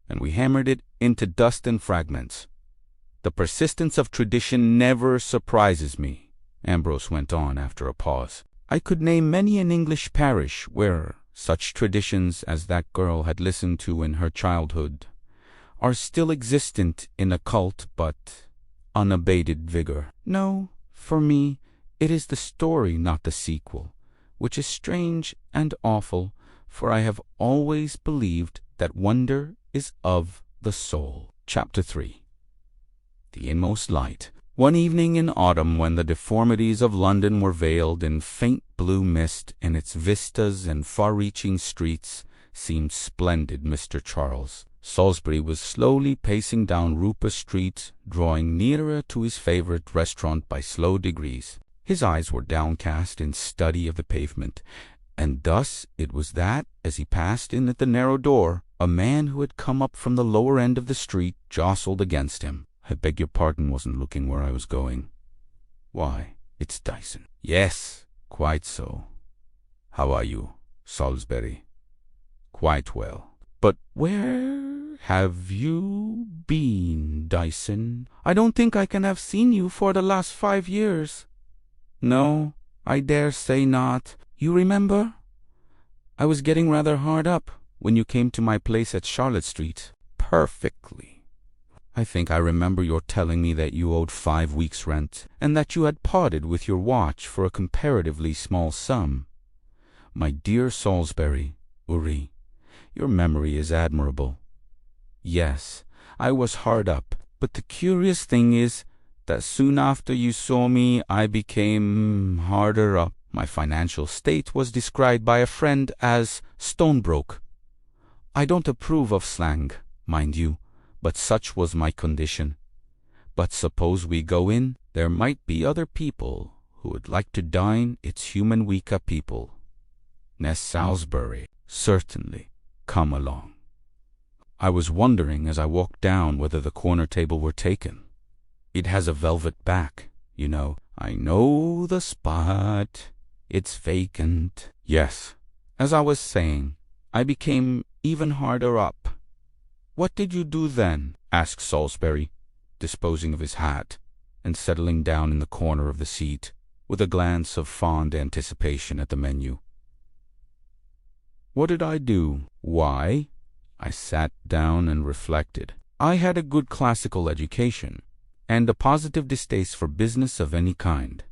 and we hammered it into dust and fragments. The persistence of tradition never surprises me, Ambrose went on after a pause. I could name many an English parish where such traditions as that girl had listened to in her childhood are still existent in occult but unabated vigor. No, for me, it is the story, not the sequel, which is strange and awful, for I have always believed that wonder is of the soul. Chapter 3. The Inmost Light. One evening in autumn, when the deformities of London were veiled in faint blue mist and its vistas and far-reaching streets seemed splendid, Mr. Charles Salisbury was slowly pacing down Rupert Street, drawing nearer to his favorite restaurant by slow degrees. His eyes were downcast in study of the pavement, and thus it was that, as he passed in at the narrow door, a man who had come up from the lower end of the street jostled against him. I beg your pardon, wasn't looking where I was going. Why, it's Dyson. Yes, quite so. How are you, Salisbury? Quite well. But where have you been, Dyson? I don't think I can have seen you for the last 5 years. No, I dare say not. You remember? I was getting rather hard up when you came to my place at Charlotte Street. Perfectly. I think I remember your telling me that you owed 5 weeks' rent, and that you had parted with your watch for a comparatively small sum. My dear Salisbury, Eerie, your memory is admirable. Yes, I was hard up, but the curious thing is that soon after you saw me I became harder up. My financial state was described by a friend as stonebroke. I don't approve of slang, mind you, but such was my condition. But suppose we go in, there might be other people who would like to dine. It's human week people. Ness Salisbury, certainly. Come along. I was wondering as I walked down whether the corner table were taken. It has a velvet back, you know. I know the spot. It's vacant. Yes, as I was saying, I became even harder up. What did you do then? Asked Salisbury, disposing of his hat and settling down in the corner of the seat with a glance of fond anticipation at the menu. What did I do? Why, I sat down and reflected. I had a good classical education and a positive distaste for business of any kind.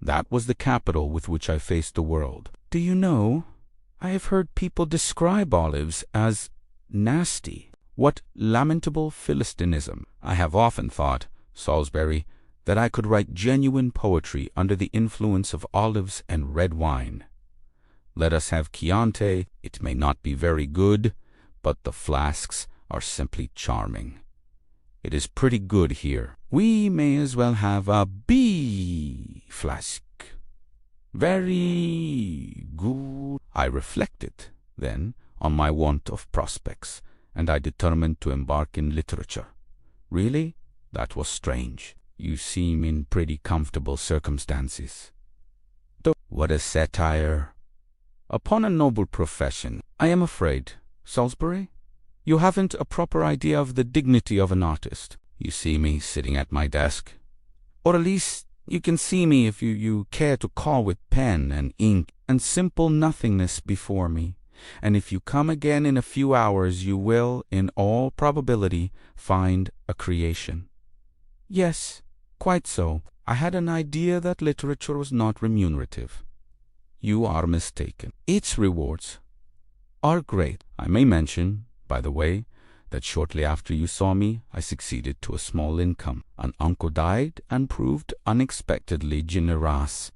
That was the capital with which I faced the world. Do you know, I have heard people describe olives as nasty. What lamentable Philistinism! I have often thought, Salisbury, that I could write genuine poetry under the influence of olives and red wine. Let us have Chianti. It may not be very good, but the flasks are simply charming. It is pretty good here. We may as well have a B flask. Very good. I reflected, then, on my want of prospects, and I determined to embark in literature. Really? That was strange. You seem in pretty comfortable circumstances. What a satire upon a noble profession. I am afraid, Salisbury, you haven't a proper idea of the dignity of an artist. You see me sitting at my desk, or at least you can see me if you care to call with pen and ink and simple nothingness before me. And if you come again in a few hours, you will, in all probability, find a creation. Yes, quite so. I had an idea that literature was not remunerative. You are mistaken. Its rewards are great. I may mention, by the way, that shortly after you saw me, I succeeded to a small income. An uncle died and proved unexpectedly generous.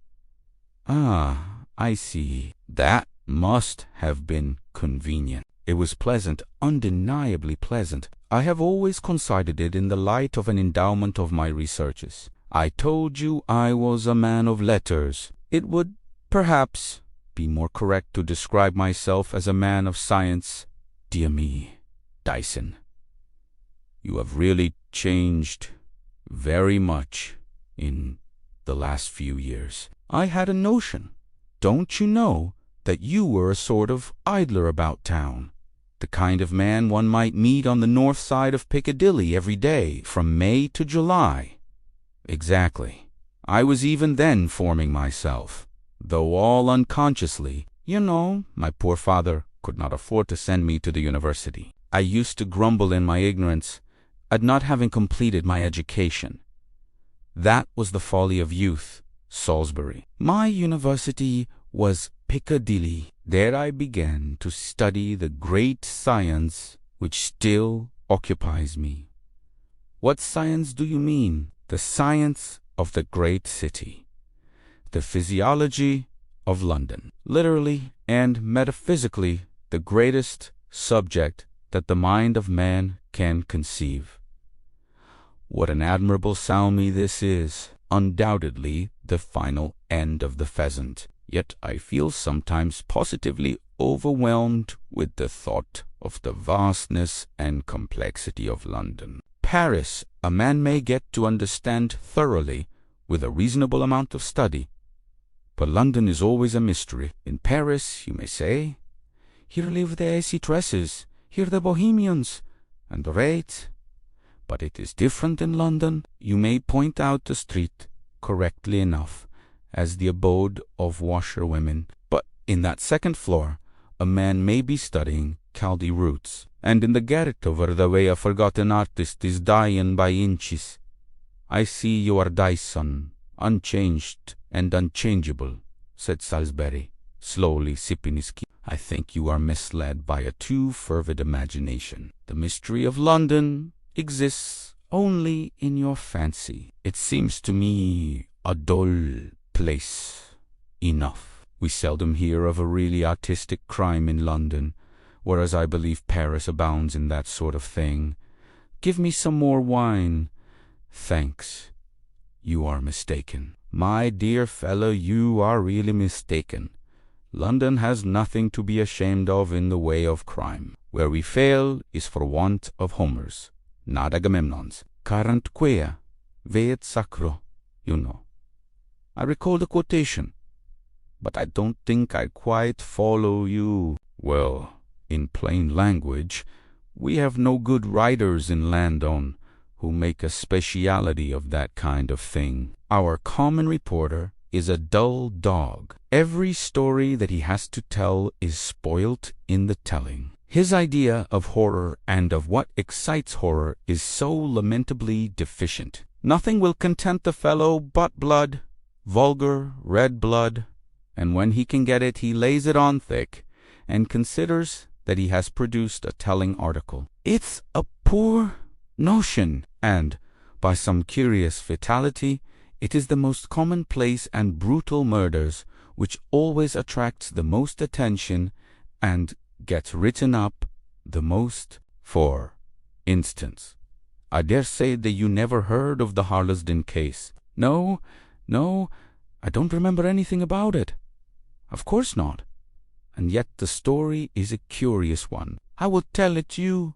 Ah, I see. That must have been convenient. It was pleasant, undeniably pleasant. I have always considered it in the light of an endowment of my researches. I told you I was a man of letters. It would, perhaps, be more correct to describe myself as a man of science. Dear me, Dyson, you have really changed very much in the last few years. I had a notion, don't you know, that you were a sort of idler about town, the kind of man one might meet on the north side of Piccadilly every day from May to July. Exactly. I was even then forming myself, though all unconsciously. You know, my poor father could not afford to send me to the university. I used to grumble in my ignorance at not having completed my education. That was the folly of youth, Salisbury. My university was Piccadilly. There I began to study the great science which still occupies me. What science do you mean? The science of the great city, the physiology of London. Literally and metaphysically the greatest subject that the mind of man can conceive. What an admirable salmi this is! Undoubtedly the final end of the pheasant. Yet I feel sometimes positively overwhelmed with the thought of the vastness and complexity of London. Paris a man may get to understand thoroughly with a reasonable amount of study, but London is always a mystery. In Paris, you may say, here live the Acitresses, here the Bohemians, and the Wraiths. But it is different in London. You may point out the street correctly enough as the abode of washerwomen, but in that second floor a man may be studying Chaldee roots, and in the garret over the way a forgotten artist is dying by inches. I see you are Dyson, unchanged and unchangeable, said Salisbury, slowly sipping his tea. I think you are misled by a too fervid imagination. The mystery of London exists only in your fancy. It seems to me a dull place enough. We seldom hear of a really artistic crime in London, whereas I believe Paris abounds in that sort of thing. Give me some more wine. Thanks. You are mistaken. My dear fellow, you are really mistaken. London has nothing to be ashamed of in the way of crime. Where we fail is for want of Homers, not Agamemnons. Carant quea, veet sacro, you know. I recall the quotation, but I don't think I quite follow you. Well, in plain language, we have no good writers in Landon who make a speciality of that kind of thing. Our common reporter is a dull dog. Every story that he has to tell is spoilt in the telling. His idea of horror and of what excites horror is so lamentably deficient. Nothing will content the fellow but blood, vulgar red blood, and when he can get it he lays it on thick and considers that he has produced a telling article. It's a poor notion, and by some curious fatality it is the most commonplace and brutal murders which always attracts the most attention and gets written up the most. For instance, I dare say that you never heard of the Harlesden case. No, I don't remember anything about it. Of course not. And yet the story is a curious one. I will tell it you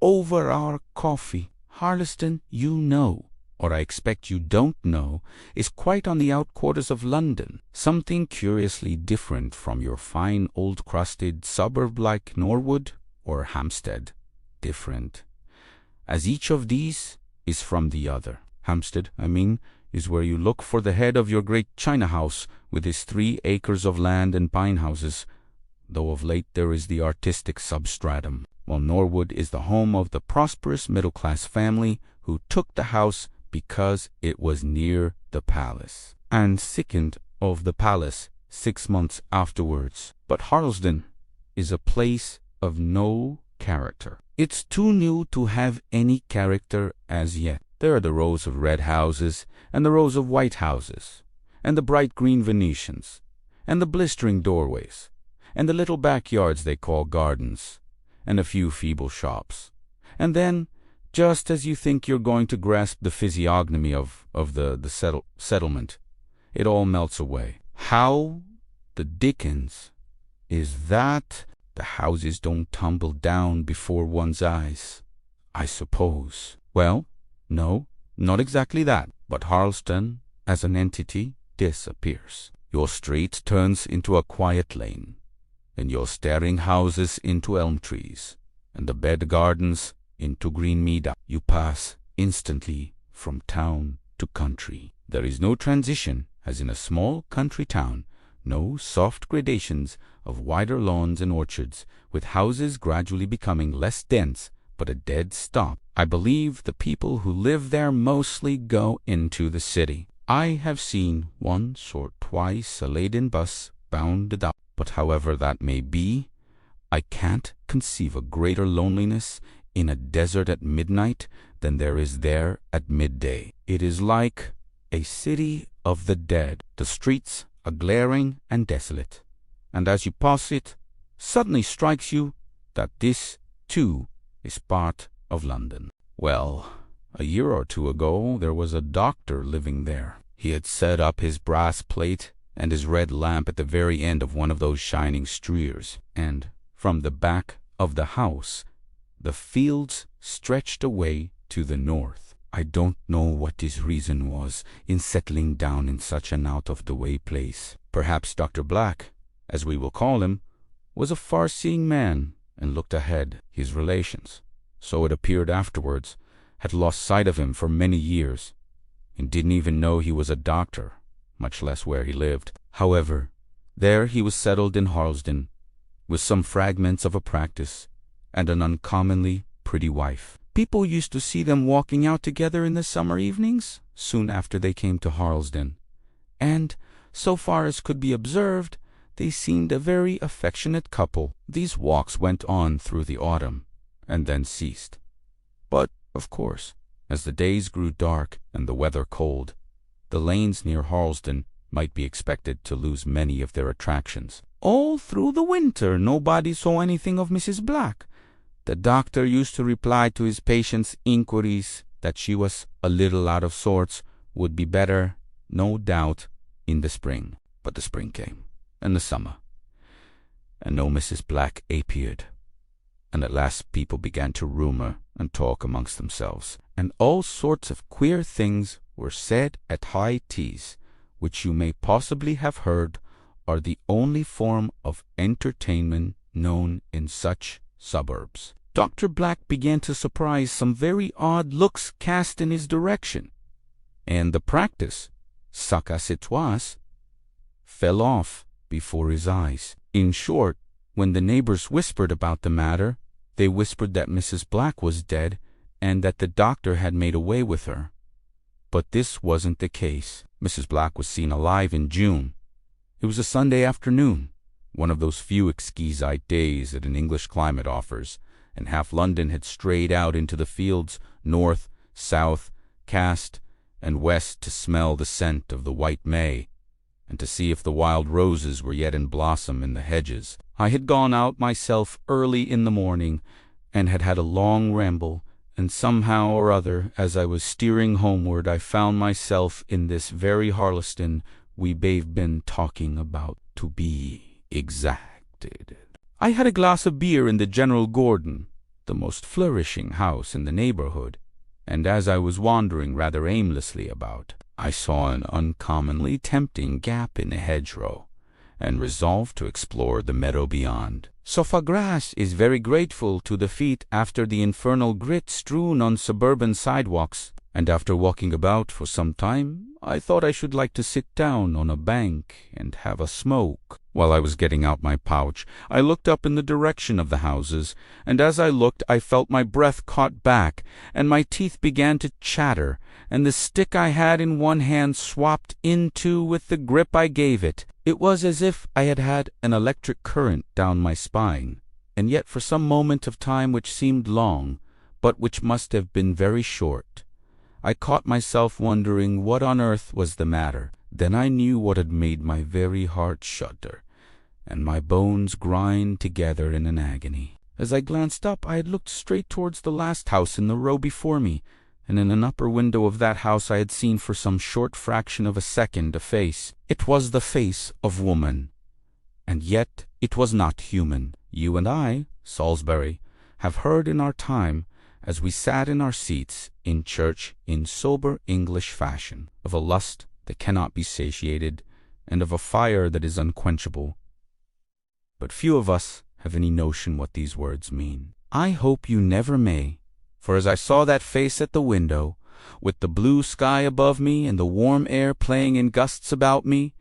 over our coffee. Harlesden, you know, or I expect you don't know, is quite on the outquarters of London, something curiously different from your fine old-crusted suburb like Norwood or Hampstead. Different, as each of these is from the other. Hampstead, I mean, is where you look for the head of your great China house with his 3 acres of land and pine houses, though of late there is the artistic substratum, while Norwood is the home of the prosperous middle-class family who took the house because it was near the palace, and sickened of the palace 6 months afterwards. But Harlesden is a place of no character. It's too new to have any character as yet. There are the rows of red houses, and the rows of white houses, and the bright green Venetians, and the blistering doorways, and the little backyards they call gardens, and a few feeble shops. And then, just as you think you're going to grasp the physiognomy of the settlement, it all melts away. How the dickens is that the houses don't tumble down before one's eyes, I suppose? Well, No, not exactly that, but Harleston, as an entity, disappears. Your street turns into a quiet lane, and your staring houses into elm trees, and the bed gardens into green meadow. You pass instantly from town to country. There is no transition, as in a small country town, no soft gradations of wider lawns and orchards, with houses gradually becoming less dense, but a dead stop. I believe the people who live there mostly go into the city. I have seen once or twice a laden bus bounded up, but however that may be, I can't conceive a greater loneliness in a desert at midnight than there is there at midday. It is like a city of the dead. The streets are glaring and desolate, and as you pass it, suddenly strikes you that this, too, is part of London. Well, a year or two ago there was a doctor living there. He had set up his brass plate and his red lamp at the very end of one of those shining streers, and from the back of the house the fields stretched away to the north. I don't know what his reason was in settling down in such an out-of-the-way place. Perhaps Dr. Black, as we will call him, was a far-seeing man and looked ahead. His relations, so it appeared afterwards, had lost sight of him for many years, and didn't even know he was a doctor, much less where he lived. However, there he was settled in Harlesden, with some fragments of a practice, and an uncommonly pretty wife. People used to see them walking out together in the summer evenings, soon after they came to Harlesden, and, so far as could be observed, they seemed a very affectionate couple. These walks went on through the autumn, and then ceased. But, of course, as the days grew dark and the weather cold, the lanes near Harlesden might be expected to lose many of their attractions. All through the winter nobody saw anything of Mrs. Black. The doctor used to reply to his patients' inquiries that she was a little out of sorts, would be better, no doubt, in the spring. But the spring came, and the summer, and no Mrs. Black appeared, and at last people began to rumor and talk amongst themselves, and all sorts of queer things were said at high teas, which you may possibly have heard are the only form of entertainment known in such suburbs. Dr. Black began to surprise some very odd looks cast in his direction, and the practice, such as it was, fell off before his eyes. In short, when the neighbors whispered about the matter, they whispered that Mrs. Black was dead and that the doctor had made away with her. But this wasn't the case. Mrs. Black was seen alive in June. It was a Sunday afternoon, one of those few exquisite days that an English climate offers, and half London had strayed out into the fields, north, south, cast, and west, to smell the scent of the white May, and to see if the wild roses were yet in blossom in the hedges. I had gone out myself early in the morning, and had had a long ramble, and somehow or other, as I was steering homeward, I found myself in this very Harlesden we've been talking about, to be exacted. I had a glass of beer in the General Gordon, the most flourishing house in the neighborhood, and as I was wandering rather aimlessly about, I saw an uncommonly tempting gap in a hedgerow, and resolved to explore the meadow beyond. Saufagras is very grateful to the feet after the infernal grit strewn on suburban sidewalks, and after walking about for some time, I thought I should like to sit down on a bank and have a smoke. While I was getting out my pouch, I looked up in the direction of the houses, and as I looked I felt my breath caught back, and my teeth began to chatter, and the stick I had in one hand swapped into with the grip I gave it. It was as if I had had an electric current down my spine, and yet for some moment of time which seemed long, but which must have been very short, I caught myself wondering what on earth was the matter. Then I knew what had made my very heart shudder, and my bones grind together in an agony. As I glanced up, I had looked straight towards the last house in the row before me, and in an upper window of that house I had seen for some short fraction of a second a face. It was the face of woman, and yet it was not human. You and I, Salisbury, have heard in our time as we sat in our seats in church in sober English fashion, of a lust that cannot be satiated, and of a fire that is unquenchable. But few of us have any notion what these words mean. I hope you never may, for as I saw that face at the window, with the blue sky above me and the warm air playing in gusts about me,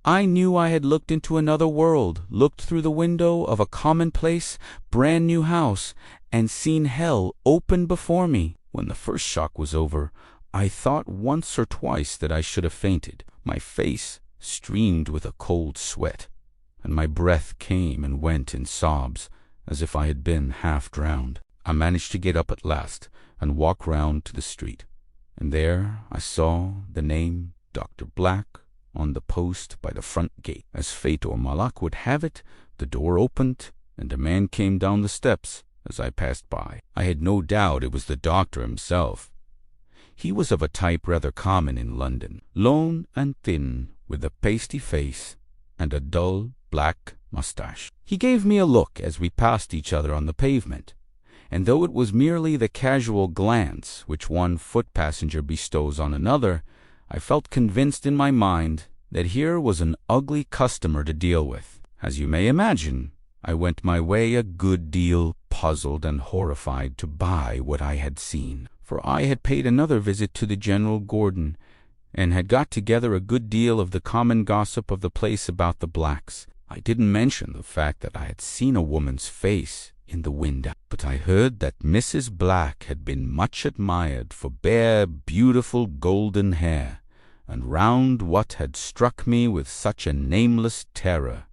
I knew I had looked into another world, looked through the window of a commonplace, brand-new house, and seen hell open before me. When the first shock was over, I thought once or twice that I should have fainted. My face streamed with a cold sweat, and my breath came and went in sobs, as if I had been half drowned. I managed to get up at last and walk round to the street, and there I saw the name Dr. Black on the post by the front gate. As fate or malak would have it, the door opened, and a man came down the steps as I passed by. I had no doubt it was the doctor himself. He was of a type rather common in London, lone and thin, with a pasty face and a dull black moustache. He gave me a look as we passed each other on the pavement, and though it was merely the casual glance which one foot passenger bestows on another, I felt convinced in my mind that here was an ugly customer to deal with. As you may imagine, I went my way a good deal puzzled and horrified to buy what I had seen, for I had paid another visit to the General Gordon, and had got together a good deal of the common gossip of the place about the blacks. I didn't mention the fact that I had seen a woman's face in the window, but I heard that Mrs. Black had been much admired for bare, beautiful golden hair, and round what had struck me with such a nameless terror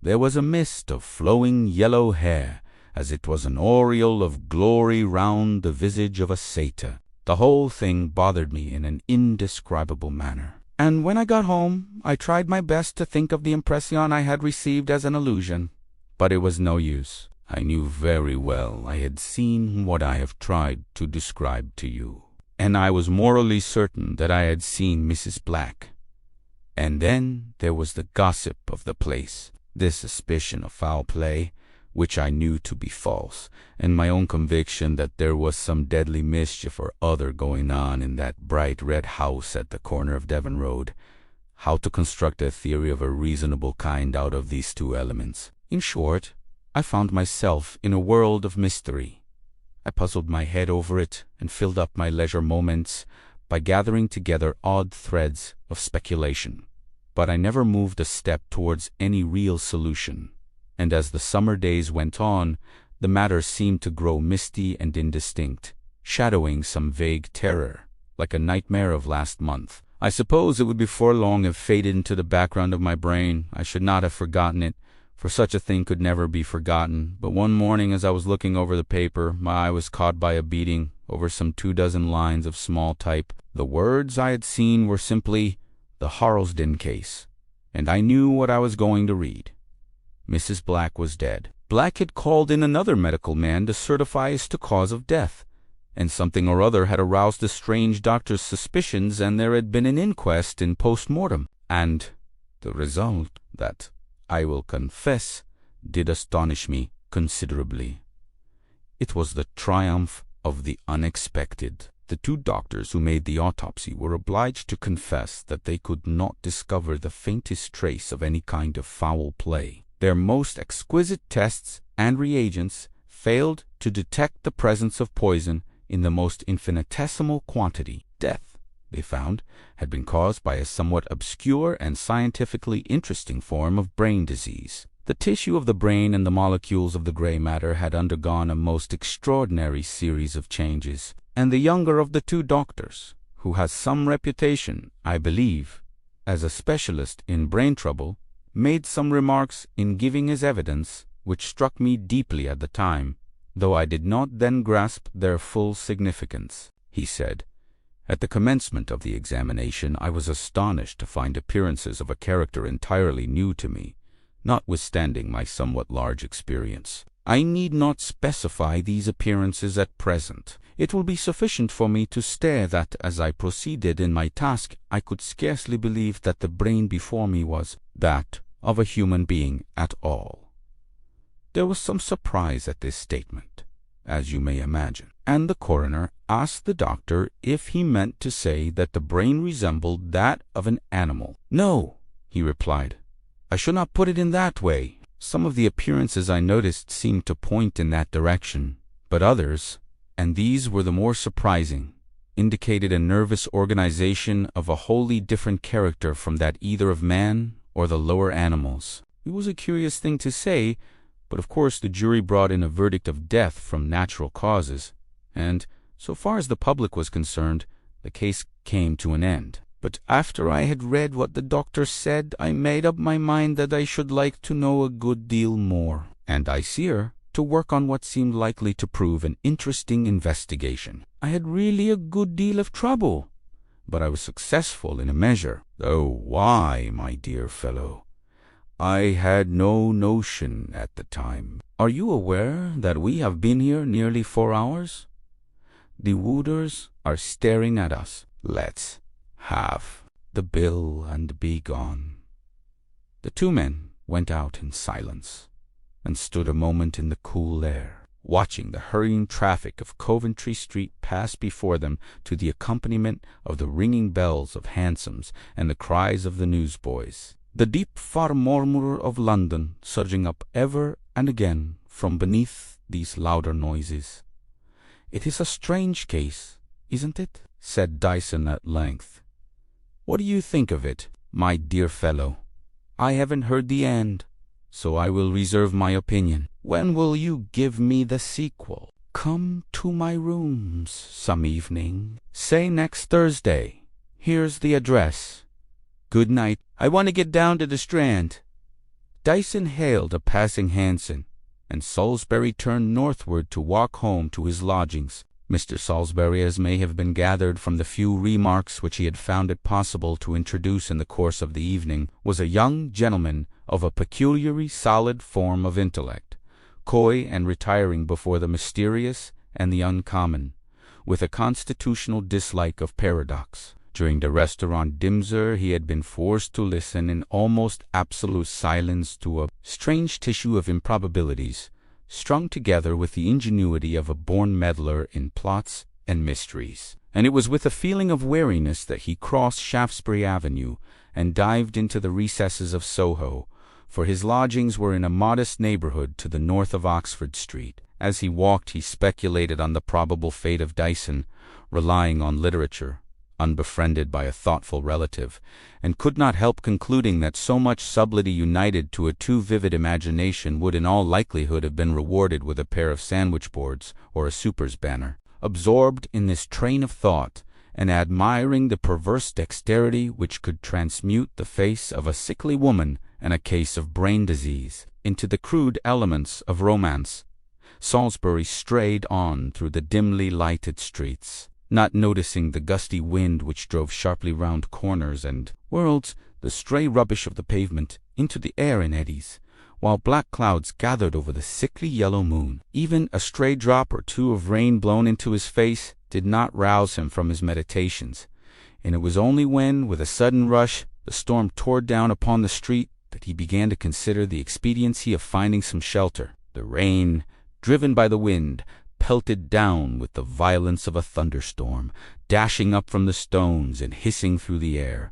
there was a mist of flowing yellow hair, as it was an aureole of glory round the visage of a satyr. The whole thing bothered me in an indescribable manner, and when I got home I tried my best to think of the impression I had received as an illusion, but it was no use. I knew very well I had seen what I have tried to describe to you, and I was morally certain that I had seen Mrs. Black. And then there was the gossip of the place, the suspicion of foul play, which I knew to be false, and my own conviction that there was some deadly mischief or other going on in that bright red house at the corner of Devon Road. How to construct a theory of a reasonable kind out of these two elements? In short, I found myself in a world of mystery. I puzzled my head over it, and filled up my leisure moments by gathering together odd threads of speculation. But I never moved a step towards any real solution, and as the summer days went on, the matter seemed to grow misty and indistinct, shadowing some vague terror, like a nightmare of last month. I suppose it would before long have faded into the background of my brain. I should not have forgotten it, for such a thing could never be forgotten. But one morning, as I was looking over the paper, my eye was caught by a beating over some 24 lines of small type. The words I had seen were simply, "The Harlesden case," and I knew what I was going to read. Mrs. Black was dead. Black had called in another medical man to certify as to cause of death, and something or other had aroused the strange doctor's suspicions, and there had been an inquest in post-mortem, and the result, that, I will confess, did astonish me considerably. It was the triumph of the unexpected. The two doctors who made the autopsy were obliged to confess that they could not discover the faintest trace of any kind of foul play. Their most exquisite tests and reagents failed to detect the presence of poison in the most infinitesimal quantity. Death, they found, had been caused by a somewhat obscure and scientifically interesting form of brain disease. The tissue of the brain and the molecules of the gray matter had undergone a most extraordinary series of changes, and the younger of the two doctors, who has some reputation, I believe, as a specialist in brain trouble, made some remarks in giving his evidence which struck me deeply at the time, though I did not then grasp their full significance. He said, "At the commencement of the examination I was astonished to find appearances of a character entirely new to me, notwithstanding my somewhat large experience. I need not specify these appearances at present. It will be sufficient for me to state that as I proceeded in my task I could scarcely believe that the brain before me was that of a human being at all." There was some surprise at this statement, as you may imagine. And the coroner asked the doctor if he meant to say that the brain resembled that of an animal. "No," he replied, "I should not put it in that way. Some of the appearances I noticed seemed to point in that direction, but others, and these were the more surprising, indicated a nervous organization of a wholly different character from that either of man or the lower animals." It was a curious thing to say, but of course the jury brought in a verdict of death from natural causes, and, so far as the public was concerned, the case came to an end. But after I had read what the doctor said, I made up my mind that I should like to know a good deal more, and I see her to work on what seemed likely to prove an interesting investigation. I had really a good deal of trouble, but I was successful in a measure. Oh, why, my dear fellow? I had no notion at the time. Are you aware that we have been here nearly 4 hours? The Wooders are staring at us. Let's have the bill and be gone. The two men went out in silence and stood a moment in the cool air, watching the hurrying traffic of Coventry Street pass before them to the accompaniment of the ringing bells of hansoms and the cries of the newsboys. The deep far murmur of London surging up ever and again from beneath these louder noises. "It is a strange case, isn't it?" said Dyson at length. "What do you think of it, my dear fellow? I haven't heard the end, so I will reserve my opinion. When will you give me the sequel? Come to my rooms some evening. Say next Thursday. Here's the address. Good night. I want to get down to the Strand." Dyson hailed a passing hansom, and Salisbury turned northward to walk home to his lodgings. Mr. Salisbury, as may have been gathered from the few remarks which he had found it possible to introduce in the course of the evening, was a young gentleman of a peculiarly solid form of intellect, coy and retiring before the mysterious and the uncommon, with a constitutional dislike of paradox. During the restaurant Dimser he had been forced to listen in almost absolute silence to a strange tissue of improbabilities, strung together with the ingenuity of a born meddler in plots and mysteries. And it was with a feeling of weariness that he crossed Shaftesbury Avenue and dived into the recesses of Soho, for his lodgings were in a modest neighborhood to the north of Oxford Street. As he walked he speculated on the probable fate of Dyson, relying on literature, unbefriended by a thoughtful relative, and could not help concluding that so much subtlety united to a too vivid imagination would in all likelihood have been rewarded with a pair of sandwich boards or a super's banner. Absorbed in this train of thought, and admiring the perverse dexterity which could transmute the face of a sickly woman and a case of brain disease into the crude elements of romance, Salisbury strayed on through the dimly lighted streets, not noticing the gusty wind which drove sharply round corners and whirled the stray rubbish of the pavement into the air in eddies, while black clouds gathered over the sickly yellow moon. Even a stray drop or two of rain blown into his face did not rouse him from his meditations, and it was only when, with a sudden rush, the storm tore down upon the street that he began to consider the expediency of finding some shelter. The rain, driven by the wind, pelted down with the violence of a thunderstorm, dashing up from the stones and hissing through the air,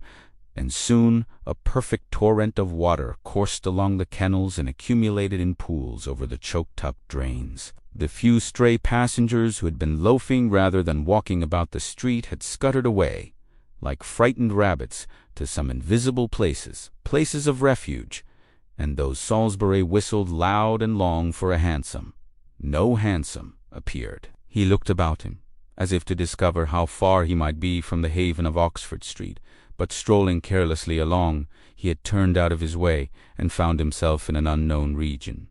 and soon a perfect torrent of water coursed along the kennels and accumulated in pools over the choked-up drains. The few stray passengers who had been loafing rather than walking about the street had scuttered away, like frightened rabbits, to some invisible places of refuge, and though Salisbury whistled loud and long for a hansom, no hansom appeared. He looked about him, as if to discover how far he might be from the haven of Oxford Street, but strolling carelessly along, he had turned out of his way and found himself in an unknown region,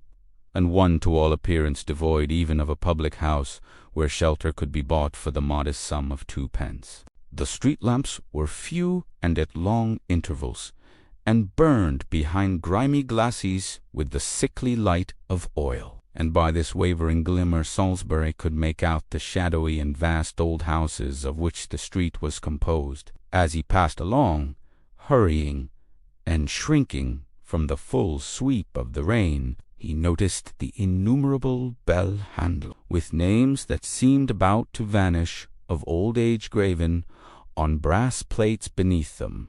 and one to all appearance devoid even of a public house where shelter could be bought for the modest sum of 2d. The street lamps were few and at long intervals, and burned behind grimy glacis with the sickly light of oil. And by this wavering glimmer Salisbury could make out the shadowy and vast old houses of which the street was composed. As he passed along, hurrying and shrinking from the full sweep of the rain, he noticed the innumerable bell handles, with names that seemed about to vanish, of old age graven on brass plates beneath them,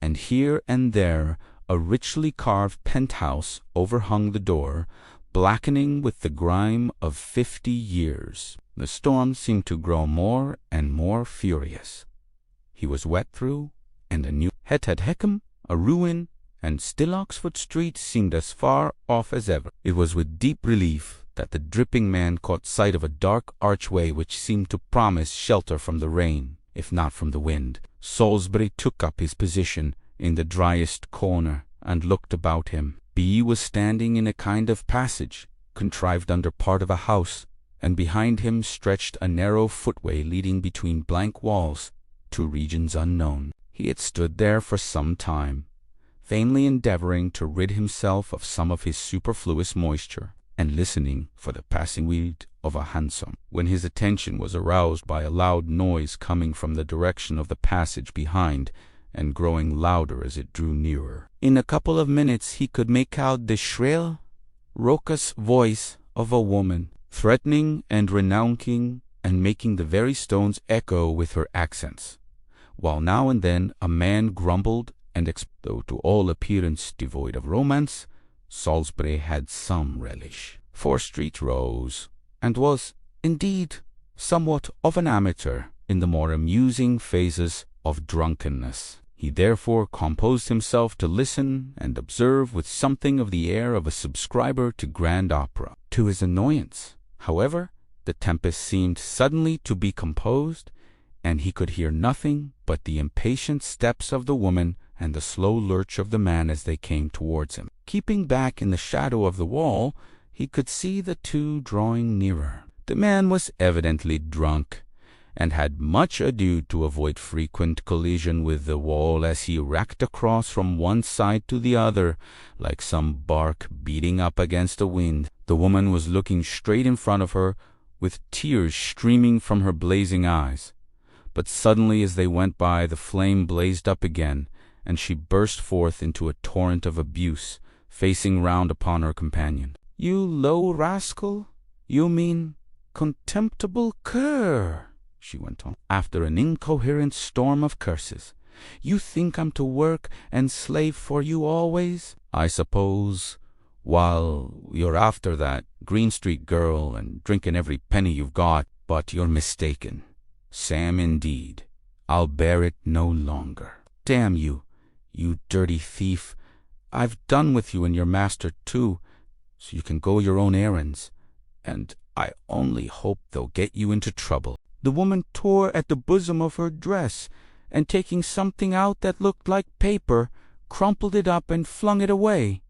and here and there a richly carved penthouse overhung the door, blackening with the grime of 50 years. The storm seemed to grow more and more furious. He was wet through, and a new Heckham, a ruin, and still Oxford Street seemed as far off as ever. It was with deep relief that the dripping man caught sight of a dark archway which seemed to promise shelter from the rain, if not from the wind. Salisbury took up his position in the driest corner and looked about him. B was standing in a kind of passage, contrived under part of a house, and behind him stretched a narrow footway leading between blank walls to regions unknown. He had stood there for some time, vainly endeavoring to rid himself of some of his superfluous moisture, and listening for the passing wheat of a hansom, when his attention was aroused by a loud noise coming from the direction of the passage behind, and growing louder as it drew nearer. In a couple of minutes he could make out the shrill, raucous voice of a woman, threatening and renouncing and making the very stones echo with her accents, while now and then a man grumbled and though to all appearance devoid of romance, Salisbury had some relish. Fore Street rose, and was, indeed, somewhat of an amateur in the more amusing phases of drunkenness. He therefore composed himself to listen and observe with something of the air of a subscriber to grand opera. To his annoyance, however, the tempest seemed suddenly to be composed, and he could hear nothing but the impatient steps of the woman and the slow lurch of the man as they came towards him. Keeping back in the shadow of the wall, he could see the two drawing nearer. The man was evidently drunk, and had much ado to avoid frequent collision with the wall as he racked across from one side to the other, like some bark beating up against a wind. The woman was looking straight in front of her, with tears streaming from her blazing eyes. But suddenly as they went by, the flame blazed up again, and she burst forth into a torrent of abuse, facing round upon her companion. "You low rascal! You mean contemptible cur!" she went on, after an incoherent storm of curses. "You think I'm to work and slave for you always? I suppose, while you're after that Green Street girl and drinking every penny you've got, but you're mistaken. Sam, indeed. I'll bear it no longer. Damn you, you dirty thief. I've done with you and your master too, so you can go your own errands, and I only hope they'll get you into trouble." The woman tore at the bosom of her dress, and taking something out that looked like paper, crumpled it up and flung it away.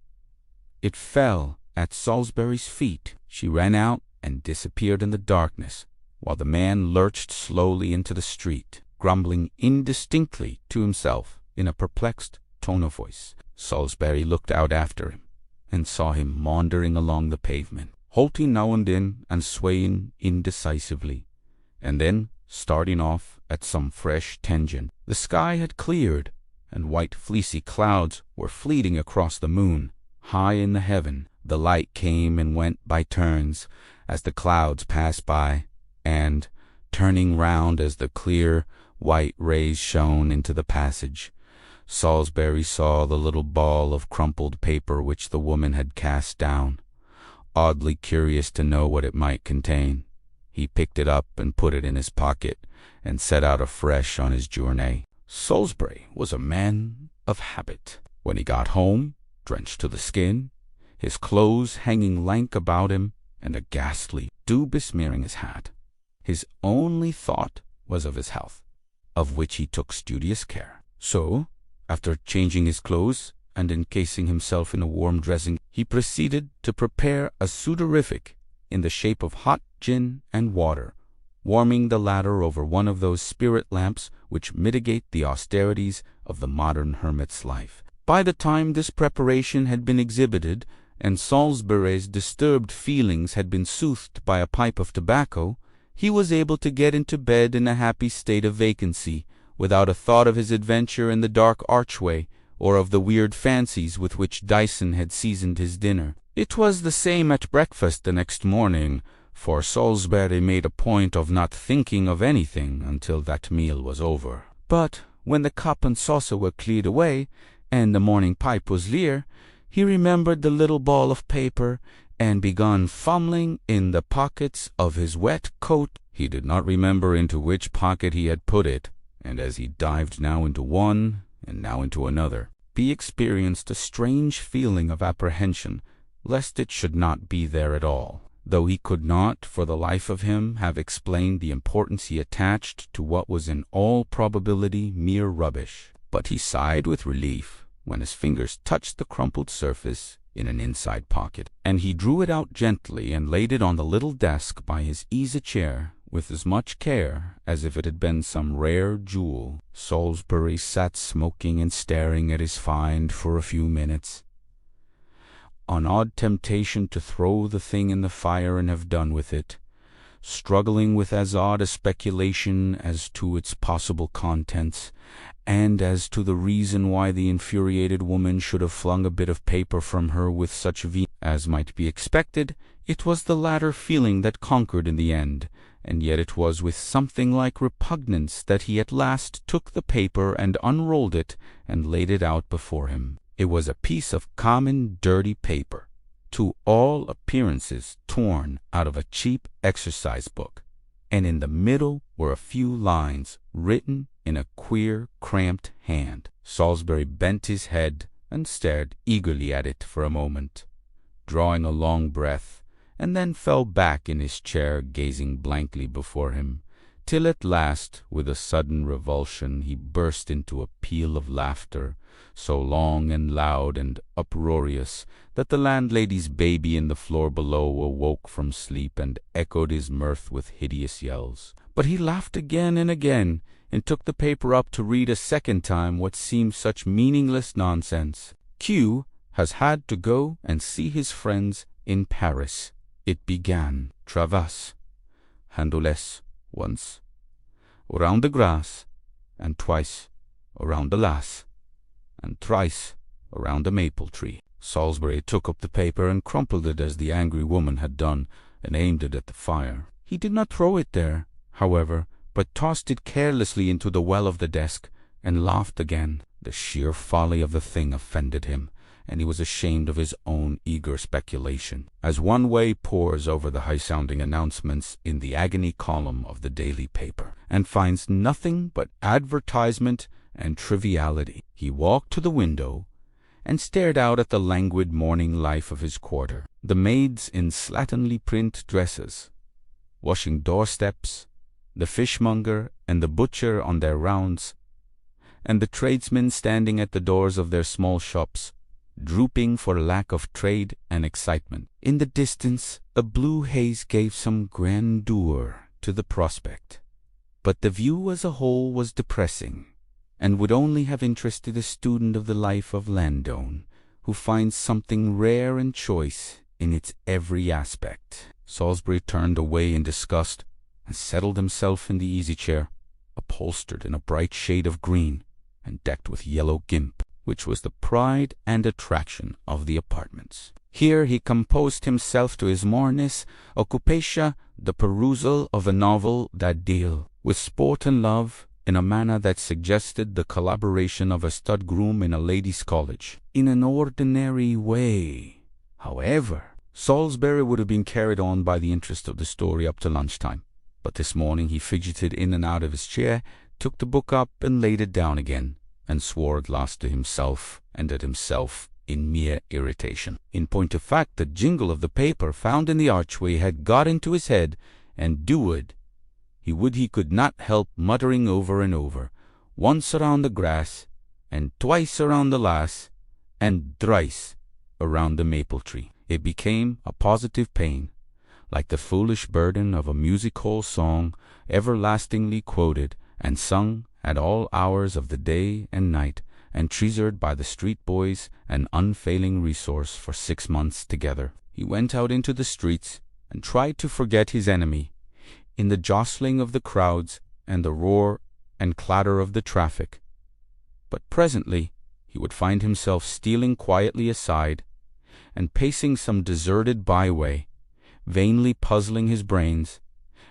It fell at Salisbury's feet. She ran out and disappeared in the darkness, while the man lurched slowly into the street, grumbling indistinctly to himself in a perplexed tone of voice. Salisbury looked out after him, and saw him maundering along the pavement, halting now and then and swaying indecisively, and then starting off at some fresh tangent. The sky had cleared, and white fleecy clouds were fleeting across the moon. High in the heaven, the light came and went by turns as the clouds passed by, and, turning round as the clear, white rays shone into the passage, Salisbury saw the little ball of crumpled paper which the woman had cast down. Oddly curious to know what it might contain, he picked it up and put it in his pocket, and set out afresh on his journey. Salisbury was a man of habit. When he got home, drenched to the skin, his clothes hanging lank about him, and a ghastly dew besmearing his hat, his only thought was of his health, of which he took studious care. So, after changing his clothes and encasing himself in a warm dressing, he proceeded to prepare a sudorific in the shape of hot gin and water, warming the latter over one of those spirit lamps which mitigate the austerities of the modern hermit's life. By the time this preparation had been exhibited, and Salisbury's disturbed feelings had been soothed by a pipe of tobacco, he was able to get into bed in a happy state of vacancy, without a thought of his adventure in the dark archway, or of the weird fancies with which Dyson had seasoned his dinner. It was the same at breakfast the next morning, for Salisbury made a point of not thinking of anything until that meal was over. But when the cup and saucer were cleared away, and the morning pipe was near, he remembered the little ball of paper, and began fumbling in the pockets of his wet coat. He did not remember into which pocket he had put it, and as he dived now into one and now into another, he experienced a strange feeling of apprehension lest it should not be there at all, though he could not for the life of him have explained the importance he attached to what was in all probability mere rubbish. But he sighed with relief when his fingers touched the crumpled surface in an inside pocket, and he drew it out gently and laid it on the little desk by his easy-chair with as much care as if it had been some rare jewel. Salisbury sat smoking and staring at his find for a few minutes. An odd temptation to throw the thing in the fire and have done with it, struggling with as odd a speculation as to its possible contents, and as to the reason why the infuriated woman should have flung a bit of paper from her with such vehemence as might be expected. It was the latter feeling that conquered in the end, and yet it was with something like repugnance that he at last took the paper and unrolled it and laid it out before him. It was a piece of common dirty paper, to all appearances torn out of a cheap exercise book, and in the middle were a few lines written in a queer, cramped hand. Salisbury bent his head and stared eagerly at it for a moment, drawing a long breath, and then fell back in his chair gazing blankly before him, till at last, with a sudden revulsion, he burst into a peal of laughter, so long and loud and uproarious that the landlady's baby in the floor below awoke from sleep and echoed his mirth with hideous yells. But he laughed again and again, and took the paper up to read a second time what seemed such meaningless nonsense. Q has had to go and see his friends in Paris. It began, Travas, Handolès, once, around the grass, and twice around the lass, and thrice around the maple tree. Salisbury took up the paper and crumpled it as the angry woman had done, and aimed it at the fire. He did not throw it there, however, but tossed it carelessly into the well of the desk, and laughed again. The sheer folly of the thing offended him, and he was ashamed of his own eager speculation. As one way pores over the high-sounding announcements in the agony column of the daily paper, and finds nothing but advertisement and triviality, he walked to the window and stared out at the languid morning life of his quarter. The maids in slatternly print dresses, washing doorsteps, the fishmonger and the butcher on their rounds, and the tradesmen standing at the doors of their small shops, drooping for lack of trade and excitement. In the distance, a blue haze gave some grandeur to the prospect, but the view as a whole was depressing, and would only have interested a student of the life of Landone, who finds something rare and choice in its every aspect. Salisbury turned away in disgust, and settled himself in the easy-chair, upholstered in a bright shade of green, and decked with yellow gimp, which was the pride and attraction of the apartments. Here he composed himself to his morning's occupation, the perusal of a novel that deal with sport and love in a manner that suggested the collaboration of a stud-groom in a ladies' college. In an ordinary way, however, Salisbury would have been carried on by the interest of the story up to lunchtime, but this morning he fidgeted in and out of his chair, took the book up and laid it down again, and swore at last to himself and at himself in mere irritation. In point of fact, the jingle of the paper found in the archway had got into his head, and he could not help muttering over and over, once around the grass, and twice around the lass, and thrice around the maple tree. It became a positive pain, like the foolish burden of a music-hall song everlastingly quoted and sung at all hours of the day and night, and treasured by the street boys an unfailing resource for 6 months together. He went out into the streets and tried to forget his enemy in the jostling of the crowds and the roar and clatter of the traffic. But presently he would find himself stealing quietly aside and pacing some deserted byway, vainly puzzling his brains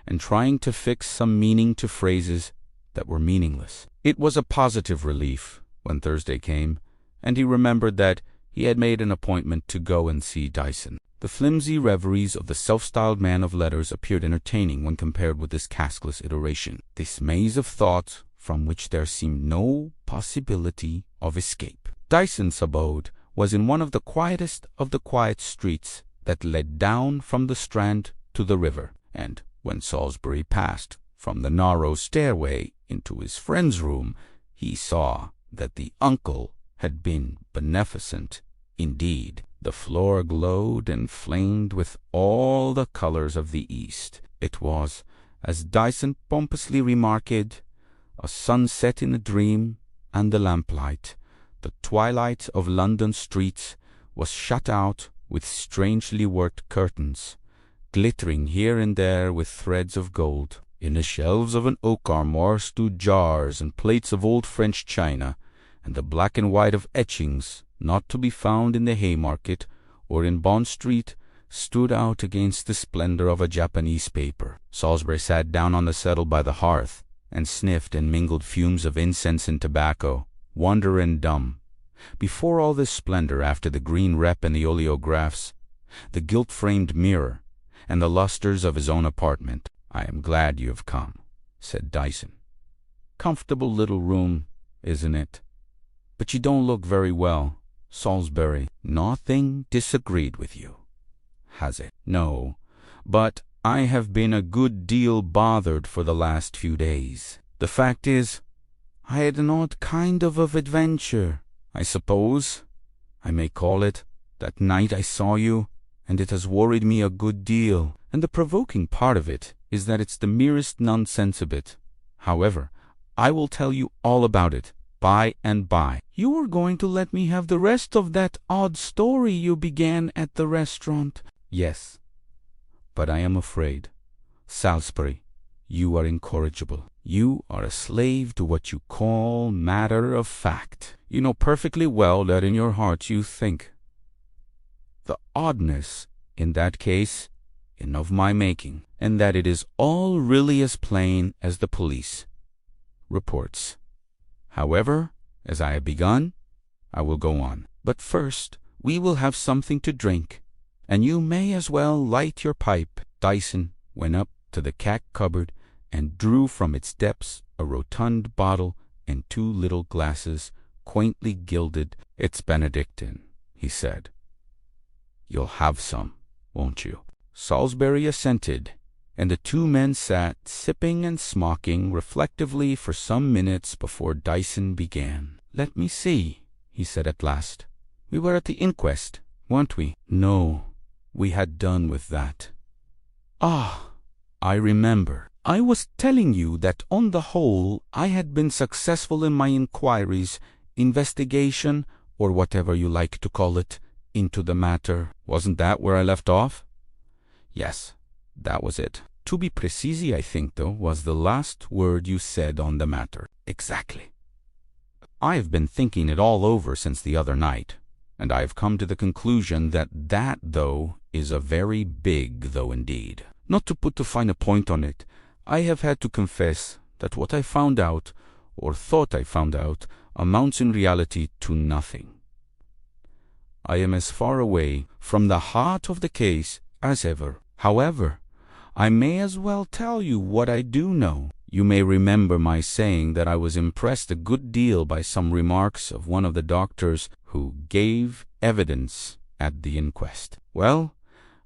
and trying to fix some meaning to phrases that were meaningless. It was a positive relief when Thursday came, and he remembered that he had made an appointment to go and see Dyson. The flimsy reveries of the self-styled man of letters appeared entertaining when compared with this caskless iteration, this maze of thoughts from which there seemed no possibility of escape. Dyson's abode was in one of the quietest of the quiet streets that led down from the Strand to the river, and when Salisbury passed from the narrow stairway into his friend's room, he saw that the uncle had been beneficent indeed. The floor glowed and flamed with all the colors of the East. It was, as Dyson pompously remarked, a sunset in a dream, and the lamplight, the twilight of London streets, was shut out with strangely worked curtains, glittering here and there with threads of gold. In the shelves of an oak armoire stood jars and plates of old French china, and the black and white of etchings, not to be found in the Haymarket or in Bond Street, stood out against the splendor of a Japanese paper. Salisbury sat down on the settle by the hearth, and sniffed and mingled fumes of incense and tobacco, wonder and dumb. Before all this splendor, after the green rep and the oleographs, the gilt-framed mirror, and the lustres of his own apartment. "I am glad you have come," said Dyson. "Comfortable little room, isn't it? But you don't look very well, Salisbury. Nothing disagreed with you, has it?" "No, but I have been a good deal bothered for the last few days. The fact is, I had an odd kind of adventure, I suppose I may call it, that night I saw you, and it has worried me a good deal. And the provoking part of it is that it's the merest nonsense a bit. However, I will tell you all about it by and by." "You were going to let me have the rest of that odd story you began at the restaurant." "Yes, but I am afraid, Salisbury, you are incorrigible. You are a slave to what you call matter of fact. You know perfectly well that in your heart you think the oddness in that case is of my making, and that it is all really as plain as the police reports. However, as I have begun, I will go on. But first we will have something to drink, and you may as well light your pipe." Dyson went up to the cat cupboard and drew from its depths a rotund bottle and two little glasses, quaintly gilded. "It's Benedictine," he said. "You'll have some, won't you?" Salisbury assented, and the two men sat sipping and smoking reflectively for some minutes before Dyson began. "Let me see," he said at last. "We were at the inquest, weren't we?" "No, we had done with that." "Ah, I remember. I was telling you that on the whole I had been successful in my inquiries, investigation, or whatever you like to call it, into the matter. Wasn't that where I left off?" "Yes, that was it. To be precise, I think, though, was the last word you said on the matter." "Exactly. I have been thinking it all over since the other night, and I have come to the conclusion that though, is a very big though indeed. Not to put too fine a point on it, I have had to confess that what I found out, or thought I found out, amounts in reality to nothing. I am as far away from the heart of the case as ever. However, I may as well tell you what I do know. You may remember my saying that I was impressed a good deal by some remarks of one of the doctors who gave evidence at the inquest. Well,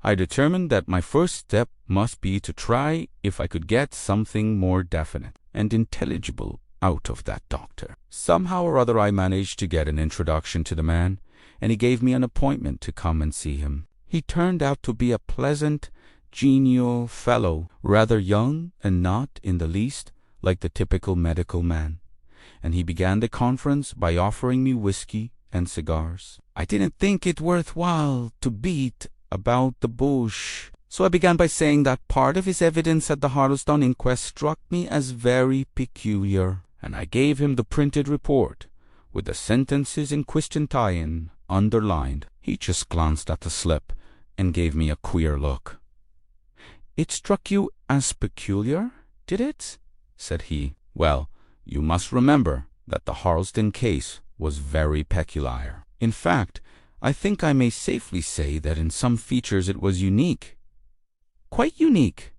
I determined that my first step must be to try if I could get something more definite and intelligible out of that doctor. Somehow or other I managed to get an introduction to the man, and he gave me an appointment to come and see him. He turned out to be a pleasant, genial fellow, rather young and not in the least like the typical medical man, and he began the conference by offering me whiskey and cigars. I didn't think it worth while to beat about the bush, so I began by saying that part of his evidence at the Harlowstown inquest struck me as very peculiar, and I gave him the printed report with the sentences in question tie-in underlined. He just glanced at the slip and gave me a queer look. "It struck you as peculiar, did it?" said he. "Well, you must remember that the Harlesden case was very peculiar. In fact, I think I may safely say that in some features it was unique." "Quite unique?"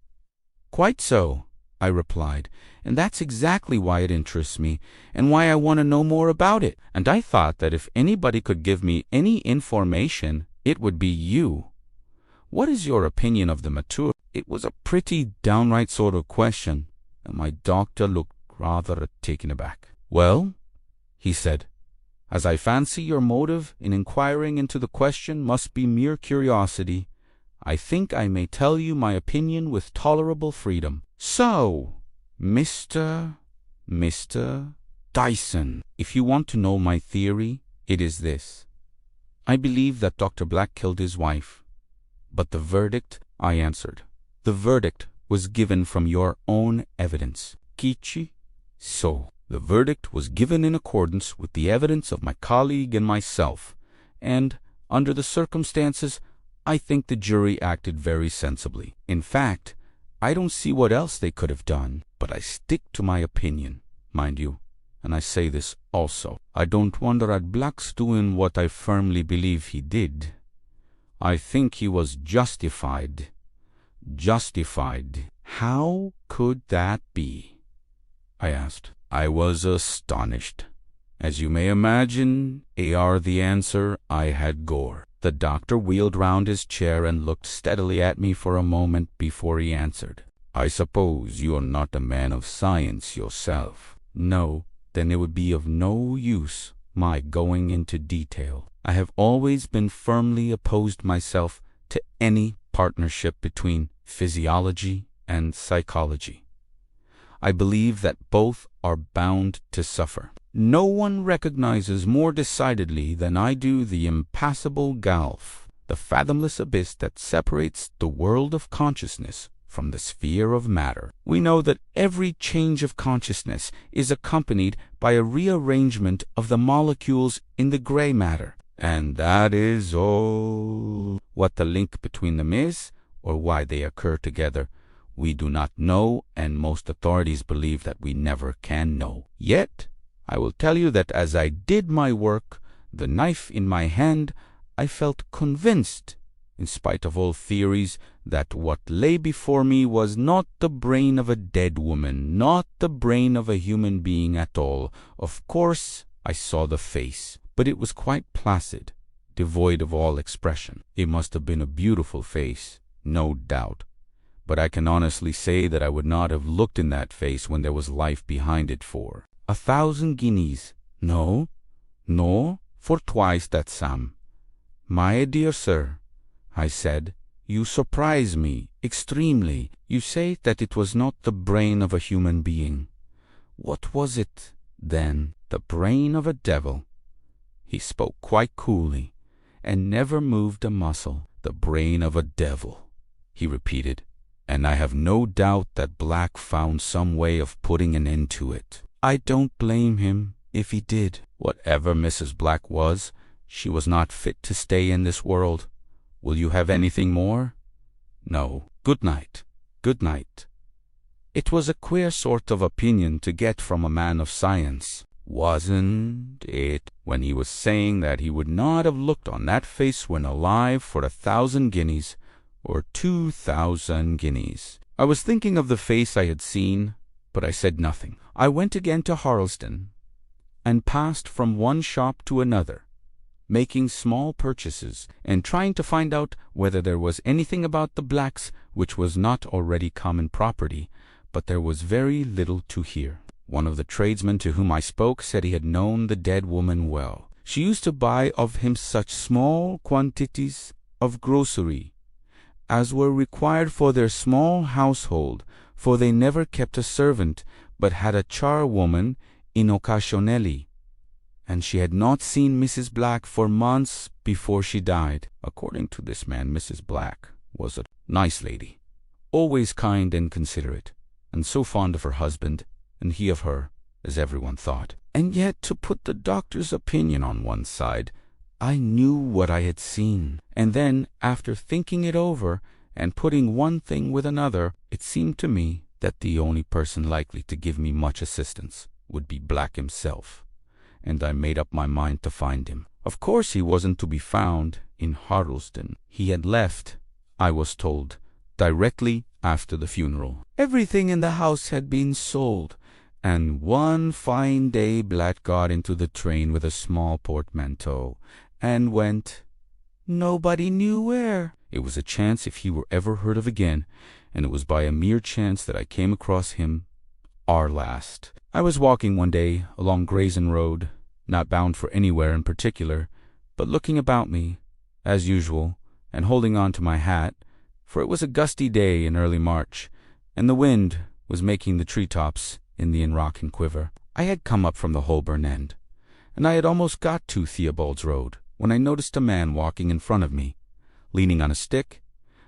"Quite so," I replied, "and that's exactly why it interests me, and why I want to know more about it. And I thought that if anybody could give me any information, it would be you. What is your opinion of the matter?" It was a pretty downright sort of question, and my doctor looked rather taken aback. "Well," he said, "as I fancy your motive in inquiring into the question must be mere curiosity, I think I may tell you my opinion with tolerable freedom. So, Mr. Dyson, if you want to know my theory, it is this. I believe that Dr. Black killed his wife. But the verdict," I answered, "the verdict was given from your own evidence. Kichi? So, the verdict was given in accordance with the evidence of my colleague and myself, and, under the circumstances, I think the jury acted very sensibly. In fact, I don't see what else they could have done, but I stick to my opinion, mind you, and I say this also. I don't wonder at Black's doing what I firmly believe he did. I think he was justified. Justified. How could that be?" I asked. I was astonished. As you may imagine, ere the answer, I had gore. The doctor wheeled round his chair and looked steadily at me for a moment before he answered. "I suppose you are not a man of science yourself." "No." "Then it would be of no use my going into detail. I have always been firmly opposed myself to any partnership between physiology and psychology. I believe that both are bound to suffer. No one recognizes more decidedly than I do the impassable gulf, the fathomless abyss that separates the world of consciousness from the sphere of matter. We know that every change of consciousness is accompanied by a rearrangement of the molecules in the gray matter, and that is all. What the link between them is, or why they occur together, we do not know, and most authorities believe that we never can know. Yet, I will tell you that as I did my work, the knife in my hand, I felt convinced, in spite of all theories, that what lay before me was not the brain of a dead woman, not the brain of a human being at all. Of course, I saw the face, but it was quite placid, devoid of all expression. It must have been a beautiful face, no doubt, but I can honestly say that I would not have looked in that face when there was life behind it for 1,000 guineas. No, for twice that sum. "My dear sir," I said, "you surprise me extremely. You say that it was not the brain of a human being. What was it, then? The brain of a devil." He spoke quite coolly, and never moved a muscle. "The brain of a devil," he repeated, "and I have no doubt that Black found some way of putting an end to it. I don't blame him if he did. Whatever Mrs. Black was, she was not fit to stay in this world. Will you have anything more?" "No. Good night. Good night." It was a queer sort of opinion to get from a man of science, wasn't it, when he was saying that he would not have looked on that face when alive for 1,000 guineas or 2,000 guineas. I was thinking of the face I had seen, but I said nothing. I went again to Harlesden, and passed from one shop to another, making small purchases, and trying to find out whether there was anything about the Blacks which was not already common property, but there was very little to hear. One of the tradesmen to whom I spoke said he had known the dead woman well. She used to buy of him such small quantities of grocery as were required for their small household, for they never kept a servant, but had a charwoman in occasionally, and she had not seen Mrs. Black for months before she died. According to this man, Mrs. Black was a nice lady, always kind and considerate, and so fond of her husband, and he of her, as everyone thought. And yet, to put the doctor's opinion on one side, I knew what I had seen, and then, after thinking it over and putting one thing with another, it seemed to me that the only person likely to give me much assistance would be Black himself, and I made up my mind to find him. Of course he wasn't to be found in Harlesden. He had left, I was told, directly after the funeral. Everything in the house had been sold, and one fine day Black got into the train with a small portmanteau, and went nobody knew where. It was a chance if he were ever heard of again, and it was by a mere chance that I came across him our last. I was walking one day along Grayson Road, not bound for anywhere in particular, but looking about me, as usual, and holding on to my hat, for it was a gusty day in early March, and the wind was making the treetops Indian rock and quiver. I had come up from the Holborn end, and I had almost got to Theobald's Road, when I noticed a man walking in front of me, leaning on a stick,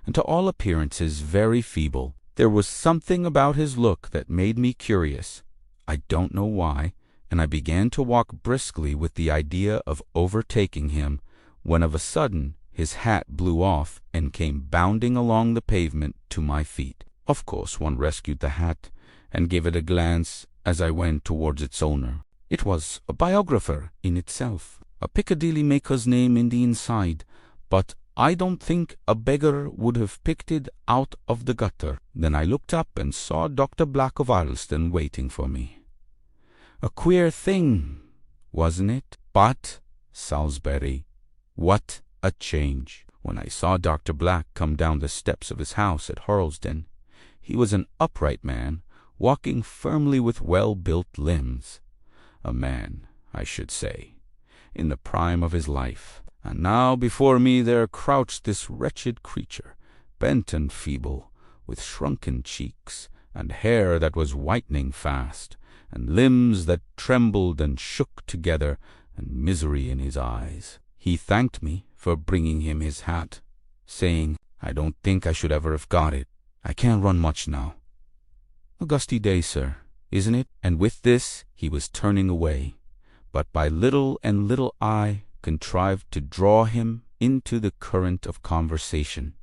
and to all appearances very feeble. There was something about his look that made me curious, I don't know why, and I began to walk briskly with the idea of overtaking him, when of a sudden his hat blew off and came bounding along the pavement to my feet. Of course one rescued the hat and gave it a glance as I went towards its owner. It was a biographer in itself, a Piccadilly maker's name in the inside, but I don't think a beggar would have picked it out of the gutter. Then I looked up and saw Dr. Black of Harlesden waiting for me. A queer thing, wasn't it? But, Salisbury, what a change! When I saw Dr. Black come down the steps of his house at Harlesden, he was an upright man, walking firmly with well-built limbs. A man, I should say, in the prime of his life. And now before me there crouched this wretched creature, bent and feeble, with shrunken cheeks, and hair that was whitening fast, and limbs that trembled and shook together, and misery in his eyes. He thanked me for bringing him his hat, saying, "I don't think I should ever have got it. I can't run much now." "A gusty day, sir, isn't it?" And with this he was turning away, but by little and little I contrived to draw him into the current of conversation,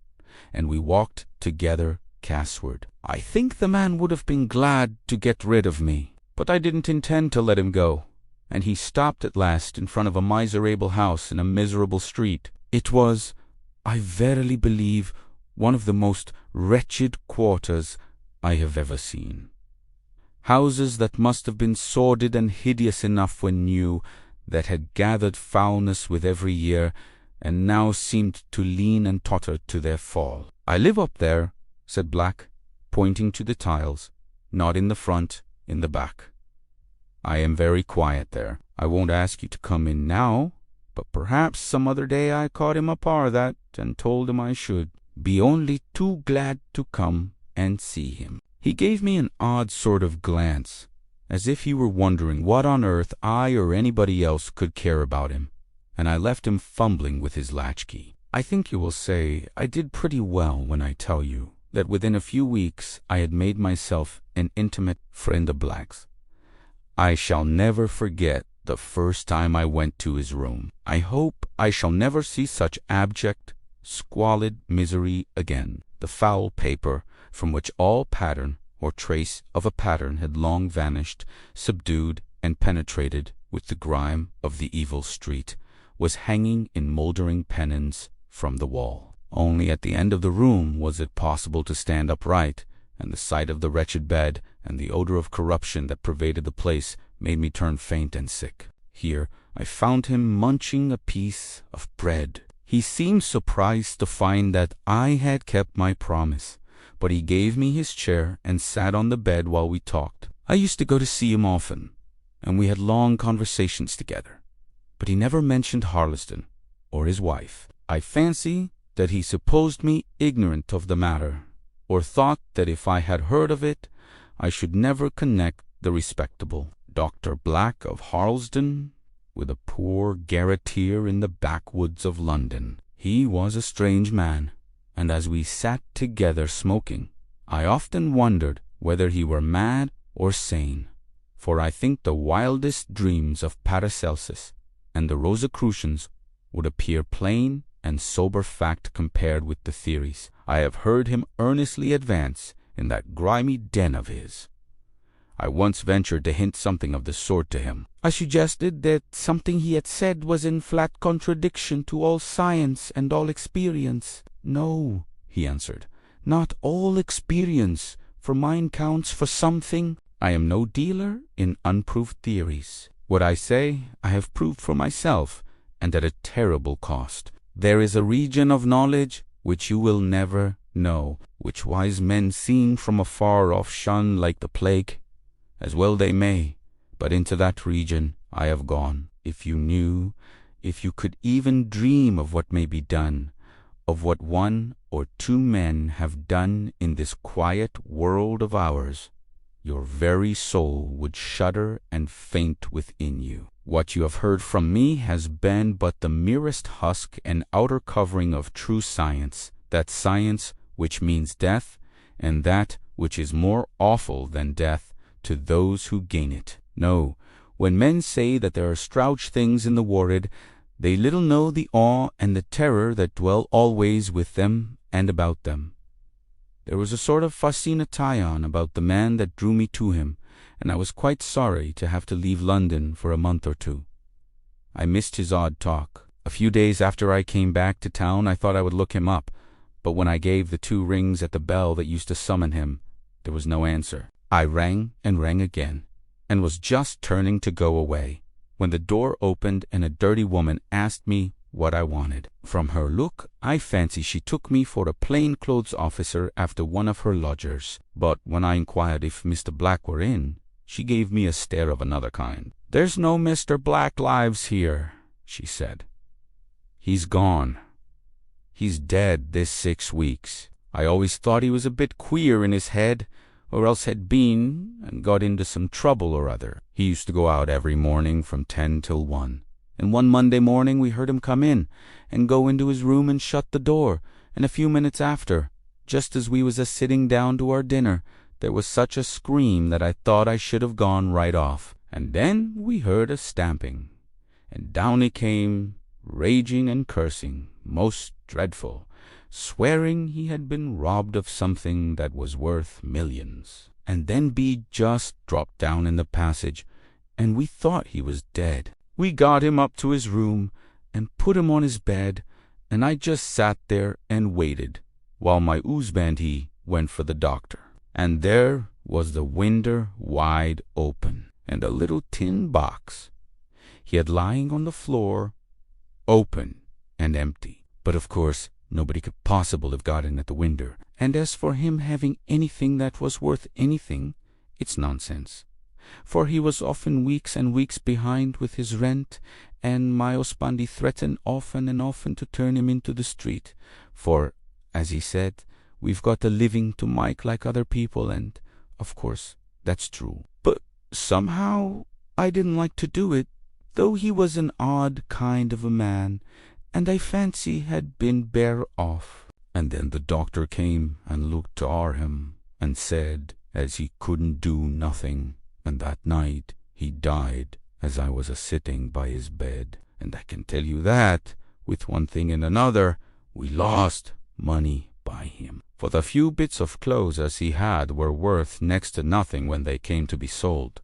and we walked together Cassward. I think the man would have been glad to get rid of me, but I didn't intend to let him go, and he stopped at last in front of a miserable house in a miserable street. It was, I verily believe, one of the most wretched quarters I have ever seen. Houses that must have been sordid and hideous enough when new, that had gathered foulness with every year, and now seemed to lean and totter to their fall. "I live up there," said Black, pointing to the tiles, "not in the front, in the back. I am very quiet there. I won't ask you to come in now, but perhaps some other day." I caught him apart that, and told him I should be only too glad to come and see him. He gave me an odd sort of glance, as if he were wondering what on earth I or anybody else could care about him, and I left him fumbling with his latchkey. I think you will say I did pretty well when I tell you that within a few weeks I had made myself an intimate friend of Black's. I shall never forget the first time I went to his room. I hope I shall never see such abject, squalid misery again. The foul paper, from which all pattern or trace of a pattern had long vanished, subdued and penetrated with the grime of the evil street, was hanging in mouldering pennons from the wall. Only at the end of the room was it possible to stand upright, and the sight of the wretched bed and the odor of corruption that pervaded the place made me turn faint and sick. Here I found him munching a piece of bread. He seemed surprised to find that I had kept my promise, but he gave me his chair and sat on the bed while we talked. I used to go to see him often, and we had long conversations together, but he never mentioned Harlesden or his wife. I fancy that he supposed me ignorant of the matter, or thought that if I had heard of it, I should never connect the respectable Dr. Black of Harlesden with a poor garretteer in the backwoods of London. He was a strange man, and as we sat together smoking, I often wondered whether he were mad or sane, for I think the wildest dreams of Paracelsus and the Rosicrucians would appear plain and sober fact compared with the theories I have heard him earnestly advance in that grimy den of his. I once ventured to hint something of the sort to him. I suggested that something he had said was in flat contradiction to all science and all experience. "No," he answered, "not all experience, for mine counts for something. I am no dealer in unproved theories. What I say I have proved for myself, and at a terrible cost. There is a region of knowledge which you will never know, which wise men seen from afar off shun like the plague. As well they may, but into that region I have gone. If you knew, if you could even dream of what may be done, of what one or two men have done in this quiet world of ours, your very soul would shudder and faint within you. What you have heard from me has been but the merest husk and outer covering of true science, that science which means death, and that which is more awful than death to those who gain it. No, when men say that there are strange things in the world, they little know the awe and the terror that dwell always with them and about them. There was a sort of fascination about the man that drew me to him, and I was quite sorry to have to leave London for a month or two. I missed his odd talk. A few days after I came back to town I thought I would look him up, but when I gave the 2 rings at the bell that used to summon him, there was no answer. I rang and rang again, and was just turning to go away, when the door opened and a dirty woman asked me what I wanted. From her look, I fancy she took me for a plain-clothes officer after one of her lodgers, but when I inquired if Mr. Black were in, she gave me a stare of another kind. "There's no Mr. Black lives here," she said. "He's gone. He's dead this 6 weeks. I always thought he was a bit queer in his head, or else had been and got into some trouble or other. He used to go out every morning from 10 till 1, and one Monday morning we heard him come in and go into his room and shut the door, and a few minutes after, just as we was a-sitting down to our dinner, there was such a scream that I thought I should have gone right off. And then we heard a stamping, and down he came, raging and cursing, most dreadful, swearing he had been robbed of something that was worth millions. And then B just dropped down in the passage, and we thought he was dead. We got him up to his room and put him on his bed, and I just sat there and waited, while my oozband he went for the doctor. And there was the winder wide open, and a little tin box he had lying on the floor, open and empty. But of course nobody could possibly have got in at the winder, and as for him having anything that was worth anything, it's nonsense, for he was often weeks and weeks behind with his rent, and my husband threatened often and often to turn him into the street, for, as he said, we've got a living to make like other people, and, of course, that's true. But somehow I didn't like to do it, though he was an odd kind of a man, and I fancy had been bare off. And then the doctor came and looked o'er him, and said as he couldn't do nothing, and that night he died as I was a-sitting by his bed. And I can tell you that, with one thing and another, we lost money by him, for the few bits of clothes as he had were worth next to nothing when they came to be sold.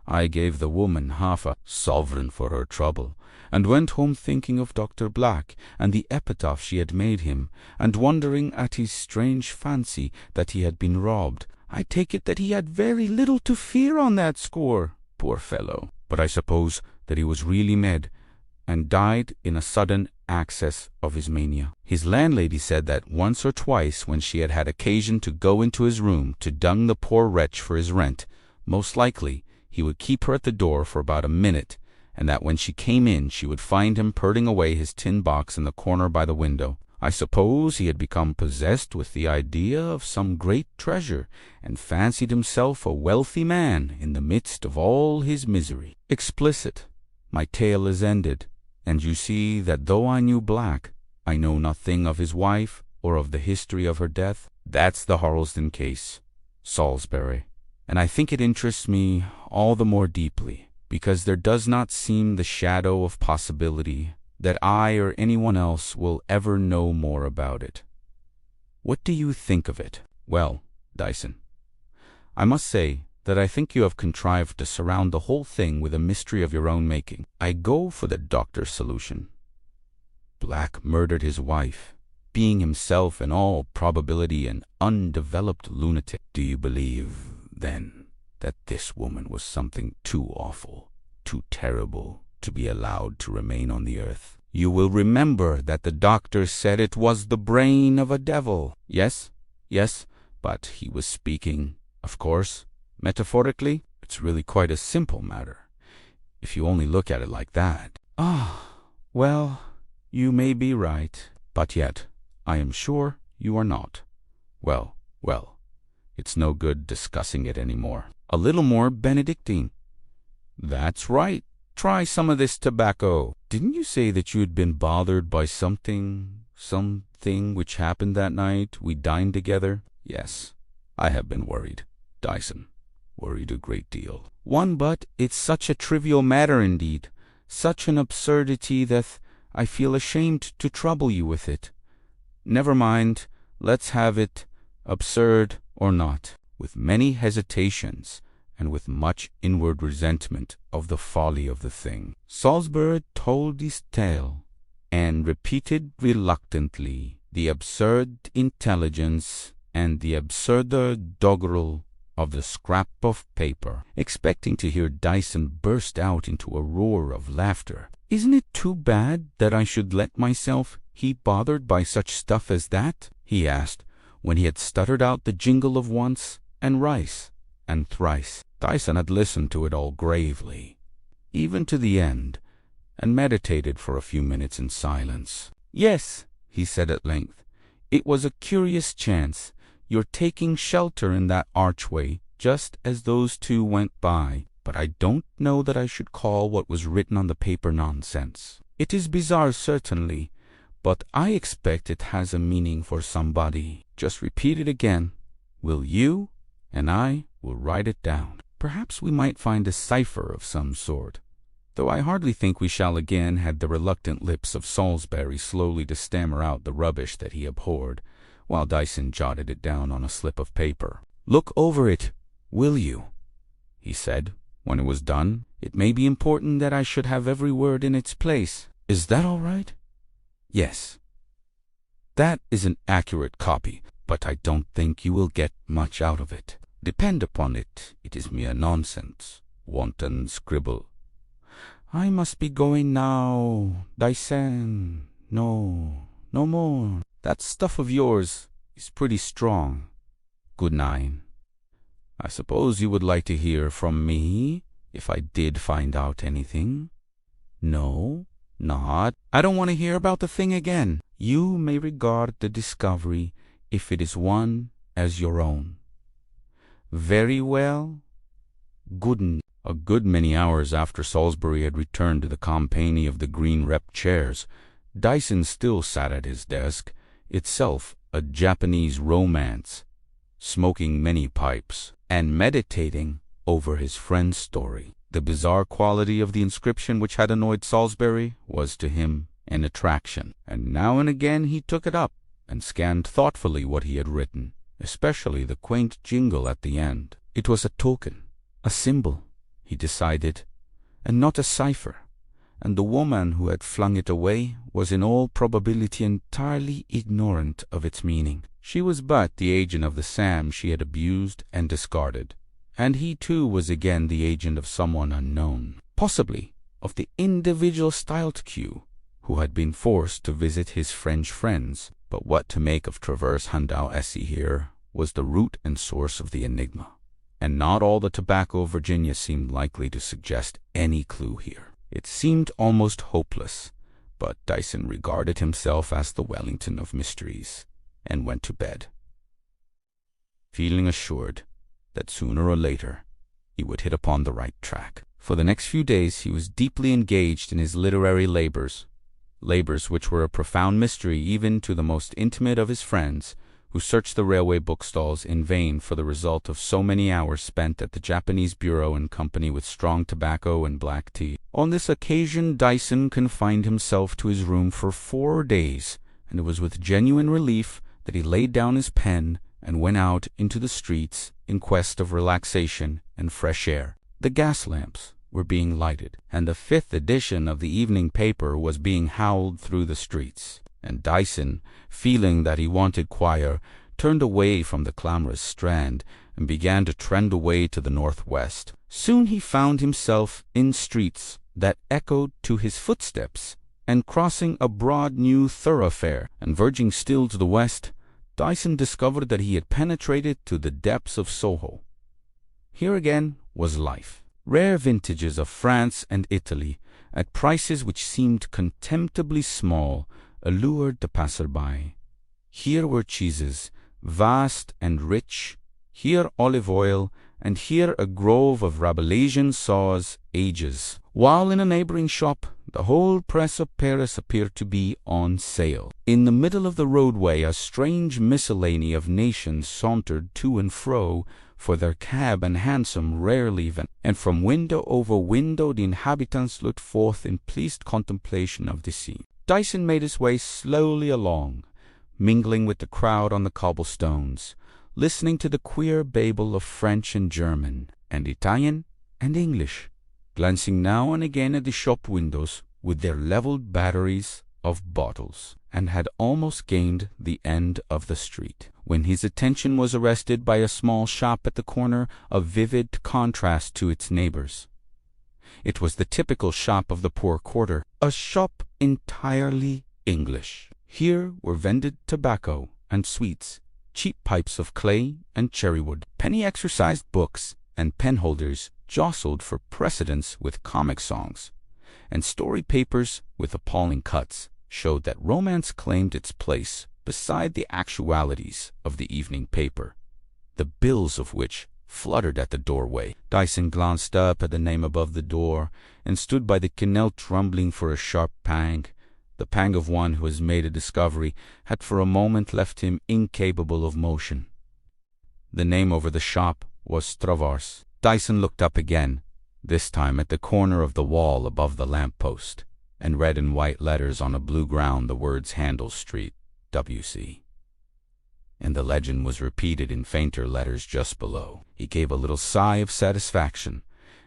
I gave the woman half a sovereign for her trouble, and went home thinking of Dr. Black and the epitaph she had made him, and wondering at his strange fancy that he had been robbed. I take it that he had very little to fear on that score, poor fellow. But I suppose that he was really mad, and died in a sudden access of his mania. His landlady said that once or twice when she had had occasion to go into his room to dung the poor wretch for his rent, most likely he would keep her at the door for about a minute, and that when she came in she would find him purring away his tin box in the corner by the window. I suppose he had become possessed with the idea of some great treasure, and fancied himself a wealthy man in the midst of all his misery. Explicit, my tale is ended, and you see that though I knew Black, I know nothing of his wife or of the history of her death. That's the Harlesden case, Salisbury, and I think it interests me all the more deeply, because there does not seem the shadow of possibility that I or anyone else will ever know more about it. What do you think of it? Well, Dyson, I must say that I think you have contrived to surround the whole thing with a mystery of your own making. I go for the doctor's solution. Black murdered his wife, being himself in all probability an undeveloped lunatic. Do you believe, then, that this woman was something too awful, too terrible, to be allowed to remain on the earth? You will remember that the doctor said it was the brain of a devil. Yes, but he was speaking, of course, metaphorically. It's really quite a simple matter, if you only look at it like that. Well, you may be right, but yet I am sure you are not. Well, it's no good discussing it any more. A little more Benedictine. That's right. Try some of this tobacco. Didn't you say that you had been bothered by something which happened that night we dined together? Yes, I have been worried, Dyson. Worried a great deal. But it's such a trivial matter indeed, such an absurdity that I feel ashamed to trouble you with it. Never mind, let's have it, absurd or not. With many hesitations, and with much inward resentment of the folly of the thing, Salisbury told his tale, and repeated reluctantly the absurd intelligence and the absurder doggerel of the scrap of paper, expecting to hear Dyson burst out into a roar of laughter. Isn't it too bad that I should let myself be bothered by such stuff as that? He asked, when he had stuttered out the jingle of once and rice and thrice. Dyson had listened to it all gravely, even to the end, and meditated for a few minutes in silence. Yes, he said at length, it was a curious chance, your taking shelter in that archway just as those two went by, but I don't know that I should call what was written on the paper nonsense. It is bizarre, certainly, but I expect it has a meaning for somebody. Just repeat it again, will you, and I will write it down. Perhaps we might find a cipher of some sort, though I hardly think we shall again have the reluctant lips of Salisbury slowly to stammer out the rubbish that he abhorred, while Dyson jotted it down on a slip of paper. Look over it, will you? He said, when it was done. It may be important that I should have every word in its place. Is that all right? Yes. That is an accurate copy, but I don't think you will get much out of it. Depend upon it, it is mere nonsense, wanton scribble. I must be going now, Dyson. No more. That stuff of yours is pretty strong. Good night. I suppose you would like to hear from me if I did find out anything? No, not. I don't want to hear about the thing again. You may regard the discovery, if it is one, as your own. Very well. A good many hours after Salisbury had returned to the company of the green rep chairs, Dyson still sat at his desk, itself a Japanese romance, smoking many pipes, and meditating over his friend's story. The bizarre quality of the inscription which had annoyed Salisbury was to him an attraction, and now and again he took it up and scanned thoughtfully what he had written, especially the quaint jingle at the end. It was a token, a symbol, he decided, and not a cipher, and the woman who had flung it away was in all probability entirely ignorant of its meaning. She was but the agent of the Sam she had abused and discarded, and he too was again the agent of someone unknown, possibly of the individual styled Q, who had been forced to visit his French friends. But what to make of Traverse Handau Essie here was the root and source of the enigma, and not all the tobacco of Virginia seemed likely to suggest any clue here. It seemed almost hopeless, but Dyson regarded himself as the Wellington of mysteries, and went to bed, feeling assured that sooner or later he would hit upon the right track. For the next few days he was deeply engaged in his literary labors which were a profound mystery even to the most intimate of his friends, who searched the railway bookstalls in vain for the result of so many hours spent at the Japanese bureau in company with strong tobacco and black tea. On this occasion Dyson confined himself to his room for 4 days, and it was with genuine relief that he laid down his pen and went out into the streets in quest of relaxation and fresh air. The gas lamps were being lighted, and the 5th edition of the evening paper was being howled through the streets, and Dyson, feeling that he wanted quiet, turned away from the clamorous Strand and began to trend away to the northwest. Soon he found himself in streets that echoed to his footsteps, and crossing a broad new thoroughfare, and verging still to the west, Dyson discovered that he had penetrated to the depths of Soho. Here again was life. Rare vintages of France and Italy, at prices which seemed contemptibly small, allured the passer-by. Here were cheeses, vast and rich, here olive oil, and here a grove of Rabelaisian saws, ages, while in a neighboring shop the whole press of Paris appeared to be on sale. In the middle of the roadway a strange miscellany of nations sauntered to and fro, for their cab and hansom rarely van, and from window over window the inhabitants looked forth in pleased contemplation of the scene. Dyson made his way slowly along, mingling with the crowd on the cobblestones, listening to the queer babel of French and German, and Italian and English, glancing now and again at the shop windows with their levelled batteries of bottles, and had almost gained the end of the street, when his attention was arrested by a small shop at the corner, of vivid contrast to its neighbors. It was the typical shop of the poor quarter, a shop entirely English. Here were vended tobacco and sweets, cheap pipes of clay and cherrywood, penny-exercised books, and penholders jostled for precedence with comic songs, and story papers with appalling cuts showed that romance claimed its place beside the actualities of the evening paper, the bills of which fluttered at the doorway. Dyson glanced up at the name above the door, and stood by the quenelle trembling for a sharp pang. The pang of one who has made a discovery had for a moment left him incapable of motion. The name over the shop was Stravars. Dyson looked up again, this time at the corner of the wall above the lamp-post, and read in white letters on a blue ground the words Handel Street, W.C. And the legend was repeated in fainter letters just below. He gave a little sigh of satisfaction,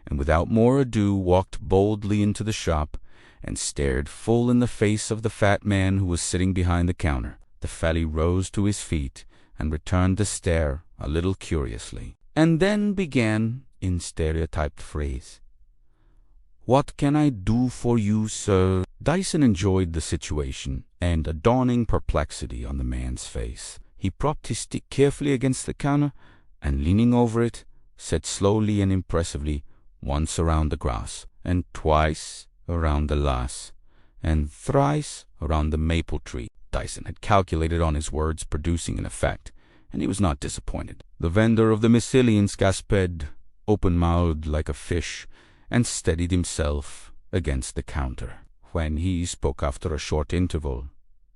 and without more ado walked boldly into the shop, and stared full in the face of the fat man who was sitting behind the counter. The fatty rose to his feet, and returned the stare a little curiously, and then began in stereotyped phrase, "What can I do for you, sir?" Dyson enjoyed the situation, and a dawning perplexity on the man's face. He propped his stick carefully against the counter, and leaning over it, said slowly and impressively, once around the grass, and twice around the lass, and thrice around the maple tree. Dyson had calculated on his words producing an effect, and he was not disappointed. The vendor of the Massilians gasped, open-mouthed like a fish, and steadied himself against the counter. When he spoke after a short interval,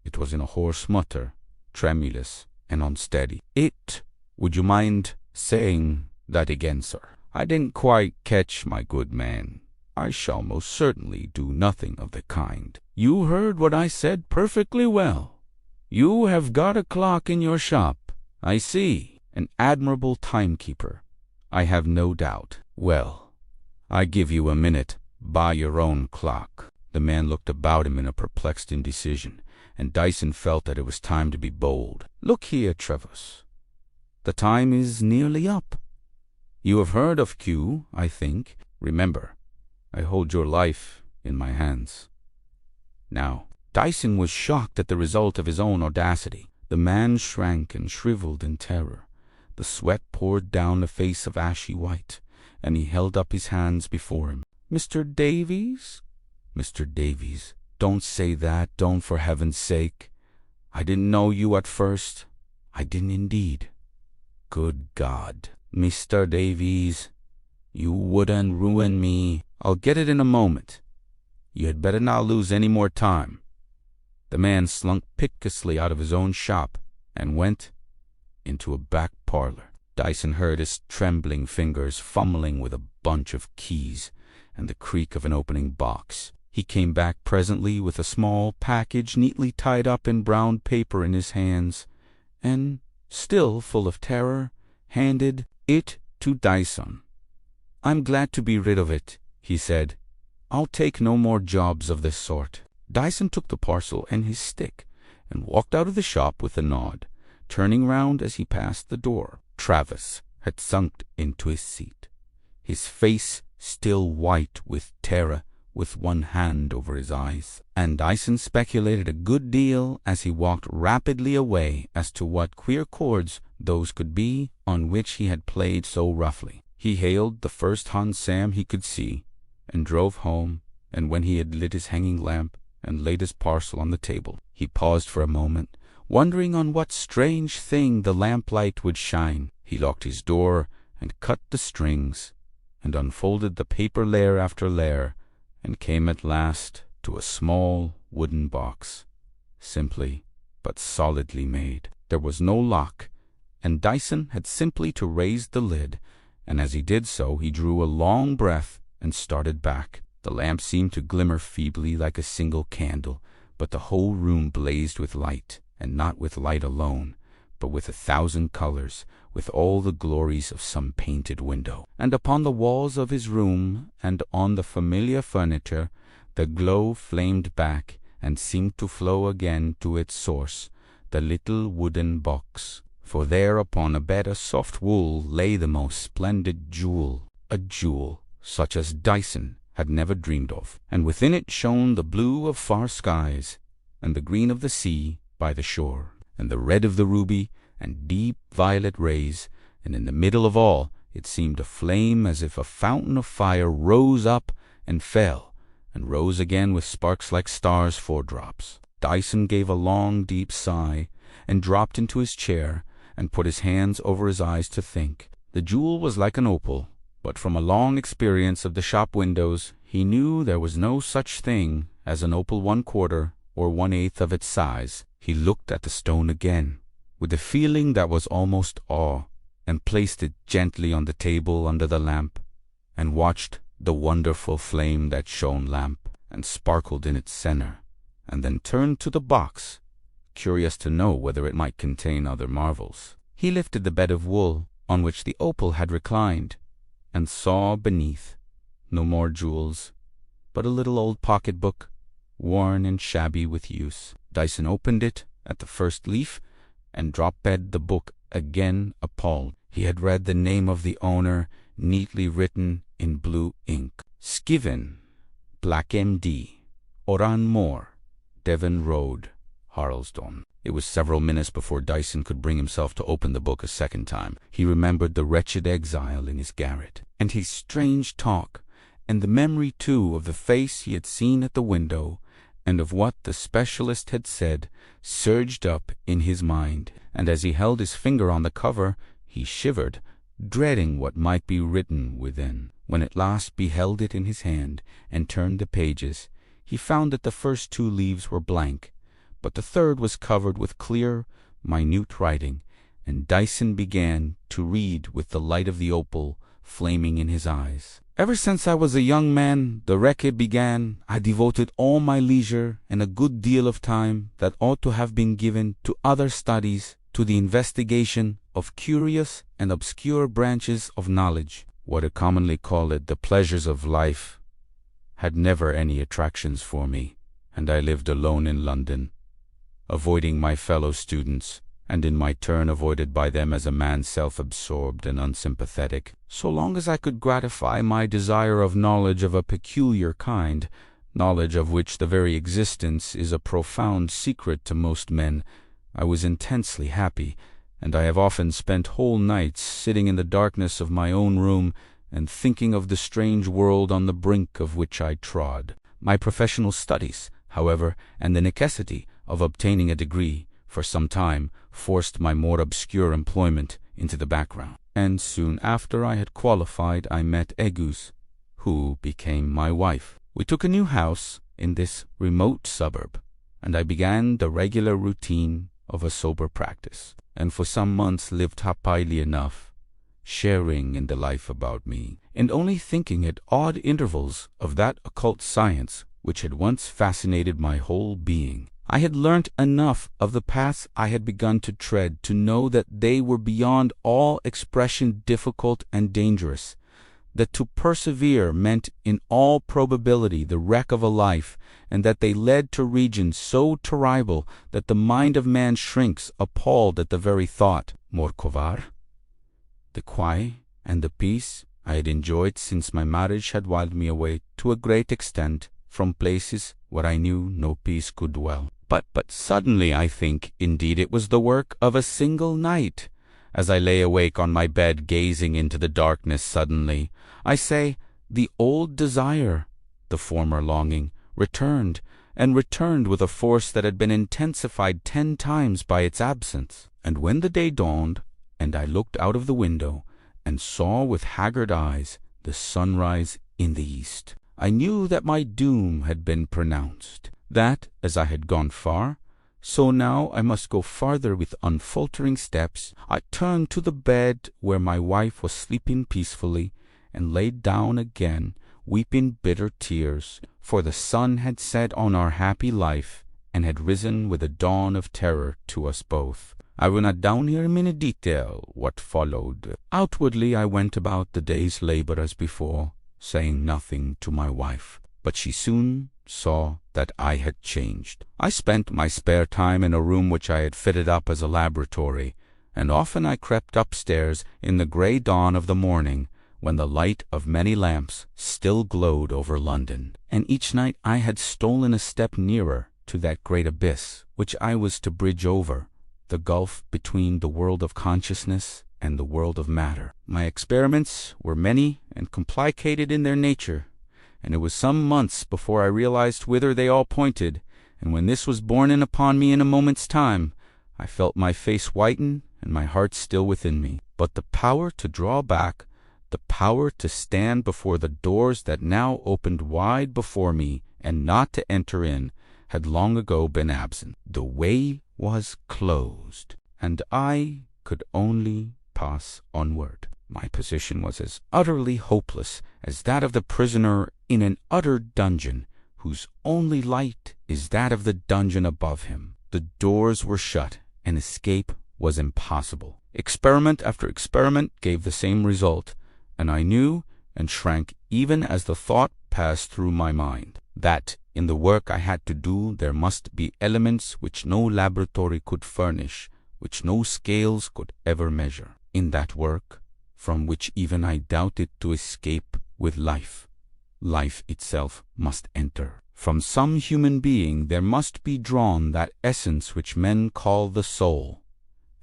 it was in a hoarse mutter, tremulous and unsteady. Would you mind saying that again, sir? I didn't quite catch, my good man. I shall most certainly do nothing of the kind. You heard what I said perfectly well. You have got a clock in your shop, I see. An admirable timekeeper, I have no doubt. Well, I give you a minute. Buy your own clock. The man looked about him in a perplexed indecision, and Dyson felt that it was time to be bold. Look here, Trevor's. The time is nearly up. You have heard of Q, I think. Remember, I hold your life in my hands. Now, Dyson was shocked at the result of his own audacity. The man shrank and shriveled in terror. The sweat poured down the face of ashy white, and he held up his hands before him. Mr. Davies? Mr. Davies, don't say that, don't, for heaven's sake. I didn't know you at first. I didn't indeed. Good God. Mr. Davies, you wouldn't ruin me. I'll get it in a moment. You had better not lose any more time. The man slunk piteously out of his own shop, and went, into a back parlor. Dyson heard his trembling fingers fumbling with a bunch of keys and the creak of an opening box. He came back presently with a small package neatly tied up in brown paper in his hands, and, still full of terror, handed it to Dyson. "I'm glad to be rid of it," he said. "I'll take no more jobs of this sort." Dyson took the parcel and his stick and walked out of the shop with a nod, turning round as he passed the door. Travis had sunk into his seat, his face still white with terror, with one hand over his eyes, and Dyson speculated a good deal as he walked rapidly away as to what queer chords those could be on which he had played so roughly. He hailed the first hansom he could see, and drove home, and when he had lit his hanging lamp and laid his parcel on the table, he paused for a moment, wondering on what strange thing the lamplight would shine. He locked his door and cut the strings, and unfolded the paper layer after layer, and came at last to a small wooden box, simply but solidly made. There was no lock, and Dyson had simply to raise the lid, and as he did so he drew a long breath and started back. The lamp seemed to glimmer feebly like a single candle, but the whole room blazed with light, and not with light alone, but with 1,000 colors, with all the glories of some painted window. And upon the walls of his room and on the familiar furniture the glow flamed back and seemed to flow again to its source, the little wooden box. For there upon a bed of soft wool lay the most splendid jewel, a jewel such as Dyson had never dreamed of, and within it shone the blue of far skies, and the green of the sea by the shore, and the red of the ruby, and deep violet rays, and in the middle of all it seemed to flame as if a fountain of fire rose up and fell, and rose again with sparks like stars for drops. Dyson gave a long deep sigh, and dropped into his chair, and put his hands over his eyes to think. The jewel was like an opal, but from a long experience of the shop windows he knew there was no such thing as an opal 1/4 or 1/8 of its size. He looked at the stone again, with a feeling that was almost awe, and placed it gently on the table under the lamp, and watched the wonderful flame that shone lamp and sparkled in its center, and then turned to the box, curious to know whether it might contain other marvels. He lifted the bed of wool on which the opal had reclined, and saw beneath no more jewels, but a little old pocket-book, worn and shabby with use. Dyson opened it at the first leaf, and drop-bed the book again appalled. He had read the name of the owner neatly written in blue ink: Skiven, Black M.D., Oran Moor, Devon Road, Harlesdon. It was several minutes before Dyson could bring himself to open the book a second time. He remembered the wretched exile in his garret, and his strange talk, and the memory, too, of the face he had seen at the window, and of what the specialist had said, surged up in his mind, and as he held his finger on the cover, he shivered, dreading what might be written within. When at last beheld it in his hand, and turned the pages, he found that the first 2 leaves were blank, but the third was covered with clear, minute writing, and Dyson began to read with the light of the opal flaming in his eyes. Ever since I was a young man, the wreck began, I devoted all my leisure and a good deal of time that ought to have been given to other studies, to the investigation of curious and obscure branches of knowledge. What I commonly call it, the pleasures of life, had never any attractions for me, and I lived alone in London, avoiding my fellow students, and in my turn avoided by them as a man self-absorbed and unsympathetic. So long as I could gratify my desire of knowledge of a peculiar kind, knowledge of which the very existence is a profound secret to most men, I was intensely happy, and I have often spent whole nights sitting in the darkness of my own room and thinking of the strange world on the brink of which I trod. My professional studies, however, and the necessity of obtaining a degree, for some time, forced my more obscure employment into the background. And soon after I had qualified, I met Egus, who became my wife. We took a new house in this remote suburb, and I began the regular routine of a sober practice. and for some months lived happily enough, sharing in the life about me, and only thinking at odd intervals of that occult science which had once fascinated my whole being. I had learnt enough of the paths I had begun to tread to know that they were beyond all expression difficult and dangerous, that to persevere meant in all probability the wreck of a life, and that they led to regions so terrible that the mind of man shrinks appalled at the very thought. Morcovar, the quiet and the peace I had enjoyed since my marriage had whiled me away to a great extent from places where I knew no peace could dwell. But suddenly I think, indeed, it was the work of a single night. As I lay awake on my bed gazing into the darkness, suddenly, I say, the old desire, the former longing, returned, and returned with a force that had been intensified 10 times by its absence. And when the day dawned, and I looked out of the window, and saw with haggard eyes the sunrise in the east, I knew that my doom had been pronounced, that, as I had gone far, so now I must go farther with unfaltering steps. I turned to the bed where my wife was sleeping peacefully, and laid down again, weeping bitter tears, for the sun had set on our happy life, and had risen with a dawn of terror to us both. I will not down here in detail what followed. Outwardly I went about the day's labor as before, saying nothing to my wife, but she soon saw that I had changed. I spent my spare time in a room which I had fitted up as a laboratory, and often I crept upstairs in the grey dawn of the morning, when the light of many lamps still glowed over London, and each night I had stolen a step nearer to that great abyss which I was to bridge over, the gulf between the world of consciousness and the world of matter. My experiments were many and complicated in their nature, and it was some months before I realized whither they all pointed, and when this was borne in upon me in a moment's time, I felt my face whiten and my heart still within me. But the power to draw back, the power to stand before the doors that now opened wide before me and not to enter in, had long ago been absent. The way was closed, and I could only pass onward. My position was as utterly hopeless as that of the prisoner in an utter dungeon, whose only light is that of the dungeon above him. The doors were shut, and escape was impossible. Experiment after experiment gave the same result, and I knew and shrank even as the thought passed through my mind, that in the work I had to do there must be elements which no laboratory could furnish, which no scales could ever measure. In that work, from which even I doubted to escape with life, life itself must enter. From some human being there must be drawn that essence which men call the soul,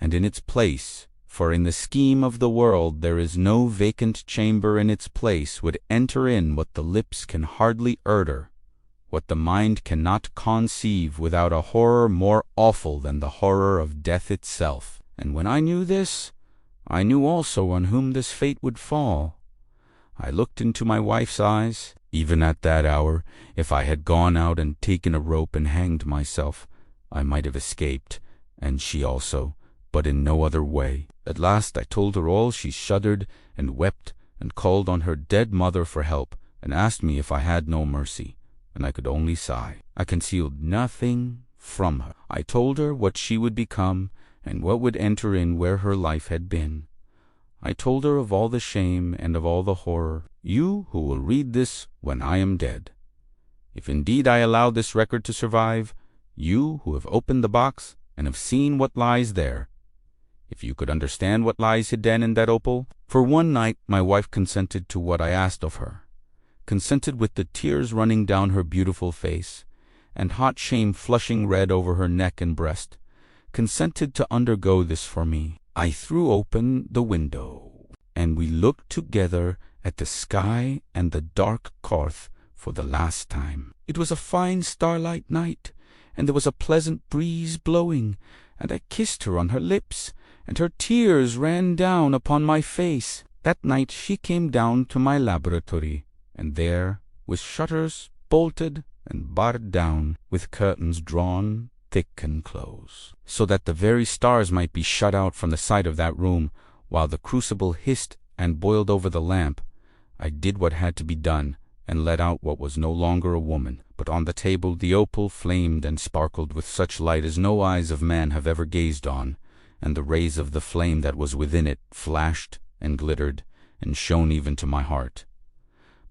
and in its place, for in the scheme of the world there is no vacant chamber in its place, would enter in what the lips can hardly utter, what the mind cannot conceive without a horror more awful than the horror of death itself. And when I knew this, I knew also on whom this fate would fall. I looked into my wife's eyes. Even at that hour, if I had gone out and taken a rope and hanged myself, I might have escaped, and she also, but in no other way. At last I told her all. She shuddered and wept and called on her dead mother for help, and asked me if I had no mercy, and I could only sigh. I concealed nothing from her. I told her what she would become, and what would enter in where her life had been. I told her of all the shame and of all the horror. You who will read this when I am dead, if indeed I allow this record to survive, you who have opened the box and have seen what lies there, if you could understand what lies hidden in that opal. For one night my wife consented to what I asked of her, consented with the tears running down her beautiful face, and hot shame flushing red over her neck and breast, consented to undergo this for me. I threw open the window, and we looked together at the sky and the dark Corth for the last time. It was a fine starlight night, and there was a pleasant breeze blowing, and I kissed her on her lips, and her tears ran down upon my face. That night she came down to my laboratory, and there, with shutters bolted and barred down, with curtains drawn thick and close, so that the very stars might be shut out from the sight of that room, while the crucible hissed and boiled over the lamp. I did what had to be done, and let out what was no longer a woman. But on the table the opal flamed and sparkled with such light as no eyes of man have ever gazed on, and the rays of the flame that was within it flashed and glittered, and shone even to my heart.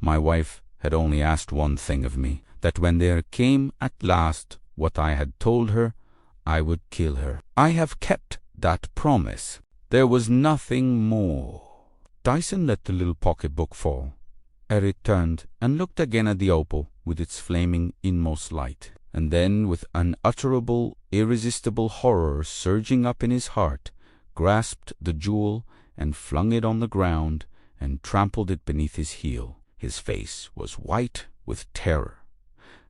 My wife had only asked one thing of me, that when there came at last what I had told her, I would kill her. I have kept that promise. There was nothing more. Dyson let the little pocket-book fall. Eric turned and looked again at the opal with its flaming inmost light, and then, with unutterable, irresistible horror surging up in his heart, grasped the jewel and flung it on the ground and trampled it beneath his heel. His face was white with terror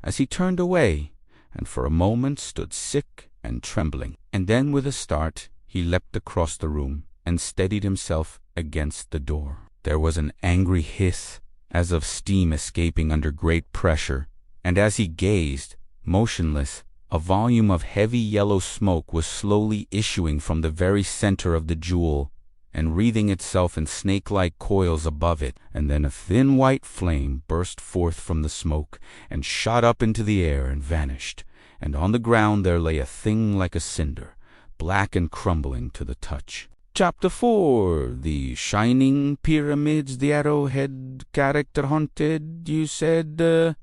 as he turned away, and for a moment stood sick and trembling. And then, with a start, he leapt across the room and steadied himself against the door. There was an angry hiss, as of steam escaping under great pressure, and as he gazed, motionless, a volume of heavy yellow smoke was slowly issuing from the very center of the jewel, and wreathing itself in snake-like coils above it, and then a thin white flame burst forth from the smoke, and shot up into the air and vanished, and on the ground there lay a thing like a cinder, black and crumbling to the touch. Chapter 4. The Shining Pyramids, the Arrowhead character haunted, you said?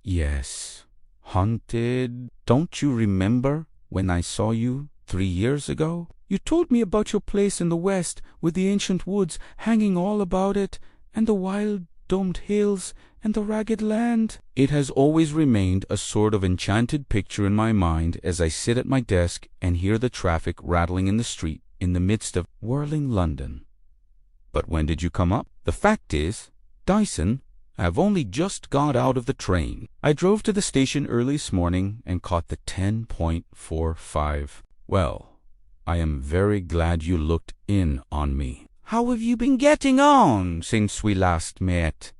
Yes, haunted. Don't you remember when I saw you 3 years ago? You told me about your place in the west, with the ancient woods hanging all about it, and the wild domed hills, and the ragged land. It has always remained a sort of enchanted picture in my mind as I sit at my desk and hear the traffic rattling in the street in the midst of whirling London. But when did you come up? The fact is, Dyson, I have only just got out of the train. I drove to the station early this morning and caught the 10.45. Well, I am very glad you looked in on me. How have you been getting on since we last met?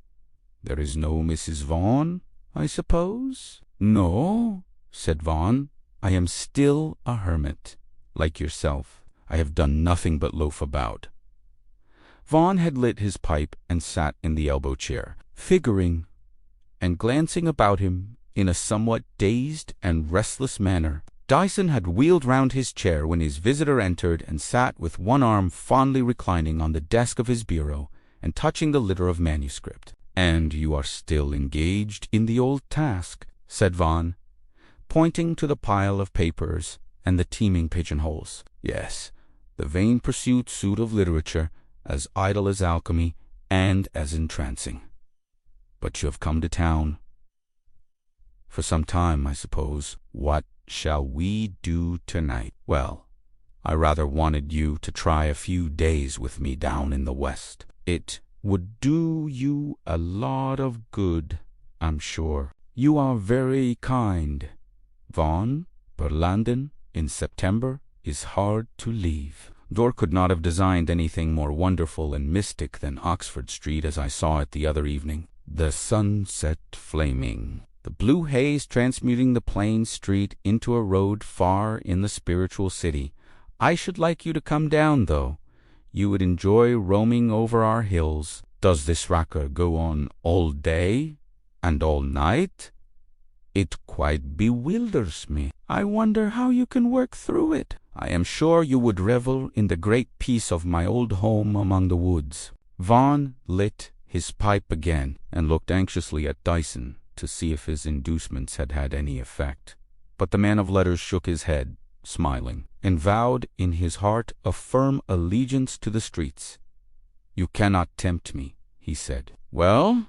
There is no Mrs. Vaughan, I suppose? No, said Vaughan. I am still a hermit, like yourself. I have done nothing but loaf about. Vaughan had lit his pipe and sat in the elbow chair, figuring and glancing about him in a somewhat dazed and restless manner. Dyson had wheeled round his chair when his visitor entered and sat with one arm fondly reclining on the desk of his bureau and touching the litter of manuscript. "And you are still engaged in the old task," said Vaughan, pointing to the pile of papers and the teeming pigeonholes. "Yes, the vain pursuit of literature, as idle as alchemy and as entrancing. But you have come to town for some time, I suppose. What shall we do tonight?" "Well, I rather wanted you to try a few days with me down in the West. It would do you a lot of good, I'm sure." "You are very kind, Vaughan, but London in September is hard to leave." Dor could not have designed anything more wonderful and mystic than Oxford Street as I saw it the other evening. The sunset flaming, the blue haze transmuting the plain street into a road far in the spiritual city. I should like you to come down, though. You would enjoy roaming over our hills. Does this racket go on all day and all night? It quite bewilders me. I wonder how you can work through it. I am sure you would revel in the great peace of my old home among the woods. Vaughan lit his pipe again and looked anxiously at Dyson to see if his inducements had had any effect. But the man of letters shook his head, smiling, and vowed in his heart a firm allegiance to the streets. "You cannot tempt me," he said. "Well,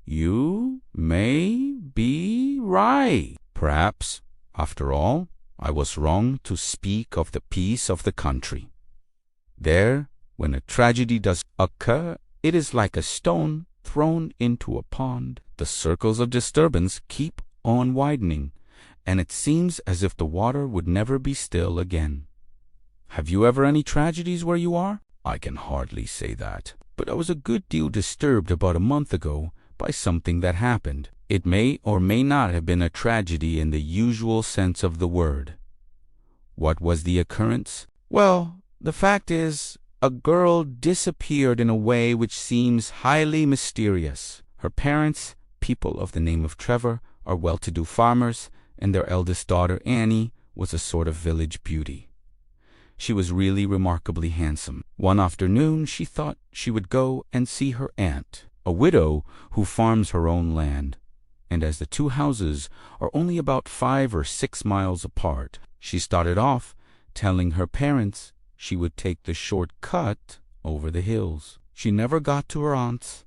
you may be right. Perhaps, after all, I was wrong to speak of the peace of the country. There, when a tragedy does occur, it is like a stone thrown into a pond. The circles of disturbance keep on widening, and it seems as if the water would never be still again. Have you ever any tragedies where you are?" "I can hardly say that, but I was a good deal disturbed about a month ago by something that happened." It may or may not have been a tragedy in the usual sense of the word. What was the occurrence? Well, the fact is, a girl disappeared in a way which seems highly mysterious. Her parents, people of the name of Trevor, are well-to-do farmers, and their eldest daughter, Annie, was a sort of village beauty. She was really remarkably handsome. One afternoon she thought she would go and see her aunt, a widow who farms her own land, and as the two houses are only about 5 or 6 miles apart, she started off, telling her parents she would take the short cut over the hills. She never got to her aunt's,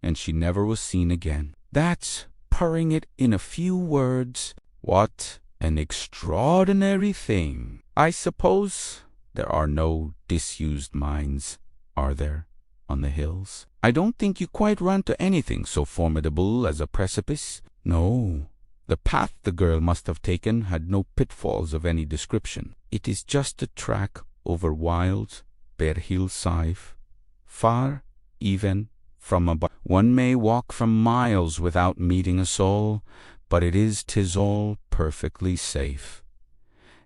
and she never was seen again. That's purring it in a few words. What an extraordinary thing. I suppose there are no disused mines, are there, on the hills? I don't think you quite run to anything so formidable as a precipice. No, the path the girl must have taken had no pitfalls of any description. It is just a track over wild, bare hillside, far even from above. One may walk for miles without meeting a soul, but 'tis all perfectly safe.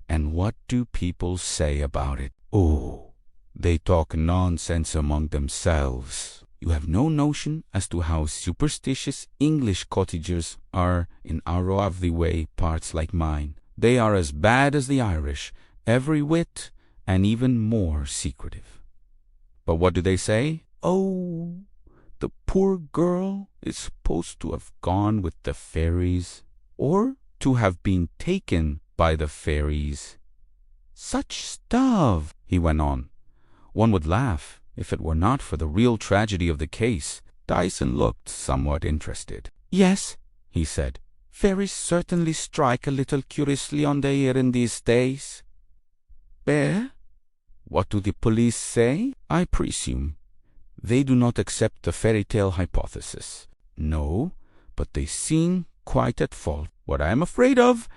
And what do people say about it? Oh, they talk nonsense among themselves. You have no notion as to how superstitious English cottagers are in our out-of-the-way parts like mine. They are as bad as the Irish, every whit, and even more secretive. But what do they say? Oh, the poor girl is supposed to have gone with the fairies, or to have been taken by the fairies. Such stuff, he went on. One would laugh if it were not for the real tragedy of the case. Dyson looked somewhat interested. Yes, he said, fairies certainly strike a little curiously on the ear in these days. But what do the police say? I presume they do not accept the fairy tale hypothesis. No, but they seem quite at fault. What I am afraid of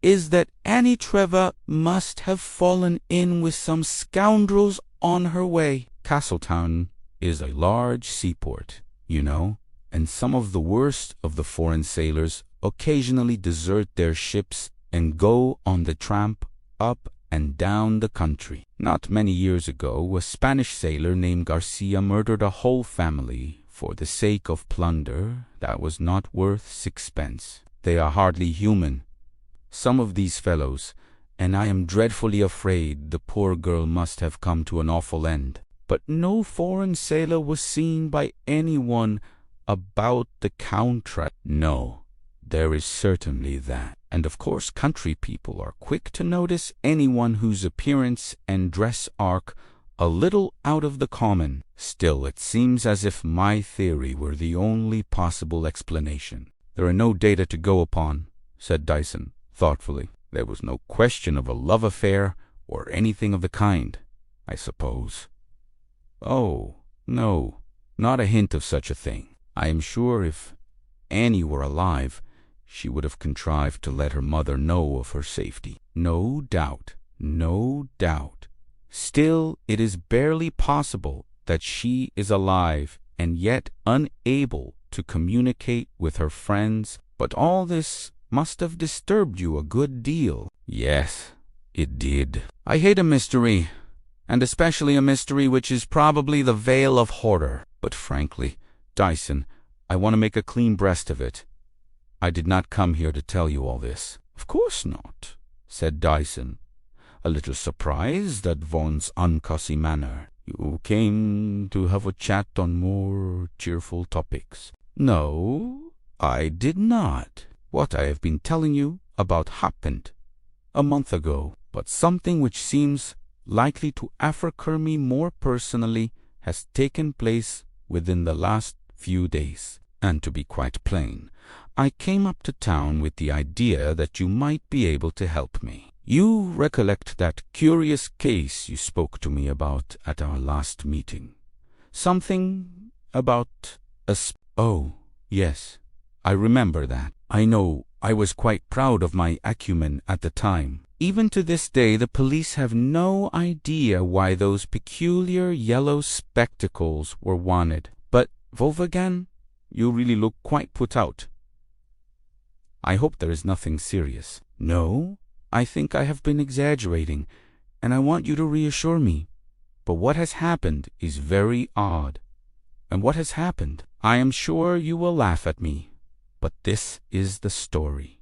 is that Annie Trevor must have fallen in with some scoundrels on her way. Castletown is a large seaport, you know, and some of the worst of the foreign sailors occasionally desert their ships and go on the tramp up and down the country. Not many years ago, a Spanish sailor named Garcia murdered a whole family for the sake of plunder that was not worth 6pence. They are hardly human, some of these fellows, and I am dreadfully afraid the poor girl must have come to an awful end. But no foreign sailor was seen by anyone about the country. No, there is certainly that. And of course country people are quick to notice anyone whose appearance and dress are a little out of the common. Still, it seems as if my theory were the only possible explanation. There are no data to go upon, said Dyson, thoughtfully. There was no question of a love affair or anything of the kind, I suppose. Oh, no, not a hint of such a thing. I am sure if Annie were alive, she would have contrived to let her mother know of her safety. No doubt, no doubt. Still, it is barely possible that she is alive and yet unable to communicate with her friends. But all this must have disturbed you a good deal. Yes, it did. I hate a mystery, and especially a mystery which is probably the veil of horror. But frankly, Dyson, I want to make a clean breast of it. I did not come here to tell you all this. Of course not, said Dyson, a little surprised at Vaughan's uncussy manner. You came to have a chat on more cheerful topics. No, I did not. What I have been telling you about happened a month ago, but something which seems likely to affect me more personally has taken place within the last few days. And to be quite plain, I came up to town with the idea that you might be able to help me. You recollect that curious case you spoke to me about at our last meeting? Something about Oh, yes, I remember that. I know I was quite proud of my acumen at the time. Even to this day, the police have no idea why those peculiar yellow spectacles were wanted. But, Wolfgang, you really look quite put out. I hope there is nothing serious." "No, I think I have been exaggerating, and I want you to reassure me. But what has happened is very odd." "And what has happened?" "I am sure you will laugh at me, but this is the story.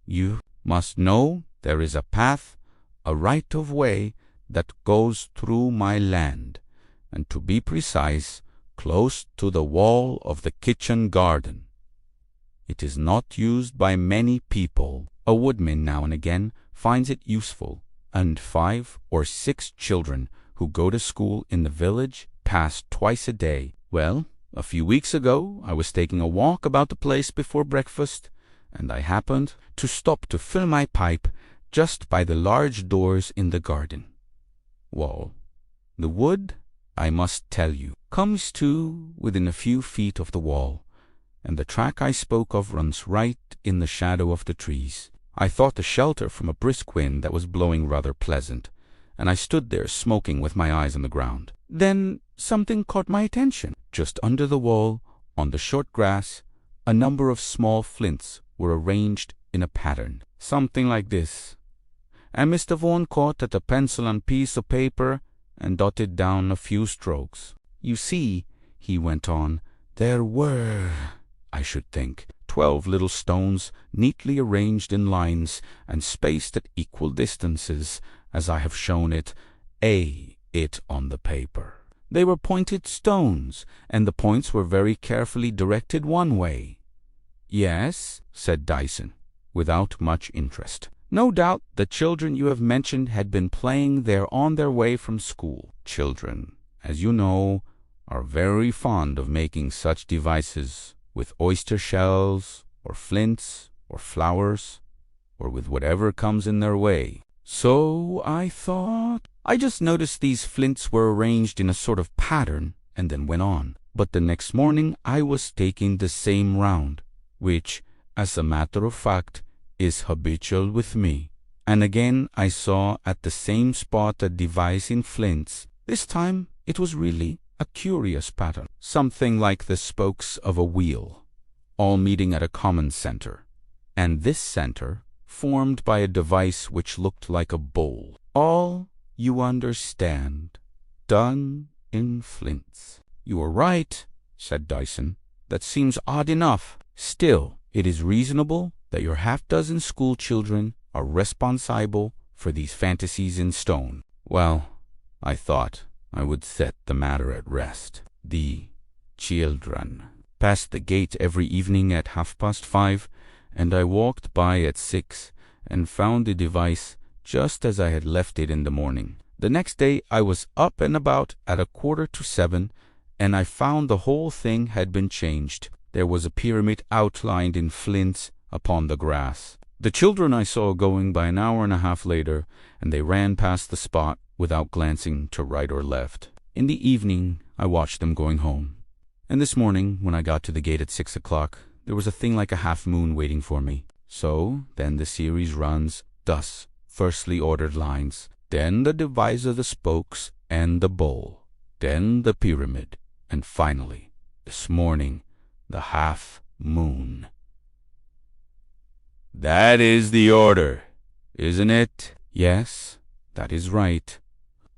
You must know there is a path, a right of way, that goes through my land, and to be precise, close to the wall of the kitchen garden. It is not used by many people. A woodman now and again finds it useful, and 5 or 6 children who go to school in the village pass twice a day. Well, a few weeks ago I was taking a walk about the place before breakfast, and I happened to stop to fill my pipe just by the large doors in the garden. Well, the wood, I must tell you, comes to within a few feet of the wall, and the track I spoke of runs right in the shadow of the trees. I thought the shelter from a brisk wind that was blowing rather pleasant, and I stood there smoking with my eyes on the ground. Then something caught my attention. Just under the wall, on the short grass, a number of small flints were arranged in a pattern, something like this. And Mr. Vaughan caught at a pencil and piece of paper and dotted down a few strokes. You see, he went on, there were, I should think, 12 little stones neatly arranged in lines and spaced at equal distances, as I have shown it on the paper. They were pointed stones, and the points were very carefully directed one way. Yes, said Dyson, without much interest. No doubt the children you have mentioned had been playing there on their way from school. Children, as you know, are very fond of making such devices with oyster shells, or flints, or flowers, or with whatever comes in their way. So I thought, I just noticed these flints were arranged in a sort of pattern, and then went on. But the next morning I was taking the same round, which, as a matter of fact, is habitual with me. And again I saw at the same spot a device in flints. This time it was really a curious pattern, something like the spokes of a wheel, all meeting at a common center, and this center formed by a device which looked like a bowl. All, you understand, done in flints. You are right, said Dyson. That seems odd enough. Still, it is reasonable that your half-dozen school children are responsible for these fantasies in stone. Well, I thought I would set the matter at rest. The children passed the gate every evening at 5:30, and I walked by at 6 and found the device just as I had left it in the morning. The next day I was up and about at 6:45, and I found the whole thing had been changed. There was a pyramid outlined in flints upon the grass. The children I saw going by an hour and a half later, and they ran past the spot without glancing to right or left. In the evening I watched them going home, and this morning when I got to the gate at 6 o'clock, there was a thing like a half-moon waiting for me. So then the series runs thus: firstly ordered lines, then the device of the spokes and the bowl, then the pyramid, and finally, this morning, the half-moon. That is the order, isn't it? Yes, that is right.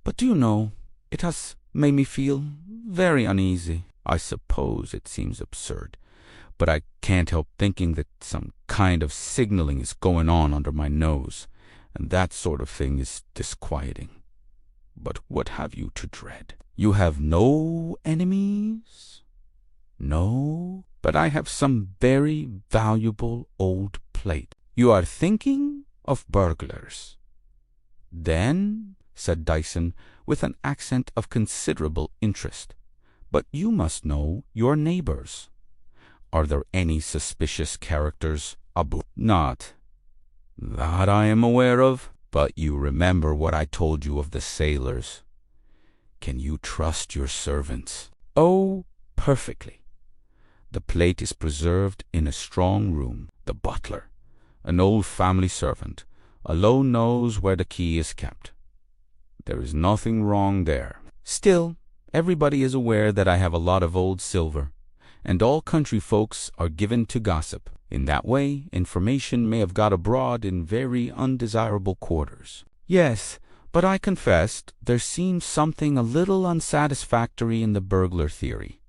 But do you know, it has made me feel very uneasy. I suppose it seems absurd, but I can't help thinking that some kind of signaling is going on under my nose, and that sort of thing is disquieting. But what have you to dread? You have no enemies? No, but I have some very valuable old plate. You are thinking of burglars. Then, said Dyson, with an accent of considerable interest, but you must know your neighbors. Are there any suspicious characters about? Not that I am aware of, but you remember what I told you of the sailors. Can you trust your servants? Oh, perfectly. The plate is preserved in a strong room. The butler, an old family servant, alone knows where the key is kept. There is nothing wrong there. Still, everybody is aware that I have a lot of old silver, and all country folks are given to gossip. In that way, information may have got abroad in very undesirable quarters. Yes, but I confessed there seems something a little unsatisfactory in the burglar theory.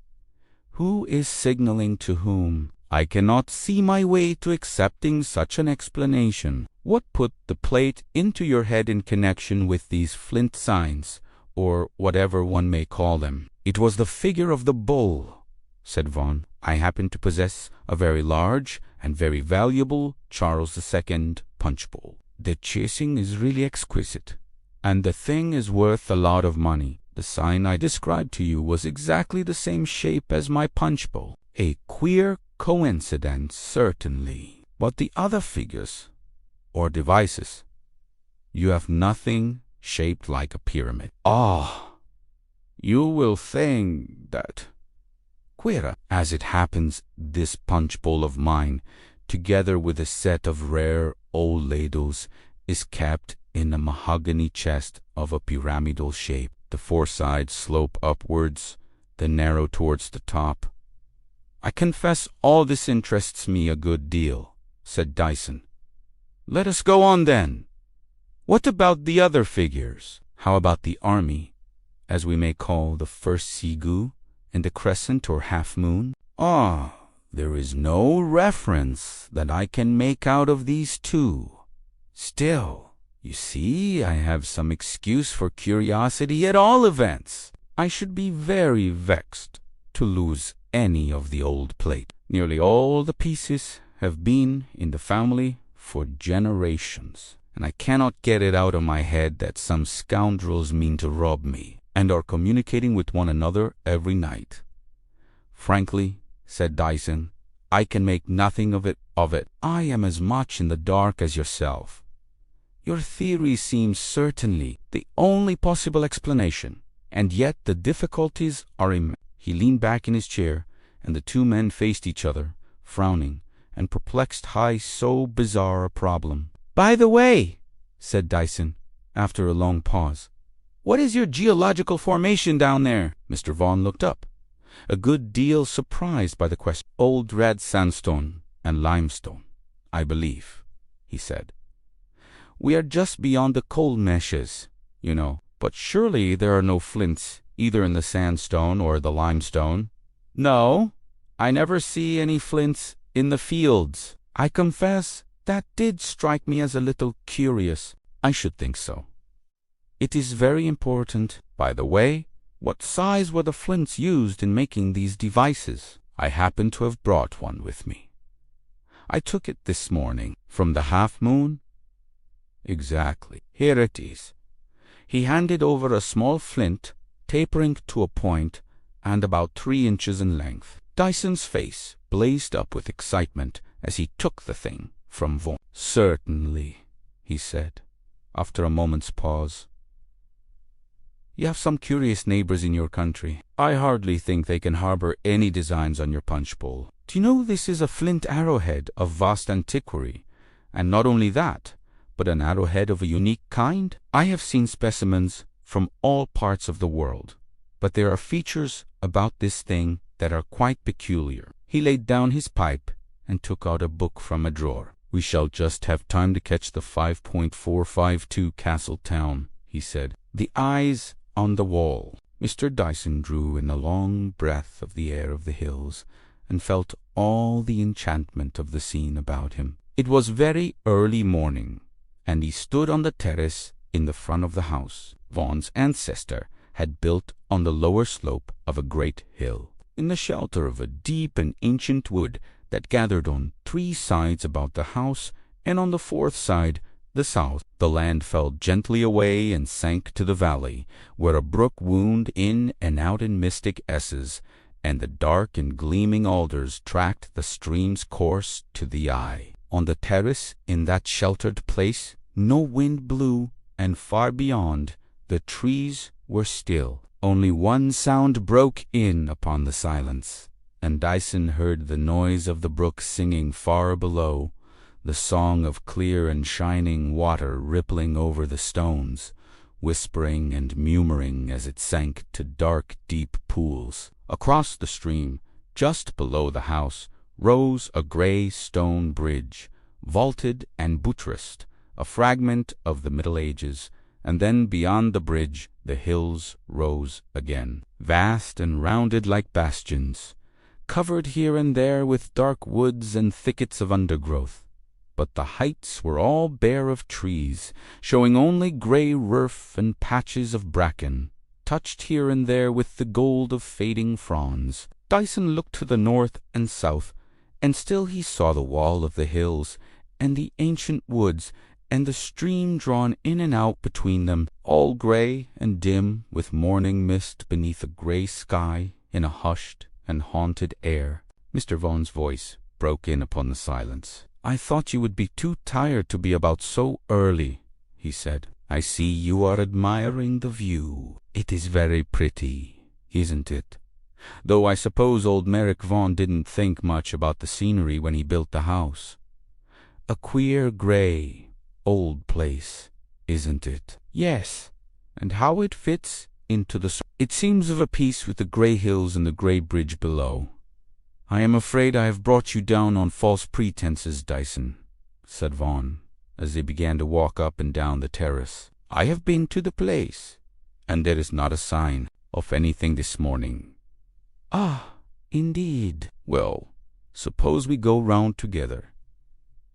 Who is signaling to whom? I cannot see my way to accepting such an explanation. What put the plate into your head in connection with these flint signs, or whatever one may call them? It was the figure of the bull, said Vaughan. I happen to possess a very large and very valuable Charles II punch bowl. The chasing is really exquisite, and the thing is worth a lot of money. The sign I described to you was exactly the same shape as my punch bowl. A queer coincidence, certainly. But the other figures, or devices, you have nothing shaped like a pyramid. Ah, you will think that. Queer as it happens, this punch bowl of mine, together with a set of rare old ladles, is kept in a mahogany chest of a pyramidal shape. The four sides slope upwards, then narrow towards the top. I confess all this interests me a good deal, said Dyson. Let us go on then. What about the other figures? How about the army, as we may call the first Sigu, and the crescent or half-moon? Ah, there is no reference that I can make out of these two. Still, you see, I have some excuse for curiosity at all events. I should be very vexed to lose any of the old plate. Nearly all the pieces have been in the family for generations, and I cannot get it out of my head that some scoundrels mean to rob me, and are communicating with one another every night. Frankly, said Dyson, I can make nothing of it. I am as much in the dark as yourself. Your theory seems certainly the only possible explanation, and yet the difficulties are immense. He leaned back in his chair, and the two men faced each other, frowning, and perplexed by so bizarre a problem. By the way, said Dyson, after a long pause, what is your geological formation down there? Mr. Vaughan looked up, a good deal surprised by the question. Old red sandstone and limestone, I believe, he said. We are just beyond the coal meshes, you know, but surely there are no flints either in the sandstone or the limestone. No, I never see any flints in the fields. I confess that did strike me as a little curious. I should think so. It is very important, by the way, what size were the flints used in making these devices? I happen to have brought one with me. I took it this morning from the half-moon. Exactly. Here it is. He handed over a small flint, tapering to a point, and about 3 inches in length. Dyson's face blazed up with excitement as he took the thing from Vaughan. Certainly, he said, after a moment's pause. You have some curious neighbors in your country. I hardly think they can harbor any designs on your punch bowl. Do you know this is a flint arrowhead of vast antiquity, and not only that, but an arrowhead of a unique kind? I have seen specimens from all parts of the world, but there are features about this thing that are quite peculiar. He laid down his pipe and took out a book from a drawer. We shall just have time to catch the 5.452 Castletown, he said. The eyes on the wall. Mr. Dyson drew in a long breath of the air of the hills and felt all the enchantment of the scene about him. It was very early morning, and he stood on the terrace in the front of the house. Vaughan's ancestor had built on the lower slope of a great hill, in the shelter of a deep and ancient wood that gathered on 3 sides about the house, and on the 4th side, the south. The land fell gently away and sank to the valley, where a brook wound in and out in mystic S's, and the dark and gleaming alders tracked the stream's course to the eye. On the terrace, in that sheltered place, no wind blew, and far beyond, the trees were still. Only one sound broke in upon the silence, and Dyson heard the noise of the brook singing far below, the song of clear and shining water rippling over the stones, whispering and murmuring as it sank to dark, deep pools. Across the stream, just below the house, rose a grey stone bridge, vaulted and buttressed, a fragment of the Middle Ages, and then beyond the bridge the hills rose again, vast and rounded like bastions, covered here and there with dark woods and thickets of undergrowth. But the heights were all bare of trees, showing only grey roof and patches of bracken, touched here and there with the gold of fading fronds. Dyson looked to the north and south, and still he saw the wall of the hills, and the ancient woods, and the stream drawn in and out between them, all grey and dim with morning mist beneath a grey sky in a hushed and haunted air. Mr. Vaughan's voice broke in upon the silence. "I thought you would be too tired to be about so early," he said. "I see you are admiring the view. It is very pretty, isn't it? Though I suppose old Merrick Vaughan didn't think much about the scenery when he built the house. A queer grey, old place, isn't it?" "Yes, and how it fits into the... It seems of a piece with the grey hills and the grey bridge below." "I am afraid I have brought you down on false pretenses, Dyson," said Vaughan, as they began to walk up and down the terrace. "I have been to the place, and there is not a sign of anything this morning." "Ah, indeed." "Well, suppose we go round together."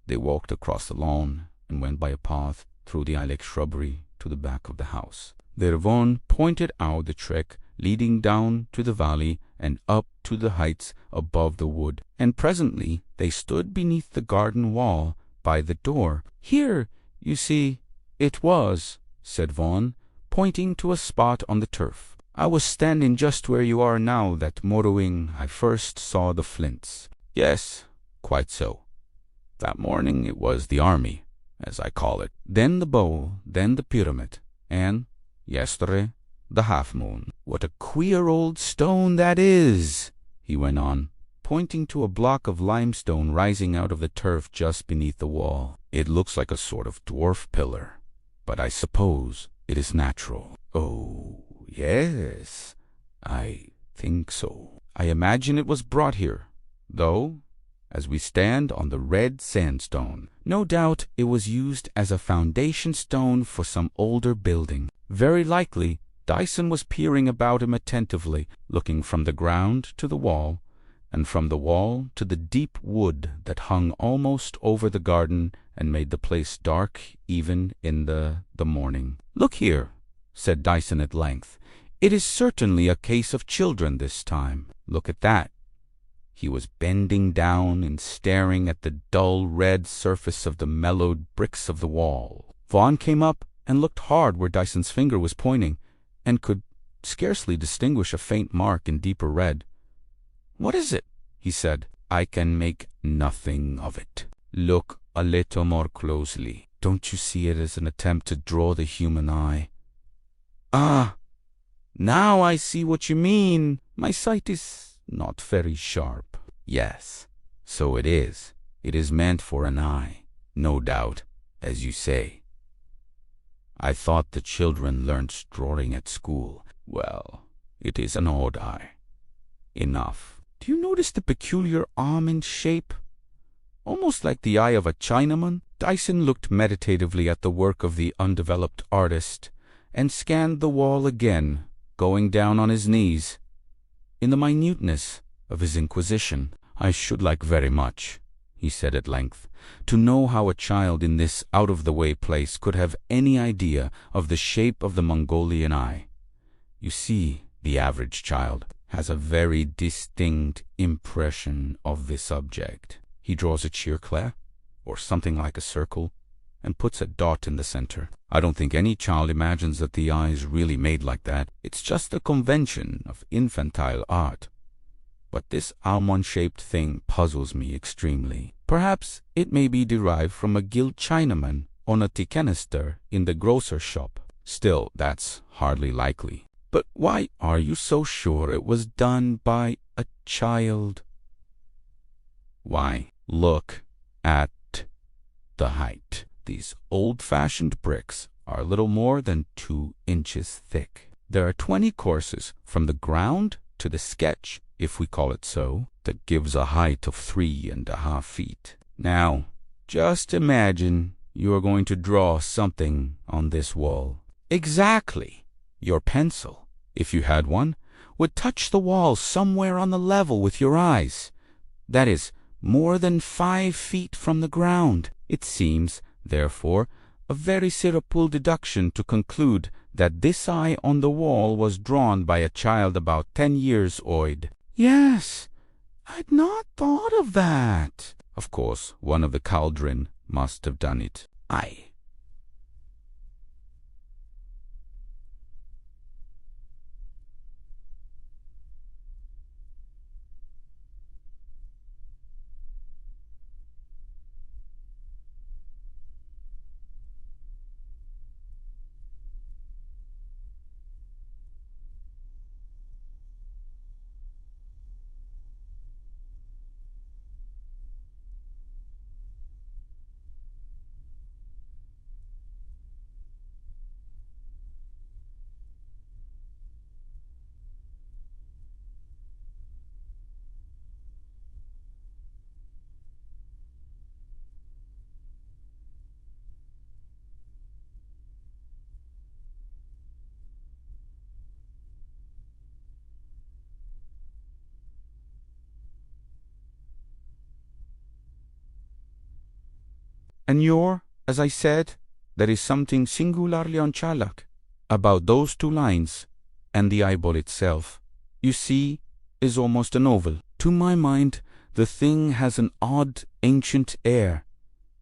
They walked across the lawn and went by a path through the ilex shrubbery to the back of the house. There Vaughan pointed out the track leading down to the valley and up to the heights above the wood, and presently they stood beneath the garden wall by the door. "Here, you see, it was," said Vaughan, pointing to a spot on the turf. "I was standing just where you are now that morrowing I first saw the flints." "Yes, quite so. That morning it was the army, as I call it, then the bow, then the pyramid, and yesterday the half-moon. What a queer old stone that is," he went on, pointing to a block of limestone rising out of the turf just beneath the wall. "It looks like a sort of dwarf pillar, but I suppose it is natural." "Oh, yes, I think so. I imagine it was brought here, though, as we stand on the red sandstone. No doubt it was used as a foundation stone for some older building. Very likely Dyson was peering about him attentively, looking from the ground to the wall, and from the wall to the deep wood that hung almost over the garden and made the place dark even in the morning. "Look here," said Dyson at length. "It is certainly a case of children this time. Look at that." He was bending down and staring at the dull red surface of the mellowed bricks of the wall. Vaughan came up and looked hard where Dyson's finger was pointing, and could scarcely distinguish a faint mark in deeper red. "What is it?" he said. "I can make nothing of it. Look a little more closely. Don't you see it as an attempt to draw the human eye?" "Ah, now I see what you mean. My sight is not very sharp." "Yes, so it is. It is meant for an eye, no doubt, as you say. I thought the children learnt drawing at school. Well, it is an odd eye. Enough. Do you notice the peculiar almond shape? Almost like the eye of a Chinaman?" Dyson looked meditatively at the work of the undeveloped artist, and scanned the wall again, going down on his knees. In the minuteness of his inquisition, "I should like very much," he said at length, "to know how a child in this out-of-the-way place could have any idea of the shape of the Mongolian eye. You see, the average child has a very distinct impression of this object. He draws a circle, or something like a circle, and puts a dot in the center. I don't think any child imagines that the eye is really made like that. It's just a convention of infantile art. But this almond-shaped thing puzzles me extremely. Perhaps it may be derived from a gilt Chinaman on a tea canister in the grocer's shop. Still, that's hardly likely. But why are you so sure it was done by a child?" "Why, look at the height. These old-fashioned bricks are little more than 2 inches thick. There are 20 courses from the ground to the sketch if we call it so, that gives a height of 3.5 feet. Now, just imagine you are going to draw something on this wall. Exactly. Your pencil, if you had one, would touch the wall somewhere on the level with your eyes. That is, more than 5 feet from the ground. It seems, therefore, a very simple deduction to conclude that this eye on the wall was drawn by a child about 10 years old. Yes, I'd not thought of that. Of course, one of the cauldron must have done it. Aye. And as I said, there is something singularly unchallak about those 2 lines, and the eyeball itself, you see, is almost an oval. To my mind, the thing has an odd, ancient air,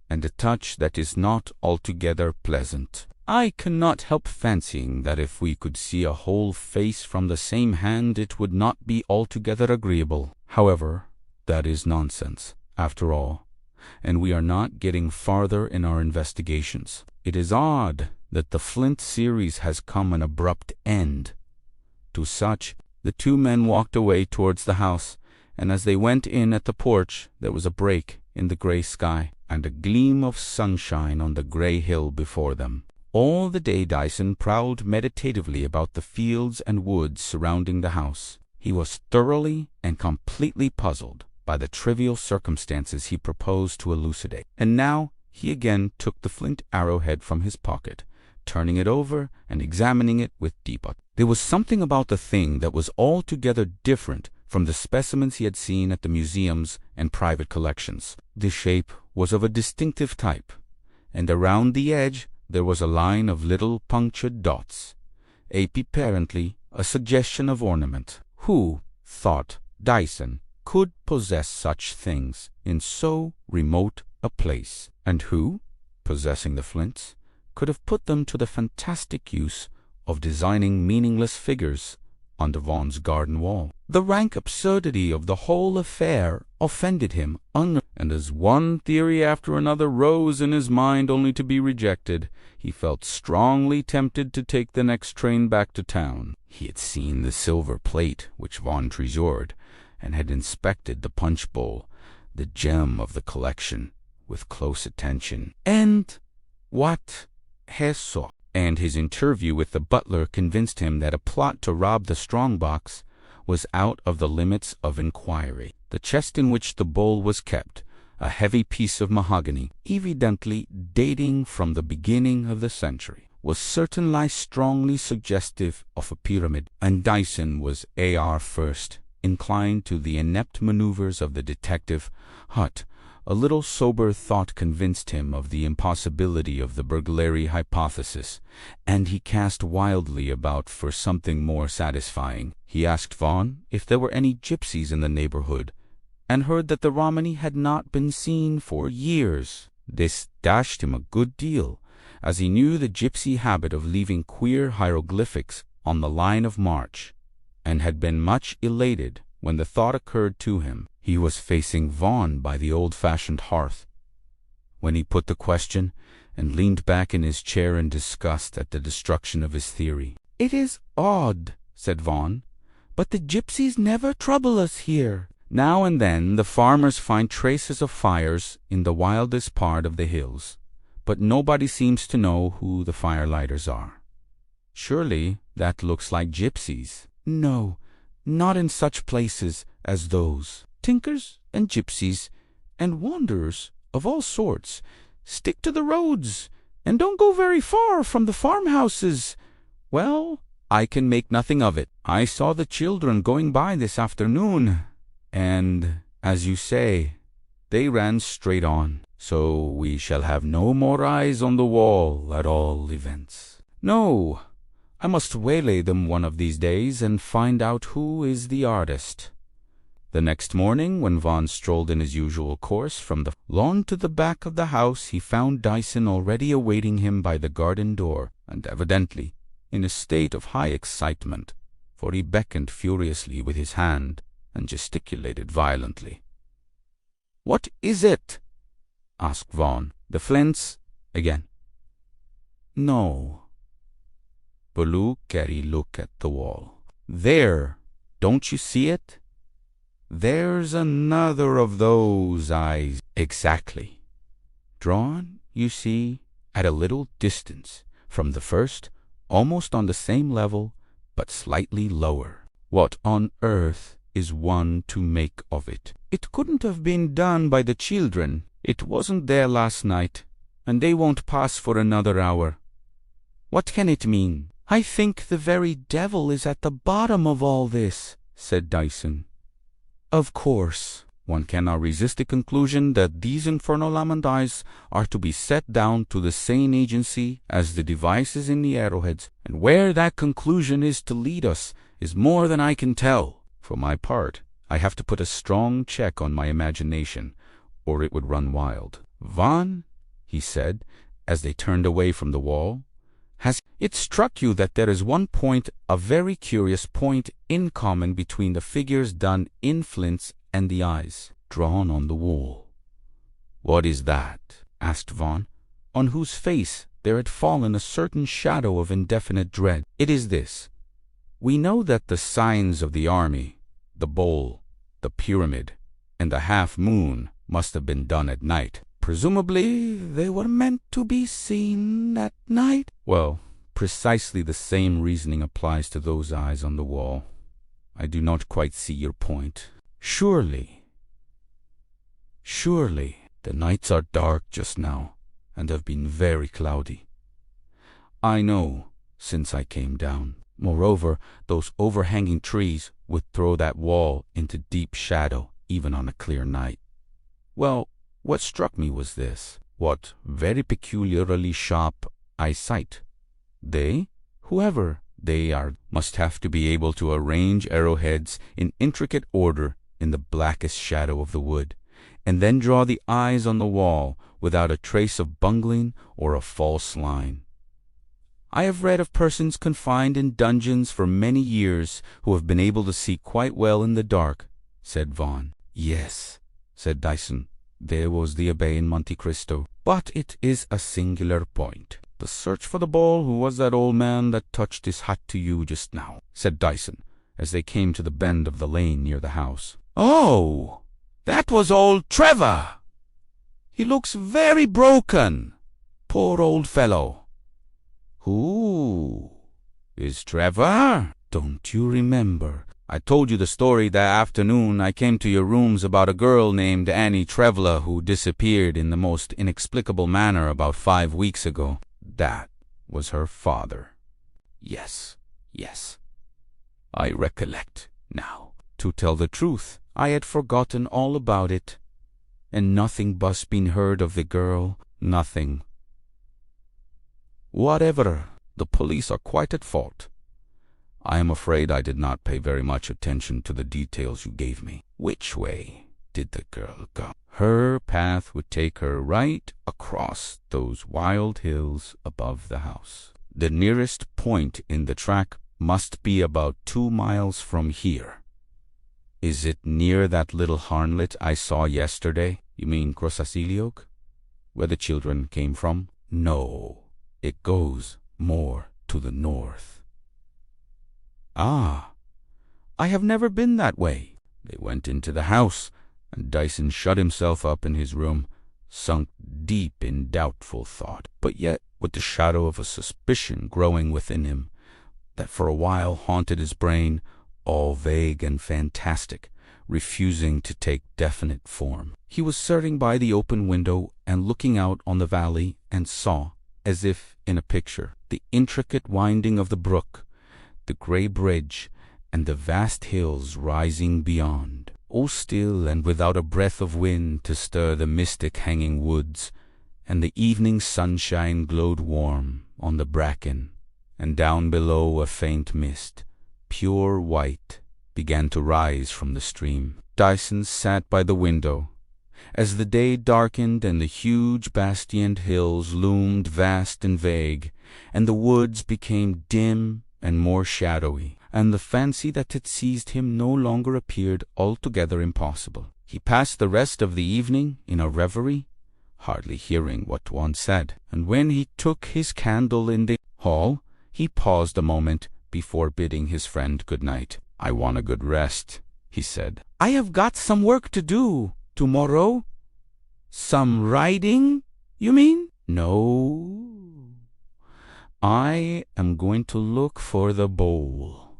and a touch that is not altogether pleasant. I cannot help fancying that if we could see a whole face from the same hand, it would not be altogether agreeable. However, that is nonsense, after all, and we are not getting farther in our investigations. It is odd that the Flint series has come an abrupt end. To such, the 2 men walked away towards the house, and as they went in at the porch, there was a break in the gray sky, and a gleam of sunshine on the gray hill before them. All the day Dyson prowled meditatively about the fields and woods surrounding the house. He was thoroughly and completely puzzled by the trivial circumstances he proposed to elucidate. And now he again took the flint arrowhead from his pocket, turning it over and examining it with deep attention. There was something about the thing that was altogether different from the specimens he had seen at the museums and private collections. The shape was of a distinctive type, and around the edge there was a line of little punctured dots, apparently a suggestion of ornament. Who, thought Dyson, could possess such things in so remote a place, and who, possessing the flints, could have put them to the fantastic use of designing meaningless figures on Vaughan's garden wall? The rank absurdity of the whole affair offended him, and as one theory after another rose in his mind only to be rejected, he felt strongly tempted to take the next train back to town. He had seen the silver plate which Vaughan treasured, and had inspected the punch bowl, the gem of the collection, with close attention. And what he saw, and his interview with the butler convinced him that a plot to rob the strong-box was out of the limits of inquiry. The chest in which the bowl was kept, a heavy piece of mahogany, evidently dating from the beginning of the century, was certainly strongly suggestive of a pyramid, and Dyson was first inclined to the inept maneuvers of the detective. But a little sober thought convinced him of the impossibility of the burglary hypothesis, and he cast wildly about for something more satisfying. He asked Vaughan if there were any gypsies in the neighborhood, and heard that the Romany had not been seen for years. This dashed him a good deal, as he knew the gypsy habit of leaving queer hieroglyphics on the line of march, and had been much elated when the thought occurred to him. He was facing Vaughan by the old-fashioned hearth when he put the question, and leaned back in his chair in disgust at the destruction of his theory. "It is odd," said Vaughan, "but the gypsies never trouble us here. Now and then the farmers find traces of fires in the wildest part of the hills, but nobody seems to know who the firelighters are. Surely that looks like gypsies." "No, not in such places as those. Tinkers and gypsies and wanderers of all sorts. Stick to the roads and don't go very far from the farmhouses. Well, I can make nothing of it. I saw the children going by this afternoon, and, as you say, they ran straight on. So we shall have no more eyes on the wall, at all events. No, I must waylay them one of these days and find out who is the artist. The next morning, when Vaughan strolled in his usual course from the lawn to the back of the house, he found Dyson already awaiting him by the garden door, and evidently in a state of high excitement, for he beckoned furiously with his hand and gesticulated violently. "What is it?" asked Vaughan. "The flints again?" "No." Baloo Carey looked at the wall. "There, don't you see it? There's another of those eyes." "Exactly. Drawn, you see, at a little distance from the first, almost on the same level, but slightly lower. What on earth is one to make of it? It couldn't have been done by the children. It wasn't there last night, and they won't pass for another hour. What can it mean?" "I think the very devil is at the bottom of all this," said Dyson. "Of course, one cannot resist the conclusion that these infernal almond eyes are to be set down to the same agency as the devices in the arrowheads, and where that conclusion is to lead us is more than I can tell. For my part, I have to put a strong check on my imagination, or it would run wild." "Vaughan," he said, as they turned away from the wall, "has it struck you that there is one point, a very curious point, in common between the figures done in flints and the eyes drawn on the wall?" "What is that?" asked Vaughan, on whose face there had fallen a certain shadow of indefinite dread. "It is this. We know that the signs of the army, the bowl, the pyramid, and the half-moon must have been done at night. Presumably they were meant to be seen at night." "Well, precisely the same reasoning applies to those eyes on the wall. I do not quite see your point. Surely, the nights are dark just now, and have been very cloudy. I know, since I came down. Moreover, those overhanging trees would throw that wall into deep shadow, even on a clear night. Well, what struck me was this: what very peculiarly sharp eyesight. They, whoever they are, must have to be able to arrange arrowheads in intricate order in the blackest shadow of the wood, and then draw the eyes on the wall without a trace of bungling or a false line. I have read of persons confined in dungeons for many years who have been able to see quite well in the dark," said Vaughan. "Yes," said Dyson, "there was the abbé in Monte Cristo. But it is a singular point." "The search for the ball. Who was that old man that touched his hat to you just now?" said Dyson, as they came to the bend of the lane near the house. "Oh, that was old Trevor. He looks very broken. Poor old fellow." "Who is Trevor? Don't you remember? I told you the story that afternoon I came to your rooms about a girl named Annie Trevler who disappeared in the most inexplicable manner about 5 weeks ago. That was her father. Yes, I recollect now. To tell the truth, I had forgotten all about it, and nothing but been heard of the girl, nothing whatever. The police are quite at fault. I am afraid I did not pay very much attention to the details you gave me. Which way did the girl go?" "Her path would take her right across those wild hills above the house. The nearest point in the track must be about 2 miles from here." "Is it near that little hamlet I saw yesterday?" "You mean Crossasiliog, where the children came from?" "No. It goes more to the north." "Ah, I have never been that way." They went into the house, and Dyson shut himself up in his room, sunk deep in doubtful thought, but yet with the shadow of a suspicion growing within him, that for a while haunted his brain, all vague and fantastic, refusing to take definite form. He was sitting by the open window and looking out on the valley, and saw, as if in a picture, the intricate winding of the brook, the grey bridge, and the vast hills rising beyond. All still and without a breath of wind to stir the mystic hanging woods, and the evening sunshine glowed warm on the bracken, and down below a faint mist, pure white, began to rise from the stream. Dyson sat by the window. As the day darkened and the huge bastioned hills loomed vast and vague, and the woods became dim and more shadowy, and the fancy that had seized him no longer appeared altogether impossible, he passed the rest of the evening in a reverie, hardly hearing what one said. And when he took his candle in the hall, he paused a moment before bidding his friend good night. "I want a good rest," he said. "I have got some work to do tomorrow." "Some writing, you mean?" "No. I am going to look for the bowl."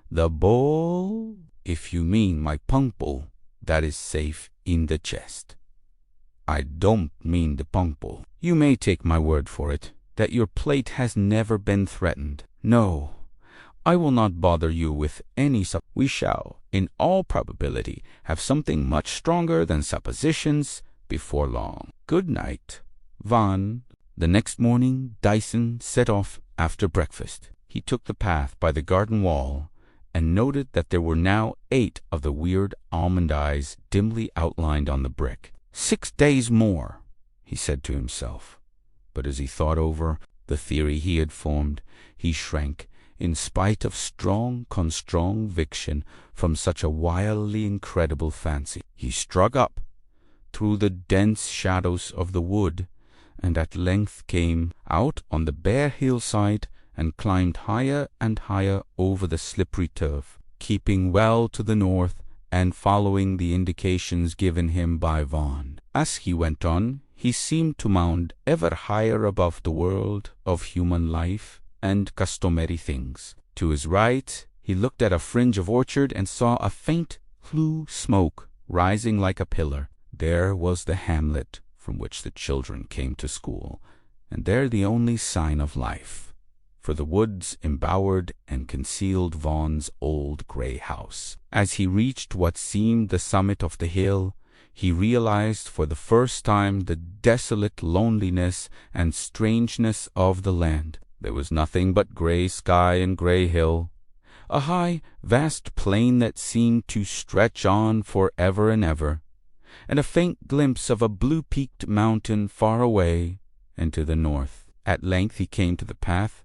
"The bowl? If you mean my punk bowl, that is safe in the chest." "I don't mean the punk bowl. You may take my word for it that your plate has never been threatened. No, I will not bother you with any We shall, in all probability, have something much stronger than suppositions before long. Good night, Van." The next morning Dyson set off after breakfast. He took the path by the garden wall, and noted that there were now 8 of the weird almond eyes dimly outlined on the brick. 6 days more, he said to himself. But as he thought over the theory he had formed, he shrank, in spite of strong conviction, from such a wildly incredible fancy. He struck up through the dense shadows of the wood, and at length came out on the bare hillside and climbed higher and higher over the slippery turf, keeping well to the north and following the indications given him by Vaughan. As he went on, he seemed to mount ever higher above the world of human life and customary things. To his right, he looked at a fringe of orchard and saw a faint flue smoke rising like a pillar. There was the hamlet from which the children came to school, and there the only sign of life, for the woods embowered and concealed Vaughan's old grey house. As he reached what seemed the summit of the hill, he realized for the first time the desolate loneliness and strangeness of the land. There was nothing but grey sky and grey hill, a high, vast plain that seemed to stretch on for ever and ever, and a faint glimpse of a blue-peaked mountain far away and to the north. At length he came to the path,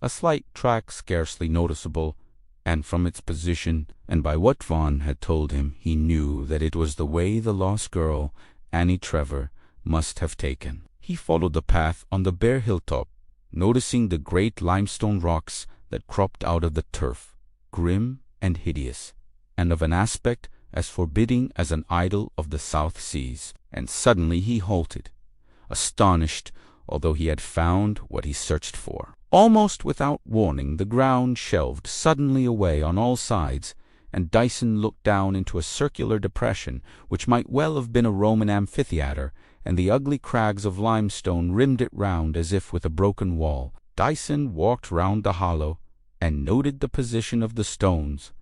a slight track scarcely noticeable, and from its position, and by what Vaughan had told him, he knew that it was the way the lost girl, Annie Trevor, must have taken. He followed the path on the bare hilltop, noticing the great limestone rocks that cropped out of the turf, grim and hideous, and of an aspect as forbidding as an idol of the South Seas. And suddenly he halted, astonished, although he had found what he searched for. Almost without warning, the ground shelved suddenly away on all sides, and Dyson looked down into a circular depression which might well have been a Roman amphitheatre, and the ugly crags of limestone rimmed it round as if with a broken wall. Dyson walked round the hollow and noted the position of the stones,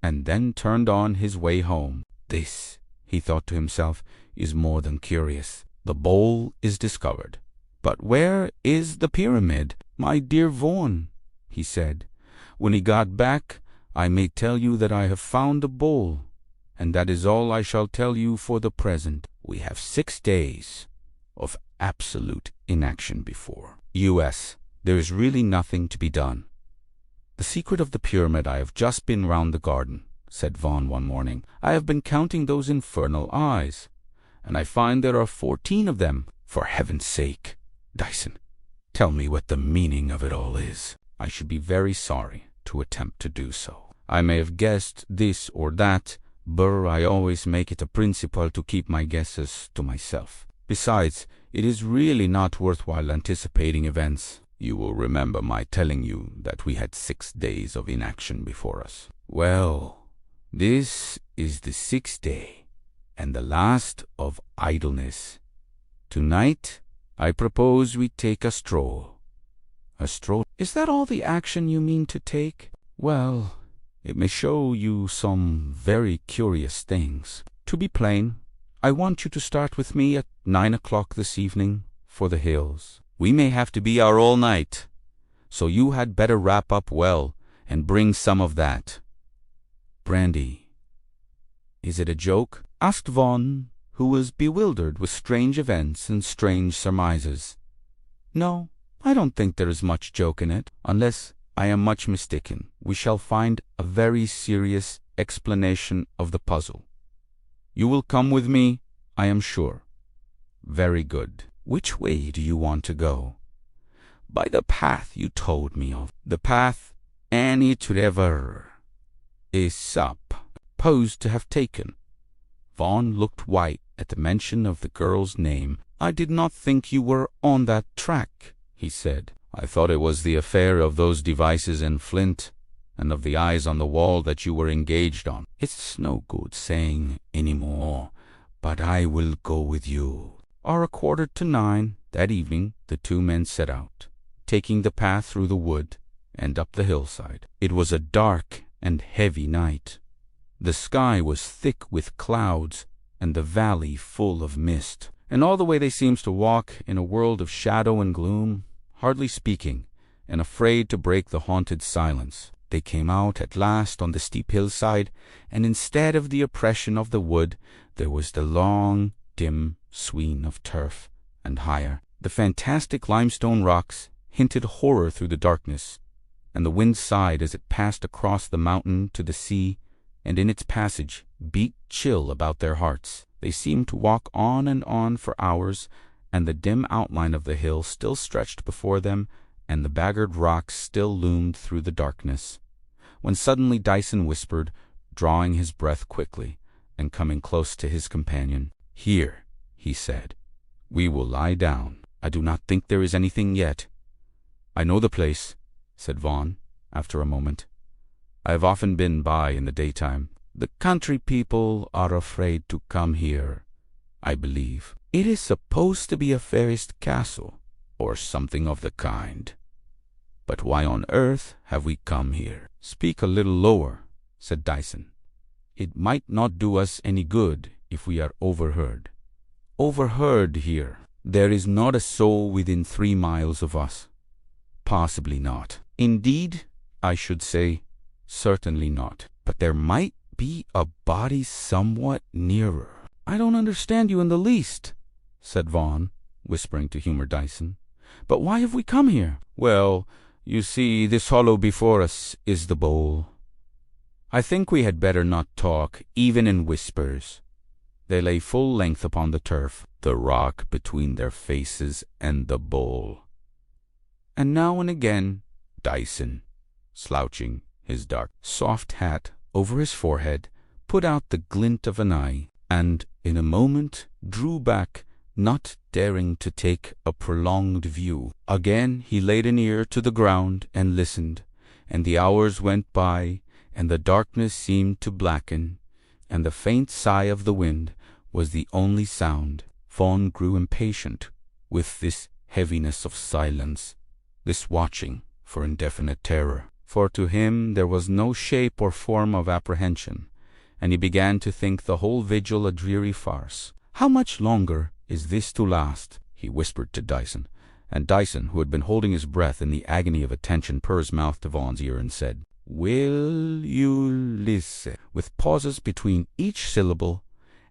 and then turned on his way home. "This," he thought to himself, "is more than curious. The bowl is discovered. But where is the pyramid? My dear Vaughan," he said, "when he got back, I may tell you that I have found the bowl, and that is all I shall tell you for the present. We have 6 days of absolute inaction before us. There is really nothing to be done." "The secret of the pyramid. I have just been round the garden," said Vaughan one morning. "I have been counting those infernal eyes, and I find there are 14 of them. For heaven's sake, Dyson, tell me what the meaning of it all is." "I should be very sorry to attempt to do so. I may have guessed this or that, but I always make it a principle to keep my guesses to myself. Besides, it is really not worthwhile anticipating events. You will remember my telling you that we had 6 days of inaction before us. Well, This is the 6th day, and the last of idleness. Tonight, I propose we take a stroll. A stroll? Is that all the action you mean to take? Well, it may show you some very curious things. To be plain, I want you to start with me at 9 o'clock this evening for the hills. We may have to be out all night, so you had better wrap up well and bring some of that brandy. Is it a joke? Asked Vaughn, who was bewildered with strange events and strange surmises. No, I don't think there is much joke in it, unless I am much mistaken. We shall find a very serious explanation of the puzzle. You will come with me, I am sure. Very good. Which way do you want to go? By the path you told me of. The path Annie Trevor is supposed to have taken. Vaughn looked white at the mention of the girl's name. I did not think you were on that track, he said. I thought it was the affair of those devices in Flint and of the eyes on the wall that you were engaged on. It's no good saying any more, but I will go with you. Or 8:45 that evening, the two men set out, taking the path through the wood and up the hillside. It was a dark and heavy night. The sky was thick with clouds and the valley full of mist. And all the way they seemed to walk in a world of shadow and gloom, hardly speaking, and afraid to break the haunted silence. They came out at last on the steep hillside, and instead of the oppression of the wood, there was the long, dim swing of turf, and higher. The fantastic limestone rocks hinted horror through the darkness, and the wind sighed as it passed across the mountain to the sea, and in its passage beat chill about their hearts. They seemed to walk on for hours, and the dim outline of the hill still stretched before them, and the baggard rocks still loomed through the darkness, when suddenly Dyson whispered, drawing his breath quickly, and coming close to his companion. Here, he said, we will lie down. I do not think there is anything yet. I know the place, said Vaughn, after a moment. I have often been by in the daytime. The country people are afraid to come here, I believe. It is supposed to be a fairest castle, or something of the kind. But why on earth have we come here? Speak a little lower, said Dyson. It might not do us any good if we are overheard. Overheard here. There is not a soul within 3 miles of us. Possibly not. Indeed, I should say, certainly not. But there might be a body somewhat nearer. I don't understand you in the least, said Vaughn, whispering to humor Dyson. But why have we come here? Well, you see, this hollow before us is the bowl. I think we had better not talk, even in whispers. They lay full length upon the turf, the rock between their faces and the bowl. And now and again, Dyson, slouching his dark, soft hat over his forehead, put out the glint of an eye, and in a moment drew back, not daring to take a prolonged view. Again he laid an ear to the ground and listened, and the hours went by, and the darkness seemed to blacken, and the faint sigh of the wind was the only sound. Vaughn grew impatient with this heaviness of silence, this watching for indefinite terror. For to him there was no shape or form of apprehension, and he began to think the whole vigil a dreary farce. How much longer is this to last? He whispered to Dyson, and Dyson, who had been holding his breath in the agony of attention, put his mouth to Vaughn's ear and said, Will you listen? With pauses between each syllable,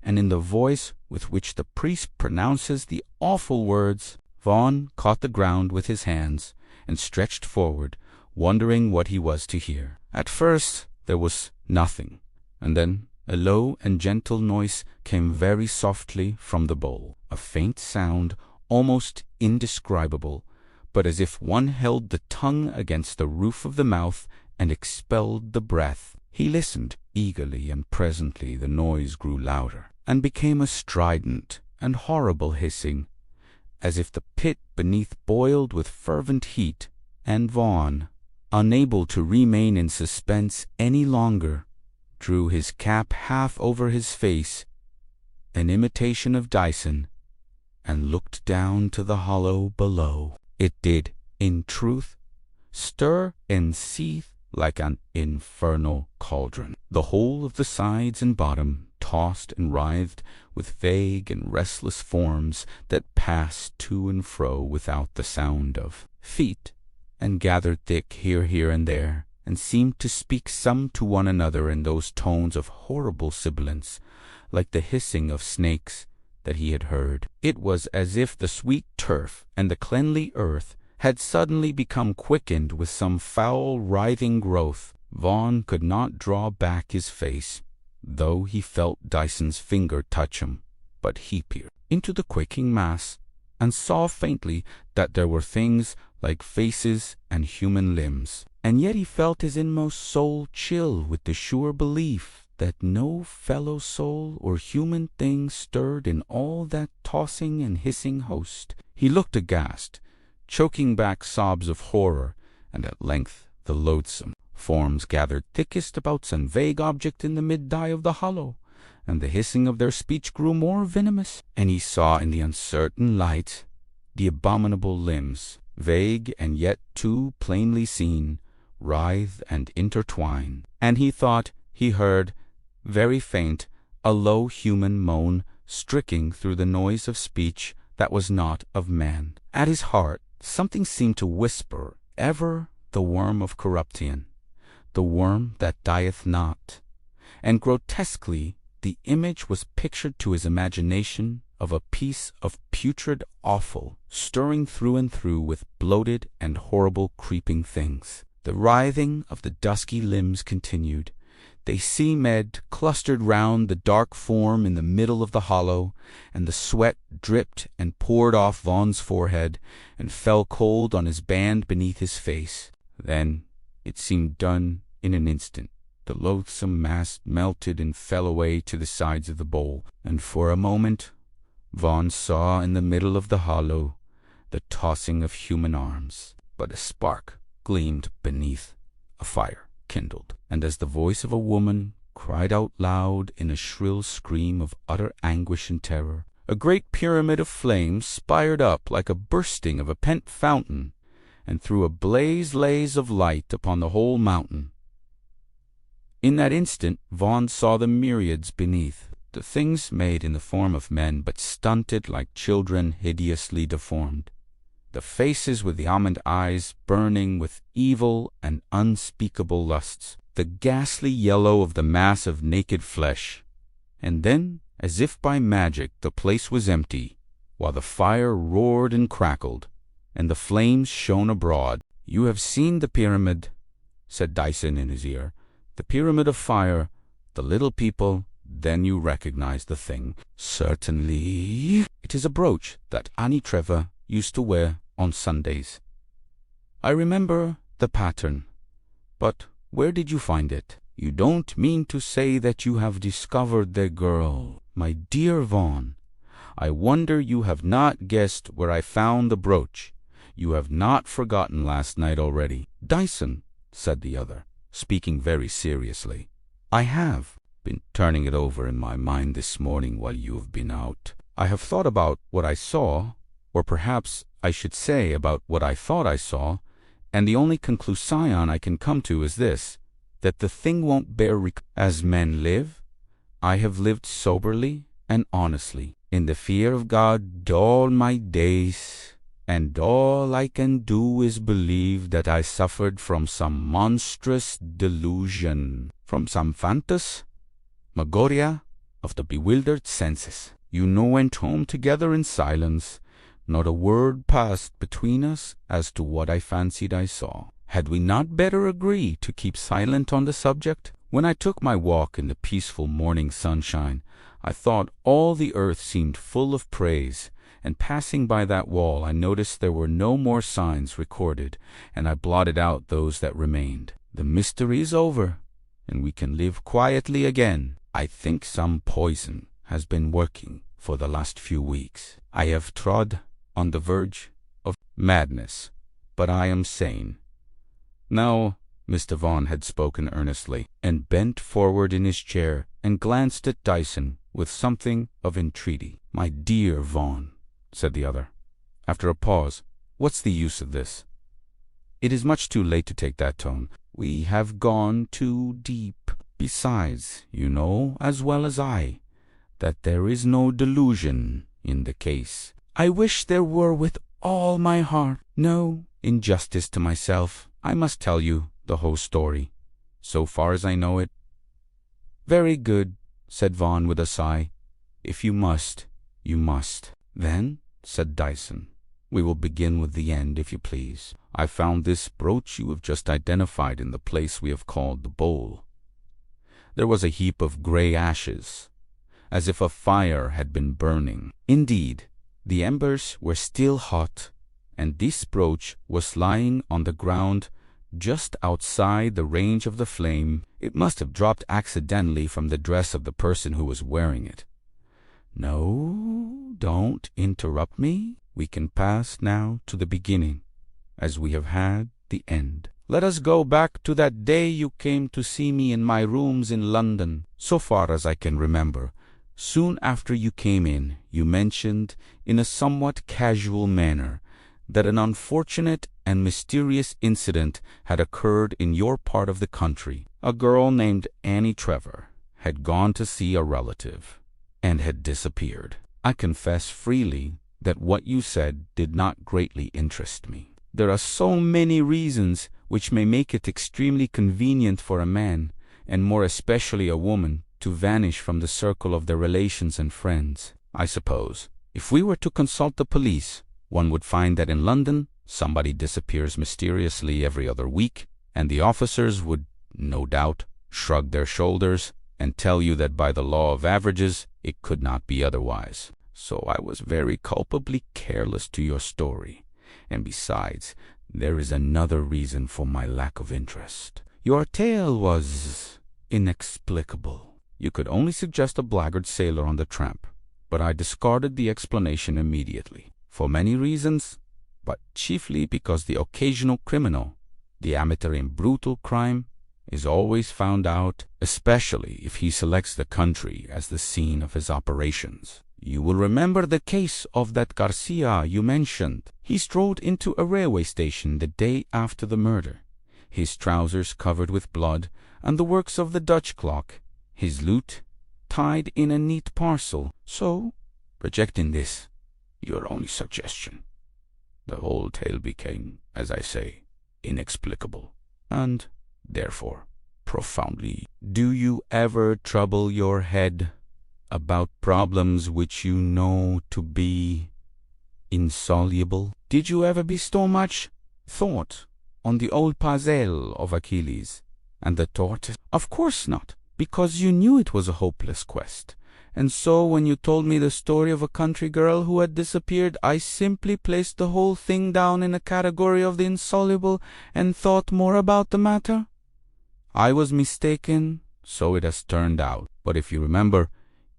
and in the voice with which the priest pronounces the awful words, Vaughn caught the ground with his hands and stretched forward, wondering what he was to hear. At first there was nothing, and then a low and gentle noise came very softly from the bowl, a faint sound almost indescribable, but as if one held the tongue against the roof of the mouth and expelled the breath. He listened eagerly, and presently the noise grew louder, and became a strident and horrible hissing, as if the pit beneath boiled with fervent heat, and Vaughn, unable to remain in suspense any longer, drew his cap half over his face, an imitation of Dyson, and looked down to the hollow below. It did, in truth, stir and seethe like an infernal cauldron. The whole of the sides and bottom tossed and writhed with vague and restless forms that passed to and fro without the sound of feet, and gathered thick here and there, and seemed to speak some to one another in those tones of horrible sibilance, like the hissing of snakes, that he had heard. It was as if the sweet turf and the cleanly earth had suddenly become quickened with some foul writhing growth. Vaughan could not draw back his face, though he felt Dyson's finger touch him, but he peered into the quaking mass, and saw faintly that there were things like faces and human limbs. And yet he felt his inmost soul chill with the sure belief that no fellow soul or human thing stirred in all that tossing and hissing host. He looked aghast, choking back sobs of horror, and at length the loathsome forms gathered thickest about some vague object in the mid-eye of the hollow, and the hissing of their speech grew more venomous, and he saw in the uncertain light the abominable limbs, vague and yet too plainly seen, writhe and intertwine, and he thought he heard, very faint, a low human moan striking through the noise of speech that was not of man. At his heart something seemed to whisper ever the worm of corruption, the worm that dieth not, and grotesquely the image was pictured to his imagination of a piece of putrid offal, stirring through and through with bloated and horrible creeping things. The writhing of the dusky limbs continued. They seemed clustered round the dark form in the middle of the hollow, and the sweat dripped and poured off Vaughan's forehead, and fell cold on his band beneath his face. Then it seemed done in an instant. The loathsome mass melted and fell away to the sides of the bowl, and for a moment Vaughan saw in the middle of the hollow the tossing of human arms. But a spark gleamed beneath, a fire kindled, and as the voice of a woman cried out loud in a shrill scream of utter anguish and terror, a great pyramid of flames spired up like a bursting of a pent fountain, and threw a blaze of light upon the whole mountain. In that instant Vaughan saw the myriads beneath, the things made in the form of men, but stunted like children, hideously deformed, the faces with the almond eyes burning with evil and unspeakable lusts, the ghastly yellow of the mass of naked flesh. And then, as if by magic, the place was empty, while the fire roared and crackled, and the flames shone abroad. "You have seen the pyramid," said Dyson in his ear, "the pyramid of fire, the little people, then you recognize the thing." "Certainly. It is a brooch that Annie Trevor used to wear on Sundays. I remember the pattern. But where did you find it? You don't mean to say that you have discovered the girl?" "My dear Vaughan, I wonder you have not guessed where I found the brooch. You have not forgotten last night already." "Dyson," said the other, speaking very seriously, "I have been turning it over in my mind this morning while you have been out. I have thought about what I saw, or perhaps I should say about what I thought I saw, and the only conclusion I can come to is this, that the thing won't bear as men live. I have lived soberly and honestly, in the fear of God all my days, and all I can do is believe that I suffered from some monstrous delusion, from some phantasmagoria of the bewildered senses. You went home together in silence. Not a word passed between us as to what I fancied I saw. Had we not better agree to keep silent on the subject? When I took my walk in the peaceful morning sunshine, I thought all the earth seemed full of praise, and passing by that wall I noticed there were no more signs recorded, and I blotted out those that remained. The mystery is over, and we can live quietly again. I think some poison has been working for the last few weeks. I have trod on the verge of madness, but I am sane. Now, Mr. Vaughn had spoken earnestly, and bent forward in his chair and glanced at Dyson with something of entreaty. "My dear Vaughn," said the other, after a pause, "what's the use of this? It is much too late to take that tone. We have gone too deep. Besides, you know as well as I that there is no delusion in the case." "I wish there were with all my heart." "No, in justice to myself, I must tell you the whole story, so far as I know it." "Very good," said Vaughn with a sigh. "If you must, you must." "Then," said Dyson, "we will begin with the end, if you please. I found this brooch you have just identified in the place we have called the bowl. There was a heap of grey ashes, as if a fire had been burning. Indeed, the embers were still hot, and this brooch was lying on the ground just outside the range of the flame. It must have dropped accidentally from the dress of the person who was wearing it. No, don't interrupt me. We can pass now to the beginning, as we have had the end. Let us go back to that day you came to see me in my rooms in London. So far as I can remember, soon after you came in, you mentioned, in a somewhat casual manner, that an unfortunate and mysterious incident had occurred in your part of the country. A girl named Annie Trevor had gone to see a relative, and had disappeared. I confess freely that what you said did not greatly interest me. There are so many reasons which may make it extremely convenient for a man, and more especially a woman, to vanish from the circle of their relations and friends. I suppose, if we were to consult the police, one would find that in London somebody disappears mysteriously every other week, and the officers would, no doubt, shrug their shoulders and tell you that by the law of averages it could not be otherwise. So I was very culpably careless to your story, and besides, there is another reason for my lack of interest. Your tale was inexplicable. You could only suggest a blackguard sailor on the tramp, but I discarded the explanation immediately, for many reasons, but chiefly because the occasional criminal, the amateur in brutal crime, is always found out, especially if he selects the country as the scene of his operations. You will remember the case of that Garcia you mentioned. He strolled into a railway station the day after the murder, his trousers covered with blood and the works of the Dutch clock, his lute tied in a neat parcel. So, rejecting this, your only suggestion, the whole tale became, as I say, inexplicable, and therefore profoundly. Do you ever trouble your head about problems which you know to be insoluble? Did you ever bestow much thought on the old puzzle of Achilles and the tortoise? Of course not, because you knew it was a hopeless quest. And so when you told me the story of a country girl who had disappeared, I simply placed the whole thing down in a category of the insoluble and thought more about the matter. I was mistaken, so it has turned out. But if you remember,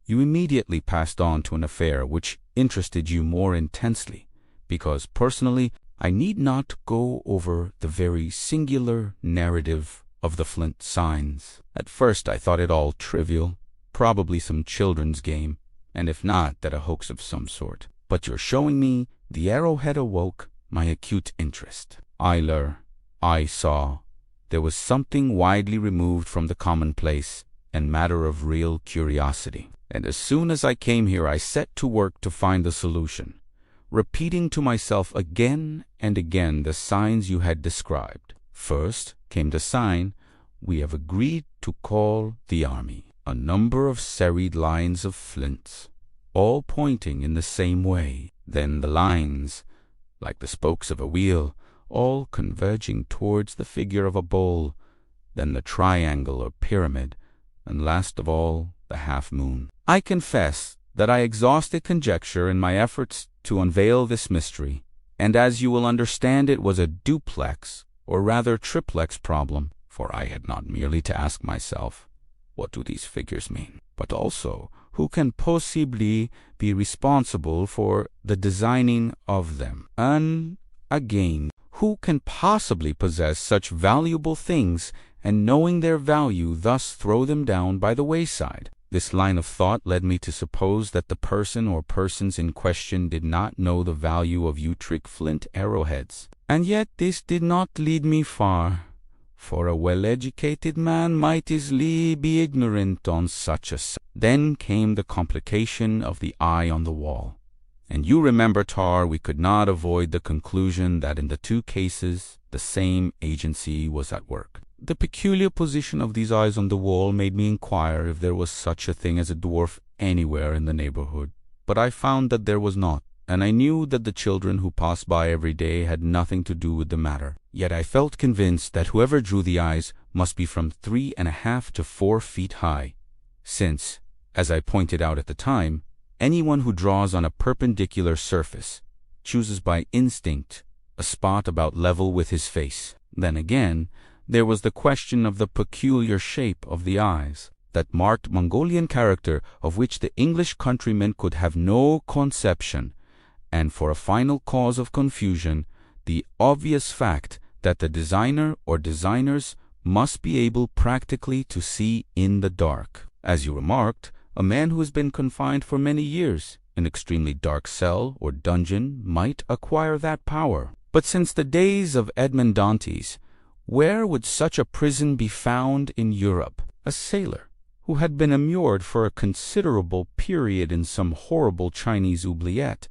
you immediately passed on to an affair which interested you more intensely, because personally I need not go over the very singular narrative of the flint signs. At first I thought it all trivial, probably some children's game, and if not, that a hoax of some sort. But your showing me the arrowhead awoke my acute interest. I saw there was something widely removed from the commonplace and matter of real curiosity. And as soon as I came here, I set to work to find the solution, repeating to myself again and again the signs you had described. First came the sign we have agreed to call the army, a number of serried lines of flints, all pointing in the same way. Then the lines, like the spokes of a wheel, all converging towards the figure of a bowl, then the triangle or pyramid, and last of all, the half-moon. I confess that I exhausted conjecture in my efforts to unveil this mystery, and as you will understand, it was a duplex, or rather triplex problem, for I had not merely to ask myself, what do these figures mean, but also, who can possibly be responsible for the designing of them, and again, Who can possibly possess such valuable things and, knowing their value, thus throw them down by the wayside? This line of thought led me to suppose that the person or persons in question did not know the value of Utrecht flint arrowheads. And yet this did not lead me far, for a well-educated man might easily be ignorant on such a subject. Then came the complication of the eye on the wall. And you remember, Tar, we could not avoid the conclusion that in the two cases the same agency was at work. The peculiar position of these eyes on the wall made me inquire if there was such a thing as a dwarf anywhere in the neighborhood. But I found that there was not, and I knew that the children who passed by every day had nothing to do with the matter. Yet I felt convinced that whoever drew the eyes must be from 3.5 to 4 feet high, since, as I pointed out at the time, anyone who draws on a perpendicular surface chooses by instinct a spot about level with his face. Then again, there was the question of the peculiar shape of the eyes, that marked Mongolian character of which the English countryman could have no conception, and for a final cause of confusion, the obvious fact that the designer or designers must be able practically to see in the dark. As you remarked, a man who has been confined for many years in extremely dark cell or dungeon might acquire that power. But since the days of Edmond Dantes, where would such a prison be found in Europe? A sailor who had been immured for a considerable period in some horrible Chinese oubliette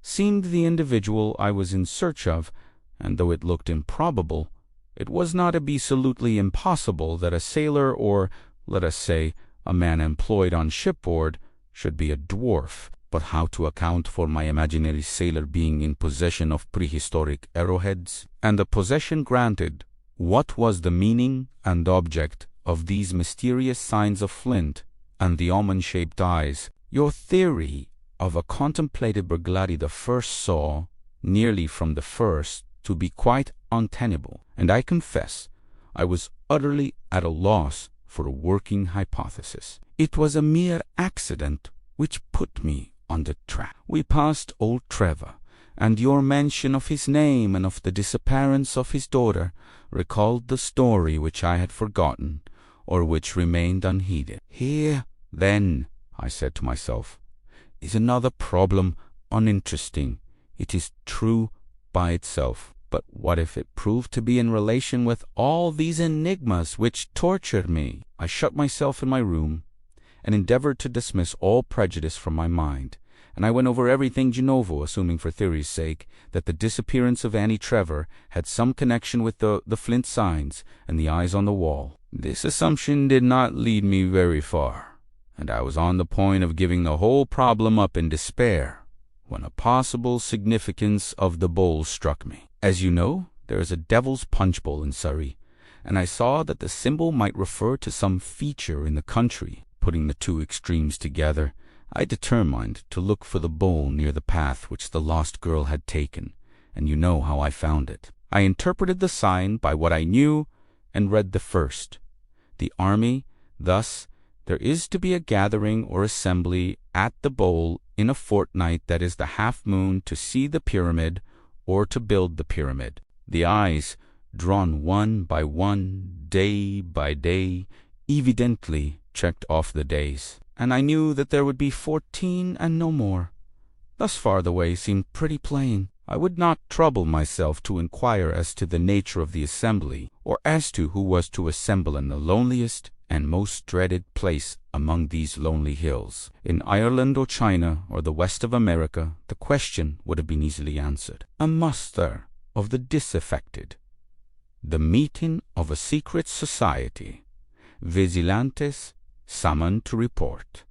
seemed the individual I was in search of, and though it looked improbable, it was not absolutely impossible that a sailor, or, let us say, a man employed on shipboard, should be a dwarf. But how to account for my imaginary sailor being in possession of prehistoric arrowheads? And the possession granted, what was the meaning and object of these mysterious signs of flint and the almond-shaped eyes? Your theory of a contemplated burglary the first saw, nearly from the first, to be quite untenable, and I confess I was utterly at a loss for a working hypothesis. It was a mere accident which put me on the track. We passed old Trevor, and your mention of his name and of the disappearance of his daughter recalled the story which I had forgotten, or which remained unheeded. Here, then, I said to myself, is another problem uninteresting. It is true by itself. But what if it proved to be in relation with all these enigmas which tortured me? I shut myself in my room and endeavored to dismiss all prejudice from my mind, and I went over everything de novo, assuming for theory's sake that the disappearance of Annie Trevor had some connection with the flint signs and the eyes on the wall. This assumption did not lead me very far, and I was on the point of giving the whole problem up in despair, when a possible significance of the bowl struck me. As you know, there is a devil's punch bowl in Surrey, and I saw that the symbol might refer to some feature in the country. Putting the two extremes together, I determined to look for the bowl near the path which the lost girl had taken, and you know how I found it. I interpreted the sign by what I knew and read the first. The army, thus, there is to be a gathering or assembly at the bowl in a fortnight that is the half-moon to see the pyramid or to build the pyramid. The eyes, drawn one by one, day by day, evidently checked off the days, and I knew that there would be 14 and no more. Thus far the way seemed pretty plain. I would not trouble myself to inquire as to the nature of the assembly, or as to who was to assemble in the loneliest and most dreaded place among these lonely hills. In Ireland or China or the west of America, the question would have been easily answered. A muster of the disaffected, the meeting of a secret society, vigilantes summoned to report.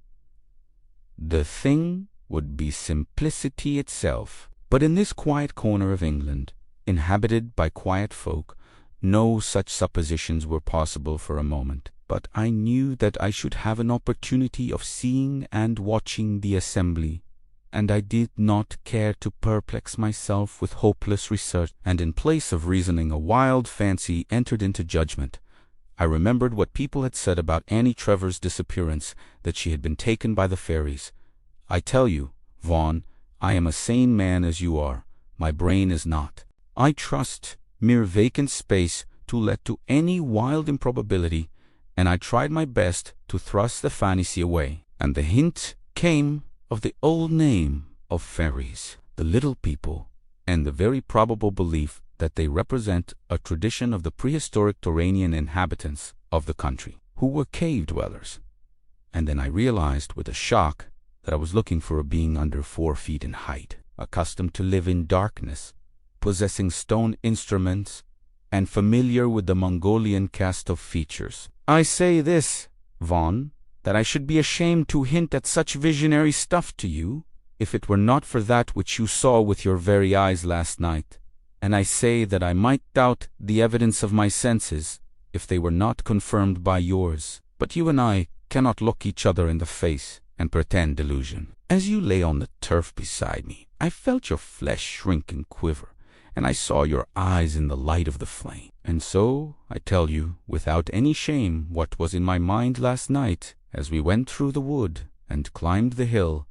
The thing would be simplicity itself. But in this quiet corner of England, inhabited by quiet folk, no such suppositions were possible for a moment. But I knew that I should have an opportunity of seeing and watching the assembly, and I did not care to perplex myself with hopeless research, and in place of reasoning a wild fancy entered into judgment. I remembered what people had said about Annie Trevor's disappearance, that she had been taken by the fairies. I tell you, Vaughan, I am a sane man as you are. My brain is not. I trust mere vacant space to let to any wild improbability, and I tried my best to thrust the fantasy away. And the hint came of the old name of fairies, the little people, and the very probable belief that they represent a tradition of the prehistoric Turanian inhabitants of the country, who were cave dwellers. And then I realized with a shock that I was looking for a being under 4 feet in height, accustomed to live in darkness, possessing stone instruments, and familiar with the Mongolian cast of features. I say this, Vaughn, that I should be ashamed to hint at such visionary stuff to you, if it were not for that which you saw with your very eyes last night. And I say that I might doubt the evidence of my senses, if they were not confirmed by yours. But you and I cannot look each other in the face and pretend delusion. As you lay on the turf beside me, I felt your flesh shrink and quiver, and I saw your eyes in the light of the flame. And so I tell you, without any shame, what was in my mind last night, as we went through the wood, and climbed the hill,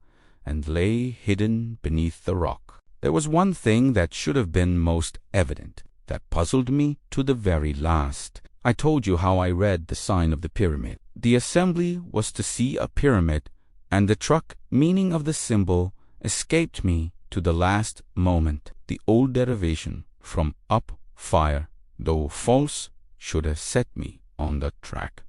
and lay hidden beneath the rock. There was one thing that should have been most evident, that puzzled me to the very last. I told you how I read the sign of the pyramid. The assembly was to see a pyramid, and the truck meaning of the symbol escaped me to the last moment. The old derivation from up fire, though false, should have set me on the track.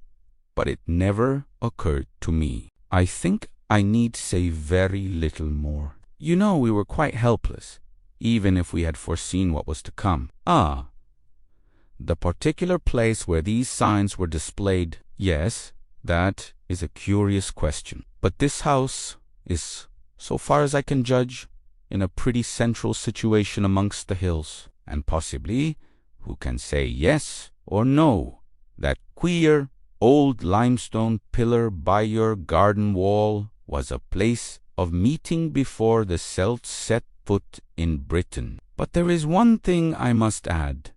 But it never occurred to me. I think I need say very little more. You know, we were quite helpless, even if we had foreseen what was to come. The particular place where these signs were displayed, yes, that is a curious question. But this house is, so far as I can judge, in a pretty central situation amongst the hills, and possibly, who can say yes or no, that queer old limestone pillar by your garden wall was a place of meeting before the Celts set foot in Britain. But there is one thing I must add.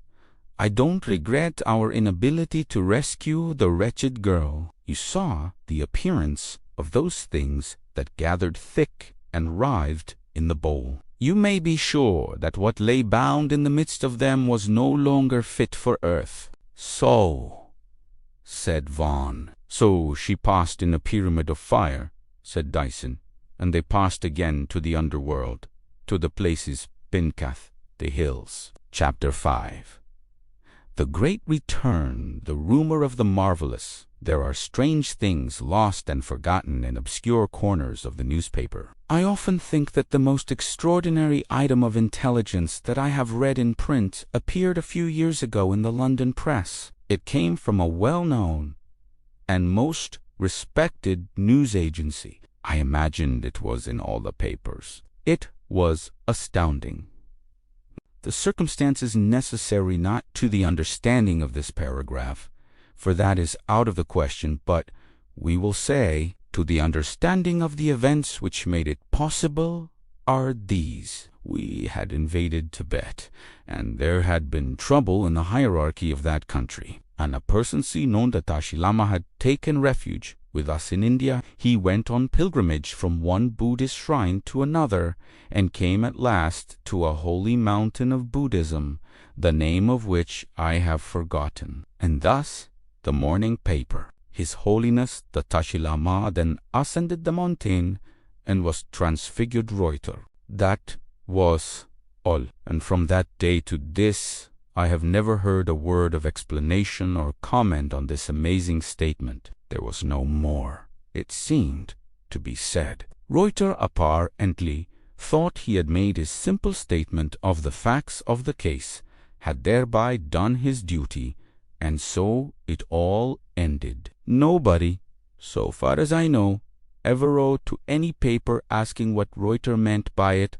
I don't regret our inability to rescue the wretched girl. You saw the appearance of those things that gathered thick and writhed in the bowl. You may be sure that what lay bound in the midst of them was no longer fit for earth. So, said Vaughn. So she passed in a pyramid of fire, said Dyson, and they passed again to the underworld, to the places Pincath, the hills. Chapter 5. The Great Return, the rumor of the marvelous. There are strange things lost and forgotten in obscure corners of the newspaper. I often think that the most extraordinary item of intelligence that I have read in print appeared a few years ago in the London press. It came from a well-known and most respected news agency. I imagined it was in all the papers. It was astounding. The circumstances necessary not to the understanding of this paragraph, for that is out of the question, but we will say to the understanding of the events which made it possible, are these. We had invaded Tibet, and there had been trouble in the hierarchy of that country, and a person known that Tashi Lama had taken refuge with us in India. He went on pilgrimage from one Buddhist shrine to another, and came at last to a holy mountain of Buddhism, the name of which I have forgotten. And thus the morning paper, His Holiness the Tashi Lama then ascended the mountain and was transfigured Reuter. That was all, and from that day to this I have never heard a word of explanation or comment on this amazing statement. There was no more, it seemed, to be said. Reuter apparently thought he had made his simple statement of the facts of the case, had thereby done his duty, and so it all ended. Nobody, so far as I know, ever wrote to any paper asking what Reuter meant by it,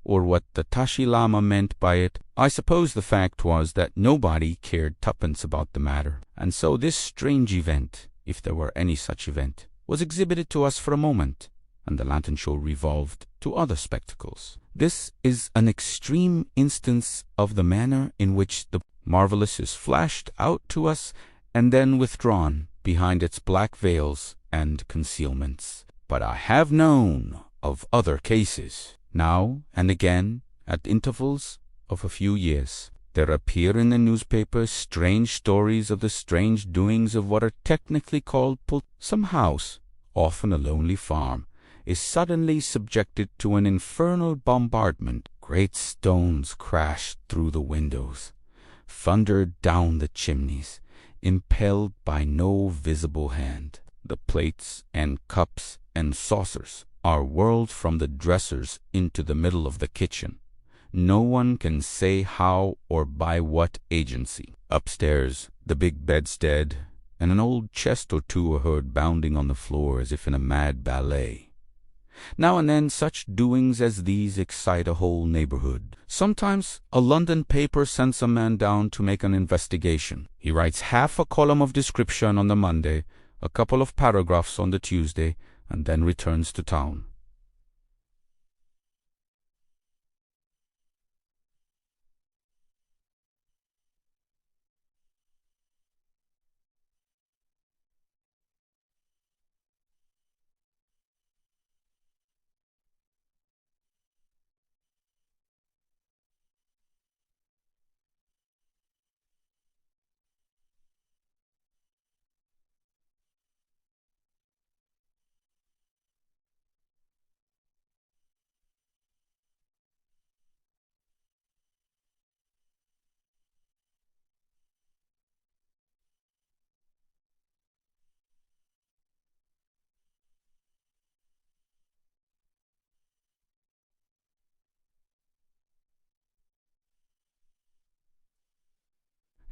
or what the Tashi Lama meant by it. I suppose the fact was that nobody cared tuppence about the matter, and so this strange event, if there were any such event, was exhibited to us for a moment, and the lantern show revolved to other spectacles. This is an extreme instance of the manner in which the marvelous is flashed out to us and then withdrawn behind its black veils and concealments. But I have known of other cases, now and again, at intervals of a few years. There appear in the newspapers strange stories of the strange doings of what are technically called some house, often a lonely farm, is suddenly subjected to an infernal bombardment. Great stones crash through the windows, thunder down the chimneys, impelled by no visible hand. The plates and cups and saucers are whirled from the dressers into the middle of the kitchen. No one can say how or by what agency. Upstairs, the big bedstead and an old chest or two are heard bounding on the floor as if in a mad ballet. Now and then such doings as these excite a whole neighborhood. Sometimes a London paper sends a man down to make an investigation. He writes half a column of description on the Monday, a couple of paragraphs on the Tuesday, and then returns to town.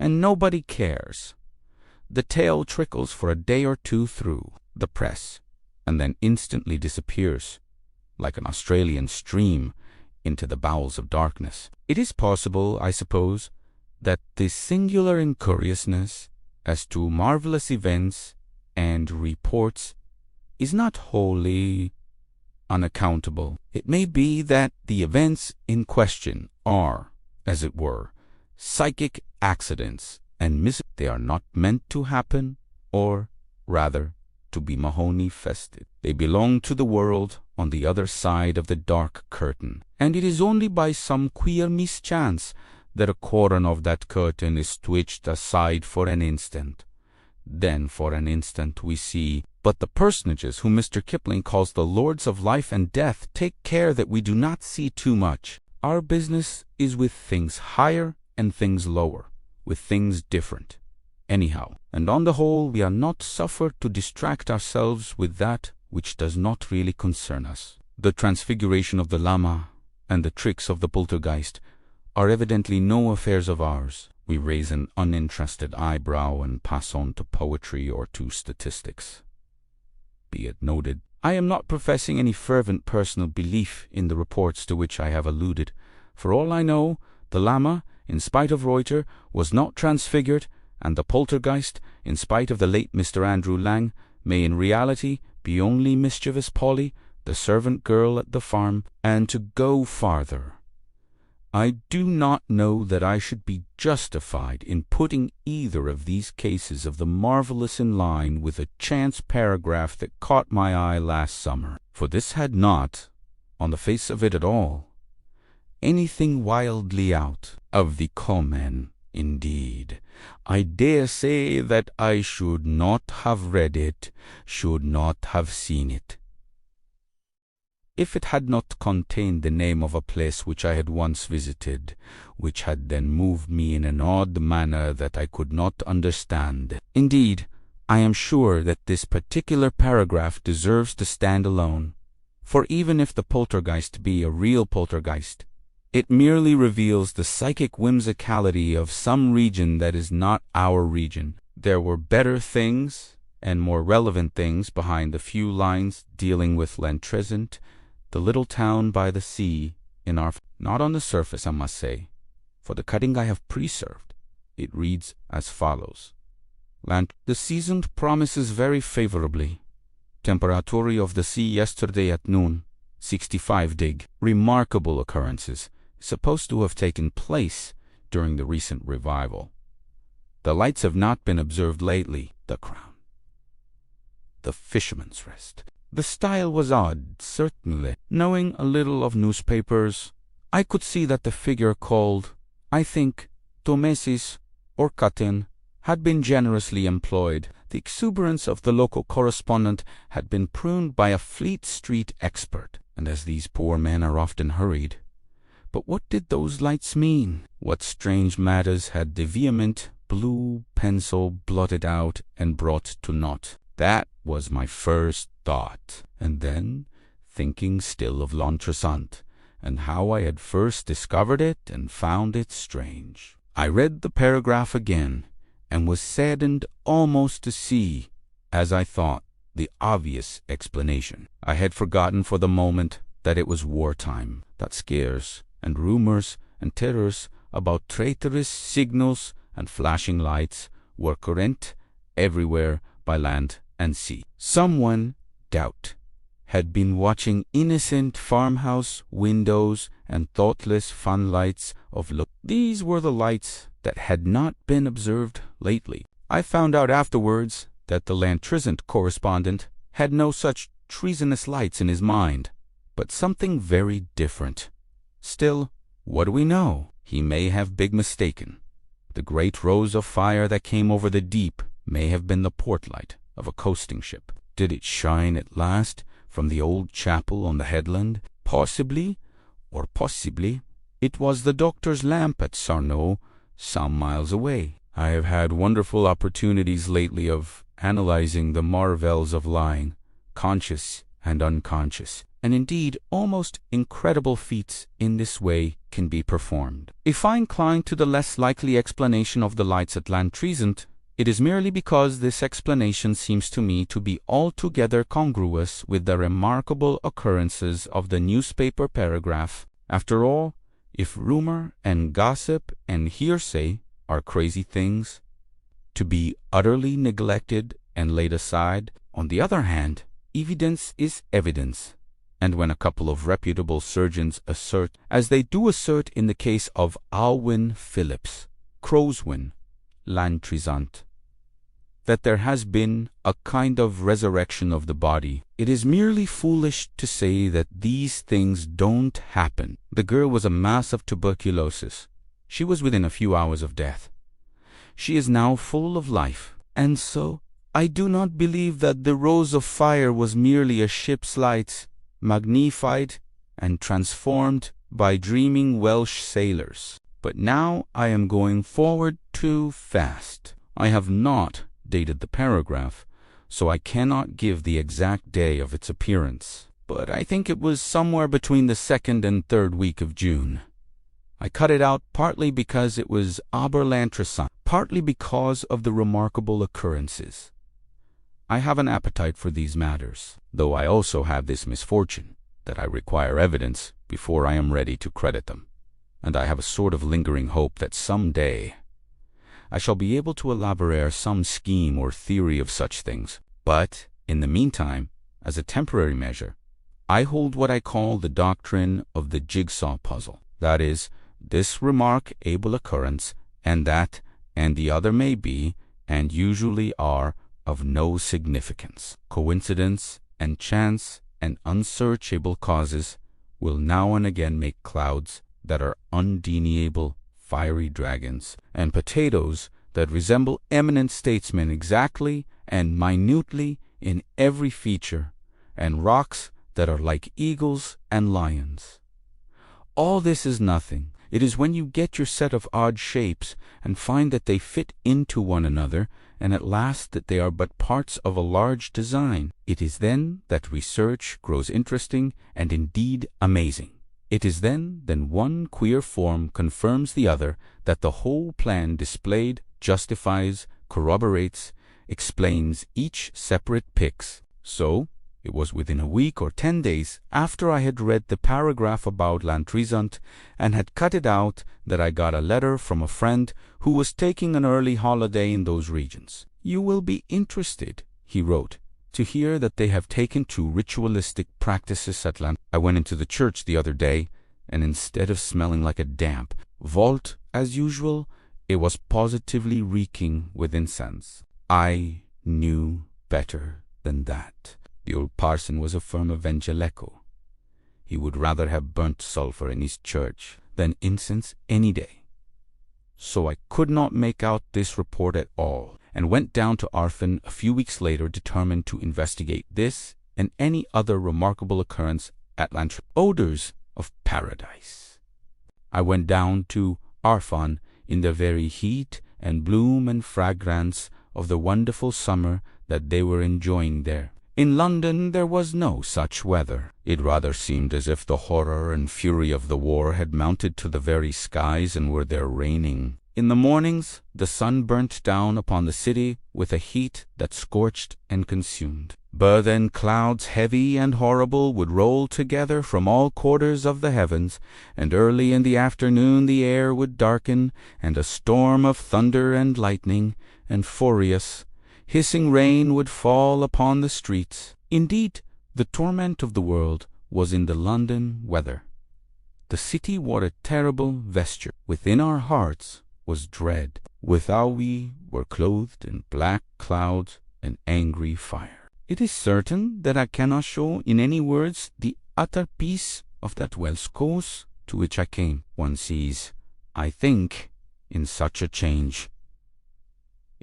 And nobody cares. The tale trickles for a day or two through the press, and then instantly disappears, like an Australian stream, into the bowels of darkness. It is possible, I suppose, that this singular incuriousness as to marvelous events and reports is not wholly unaccountable. It may be that the events in question are, as it were, psychic accidents, and they are not meant to happen, or, rather, to be Mahoney-fested. They belong to the world on the other side of the dark curtain, and it is only by some queer mischance that a corner of that curtain is twitched aside for an instant. Then for an instant we see, but the personages whom Mr. Kipling calls the Lords of Life and Death take care that we do not see too much. Our business is with things higher and things lower, with things different, anyhow, and on the whole we are not suffered to distract ourselves with that which does not really concern us. The transfiguration of the Lama and the tricks of the poltergeist are evidently no affairs of ours. We raise an uninterested eyebrow and pass on to poetry or to statistics. Be it noted, I am not professing any fervent personal belief in the reports to which I have alluded. For all I know, the Lama, in spite of Reuter, was not transfigured, and the poltergeist, in spite of the late Mr. Andrew Lang, may in reality be only mischievous Polly, the servant girl at the farm. And to go farther, I do not know that I should be justified in putting either of these cases of the marvelous in line with a chance paragraph that caught my eye last summer, for this had not, on the face of it at all, anything wildly out of the common. Indeed, I dare say that I should not have read it, should not have seen it, if it had not contained the name of a place which I had once visited, which had then moved me in an odd manner that I could not understand. Indeed, I am sure that this particular paragraph deserves to stand alone, for even if the poltergeist be a real poltergeist, it merely reveals the psychic whimsicality of some region that is not our region. There were better things and more relevant things behind the few lines dealing with Lantrezent, the little town by the sea, in our... Not on the surface, I must say, for the cutting I have preserved. It reads as follows. The season promises very favorably. Temperature of the sea yesterday at noon, 65 dig. Remarkable occurrences, supposed to have taken place during the recent revival. The lights have not been observed lately. The Crown. The Fisherman's Rest. The style was odd, certainly. Knowing a little of newspapers, I could see that the figure called, I think, Tomesis or Katin, had been generously employed. The exuberance of the local correspondent had been pruned by a Fleet Street expert, and as these poor men are often hurried. But what did those lights mean? What strange matters had the vehement blue pencil blotted out and brought to naught? That was my first thought. And then, thinking still of L'Entresant, and how I had first discovered it and found it strange, I read the paragraph again, and was saddened almost to see, as I thought, the obvious explanation. I had forgotten for the moment that it was wartime, that scares and rumors and terrors about traitorous signals and flashing lights were current everywhere by land and sea. Someone, doubt, had been watching innocent farmhouse windows and thoughtless fanlights of look. These were the lights that had not been observed lately. I found out afterwards that the L'Entresant correspondent had no such treasonous lights in his mind, but something very different. Still, what do we know? He may have been mistaken. The great rose of fire that came over the deep may have been the port light of a coasting ship. Did it shine at last from the old chapel on the headland? Possibly, or possibly, it was the doctor's lamp at Sarno, some miles away. I have had wonderful opportunities lately of analyzing the marvels of lying, conscious and unconscious, and indeed almost incredible feats in this way can be performed. If I incline to the less likely explanation of the lights at L'Entresant, it is merely because this explanation seems to me to be altogether congruous with the remarkable occurrences of the newspaper paragraph. After all, if rumor and gossip and hearsay are crazy things, to be utterly neglected and laid aside, on the other hand, evidence is evidence. And when a couple of reputable surgeons assert, as they do assert in the case of Alwyn Phillips, Crowswyn, L'Entresant, that there has been a kind of resurrection of the body, it is merely foolish to say that these things don't happen. The girl was a mass of tuberculosis. She was within a few hours of death. She is now full of life, and so I do not believe that the rose of fire was merely a ship's lights, magnified and transformed by dreaming Welsh sailors. But now I am going forward too fast. I have not dated the paragraph, so I cannot give the exact day of its appearance, but I think it was somewhere between the 2nd and 3rd week of June. I cut it out partly because it was Aber L'Entresant, partly because of the remarkable occurrences. I have an appetite for these matters, though I also have this misfortune, that I require evidence before I am ready to credit them, and I have a sort of lingering hope that some day I shall be able to elaborate some scheme or theory of such things. But, in the meantime, as a temporary measure, I hold what I call the doctrine of the jigsaw puzzle. That is, this remarkable occurrence, and that, and the other may be, and usually are, of no significance. Coincidence and chance and unsearchable causes will now and again make clouds that are undeniable fiery dragons, and potatoes that resemble eminent statesmen exactly and minutely in every feature, and rocks that are like eagles and lions. All this is nothing. It is when you get your set of odd shapes and find that they fit into one another, and at last that they are but parts of a large design. It is then that research grows interesting and indeed amazing. It is then that one queer form confirms the other, that the whole plan displayed justifies, corroborates, explains each separate pix. So, it was within a week or 10 days after I had read the paragraph about L'Entresant and had cut it out that I got a letter from a friend who was taking an early holiday in those regions. "You will be interested," he wrote, "to hear that they have taken to ritualistic practices at L'Entresant. I went into the church the other day, and instead of smelling like a damp vault as usual, it was positively reeking with incense. I knew better than that. The old parson was a firm evangelico. He would rather have burnt sulphur in his church than incense any day. So I could not make out this report at all, and went down to Arthur a few weeks later, determined to investigate this and any other remarkable occurrence at Lantry. Odors of paradise. I went down to Arthur in the very heat and bloom and fragrance of the wonderful summer that they were enjoying there. In London there was no such weather. It rather seemed as if the horror and fury of the war had mounted to the very skies and were there reigning. In the mornings the sun burnt down upon the city with a heat that scorched and consumed. But then clouds heavy and horrible would roll together from all quarters of the heavens, and early in the afternoon the air would darken, and a storm of thunder and lightning and furious, hissing rain would fall upon the streets. Indeed, the torment of the world was in the London weather. The city wore a terrible vesture. Within our hearts was dread. Without we were clothed in black clouds and angry fire. It is certain that I cannot show in any words the utter peace of that Welsh coast to which I came. One sees, I think, in such a change,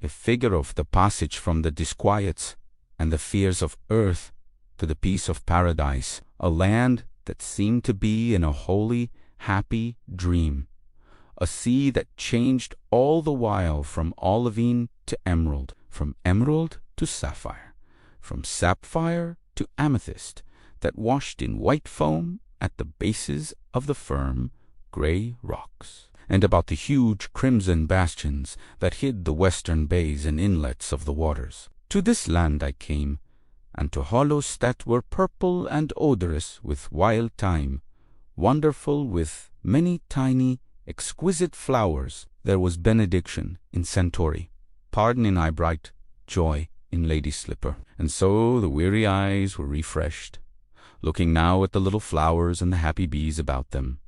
a figure of the passage from the disquiets and the fears of earth to the peace of paradise, a land that seemed to be in a holy, happy dream, a sea that changed all the while from olivine to emerald, from emerald to sapphire, from sapphire to amethyst, that washed in white foam at the bases of the firm, grey rocks, and about the huge crimson bastions that hid the western bays and inlets of the waters. To this land I came, and to hollows that were purple and odorous with wild thyme, wonderful with many tiny, exquisite flowers. There was benediction in Centauri, pardon in Eyebright, joy in Lady Slipper. And so the weary eyes were refreshed, looking now at the little flowers and the happy bees about them,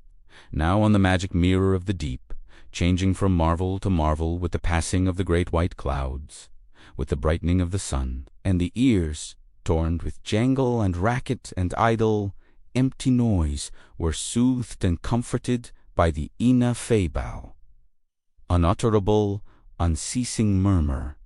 now on the magic mirror of the deep, changing from marvel to marvel with the passing of the great white clouds, with the brightening of the sun, and the ears, torn with jangle and racket and idle, empty noise, were soothed and comforted by the Ina Fabal, unutterable, unceasing murmur,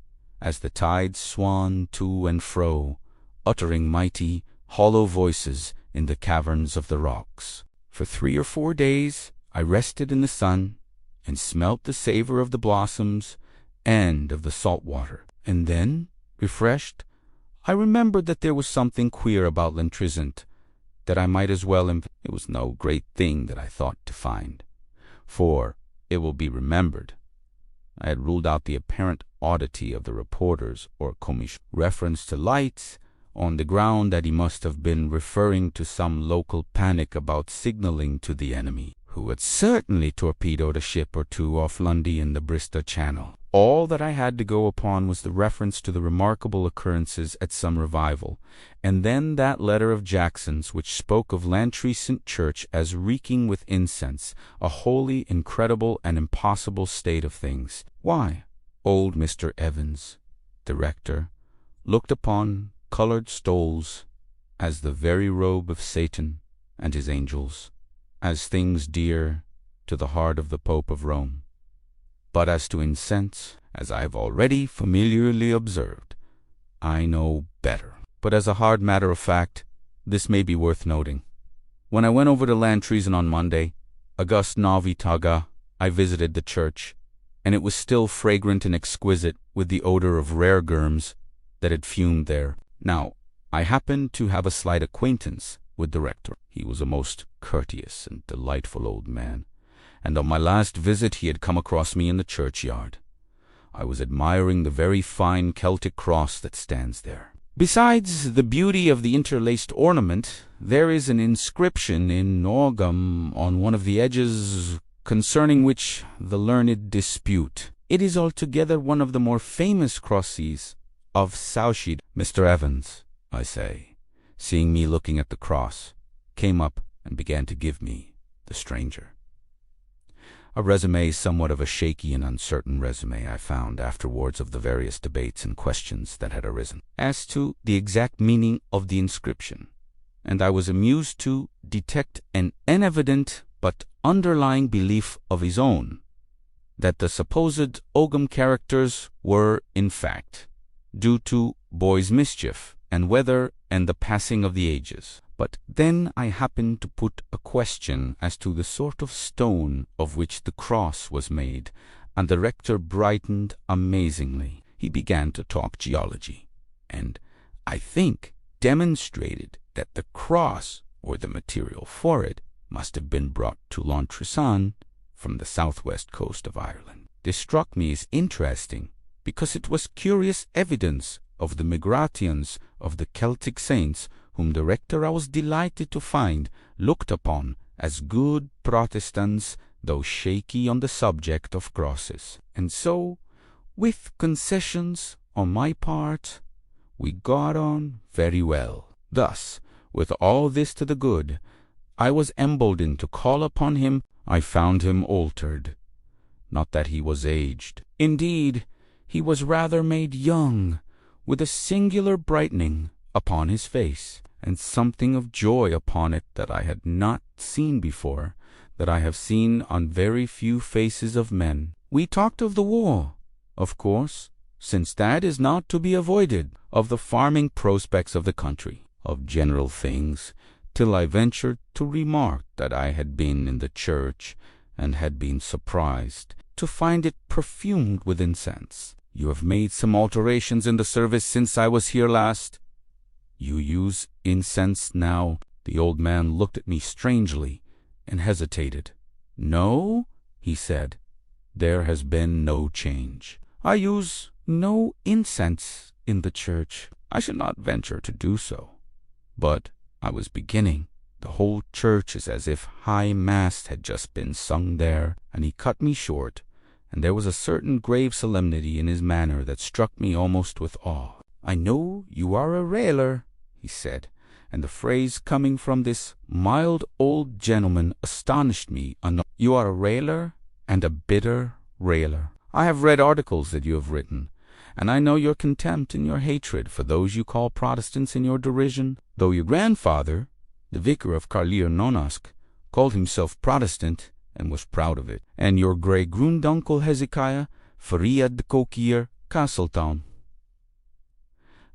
as the tides swan to and fro, uttering mighty, hollow voices in the caverns of the rocks. For 3 or 4 days I rested in the sun, and smelt the savour of the blossoms and of the salt water. And then, refreshed, I remembered that there was something queer about Lantrisant, that I might as well It was no great thing that I thought to find, for, it will be remembered, I had ruled out the apparent oddity of the reporter's or commission reference to lights, on the ground that he must have been referring to some local panic about signalling to the enemy, who had certainly torpedoed a ship or two off Lundy in the Bristol Channel. All that I had to go upon was the reference to the remarkable occurrences at some revival, and then that letter of Jackson's which spoke of Lantrisant Church as reeking with incense, a wholly incredible and impossible state of things. Why, old Mr. Evans, the rector, looked upon coloured stoles as the very robe of Satan and his angels, as things dear to the heart of the Pope of Rome. But as to incense, as I have already familiarly observed, I know better. But as a hard matter of fact, this may be worth noting. When I went over to Lantrisant on Monday, August Novi Taga, I visited the church, and it was still fragrant and exquisite with the odor of rare germs that had fumed there. Now, I happened to have a slight acquaintance with the rector. He was a most courteous and delightful old man, and on my last visit he had come across me in the churchyard. I was admiring the very fine Celtic cross that stands there. Besides the beauty of the interlaced ornament, there is an inscription in Norgum on one of the edges concerning which the learned dispute. It is altogether one of the more famous crosses of Southshed. Mr. Evans, I say, seeing me looking at the cross, came up and began to give me the stranger. A resume somewhat of a shaky and uncertain resume I found afterwards of the various debates and questions that had arisen as to the exact meaning of the inscription, and I was amused to detect an unevident but underlying belief of his own, that the supposed Ogham characters were, in fact, due to boys' mischief and weather and the passing of the ages. But then I happened to put a question as to the sort of stone of which the cross was made, and the rector brightened amazingly. He began to talk geology, and, I think, demonstrated that the cross, or the material for it, must have been brought to Lontressan from the southwest coast of Ireland. This struck me as interesting, because it was curious evidence of the migrations of the Celtic saints, whom the rector, I was delighted to find, looked upon as good Protestants, though shaky on the subject of crosses. And so, with concessions on my part, we got on very well. Thus, with all this to the good, I was emboldened to call upon him. I found him altered. Not that he was aged. Indeed, he was rather made young, with a singular brightening upon his face, and something of joy upon it that I had not seen before, that I have seen on very few faces of men. We talked of the war, of course, since that is not to be avoided, of the farming prospects of the country, of general things, till I ventured to remark that I had been in the church, and had been surprised to find it perfumed with incense. You have made some alterations in the service since I was here last. You use incense now. The old man looked at me strangely, and hesitated. No, he said, there has been no change. I use no incense in the church. I should not venture to do so. But I was beginning. The whole church is as if high mass had just been sung there, and he cut me short, and there was a certain grave solemnity in his manner that struck me almost with awe. I know you are a railer, he said, and the phrase coming from this mild old gentleman astonished me. You are a railer, and a bitter railer. I have read articles that you have written, and I know your contempt and your hatred for those you call Protestants in your derision, though your grandfather, the vicar of Carlier Nonosk, called himself Protestant and was proud of it, and your great-granduncle Hezekiah, Faria de Coquier, Castletown.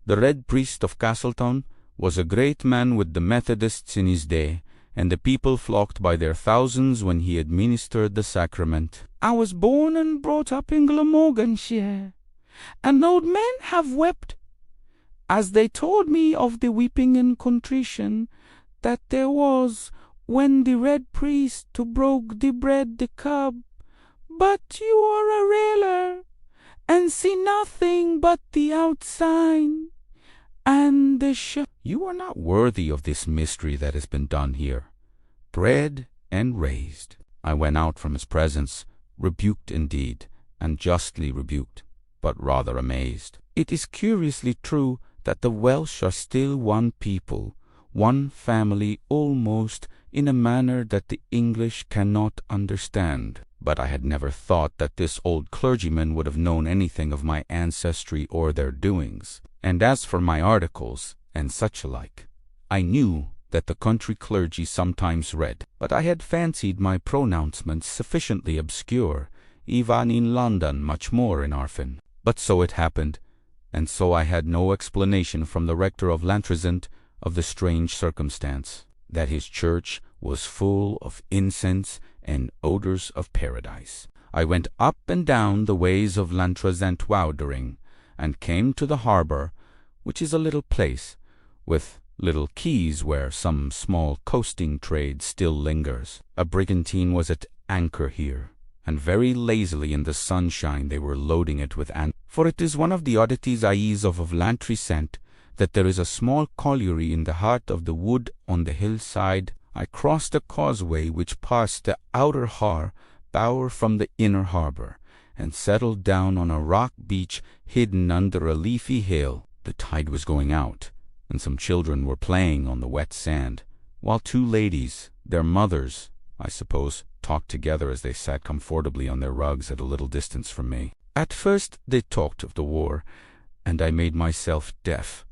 The Red Priest of Castletown was a great man with the Methodists in his day, and the people flocked by their thousands when he administered the sacrament. I was born and brought up in Glamorganshire, and old men have wept, as they told me of the weeping and contrition that there was when the Red Priest to broke the bread the cub. But you are a railer, and see nothing but the outside, and the You are not worthy of this mystery that has been done here. Bred and raised. I went out from his presence, rebuked indeed, and justly rebuked, but rather amazed. It is curiously true that the Welsh are still one people, one family almost, in a manner that the English cannot understand. But I had never thought that this old clergyman would have known anything of my ancestry or their doings. And as for my articles, and such alike, I knew that the country clergy sometimes read, but I had fancied my pronouncements sufficiently obscure, even in London, much more in Arfin. But so it happened, and so I had no explanation from the rector of Lantrezant of the strange circumstance, that his church was full of incense and odors of paradise. I went up and down the ways of Lantrezant Woudering, and came to the harbour, which is a little place, with little quays where some small coasting trade still lingers. A brigantine was at anchor here, and very lazily in the sunshine they were loading it with for it is one of the oddities of Lantrezant that there is a small colliery in the heart of the wood on the hillside. I crossed a causeway which passed the outer bower from the inner harbour, and settled down on a rock beach hidden under a leafy hill. The tide was going out, and some children were playing on the wet sand, while two ladies, their mothers, I suppose, talked together as they sat comfortably on their rugs at a little distance from me. At first they talked of the war, and I made myself deaf.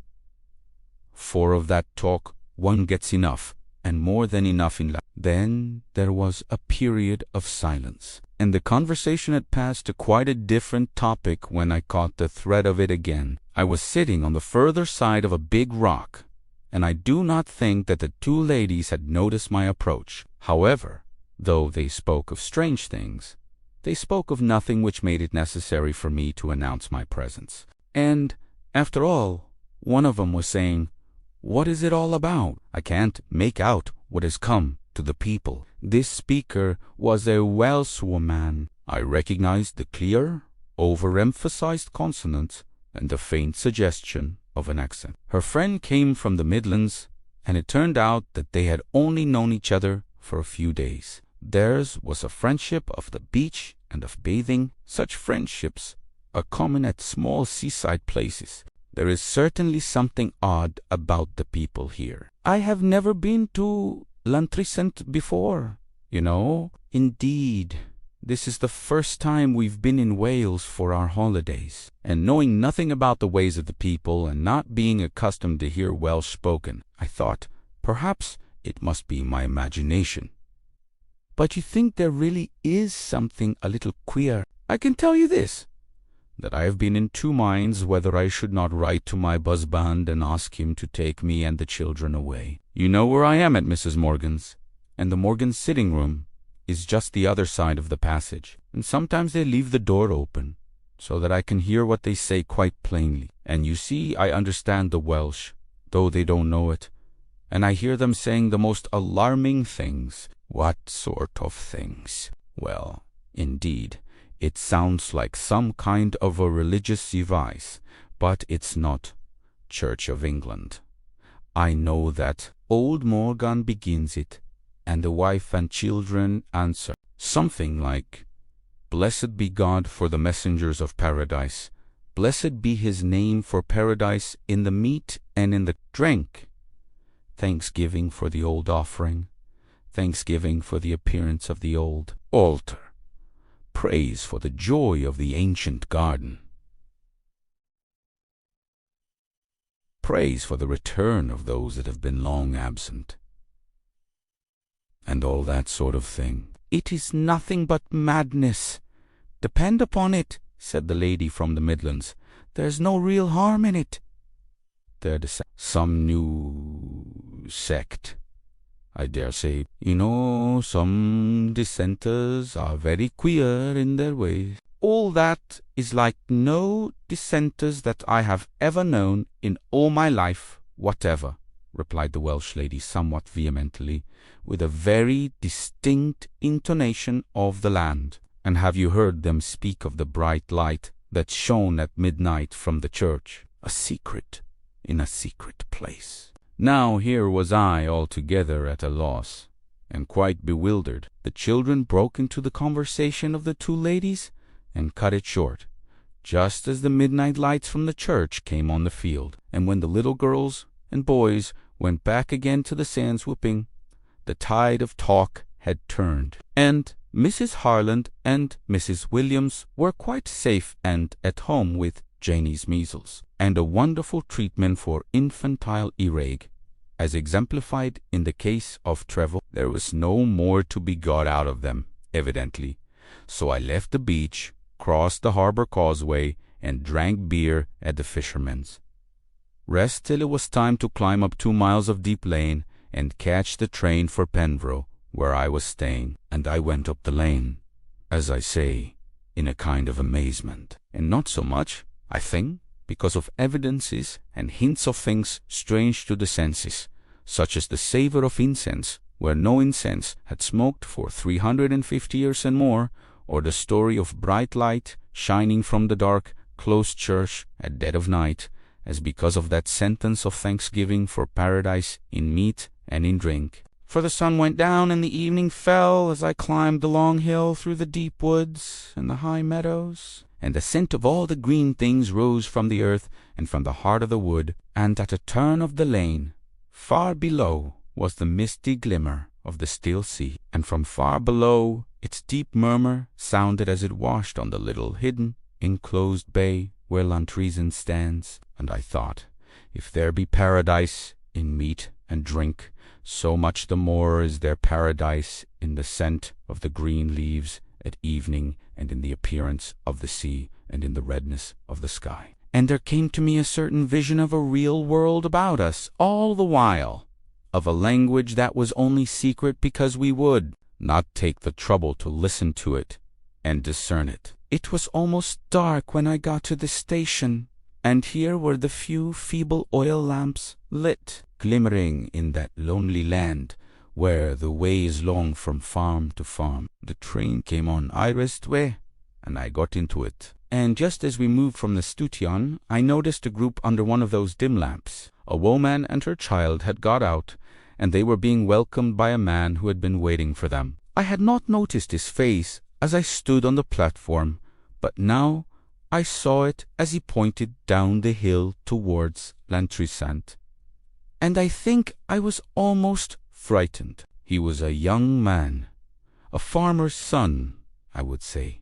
For of that talk one gets enough, and more than enough in life. Then there was a period of silence, and the conversation had passed to quite a different topic when I caught the thread of it again. I was sitting on the further side of a big rock, and I do not think that the two ladies had noticed my approach. However, though they spoke of strange things, they spoke of nothing which made it necessary for me to announce my presence. And, after all, one of them was saying, "What is it all about? I can't make out what has come to the people." This speaker was a Welshwoman. I recognized the clear, overemphasized consonants and the faint suggestion of an accent. Her friend came from the Midlands, and it turned out that they had only known each other for a few days. Theirs was a friendship of the beach and of bathing. Such friendships are common at small seaside places. There is certainly something odd about the people here. I have never been to Lantricent before, you know. Indeed, this is the first time we've been in Wales for our holidays. And knowing nothing about the ways of the people and not being accustomed to hear Welsh spoken, I thought, perhaps it must be my imagination. But you think there really is something a little queer? I can tell you this, that I have been in two minds whether I should not write to my husband and ask him to take me and the children away. You know where I am at Mrs. Morgan's, and the Morgan's sitting room is just the other side of the passage, and sometimes they leave the door open, so that I can hear what they say quite plainly. And you see, I understand the Welsh, though they don't know it, and I hear them saying the most alarming things. What sort of things? Well, indeed, it sounds like some kind of a religious device, but it's not Church of England. I know that old Morgan begins it, and the wife and children answer something like, "Blessed be God for the messengers of paradise. Blessed be his name for paradise in the meat and in the drink. Thanksgiving for the old offering. Thanksgiving for the appearance of the old altar. Praise for the joy of the ancient garden. Praise for the return of those that have been long absent." And all that sort of thing. It is nothing but madness. Depend upon it, said the lady from the Midlands, there's no real harm in it. They're some new sect, I dare say. You know, some dissenters are very queer in their ways. All that is like no dissenters that I have ever known in all my life whatever, replied the Welsh lady somewhat vehemently, with a very distinct intonation of the land. And have you heard them speak of the bright light that shone at midnight from the church? A secret in a secret place. Now here was I altogether at a loss, and quite bewildered. The children broke into the conversation of the two ladies, and cut it short, just as the midnight lights from the church came on the field. And when the little girls and boys went back again to the sands whooping, the tide of talk had turned, and Mrs. Harland and Mrs. Williams were quite safe and at home with Janie's measles, and a wonderful treatment for infantile earache, as exemplified in the case of Trevor. There was no more to be got out of them, evidently, so I left the beach, crossed the harbour causeway, and drank beer at the fishermen's. Rest till it was time to climb up 2 miles of deep lane and catch the train for Penfro, where I was staying. And I went up the lane, as I say, in a kind of amazement, and not so much, I think, because of evidences and hints of things strange to the senses, such as the savour of incense, where no incense had smoked for 350 years and more, or the story of bright light shining from the dark, closed church at dead of night, as because of that sentence of thanksgiving for paradise in meat and in drink. For the sun went down and the evening fell as I climbed the long hill through the deep woods and the high meadows, and the scent of all the green things rose from the earth and from the heart of the wood, and at a turn of the lane, far below, was the misty glimmer of the still sea, and from far below its deep murmur sounded as it washed on the little hidden, enclosed bay where Lantricent stands. And I thought, if there be paradise in meat and drink, so much the more is their paradise in the scent of the green leaves at evening, and in the appearance of the sea, and in the redness of the sky. And there came to me a certain vision of a real world about us, all the while, of a language that was only secret because we would not take the trouble to listen to it and discern it. It was almost dark when I got to the station, and here were the few feeble oil lamps lit, glimmering in that lonely land where the way is long from farm to farm. The train came on Iris way, and I got into it. And just as we moved from the station, I noticed a group under one of those dim lamps. A woman and her child had got out, and they were being welcomed by a man who had been waiting for them. I had not noticed his face as I stood on the platform, but now I saw it as he pointed down the hill towards Lantrisant, and I think I was almost frightened. He was a young man, a farmer's son, I would say,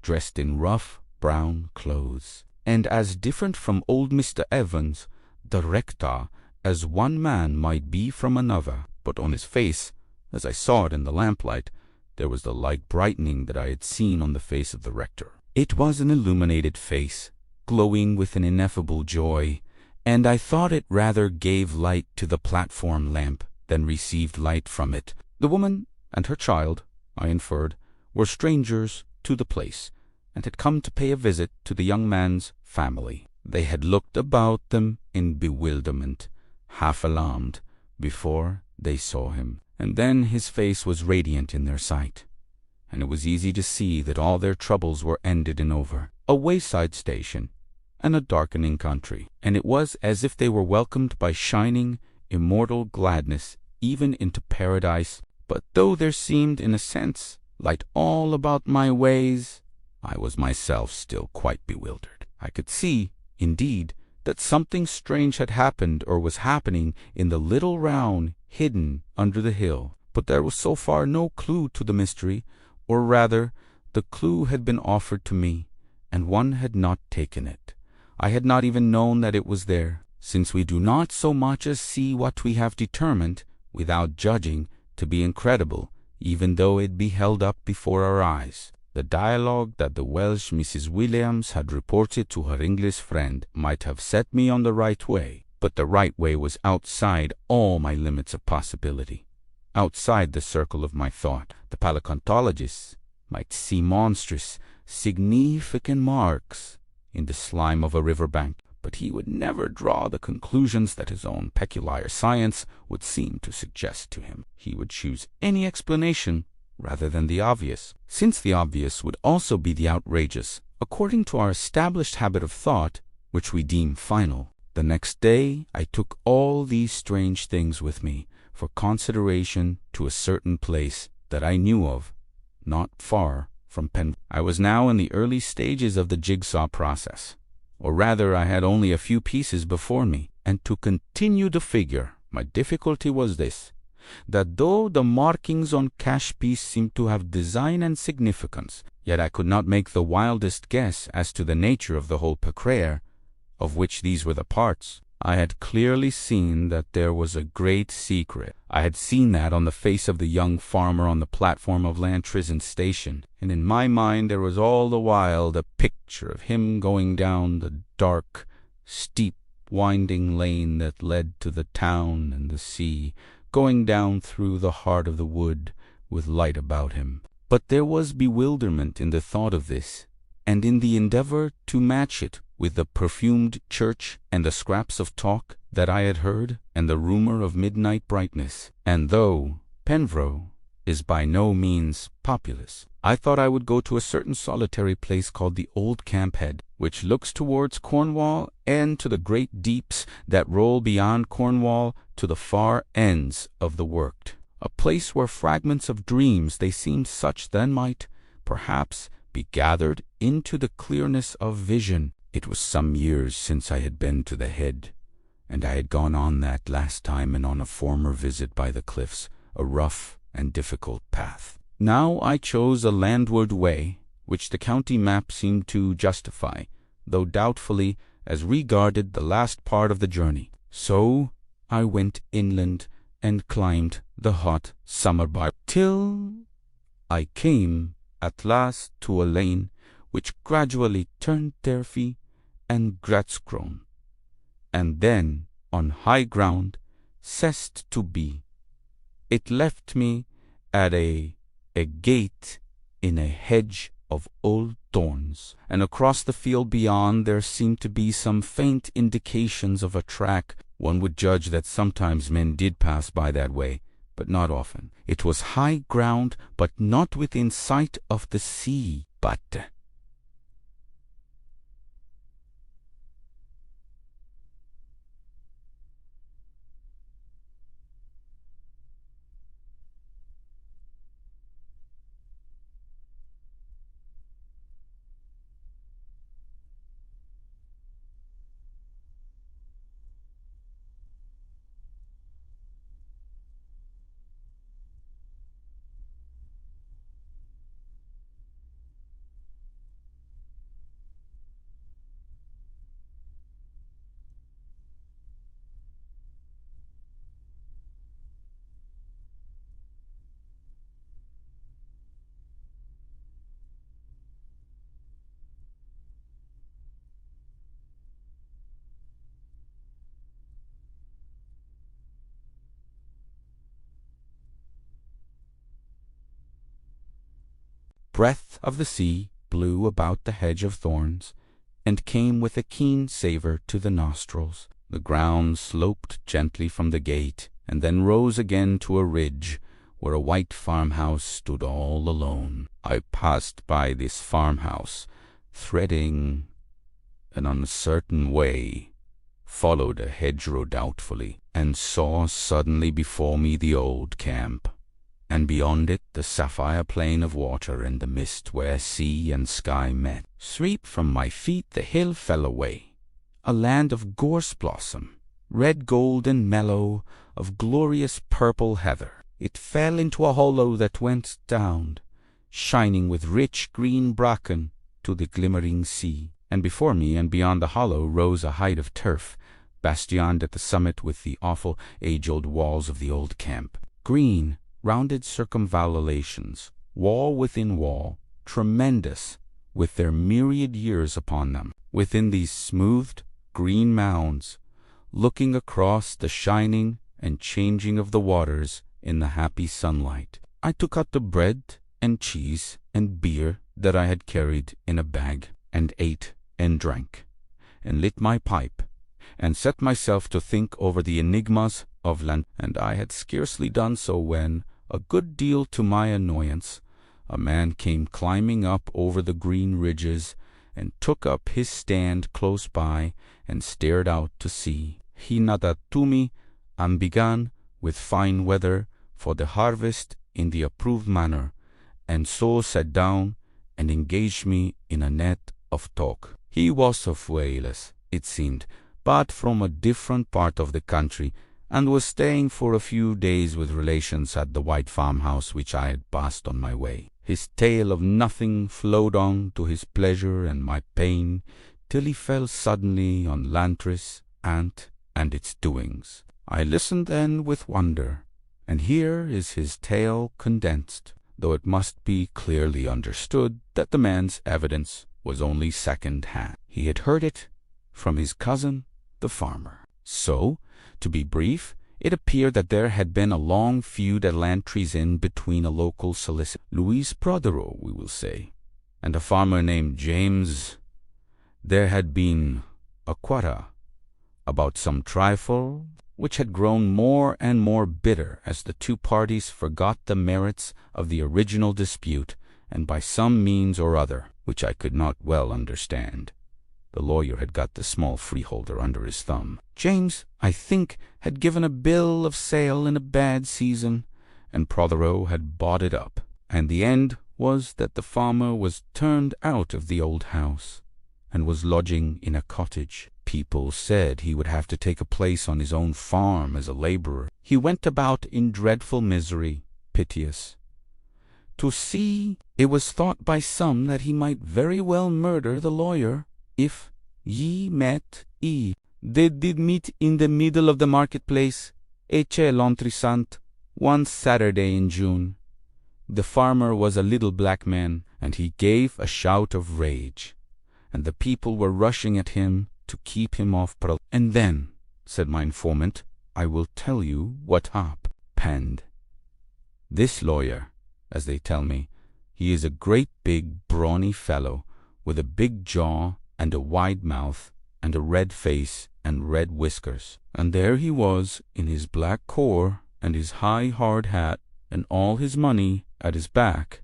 dressed in rough brown clothes, and as different from old Mr. Evans, the rector, as one man might be from another. But on his face, as I saw it in the lamplight, there was the light brightening that I had seen on the face of the rector. It was an illuminated face, glowing with an ineffable joy, and I thought it rather gave light to the platform lamp than received light from it. The woman and her child, I inferred, were strangers to the place, and had come to pay a visit to the young man's family. They had looked about them in bewilderment, half alarmed, before they saw him, and then his face was radiant in their sight, and it was easy to see that all their troubles were ended and over. A wayside station, and a darkening country, and it was as if they were welcomed by shining, immortal gladness even into paradise. But though there seemed, in a sense, light all about my ways, I was myself still quite bewildered. I could see, indeed, that something strange had happened or was happening in the little round hidden under the hill, but there was so far no clue to the mystery, or rather, the clue had been offered to me, and one had not taken it. I had not even known that it was there, since we do not so much as see what we have determined, without judging, to be incredible, even though it be held up before our eyes. The dialogue that the Welsh Mrs. Williams had reported to her English friend might have set me on the right way, but the right way was outside all my limits of possibility, outside the circle of my thought. The paleontologist might see monstrous, significant marks in the slime of a river bank, but he would never draw the conclusions that his own peculiar science would seem to suggest to him. He would choose any explanation rather than the obvious, since the obvious would also be the outrageous, according to our established habit of thought, which we deem final. The next day I took all these strange things with me for consideration to a certain place that I knew of, not far from Penn. I was now in the early stages of the jigsaw process, or rather I had only a few pieces before me, and to continue the figure, my difficulty was this, that though the markings on cash piece seemed to have design and significance, yet I could not make the wildest guess as to the nature of the whole pecrayer, of which these were the parts. I had clearly seen that there was a great secret. I had seen that on the face of the young farmer on the platform of Lantrisant station, and in my mind there was all the while the picture of him going down the dark, steep, winding lane that led to the town and the sea, going down through the heart of the wood with light about him. But there was bewilderment in the thought of this, and in the endeavor to match it with the perfumed church and the scraps of talk that I had heard and the rumor of midnight brightness. And though Penvro is by no means populous, I thought I would go to a certain solitary place called the Old Camp Head, which looks towards Cornwall and to the great deeps that roll beyond Cornwall to the far ends of the Wirkt, a place where fragments of dreams they seemed such then might, perhaps, be gathered into the clearness of vision. It was some years since I had been to the Head, and I had gone on that last time and on a former visit by the cliffs, a rough and difficult path. Now I chose a landward way, which the county map seemed to justify, though doubtfully as regarded the last part of the journey. So I went inland and climbed the hot summer by till I came at last to a lane which gradually turned turfy and grass-grown, and then on high ground ceased to be. It left me at a gate in a hedge of old thorns, and across the field beyond there seemed to be some faint indications of a track. One would judge that sometimes men did pass by that way, but not often. It was high ground, but not within sight of the sea. But breath of the sea blew about the hedge of thorns, and came with a keen savour to the nostrils. The ground sloped gently from the gate, and then rose again to a ridge, where a white farmhouse stood all alone. I passed by this farmhouse, threading an uncertain way, followed a hedgerow doubtfully, and saw suddenly before me the old camp, and beyond it the sapphire plain of water and the mist where sea and sky met. Sweep from my feet the hill fell away, a land of gorse blossom, red gold and mellow, of glorious purple heather. It fell into a hollow that went down, shining with rich green bracken, to the glimmering sea. And before me and beyond the hollow rose a height of turf, bastioned at the summit with the awful age-old walls of the old camp. Green, rounded circumvallations, wall within wall, tremendous, with their myriad years upon them. Within these smoothed, green mounds, looking across the shining and changing of the waters in the happy sunlight, I took out the bread and cheese and beer that I had carried in a bag, and ate and drank, and lit my pipe, and set myself to think over the enigmas of land. And I had scarcely done so when, a good deal to my annoyance, a man came climbing up over the green ridges, and took up his stand close by, and stared out to sea. He nodded to me, and began, with fine weather, for the harvest in the approved manner, and so sat down and engaged me in a net of talk. He was of Wales, it seemed, but from a different part of the country, and was staying for a few days with relations at the white farmhouse which I had passed on my way. His tale of nothing flowed on to his pleasure and my pain, till he fell suddenly on Lantris and its doings. I listened then with wonder, and here is his tale condensed, though it must be clearly understood that the man's evidence was only second-hand. He had heard it from his cousin, the farmer. So, to be brief, it appeared that there had been a long feud at Lantry's Inn between a local solicitor, Louis Prothero, we will say, and a farmer named James. There had been a quarrel about some trifle, which had grown more and more bitter as the two parties forgot the merits of the original dispute, and by some means or other, which I could not well understand, the lawyer had got the small freeholder under his thumb. James, I think, had given a bill of sale in a bad season, and Prothero had bought it up, and the end was that the farmer was turned out of the old house, and was lodging in a cottage. People said he would have to take a place on his own farm as a labourer. He went about in dreadful misery, piteous. To see, it was thought by some that he might very well murder the lawyer, if ye met They did meet in the middle of the marketplace, Eche l'Entrisant, one Saturday in June. The farmer was a little black man, and he gave a shout of rage, and the people were rushing at him to keep him off. And then, said my informant, I will tell you what happened. This lawyer, as they tell me, he is a great big brawny fellow, with a big jaw and a wide mouth, and a red face and red whiskers. And there he was, in his black core, and his high hard hat, and all his money at his back,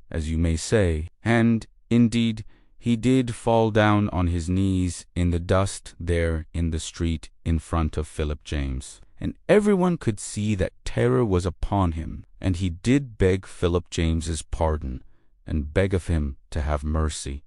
as you may say. And, indeed, he did fall down on his knees in the dust there in the street in front of Philip James. And everyone could see that terror was upon him, and he did beg Philip James's pardon, and beg of him to have mercy.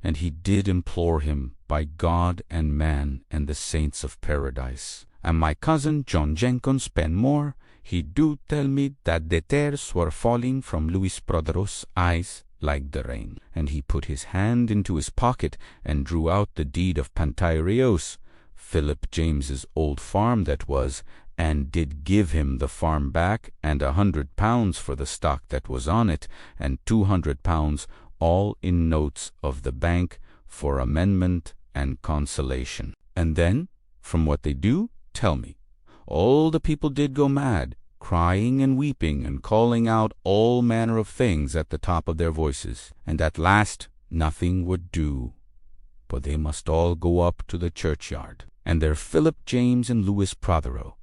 And he did implore him by God and man and the saints of paradise. And my cousin John Jenkins Penmore, he do tell me that the tears were falling from Louis Prothero's eyes like the rain. And he put his hand into his pocket and drew out the deed of Pantaireos, Philip James's old farm that was, and did give him the farm back, and £100 for the stock that was on it, and £200 all in notes of the bank for amendment and consolation. And then, from what they do tell me, all the people did go mad, crying and weeping and calling out all manner of things at the top of their voices. And at last nothing would do, but they must all go up to the churchyard. And there Philip James and Louis Prothero,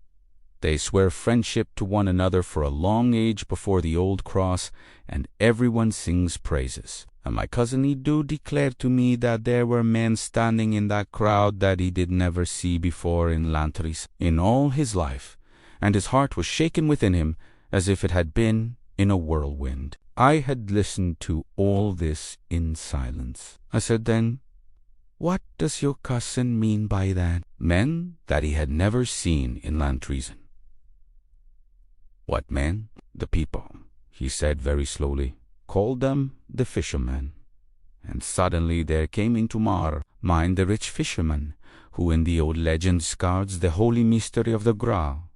they swear friendship to one another for a long age before the old cross, and everyone sings praises. And my cousin he do declare to me that there were men standing in that crowd that he did never see before in Lantris in all his life, and his heart was shaken within him as if it had been in a whirlwind. I had listened to all this in silence. I said then, what does your cousin mean by that? Men that he had never seen in Lantreason. What men? The people, he said very slowly, called them the fishermen. And suddenly there came into mind the rich fisherman, who in the old legends guards the holy mystery of the Graal,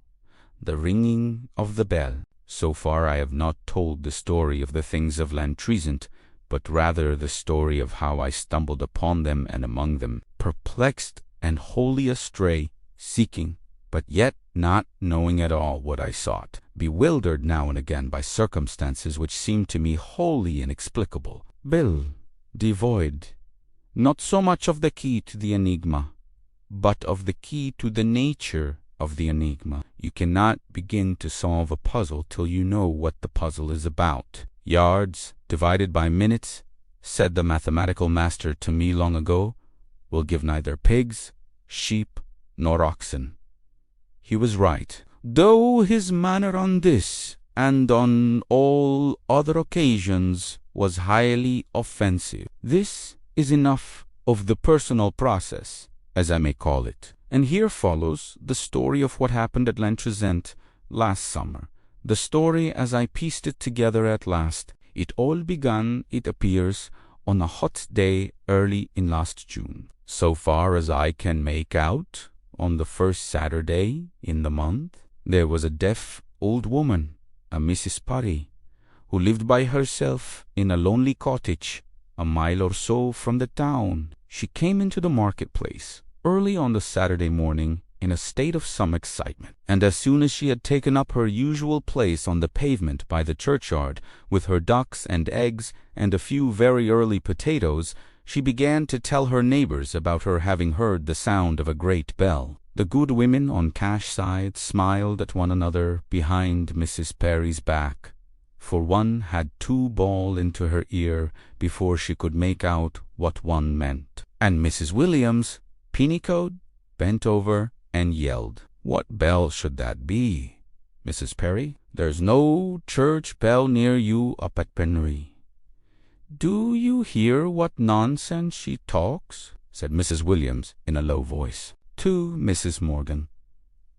the ringing of the bell. So far I have not told the story of the things of Lantreason, but rather the story of how I stumbled upon them and among them, perplexed and wholly astray, seeking, but yet not knowing at all what I sought, bewildered now and again by circumstances which seemed to me wholly inexplicable, devoid, not so much of the key to the enigma, but of the key to the nature of the enigma. You cannot begin to solve a puzzle till you know what the puzzle is about. Yards divided by minutes, said the mathematical master to me long ago, will give neither pigs, sheep, nor oxen. He was right, though his manner on this and on all other occasions was highly offensive. This is enough of the personal process, as I may call it. And here follows the story of what happened at Lantreason last summer. The story as I pieced it together at last. It all began, it appears, on a hot day early in last June. So far as I can make out, on the first Saturday in the month, there was a deaf old woman, a Mrs. Purry, who lived by herself in a lonely cottage a mile or so from the town. She came into the marketplace early on the Saturday morning in a state of some excitement, and as soon as she had taken up her usual place on the pavement by the churchyard with her ducks and eggs and a few very early potatoes, she began to tell her neighbors about her having heard the sound of a great bell. The good women on Cash side smiled at one another behind Mrs. Perry's back, for one had to bawl into her ear before she could make out what one meant. And Mrs. Williams, Pennycoat, bent over and yelled, "What bell should that be, Mrs. Perry? There's no church bell near you up at Penry." "Do you hear what nonsense she talks?" said Mrs. Williams in a low voice to Mrs. Morgan,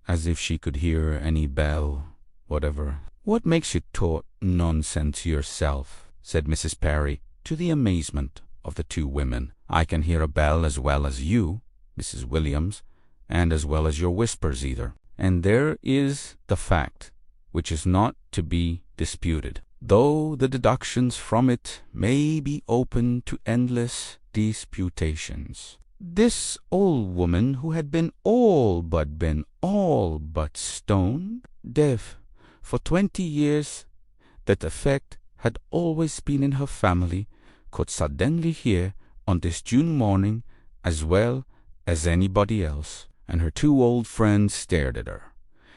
as if she could hear any bell whatever. "What makes you talk nonsense yourself?" said Mrs. Perry, to the amazement of the two women. "I can hear a bell as well as you, Mrs. Williams, and as well as your whispers either. And there is the fact, which is not to be disputed, though the deductions from it may be open to endless disputations. This old woman, who had been all but stone deaf for 20 years, that effect had always been in her family, could suddenly hear on this June morning as well as anybody else, and her two old friends stared at her,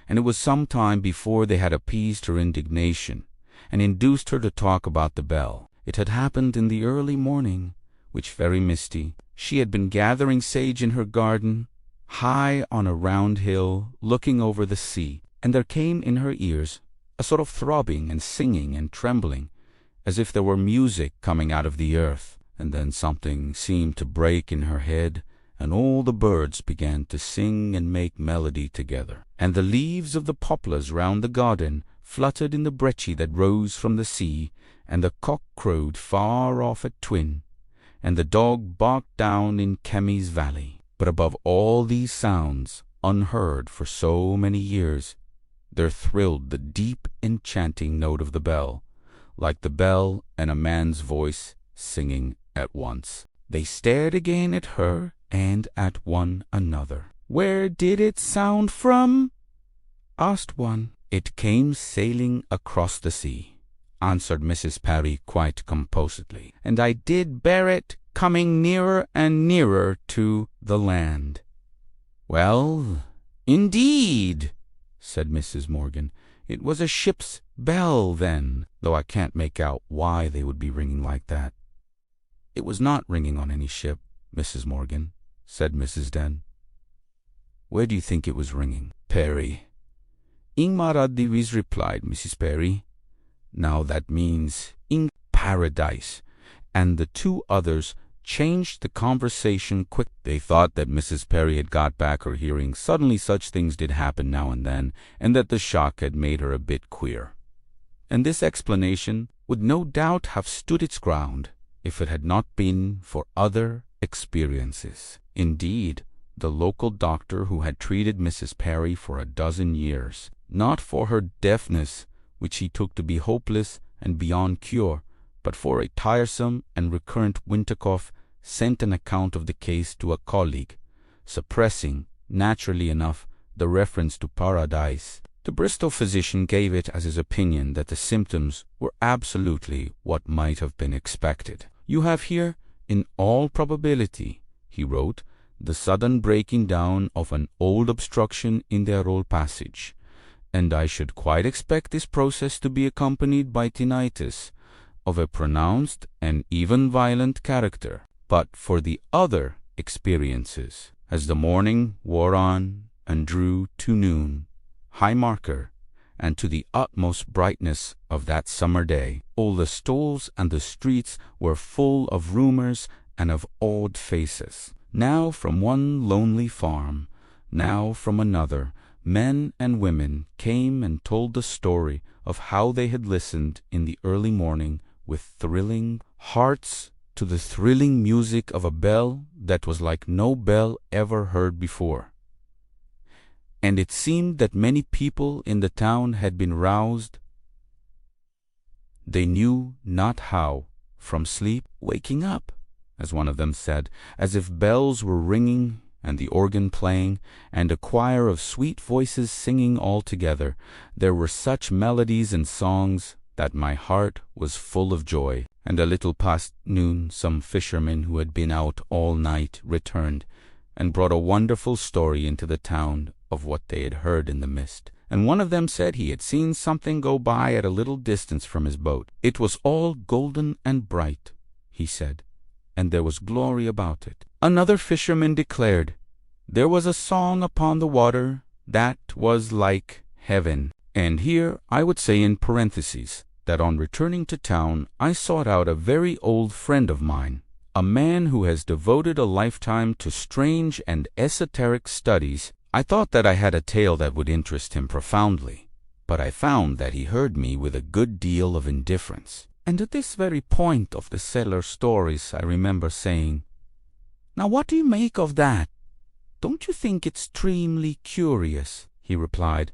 and it was some time before they had appeased her indignation and induced her to talk about the bell. It had happened in the early morning, which very misty. She had been gathering sage in her garden, high on a round hill, looking over the sea, and there came in her ears a sort of throbbing and singing and trembling, as if there were music coming out of the earth. And then something seemed to break in her head, and all the birds began to sing and make melody together, and the leaves of the poplars round the garden fluttered in the brechy that rose from the sea, and the cock crowed far off at Twin, and the dog barked down in Kemmy's valley. But above all these sounds, unheard for so many years, there thrilled the deep enchanting note of the bell, like the bell and a man's voice singing at once. They stared again at her and at one another. "Where did it sound from?" asked one. "It came sailing across the sea," answered Mrs. Parry quite composedly, "and I did bear it coming nearer and nearer to the land." "Well, indeed," said Mrs. Morgan. "It was a ship's bell then, though I can't make out why they would be ringing like that." "It was not ringing on any ship, Mrs. Morgan," said Mrs. Den. "Where do you think it was ringing?" "Perry." "Ingmar Addivis," replied Mrs. Perry. "Now that means in paradise," and the two others changed the conversation quick. They thought that Mrs. Perry had got back her hearing. Suddenly such things did happen now and then, and that the shock had made her a bit queer. And this explanation would no doubt have stood its ground if it had not been for other experiences. Indeed, the local doctor who had treated Mrs. Perry for a dozen years, not for her deafness, which he took to be hopeless and beyond cure, but for a tiresome and recurrent winter cough, sent an account of the case to a colleague, suppressing, naturally enough, the reference to paradise. The Bristol physician gave it as his opinion that the symptoms were absolutely what might have been expected. "You have here, in all probability," he wrote, "the sudden breaking down of an old obstruction in the Aroll passage, and I should quite expect this process to be accompanied by tinnitus of a pronounced and even violent character. But for the other experiences, as the morning wore on and drew to noon, high marker, and to the utmost brightness of that summer day, all the stalls and the streets were full of rumors and of odd faces. Now from one lonely farm, now from another, men and women came and told the story of how they had listened in the early morning with thrilling hearts to the thrilling music of a bell that was like no bell ever heard before. And it seemed that many people in the town had been roused, they knew not how, from sleep, waking up, as one of them said, as if bells were ringing and the organ playing, and a choir of sweet voices singing all together. There were such melodies and songs that my heart was full of joy. And a little past noon, some fishermen who had been out all night returned, and brought a wonderful story into the town of what they had heard in the mist. And one of them said he had seen something go by at a little distance from his boat. It was all golden and bright, he said, and there was glory about it. Another fisherman declared there was a song upon the water that was like heaven. And here I would say in parentheses that on returning to town I sought out a very old friend of mine, a man who has devoted a lifetime to strange and esoteric studies. I thought that I had a tale that would interest him profoundly, but I found that he heard me with a good deal of indifference. And at this very point of the sailor stories I remember saying, "Now what do you make of that?" "Don't you think it extremely curious?" he replied.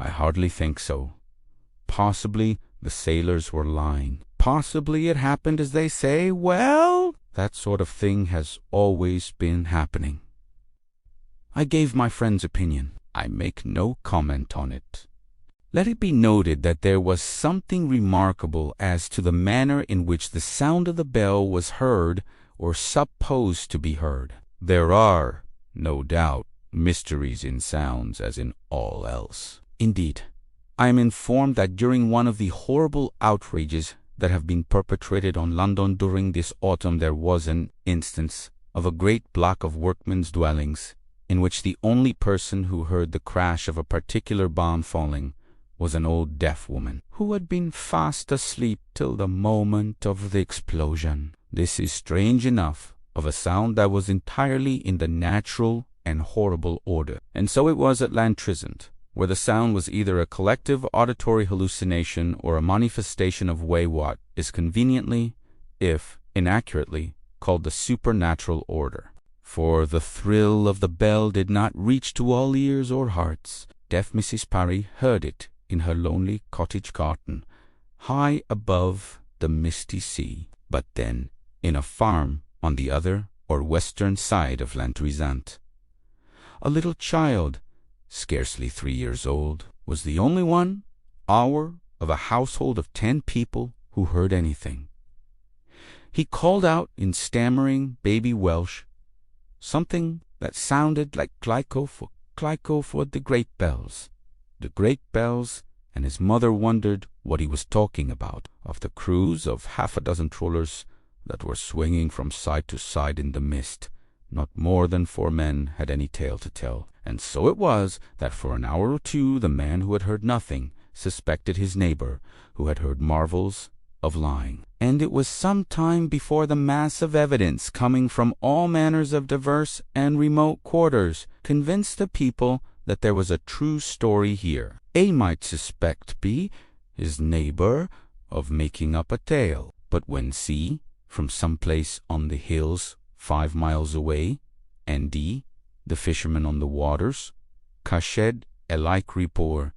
"I hardly think so. Possibly the sailors were lying. Possibly it happened as they say. Well, that sort of thing has always been happening." I gave my friend's opinion. I make no comment on it. Let it be noted that there was something remarkable as to the manner in which the sound of the bell was heard or supposed to be heard. There are, no doubt, mysteries in sounds as in all else. Indeed, I am informed that during one of the horrible outrages that have been perpetrated on London during this autumn there was an instance of a great block of workmen's dwellings in which the only person who heard the crash of a particular bomb falling was an old deaf woman, who had been fast asleep till the moment of the explosion. This is strange enough, of a sound that was entirely in the natural and horrible order. And so it was at Lantrizant, where the sound was either a collective auditory hallucination or a manifestation of what is conveniently, if inaccurately, called the supernatural order. For the thrill of the bell did not reach to all ears or hearts. Deaf Mrs. Parry heard it in her lonely cottage garden, high above the misty sea, but then in a farm on the other or western side of Lantrizant. A little child, scarcely 3 years old, was the only one, of a household of 10 people, who heard anything. He called out in stammering baby Welsh something that sounded like Clyco for the great bells. The great bells, and his mother wondered what he was talking about, of the crews of 6 trollers that were swinging from side to side in the mist. Not more than 4 men had any tale to tell, and so it was that for an hour or two the man who had heard nothing suspected his neighbor, who had heard marvels, of lying. And it was some time before the mass of evidence coming from all manners of diverse and remote quarters convinced the people that there was a true story here. A might suspect B, his neighbor, of making up a tale, but when C, from some place on the hills 5 miles away, and D, the fisherman on the waters, cached a like report,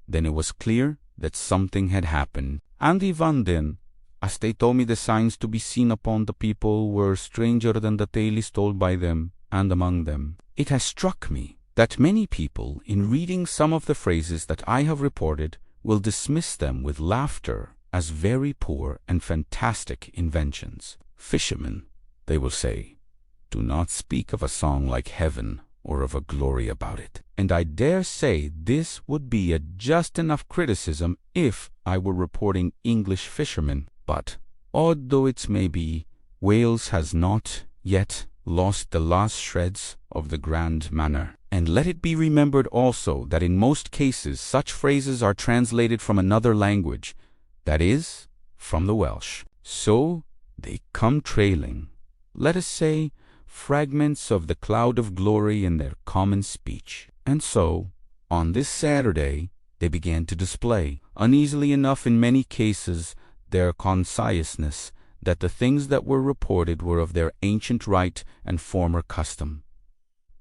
then it was clear that something had happened. And even then, as they told me, the signs to be seen upon the people were stranger than the tale is told by them, and among them. It has struck me that many people, in reading some of the phrases that I have reported, will dismiss them with laughter as very poor and fantastic inventions. Fishermen, they will say, do not speak of a song like heaven or of a glory about it. And I dare say this would be a just enough criticism if I were reporting English fishermen. But, odd though it may be, Wales has not yet lost the last shreds of the grand manner. And let it be remembered also that in most cases such phrases are translated from another language, that is, from the Welsh. So they come trailing, let us say, fragments of the cloud of glory in their common speech. And so, on this Saturday, they began to display, uneasily enough in many cases, their consciousness that the things that were reported were of their ancient right and former custom.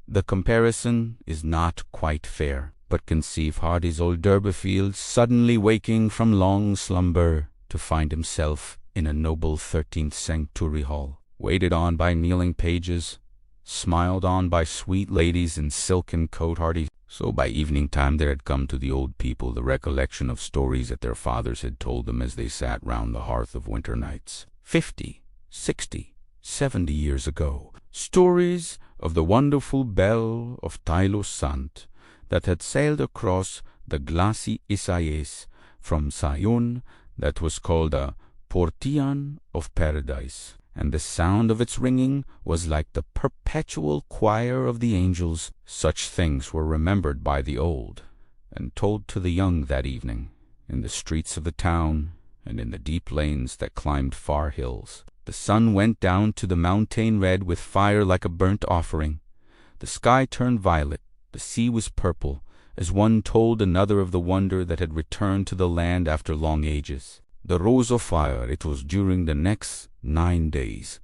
The comparison is not quite fair, but conceive Hardy's old Durbeyfield suddenly waking from long slumber to find himself in a noble 13th century hall, waited on by kneeling pages, smiled on by sweet ladies in silken coat. Hardy. So by evening time there had come to the old people the recollection of stories that their fathers had told them as they sat round the hearth of winter nights, 50, 60, 70 years ago. Stories of the wonderful bell of Tylo Sant that had sailed across the glassy Isaias from Sion, that was called a Portian of Paradise, and the sound of its ringing was like the perpetual choir of the angels. Such things were remembered by the old, and told to the young that evening, in the streets of the town, and in the deep lanes that climbed far hills. The sun went down to the mountain red with fire like a burnt offering. The sky turned violet, the sea was purple, as one told another of the wonder that had returned to the land after long ages. The rose of fire, it was during the next 9 days,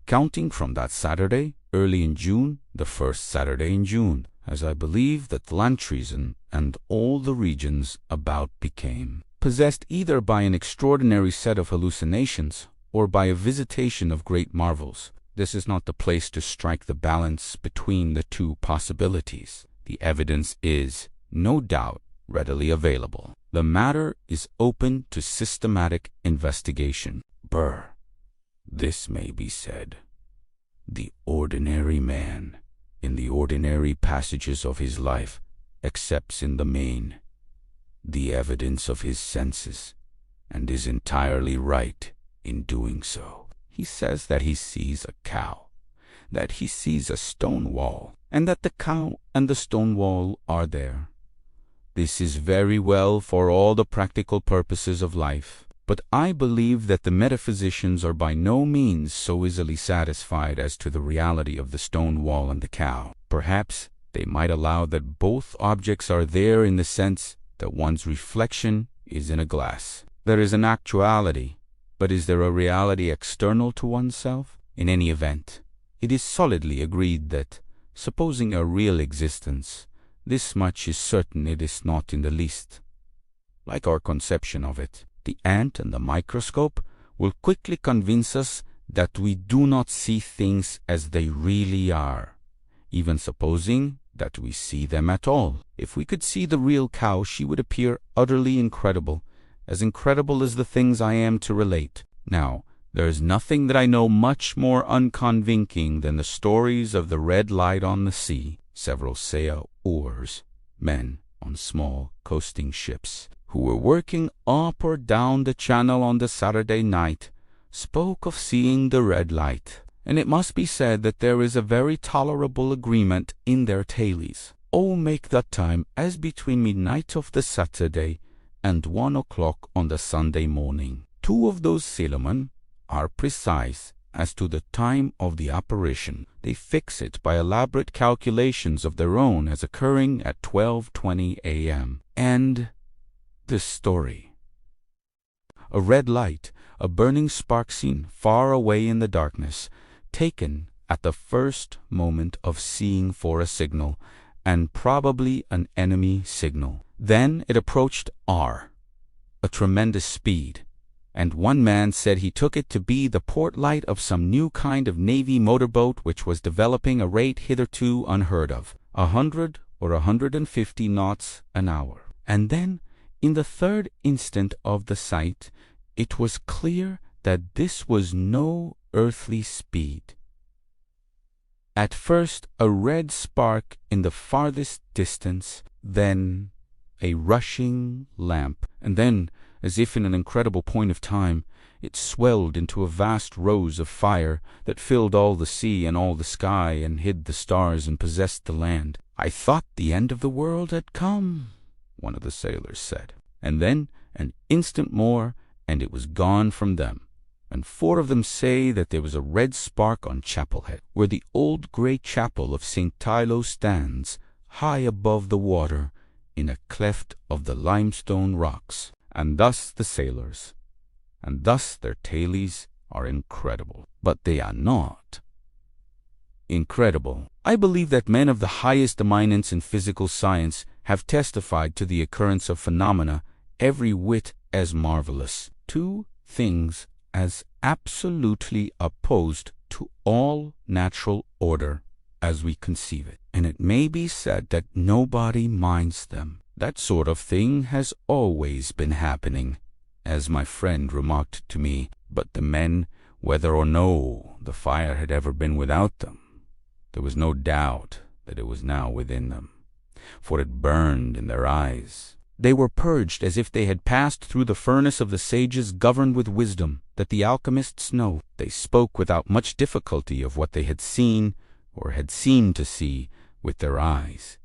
counting from that Saturday, early in June, the first Saturday in June, as I believe that Lantreason and all the regions about became possessed either by an extraordinary set of hallucinations or by a visitation of great marvels. This is not the place to strike the balance between the two possibilities. The evidence is, no doubt, readily available. The matter is open to systematic investigation. This may be said. The ordinary man, in the ordinary passages of his life, accepts in the main the evidence of his senses, and is entirely right in doing so. He says that he sees a cow, that he sees a stone wall, and that the cow and the stone wall are there. This is very well for all the practical purposes of life, but I believe that the metaphysicians are by no means so easily satisfied as to the reality of the stone wall and the cow. Perhaps they might allow that both objects are there in the sense that one's reflection is in a glass. There is an actuality, but is there a reality external to oneself? In any event, it is solidly agreed that, supposing a real existence, this much is certain: it is not in the least like our conception of it. The ant and the microscope will quickly convince us that we do not see things as they really are, even supposing that we see them at all. If we could see the real cow, she would appear utterly incredible as the things I am to relate. Now, there is nothing that I know much more unconvincing than the stories of the red light on the sea. Several sailors, men on small coasting ships, who were working up or down the channel on the Saturday night, spoke of seeing the red light, and it must be said that there is a very tolerable agreement in their tales. All make that time as between midnight of the Saturday and 1 o'clock on the Sunday morning. Two of those sailormen are precise as to the time of the apparition. They fix it by elaborate calculations of their own as occurring at 12:20 a.m. And the story. A red light, a burning spark seen far away in the darkness, taken at the first moment of seeing for a signal, and probably an enemy signal. Then it approached a tremendous speed, and one man said he took it to be the port light of some new kind of Navy motorboat which was developing a rate hitherto unheard of, 100 or 150 knots an hour. And then, in the third instant of the sight, it was clear that this was no earthly speed. At first a red spark in the farthest distance, then a rushing lamp, and then, as if in an incredible point of time, it swelled into a vast rose of fire that filled all the sea and all the sky, and hid the stars and possessed the land. "I thought the end of the world had come," one of the sailors said. And then an instant more, and it was gone from them. And 4 of them say that there was a red spark on Chapel Head, where the old grey chapel of St. Tylo stands, high above the water, in a cleft of the limestone rocks. And thus the sailors, and thus their tales are incredible. But they are not incredible. I believe that men of the highest eminence in physical science have testified to the occurrence of phenomena every whit as marvelous. 2 things as absolutely opposed to all natural order as we conceive it, and it may be said that nobody minds them. That sort of thing has always been happening, as my friend remarked to me, but the men, whether or no the fire had ever been without them, there was no doubt that it was now within them, for it burned in their eyes. They were purged as if they had passed through the furnace of the sages governed with wisdom that the alchemists know. They spoke without much difficulty of what they had seen or had seemed to see with their eyes,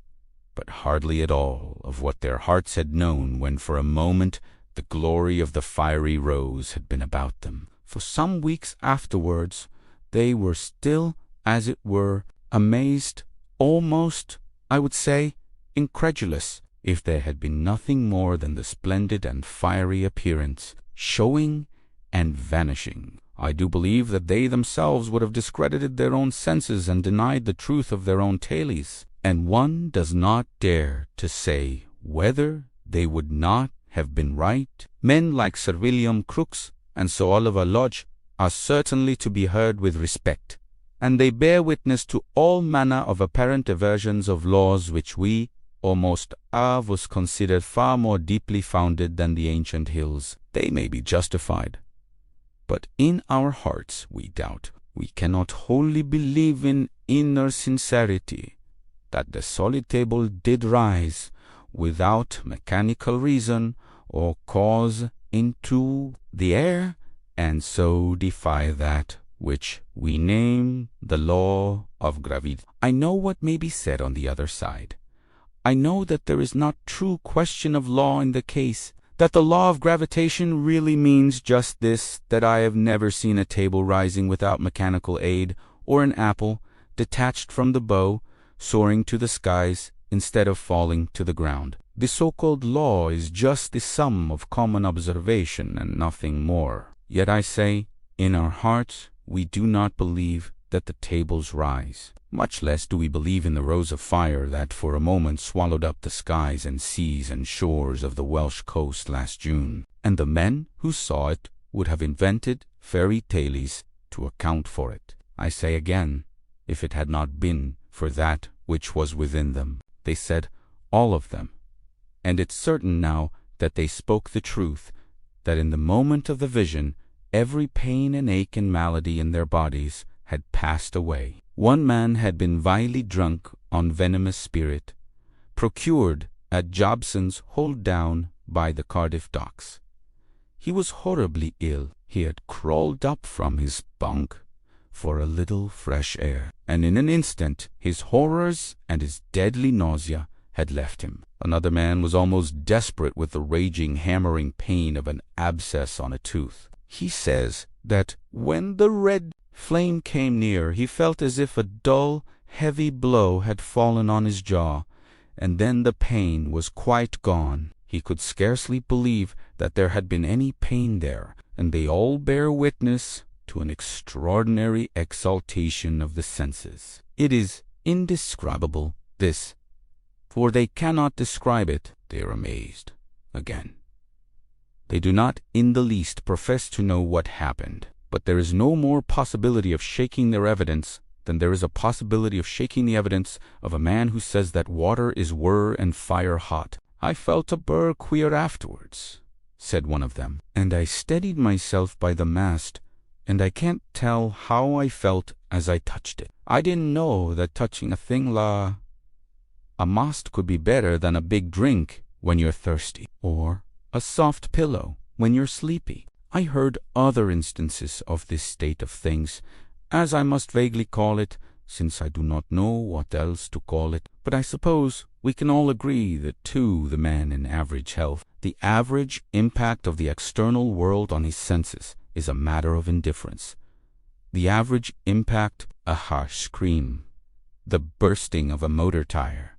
but hardly at all of what their hearts had known when for a moment the glory of the fiery rose had been about them. For some weeks afterwards they were still, as it were, amazed, almost, I would say, incredulous, if there had been nothing more than the splendid and fiery appearance, showing and vanishing I do believe that they themselves would have discredited their own senses and denied the truth of their own tales, and one does not dare to say whether they would not have been right. Men like Sir William Crookes and Sir Oliver Lodge are certainly to be heard with respect, and they bear witness to all manner of apparent aversions of laws which we, or most of us, consider far more deeply founded than the ancient hills. They may be justified, but in our hearts we doubt. We cannot wholly believe in inner sincerity that the solid table did rise without mechanical reason or cause into the air, and so defy that which we name the law of gravity. I know what may be said on the other side. I know that there is not true question of law in the case, that the law of gravitation really means just this, that I have never seen a table rising without mechanical aid, or an apple, detached from the bow, soaring to the skies instead of falling to the ground. The so-called law is just the sum of common observation and nothing more. Yet I say, in our hearts we do not believe that the tables rise. Much less do we believe in the rose of fire that for a moment swallowed up the skies and seas and shores of the Welsh coast last June, and the men who saw it would have invented fairy tales to account for it. I say again, if it had not been for that which was within them. They said, all of them, and it's certain now that they spoke the truth, that in the moment of the vision every pain and ache and malady in their bodies had passed away. One man had been vilely drunk on venomous spirit, procured at Jobson's hold down by the Cardiff docks. He was horribly ill. He had crawled up from his bunk for a little fresh air, and in an instant his horrors and his deadly nausea had left him. Another man was almost desperate with the raging, hammering pain of an abscess on a tooth. He says that when the red flame came near, he felt as if a dull, heavy blow had fallen on his jaw, and then the pain was quite gone. He could scarcely believe that there had been any pain there, and they all bear witness to an extraordinary exaltation of the senses. It is indescribable, this, for they cannot describe it. They are amazed again. They do not in the least profess to know what happened, but there is no more possibility of shaking their evidence than there is a possibility of shaking the evidence of a man who says that water is whir and fire hot. I felt a burr queer afterwards, said one of them, and I steadied myself by the mast, and I can't tell how I felt as I touched it. I didn't know that touching a thing a mast could be better than a big drink when you're thirsty, or a soft pillow when you're sleepy. I heard other instances of this state of things, as I must vaguely call it, since I do not know what else to call it. But I suppose we can all agree that to the man in average health, the average impact of the external world on his senses is a matter of indifference. The average impact, a harsh scream, the bursting of a motor tire,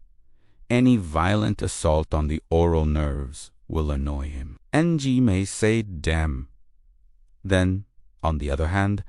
any violent assault on the oral nerves will annoy him. And ye may say, damn. Then, on the other hand,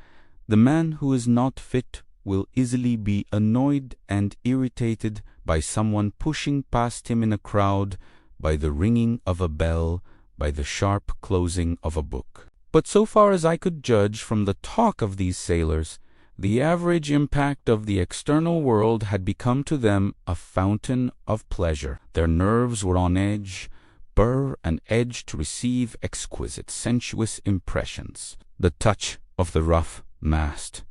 the man who is not fit will easily be annoyed and irritated by someone pushing past him in a crowd, by the ringing of a bell, by the sharp closing of a book. But so far as I could judge from the talk of these sailors, the average impact of the external world had become to them a fountain of pleasure. Their nerves were on edge, burr and edge to receive exquisite, sensuous impressions. The touch of the rough mast,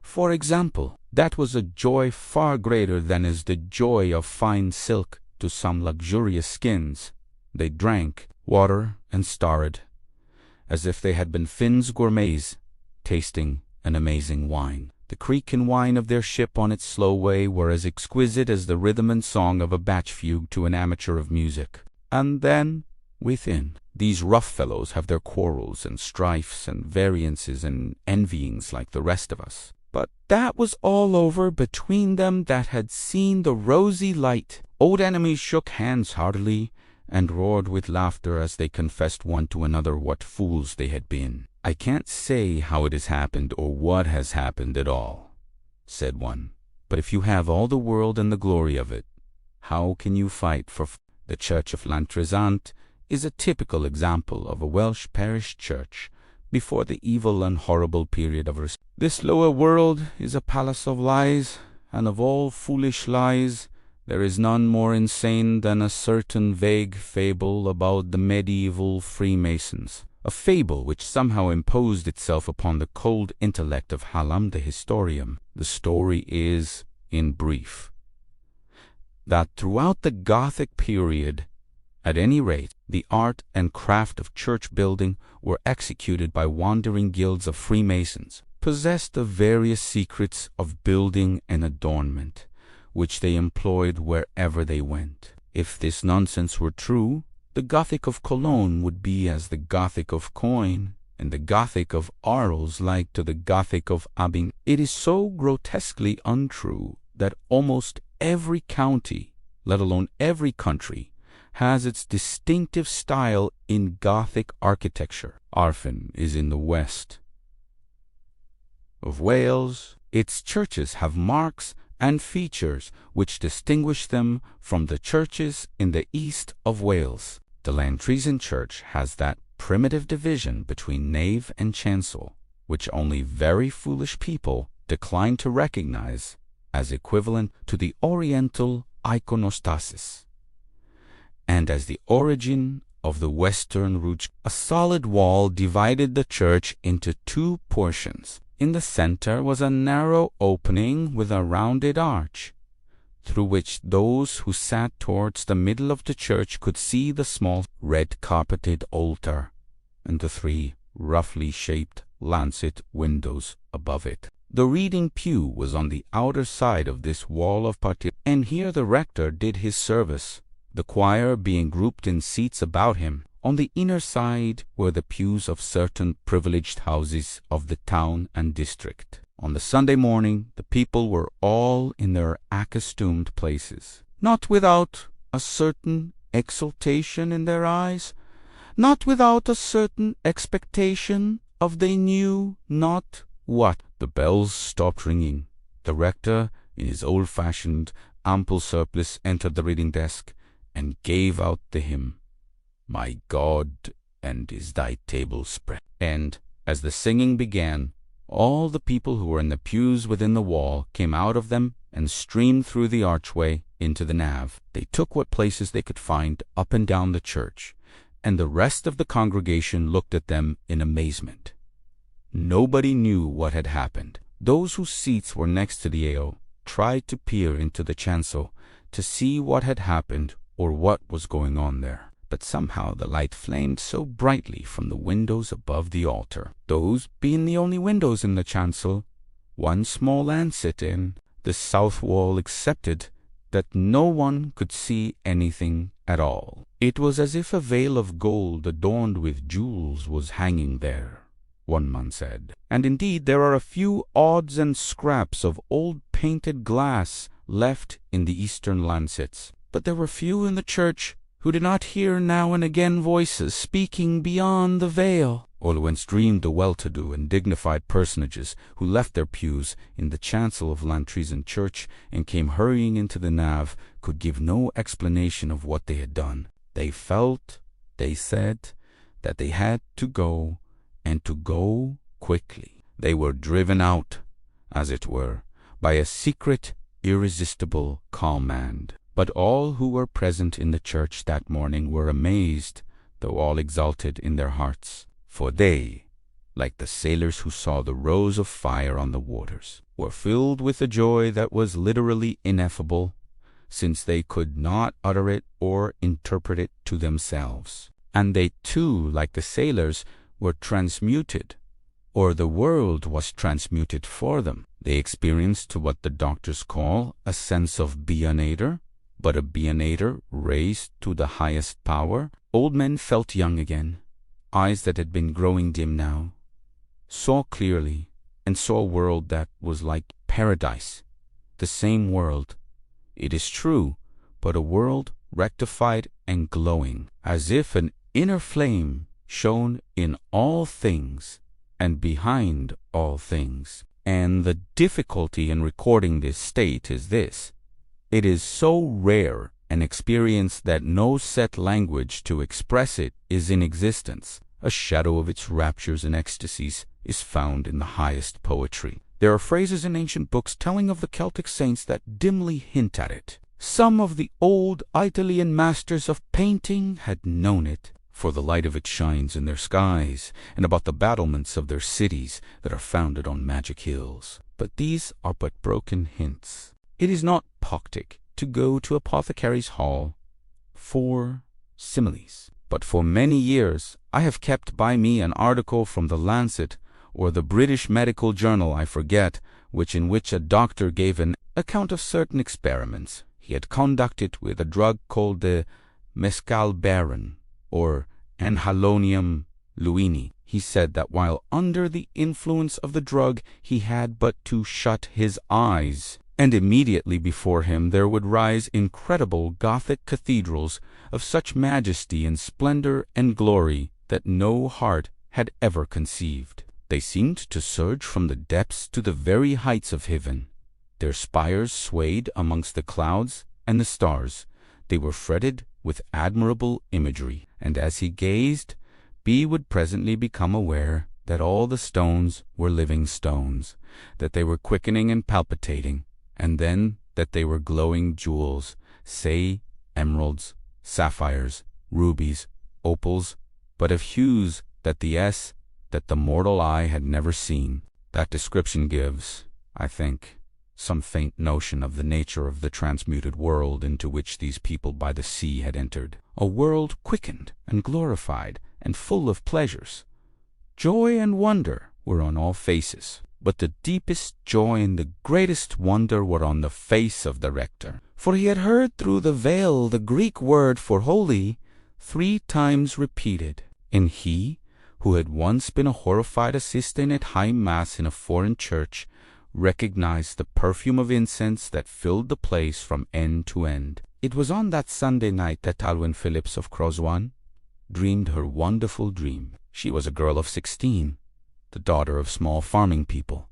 for example, that was a joy far greater than is the joy of fine silk to some luxurious skins. They drank water and starred, as if they had been Finn's gourmets, tasting an amazing wine. The creak and whine of their ship on its slow way were as exquisite as the rhythm and song of a batch fugue to an amateur of music. And then, within, these rough fellows have their quarrels and strifes and variances and envyings like the rest of us. But that was all over between them that had seen the rosy light. Old enemies shook hands heartily and roared with laughter as they confessed one to another what fools they had been. "I can't say how it has happened or what has happened at all," said one. "But if you have all the world and the glory of it, how can you fight for the Church of Llantrisant is a typical example of a Welsh parish church before the evil and horrible period of this lower world is a palace of lies, and of all foolish lies there is none more insane than a certain vague fable about the medieval Freemasons, a fable which somehow imposed itself upon the cold intellect of Hallam the historian. The story is, in brief, that throughout the Gothic period, at any rate, the art and craft of church building were executed by wandering guilds of Freemasons, possessed of various secrets of building and adornment, which they employed wherever they went. If this nonsense were true, the Gothic of Cologne would be as the Gothic of Coin, and the Gothic of Arles like to the Gothic of Abing. It is so grotesquely untrue that almost every county, let alone every country, has its distinctive style in Gothic architecture. Arfan is in the west of Wales. Its churches have marks and features which distinguish them from the churches in the east of Wales. The Llantrisant church has that primitive division between nave and chancel, which only very foolish people decline to recognize as equivalent to the Oriental iconostasis, and as the origin of the Western root. A solid wall divided the church into two portions. In the center was a narrow opening with a rounded arch, through which those who sat towards the middle of the church could see the small red-carpeted altar and the three roughly shaped lancet windows above it. The reading pew was on the outer side of this wall of partition, and here the rector did his service, the choir being grouped in seats about him. On the inner side were the pews of certain privileged houses of the town and district. On the Sunday morning the people were all in their accustomed places, not without a certain exultation in their eyes, not without a certain expectation of they knew not what. The bells stopped ringing. The rector, in his old-fashioned ample surplice, entered the reading desk and gave out the hymn, "My God, and is thy table spread?" And, as the singing began, all the people who were in the pews within the wall came out of them and streamed through the archway into the nave. They took what places they could find up and down the church, and the rest of the congregation looked at them in amazement. Nobody knew what had happened. Those whose seats were next to the aisle tried to peer into the chancel to see what had happened or what was going on there. But somehow the light flamed so brightly from the windows above the altar, those being the only windows in the chancel, one small lancet in the south wall excepted, that no one could see anything at all. It was as if a veil of gold adorned with jewels was hanging there, one man said. And indeed there are a few odds and scraps of old painted glass left in the eastern lancets, but there were few in the church who did not hear now and again voices speaking beyond the veil. Always dreamed the well-to-do and dignified personages who left their pews in the chancel of Llantrisant church and came hurrying into the nave could give no explanation of what they had done. They felt, they said, that they had to go, and to go quickly. They were driven out, as it were, by a secret, irresistible command. But all who were present in the church that morning were amazed, though all exulted in their hearts. For they, like the sailors who saw the rose of fire on the waters, were filled with a joy that was literally ineffable, since they could not utter it or interpret it to themselves. And they too, like the sailors, were transmuted, or the world was transmuted for them. They experienced what the doctors call a sense of bionator, but a bionator raised to the highest power. Old men felt young again. Eyes that had been growing dim now saw clearly, and saw a world that was like paradise. The same world, it is true, but a world rectified and glowing, as if an inner flame shone in all things and behind all things. And the difficulty in recording this state is this: it is so rare an experience that no set language to express it is in existence. A shadow of its raptures and ecstasies is found in the highest poetry. There are phrases in ancient books telling of the Celtic saints that dimly hint at it. Some of the old Italian masters of painting had known it, for the light of it shines in their skies and about the battlements of their cities that are founded on magic hills. But these are but broken hints. It is not praktik to go to apothecary's hall for similes. But for many years I have kept by me an article from the Lancet or the British Medical Journal, I forget, in which a doctor gave an account of certain experiments he had conducted with a drug called the mescalbaron, or Anhalonium lewini. He said that while under the influence of the drug he had but to shut his eyes, and immediately before him there would rise incredible Gothic cathedrals of such majesty and splendor and glory that no heart had ever conceived. They seemed to surge from the depths to the very heights of heaven. Their spires swayed amongst the clouds and the stars. They were fretted with admirable imagery, and as he gazed, B would presently become aware that all the stones were living stones, that they were quickening and palpitating, and then that they were glowing jewels, say emeralds, sapphires, rubies, opals, but of hues that the mortal eye had never seen. That description gives, I think, some faint notion of the nature of the transmuted world into which these people by the sea had entered. A world quickened and glorified and full of pleasures. Joy and wonder were on all faces, but the deepest joy and the greatest wonder were on the face of the rector, for he had heard through the veil the Greek word for holy 3 times repeated, and he, who had once been a horrified assistant at high mass in a foreign church, recognized the perfume of incense that filled the place from end to end. It was on that Sunday night that Alwyn Phillips of Croswan dreamed her wonderful dream. She was a girl of 16, the daughter of small farming people,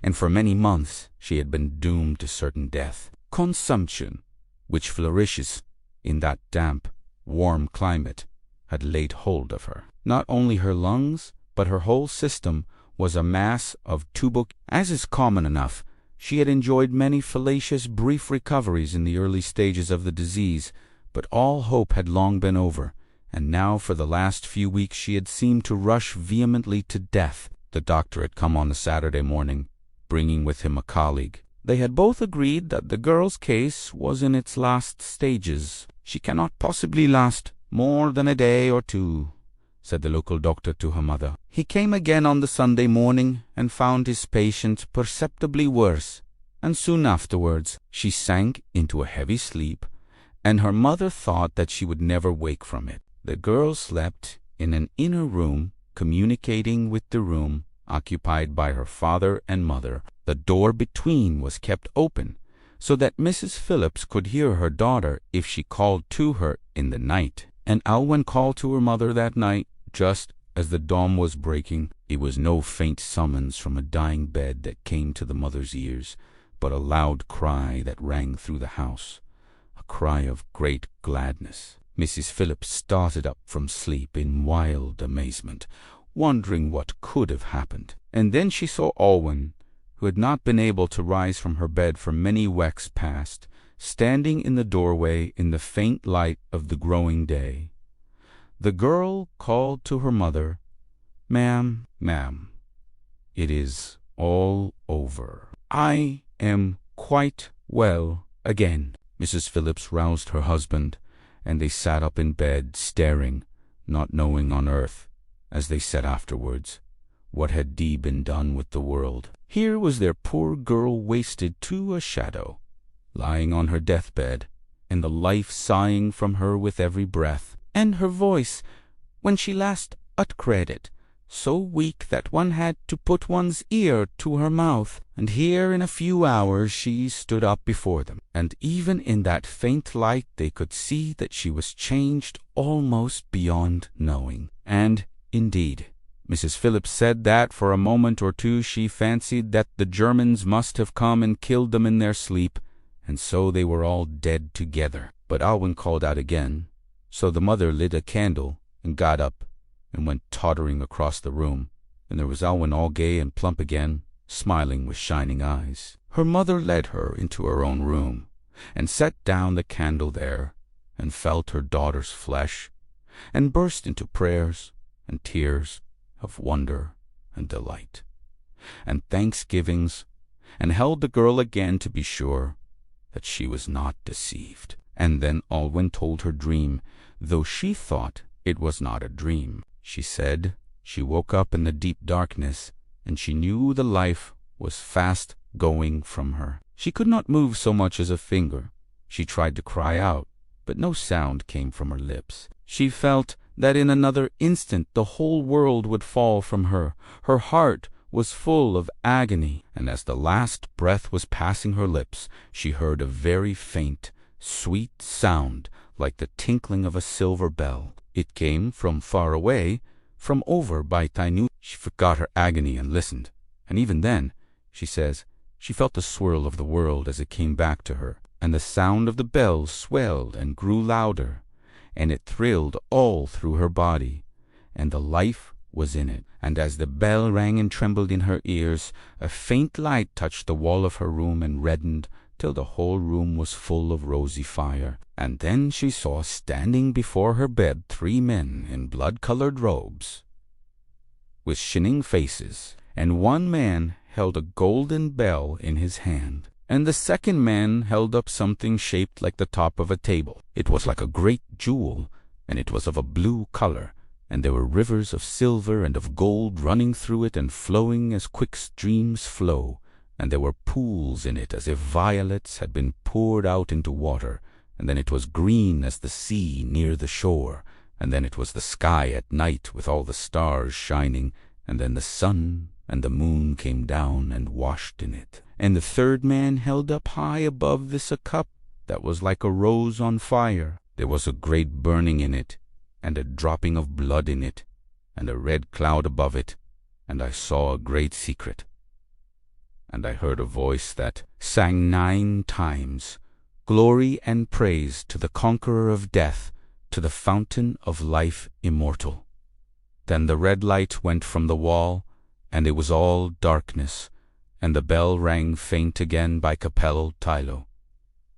and for many months she had been doomed to certain death. Consumption, which flourishes in that damp, warm climate, had laid hold of her. Not only her lungs, but her whole system was a mass of tuberculosis. As is common enough, she had enjoyed many fallacious brief recoveries in the early stages of the disease, but all hope had long been over, and now for the last few weeks she had seemed to rush vehemently to death. The doctor had come on a Saturday morning, bringing with him a colleague. They had both agreed that the girl's case was in its last stages. "She cannot possibly last more than a day or 2, said the local doctor to her mother. He came again on the Sunday morning and found his patient perceptibly worse, and soon afterwards she sank into a heavy sleep, and her mother thought that she would never wake from it. The girl slept in an inner room communicating with the room occupied by her father and mother. The door between was kept open, so that Mrs. Phillips could hear her daughter if she called to her in the night. And Alwyn called to her mother that night, just as the dawn was breaking. It was no faint summons from a dying bed that came to the mother's ears, but a loud cry that rang through the house, a cry of great gladness. Mrs. Phillips started up from sleep in wild amazement, wondering what could have happened. And then she saw Alwyn, who had not been able to rise from her bed for many weeks past, standing in the doorway in the faint light of the growing day. The girl called to her mother, "Ma'am, it is all over. I am quite well again." Mrs. Phillips roused her husband, and they sat up in bed, staring, not knowing on earth, as they said afterwards, what had been done with the world. Here was their poor girl wasted to a shadow, lying on her deathbed, and the life sighing from her with every breath, and her voice, when she last uttered it, so weak that one had to put one's ear to her mouth. And here in a few hours she stood up before them, and even in that faint light they could see that she was changed almost beyond knowing. And, indeed, Mrs. Phillips said that for a moment or two she fancied that the Germans must have come and killed them in their sleep, and so they were all dead together. But Alwyn called out again, so the mother lit a candle and got up and went tottering across the room, and there was Alwyn all gay and plump again, smiling with shining eyes. Her mother led her into her own room, and set down the candle there, and felt her daughter's flesh, and burst into prayers and tears of wonder and delight, and thanksgivings, and held the girl again to be sure that she was not deceived. And then Alwyn told her dream, though she thought it was not a dream. She said she woke up in the deep darkness, and she knew the life was fast going from her. She could not move so much as a finger. She tried to cry out, but no sound came from her lips. She felt that in another instant the whole world would fall from her. Her heart was full of agony, and as the last breath was passing her lips, she heard a very faint, sweet sound like the tinkling of a silver bell. It came from far away, from over by Tainu. She forgot her agony and listened, and even then, she says, she felt the swirl of the world as it came back to her, and the sound of the bell swelled and grew louder, and it thrilled all through her body, and the life was in it. And as the bell rang and trembled in her ears, a faint light touched the wall of her room and reddened till the whole room was full of rosy fire. And then she saw standing before her bed 3 men in blood-colored robes, with shining faces, and one man held a golden bell in his hand, and the second man held up something shaped like the top of a table. It was like a great jewel, and it was of a blue color, and there were rivers of silver and of gold running through it and flowing as quick streams flow, and there were pools in it as if violets had been poured out into water, and then it was green as the sea near the shore, and then it was the sky at night with all the stars shining, and then the sun and the moon came down and washed in it. And the third man held up high above this a cup that was like a rose on fire. There was a great burning in it, and a dropping of blood in it, and a red cloud above it, and I saw a great secret. And I heard a voice that sang 9 times, "Glory and praise to the conqueror of death, to the fountain of life immortal." Then the red light went from the wall, and it was all darkness, and the bell rang faint again by Capello Tilo.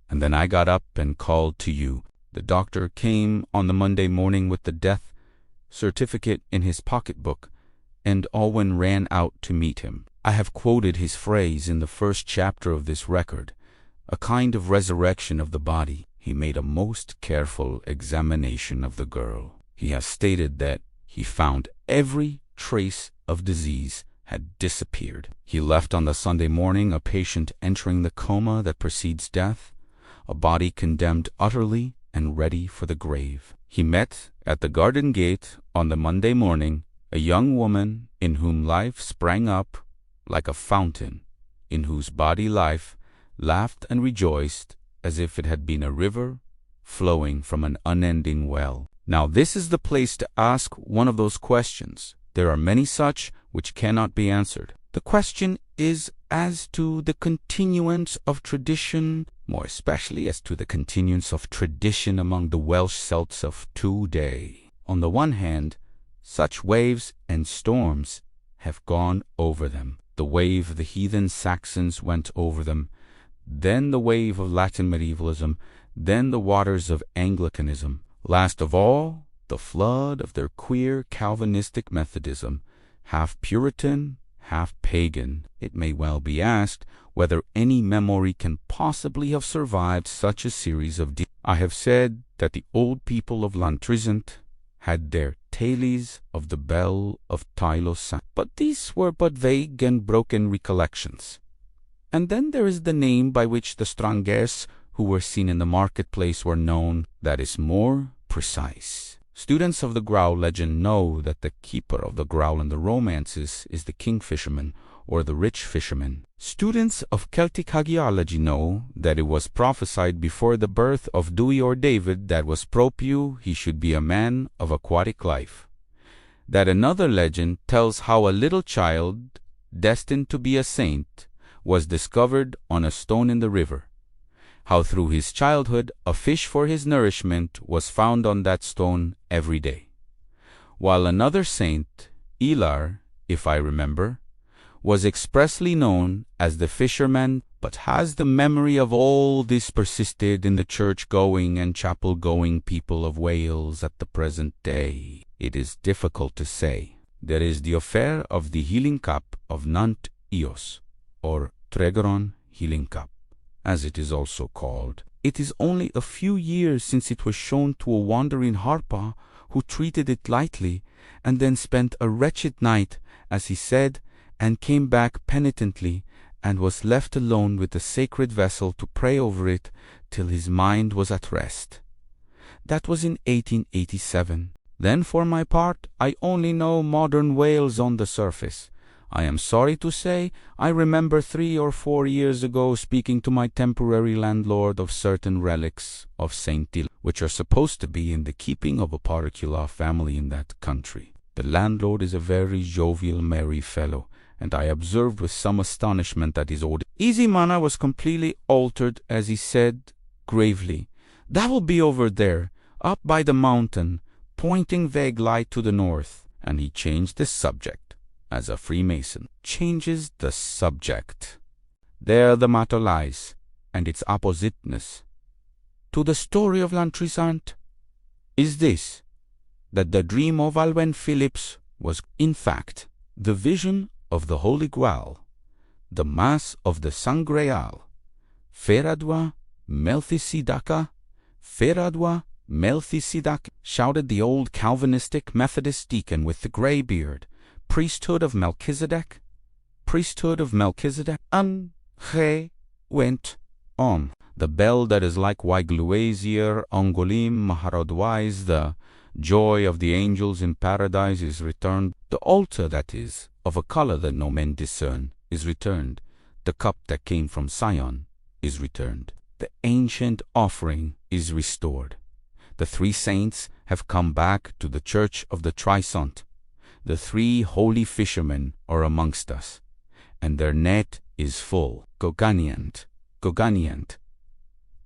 And then I got up and called to you. The doctor came on the Monday morning with the death certificate in his pocketbook, and Alwyn ran out to meet him. I have quoted his phrase in the first chapter of this record, a kind of resurrection of the body. He made a most careful examination of the girl. He has stated that he found every trace of disease had disappeared. He left on the Sunday morning a patient entering the coma that precedes death, a body condemned utterly and ready for the grave. He met at the garden gate on the Monday morning a young woman in whom life sprang up like a fountain, in whose body life laughed and rejoiced as if it had been a river flowing from an unending well. Now this is the place to ask one of those questions. There are many such which cannot be answered. The question is as to the continuance of tradition, more especially as to the continuance of tradition among the Welsh Celts of today. On the one hand, such waves and storms have gone over them. The wave of the heathen Saxons went over them, then the wave of Latin medievalism, then the waters of Anglicanism, last of all, the flood of their queer Calvinistic Methodism, half Puritan, half pagan. It may well be asked whether any memory can possibly have survived such a series of I have said that the old people of Lantrisant had their tales of the bell of Tylos, but these were but vague and broken recollections. And then there is the name by which the strangers who were seen in the marketplace were known, that is more precise. Students of the Growl legend know that the keeper of the Growl in the romances is the king fisherman or the rich fisherman. Students of Celtic hagiology know that it was prophesied before the birth of Dewey or David that was propiu he should be a man of aquatic life. that another legend tells how a little child, destined to be a saint, was discovered on a stone in the river, how through his childhood a fish for his nourishment was found on that stone every day, while another saint, Elar, if I remember, was expressly known as the fisherman. But has the memory of all this persisted in the church-going and chapel-going people of Wales at the present day? It is difficult to say. There is the affair of the healing cup of Nant Eos, or Tregoron healing cup, as it is also called. It is only a few years since it was shown to a wandering harpa, who treated it lightly, and then spent a wretched night, as he said, and came back penitently, and was left alone with the sacred vessel to pray over it till his mind was at rest. That was in 1887. Then, for my part, I only know modern Wales on the surface. I am sorry to say I remember 3 or 4 years ago speaking to my temporary landlord of certain relics of St. Hilaire, which are supposed to be in the keeping of a particular family in that country. The landlord is a very jovial, merry fellow, and I observed with some astonishment that his easy manner was completely altered as he said gravely, "That will be over there, up by the mountain, pointing vague light to the north." And he changed the subject, as a Freemason changes the subject. There the matter lies, and its oppositeness to the story of Lantrisant is this, that the dream of Alwen Phillips was, in fact, the vision of the Holy Grail, the Mass of the Sangreal, Feradwa Melchisedaka, Feradwa Melchisedek, shouted the old Calvinistic Methodist deacon with the grey beard. Priesthood of Melchizedek, priesthood of Melchizedek. He went on. The bell that is like Waigluazier Ongolim Maharodwise, the joy of the angels in paradise, is returned. The altar, that is, of a color that no men discern, is returned. The cup that came from Sion is returned. The ancient offering is restored. The 3 saints have come back to the church of the Trisont. The 3 holy fishermen are amongst us, and their net is full. Goganiant, Goganiant,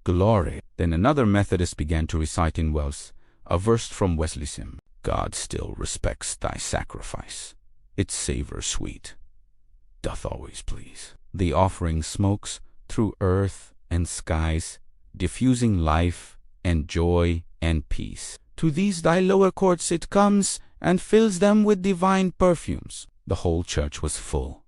glory. Then another Methodist began to recite in Welsh a verse from Wesley's hymn. God still respects thy sacrifice. Its savor sweet doth always please. The offering smokes through earth and skies, diffusing life and joy and peace. To these thy lower courts it comes, and fills them with divine perfumes. The whole church was full.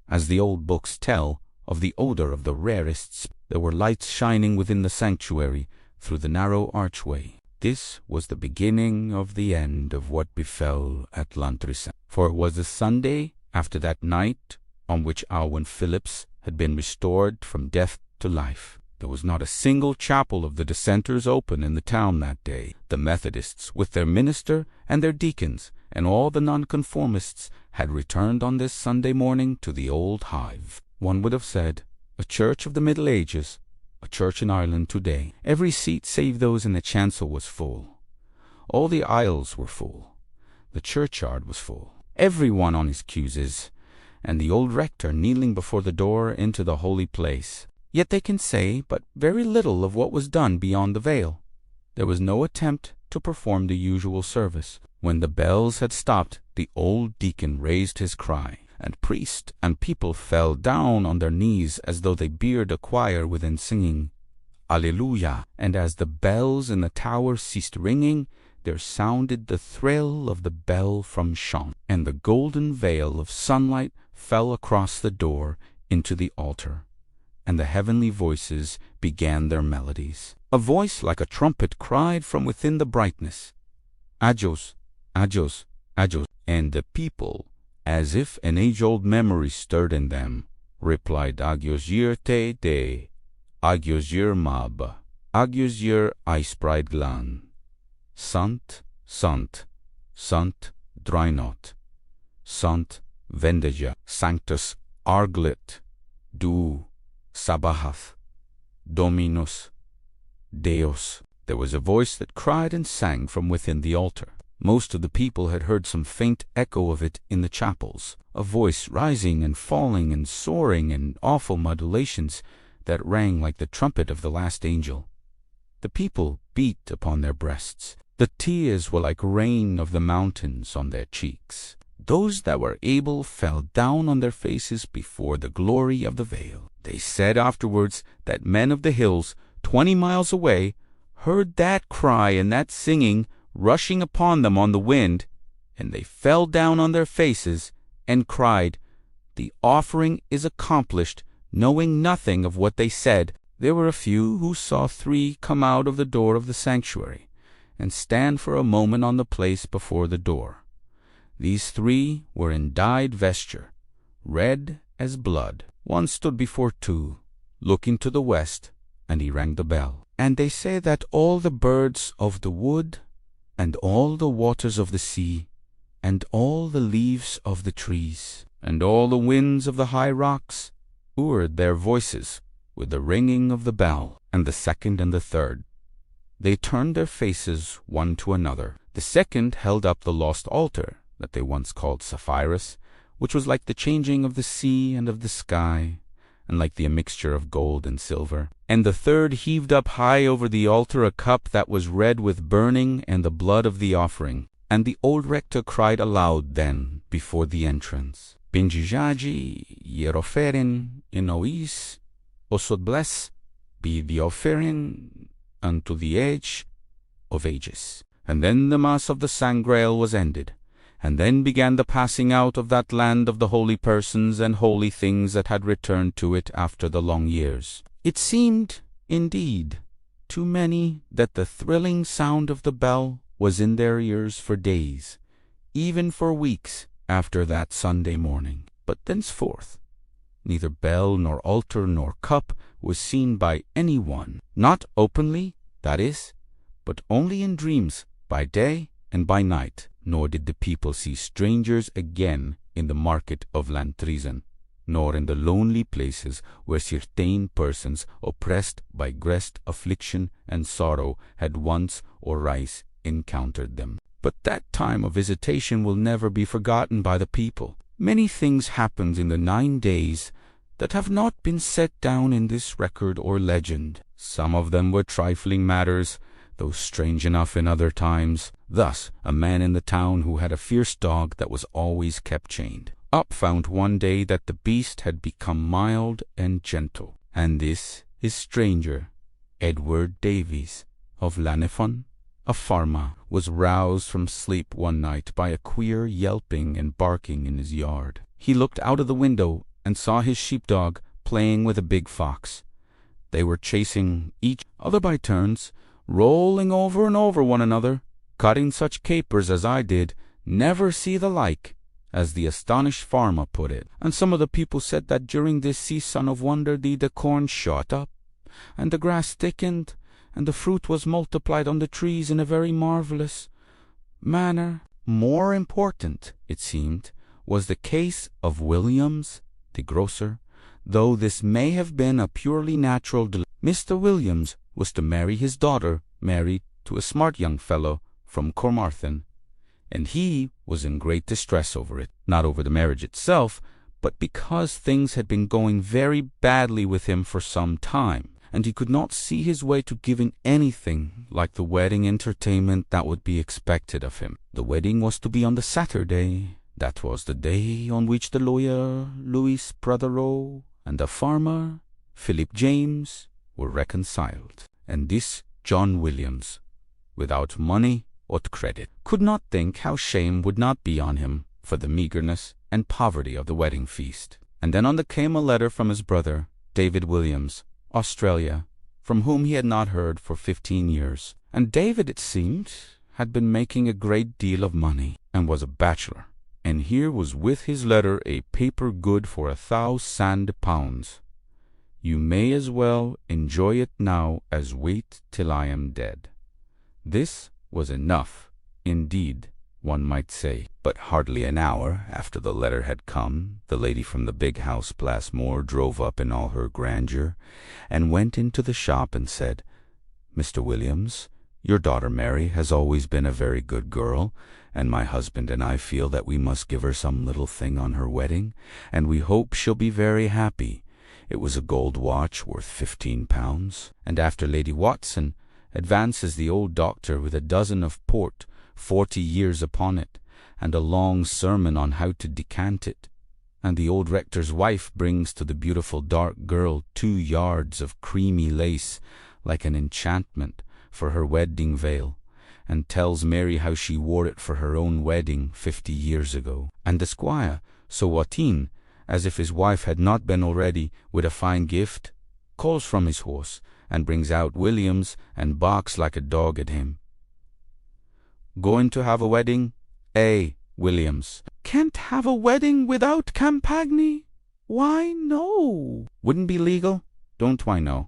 As the old books tell of the odor of the rarest, there were lights shining within the sanctuary through the narrow archway. This was the beginning of the end of what befell at Lantrisant. For it was the Sunday after that night on which Alwyn Phillips had been restored from death to life. There was not a single chapel of the dissenters open in the town that day. The Methodists, with their minister and their deacons, and all the nonconformists, had returned on this Sunday morning to the old hive. One would have said, a church of the Middle Ages, a church in Ireland today. Every seat save those in the chancel was full. All the aisles were full. The churchyard was full. Every one on his cusses, and the old rector kneeling before the door into the holy place. Yet they can say but very little of what was done beyond the veil. There was no attempt to perform the usual service. When the bells had stopped, the old deacon raised his cry, and priest and people fell down on their knees as though they beard a choir within singing, Alleluia! And as the bells in the tower ceased ringing, there sounded the thrill of the bell from Sean, and the golden veil of sunlight fell across the door into the altar, and the heavenly voices began their melodies. A voice like a trumpet cried from within the brightness, Agios, Agios, Agios, and the people, as if an age-old memory stirred in them, replied, Agios yir te de, Agios yir mab, Agios yir eispride glan, Sant, Sant, Sant Drynot, Sant Vendeja, Sanctus Arglit, Du Sabahath, Dominus, Deus. There was a voice that cried and sang from within the altar. Most of the people had heard some faint echo of it in the chapels, a voice rising and falling and soaring in awful modulations that rang like the trumpet of the last angel. The people beat upon their breasts. The tears were like rain of the mountains on their cheeks. Those that were able fell down on their faces before the glory of the veil. They said afterwards that men of the hills, 20 miles away, heard that cry and that singing rushing upon them on the wind, and they fell down on their faces and cried, "The offering is accomplished," knowing nothing of what they said. There were a few who saw 3 come out of the door of the sanctuary and stand for a moment on the place before the door. These 3 were in dyed vesture, red as blood. One stood before 2, looking to the west, and he rang the bell. And they say that all the birds of the wood, and all the waters of the sea, and all the leaves of the trees, and all the winds of the high rocks, heard their voices with the ringing of the bell. And the second and the third, they turned their faces one to another. The second held up the lost altar that they once called Sapphirus, which was like the changing of the sea and of the sky, and like the mixture of gold and silver. And the third heaved up high over the altar a cup that was red with burning and the blood of the offering. And the old rector cried aloud then before the entrance, "Binjijaji yeroferin in ois, osod bless be the offering unto the age of ages." And then the Mass of the Sangreal was ended, and then began the passing out of that land of the holy persons and holy things that had returned to it after the long years. It seemed, indeed, to many that the thrilling sound of the bell was in their ears for days, even for weeks after that Sunday morning. But thenceforth neither bell nor altar nor cup was seen by any one, not openly, that is, but only in dreams by day and by night. Nor did the people see strangers again in the market of Lantrisen, nor in the lonely places where certain persons oppressed by great affliction and sorrow had once or rice encountered them. But that time of visitation will never be forgotten by the people. Many things happened in the 9 days that have not been set down in this record or legend. Some of them were trifling matters, though strange enough in other times. Thus, a man in the town who had a fierce dog that was always kept chained, up found one day that the beast had become mild and gentle. And this is stranger Edward Davies of Llaneffon, a farmer, was roused from sleep one night by a queer yelping and barking in his yard. He looked out of the window and saw his sheepdog playing with a big fox. They were chasing each other by turns, rolling over and over one another, cutting such capers as I did never see the like, as the astonished farmer put it. And some of the people said that during this season of wonder the corn shot up, and the grass thickened, and the fruit was multiplied on the trees in a very marvelous manner. More important, it seemed, was the case of Williams, the grocer, though this may have been a purely natural delay. Mr. Williams was to marry his daughter, Mary, to a smart young fellow from Cormarthen, and he was in great distress over it, not over the marriage itself, but because things had been going very badly with him for some time, and he could not see his way to giving anything like the wedding entertainment that would be expected of him. The wedding was to be on the Saturday. That was the day on which the lawyer, Louis Prothero, and the farmer, Philip James, were reconciled. And this John Williams, without money or credit, could not think how shame would not be on him for the meagreness and poverty of the wedding feast. And then on there came a letter from his brother, David Williams, Australia, from whom he had not heard for 15 years. And David, it seemed, had been making a great deal of money, and was a bachelor. And here was with his letter a paper good for 1,000 pounds. You may as well enjoy it now as wait till I am dead. This was enough, indeed, one might say. But hardly an hour after the letter had come, the lady from the big house Blassmore drove up in all her grandeur, and went into the shop and said, "Mr. Williams, Your daughter Mary has always been a very good girl, and my husband and I feel that we must give her some little thing on her wedding, and we hope she'll be very happy. It was a gold watch worth £15. And after Lady Watson advances the old doctor with a dozen of port, 40 years upon it, and a long sermon on how to decant it, and the old rector's wife brings to the beautiful dark girl 2 yards of creamy lace, like an enchantment, for her wedding veil, and tells Mary how she wore it for her own wedding 50 years ago. And the squire, so watine, as if his wife had not been already with a fine gift, calls from his horse, and brings out Williams, and barks like a dog at him. "Going to have a wedding? Eh, Williams? Can't have a wedding without Campagny? Why, no. Wouldn't be legal? Don't I know?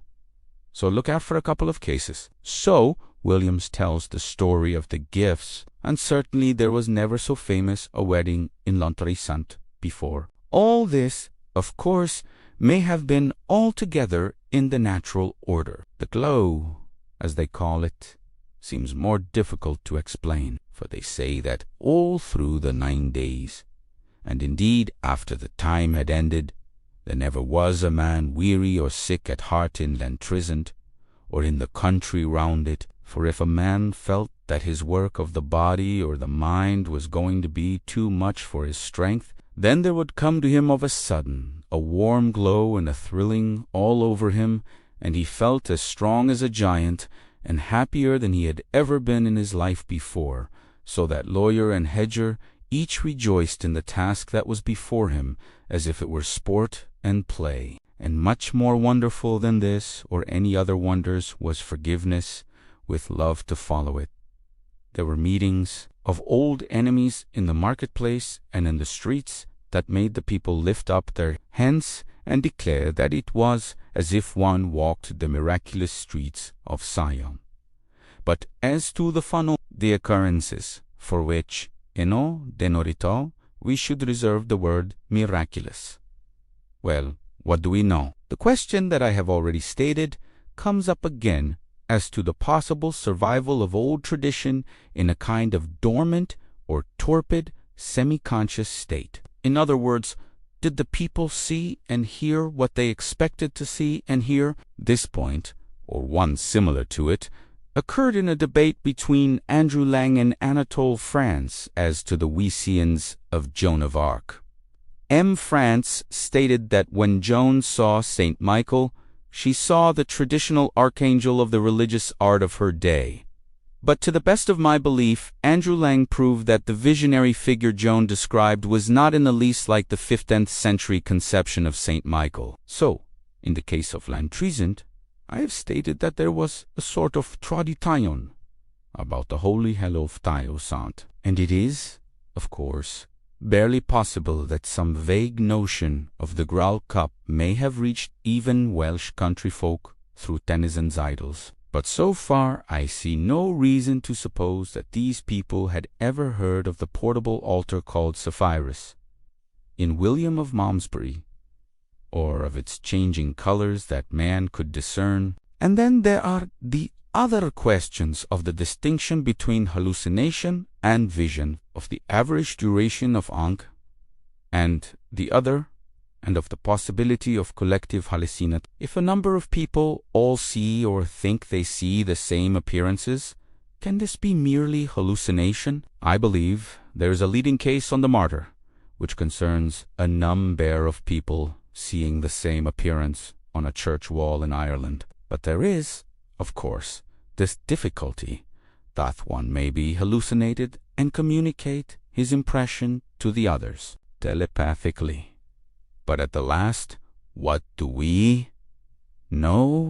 So look out for a couple of cases." So Williams tells the story of the gifts, and certainly there was never so famous a wedding in L'Entrissant before. All this, of course, may have been altogether in the natural order. The glow, as they call it, seems more difficult to explain, for they say that all through the 9 days, and indeed after the time had ended, there never was a man weary or sick at heart in L'Entrissant, or in the country round it, for if a man felt that his work of the body or the mind was going to be too much for his strength, then there would come to him of a sudden a warm glow and a thrilling all over him, and he felt as strong as a giant, and happier than he had ever been in his life before, so that lawyer and hedger each rejoiced in the task that was before him, as if it were sport and play. And much more wonderful than this, or any other wonders, was forgiveness, with love to follow it. There were meetings of old enemies in the marketplace and in the streets that made the people lift up their hands and declare that it was as if one walked the miraculous streets of Sion. But as to the fun of the occurrences, for which, eno denorito, we should reserve the word miraculous. Well, what do we know? The question that I have already stated comes up again as to the possible survival of old tradition in a kind of dormant or torpid, semi-conscious state. In other words, did the people see and hear what they expected to see and hear? This point, or one similar to it, occurred in a debate between Andrew Lang and Anatole France as to the Weesians of Joan of Arc. M. France stated that when Joan saw St. Michael, she saw the traditional archangel of the religious art of her day. But to the best of my belief, Andrew Lang proved that the visionary figure Joan described was not in the least like the 15th century conception of St. Michael. So, in the case of L'Entrissant, I have stated that there was a sort of tradition about the holy hell of Tayo Sant, and it is, of course, barely possible that some vague notion of the Graal Cup may have reached even Welsh country folk through Tennyson's Idylls. But so far I see no reason to suppose that these people had ever heard of the portable altar called Sapphirus in William of Malmesbury, or of its changing colors that man could discern. And then there are the other questions of the distinction between hallucination and vision, of the average duration of Ankh, and the other, and of the possibility of collective hallucinat. If a number of people all see or think they see the same appearances, can this be merely hallucination? I believe there is a leading case on the martyr, which concerns a number of people seeing the same appearance on a church wall in Ireland. But there is, of course, this difficulty that one may be hallucinated and communicate his impression to the others telepathically. But at the last, what do we know?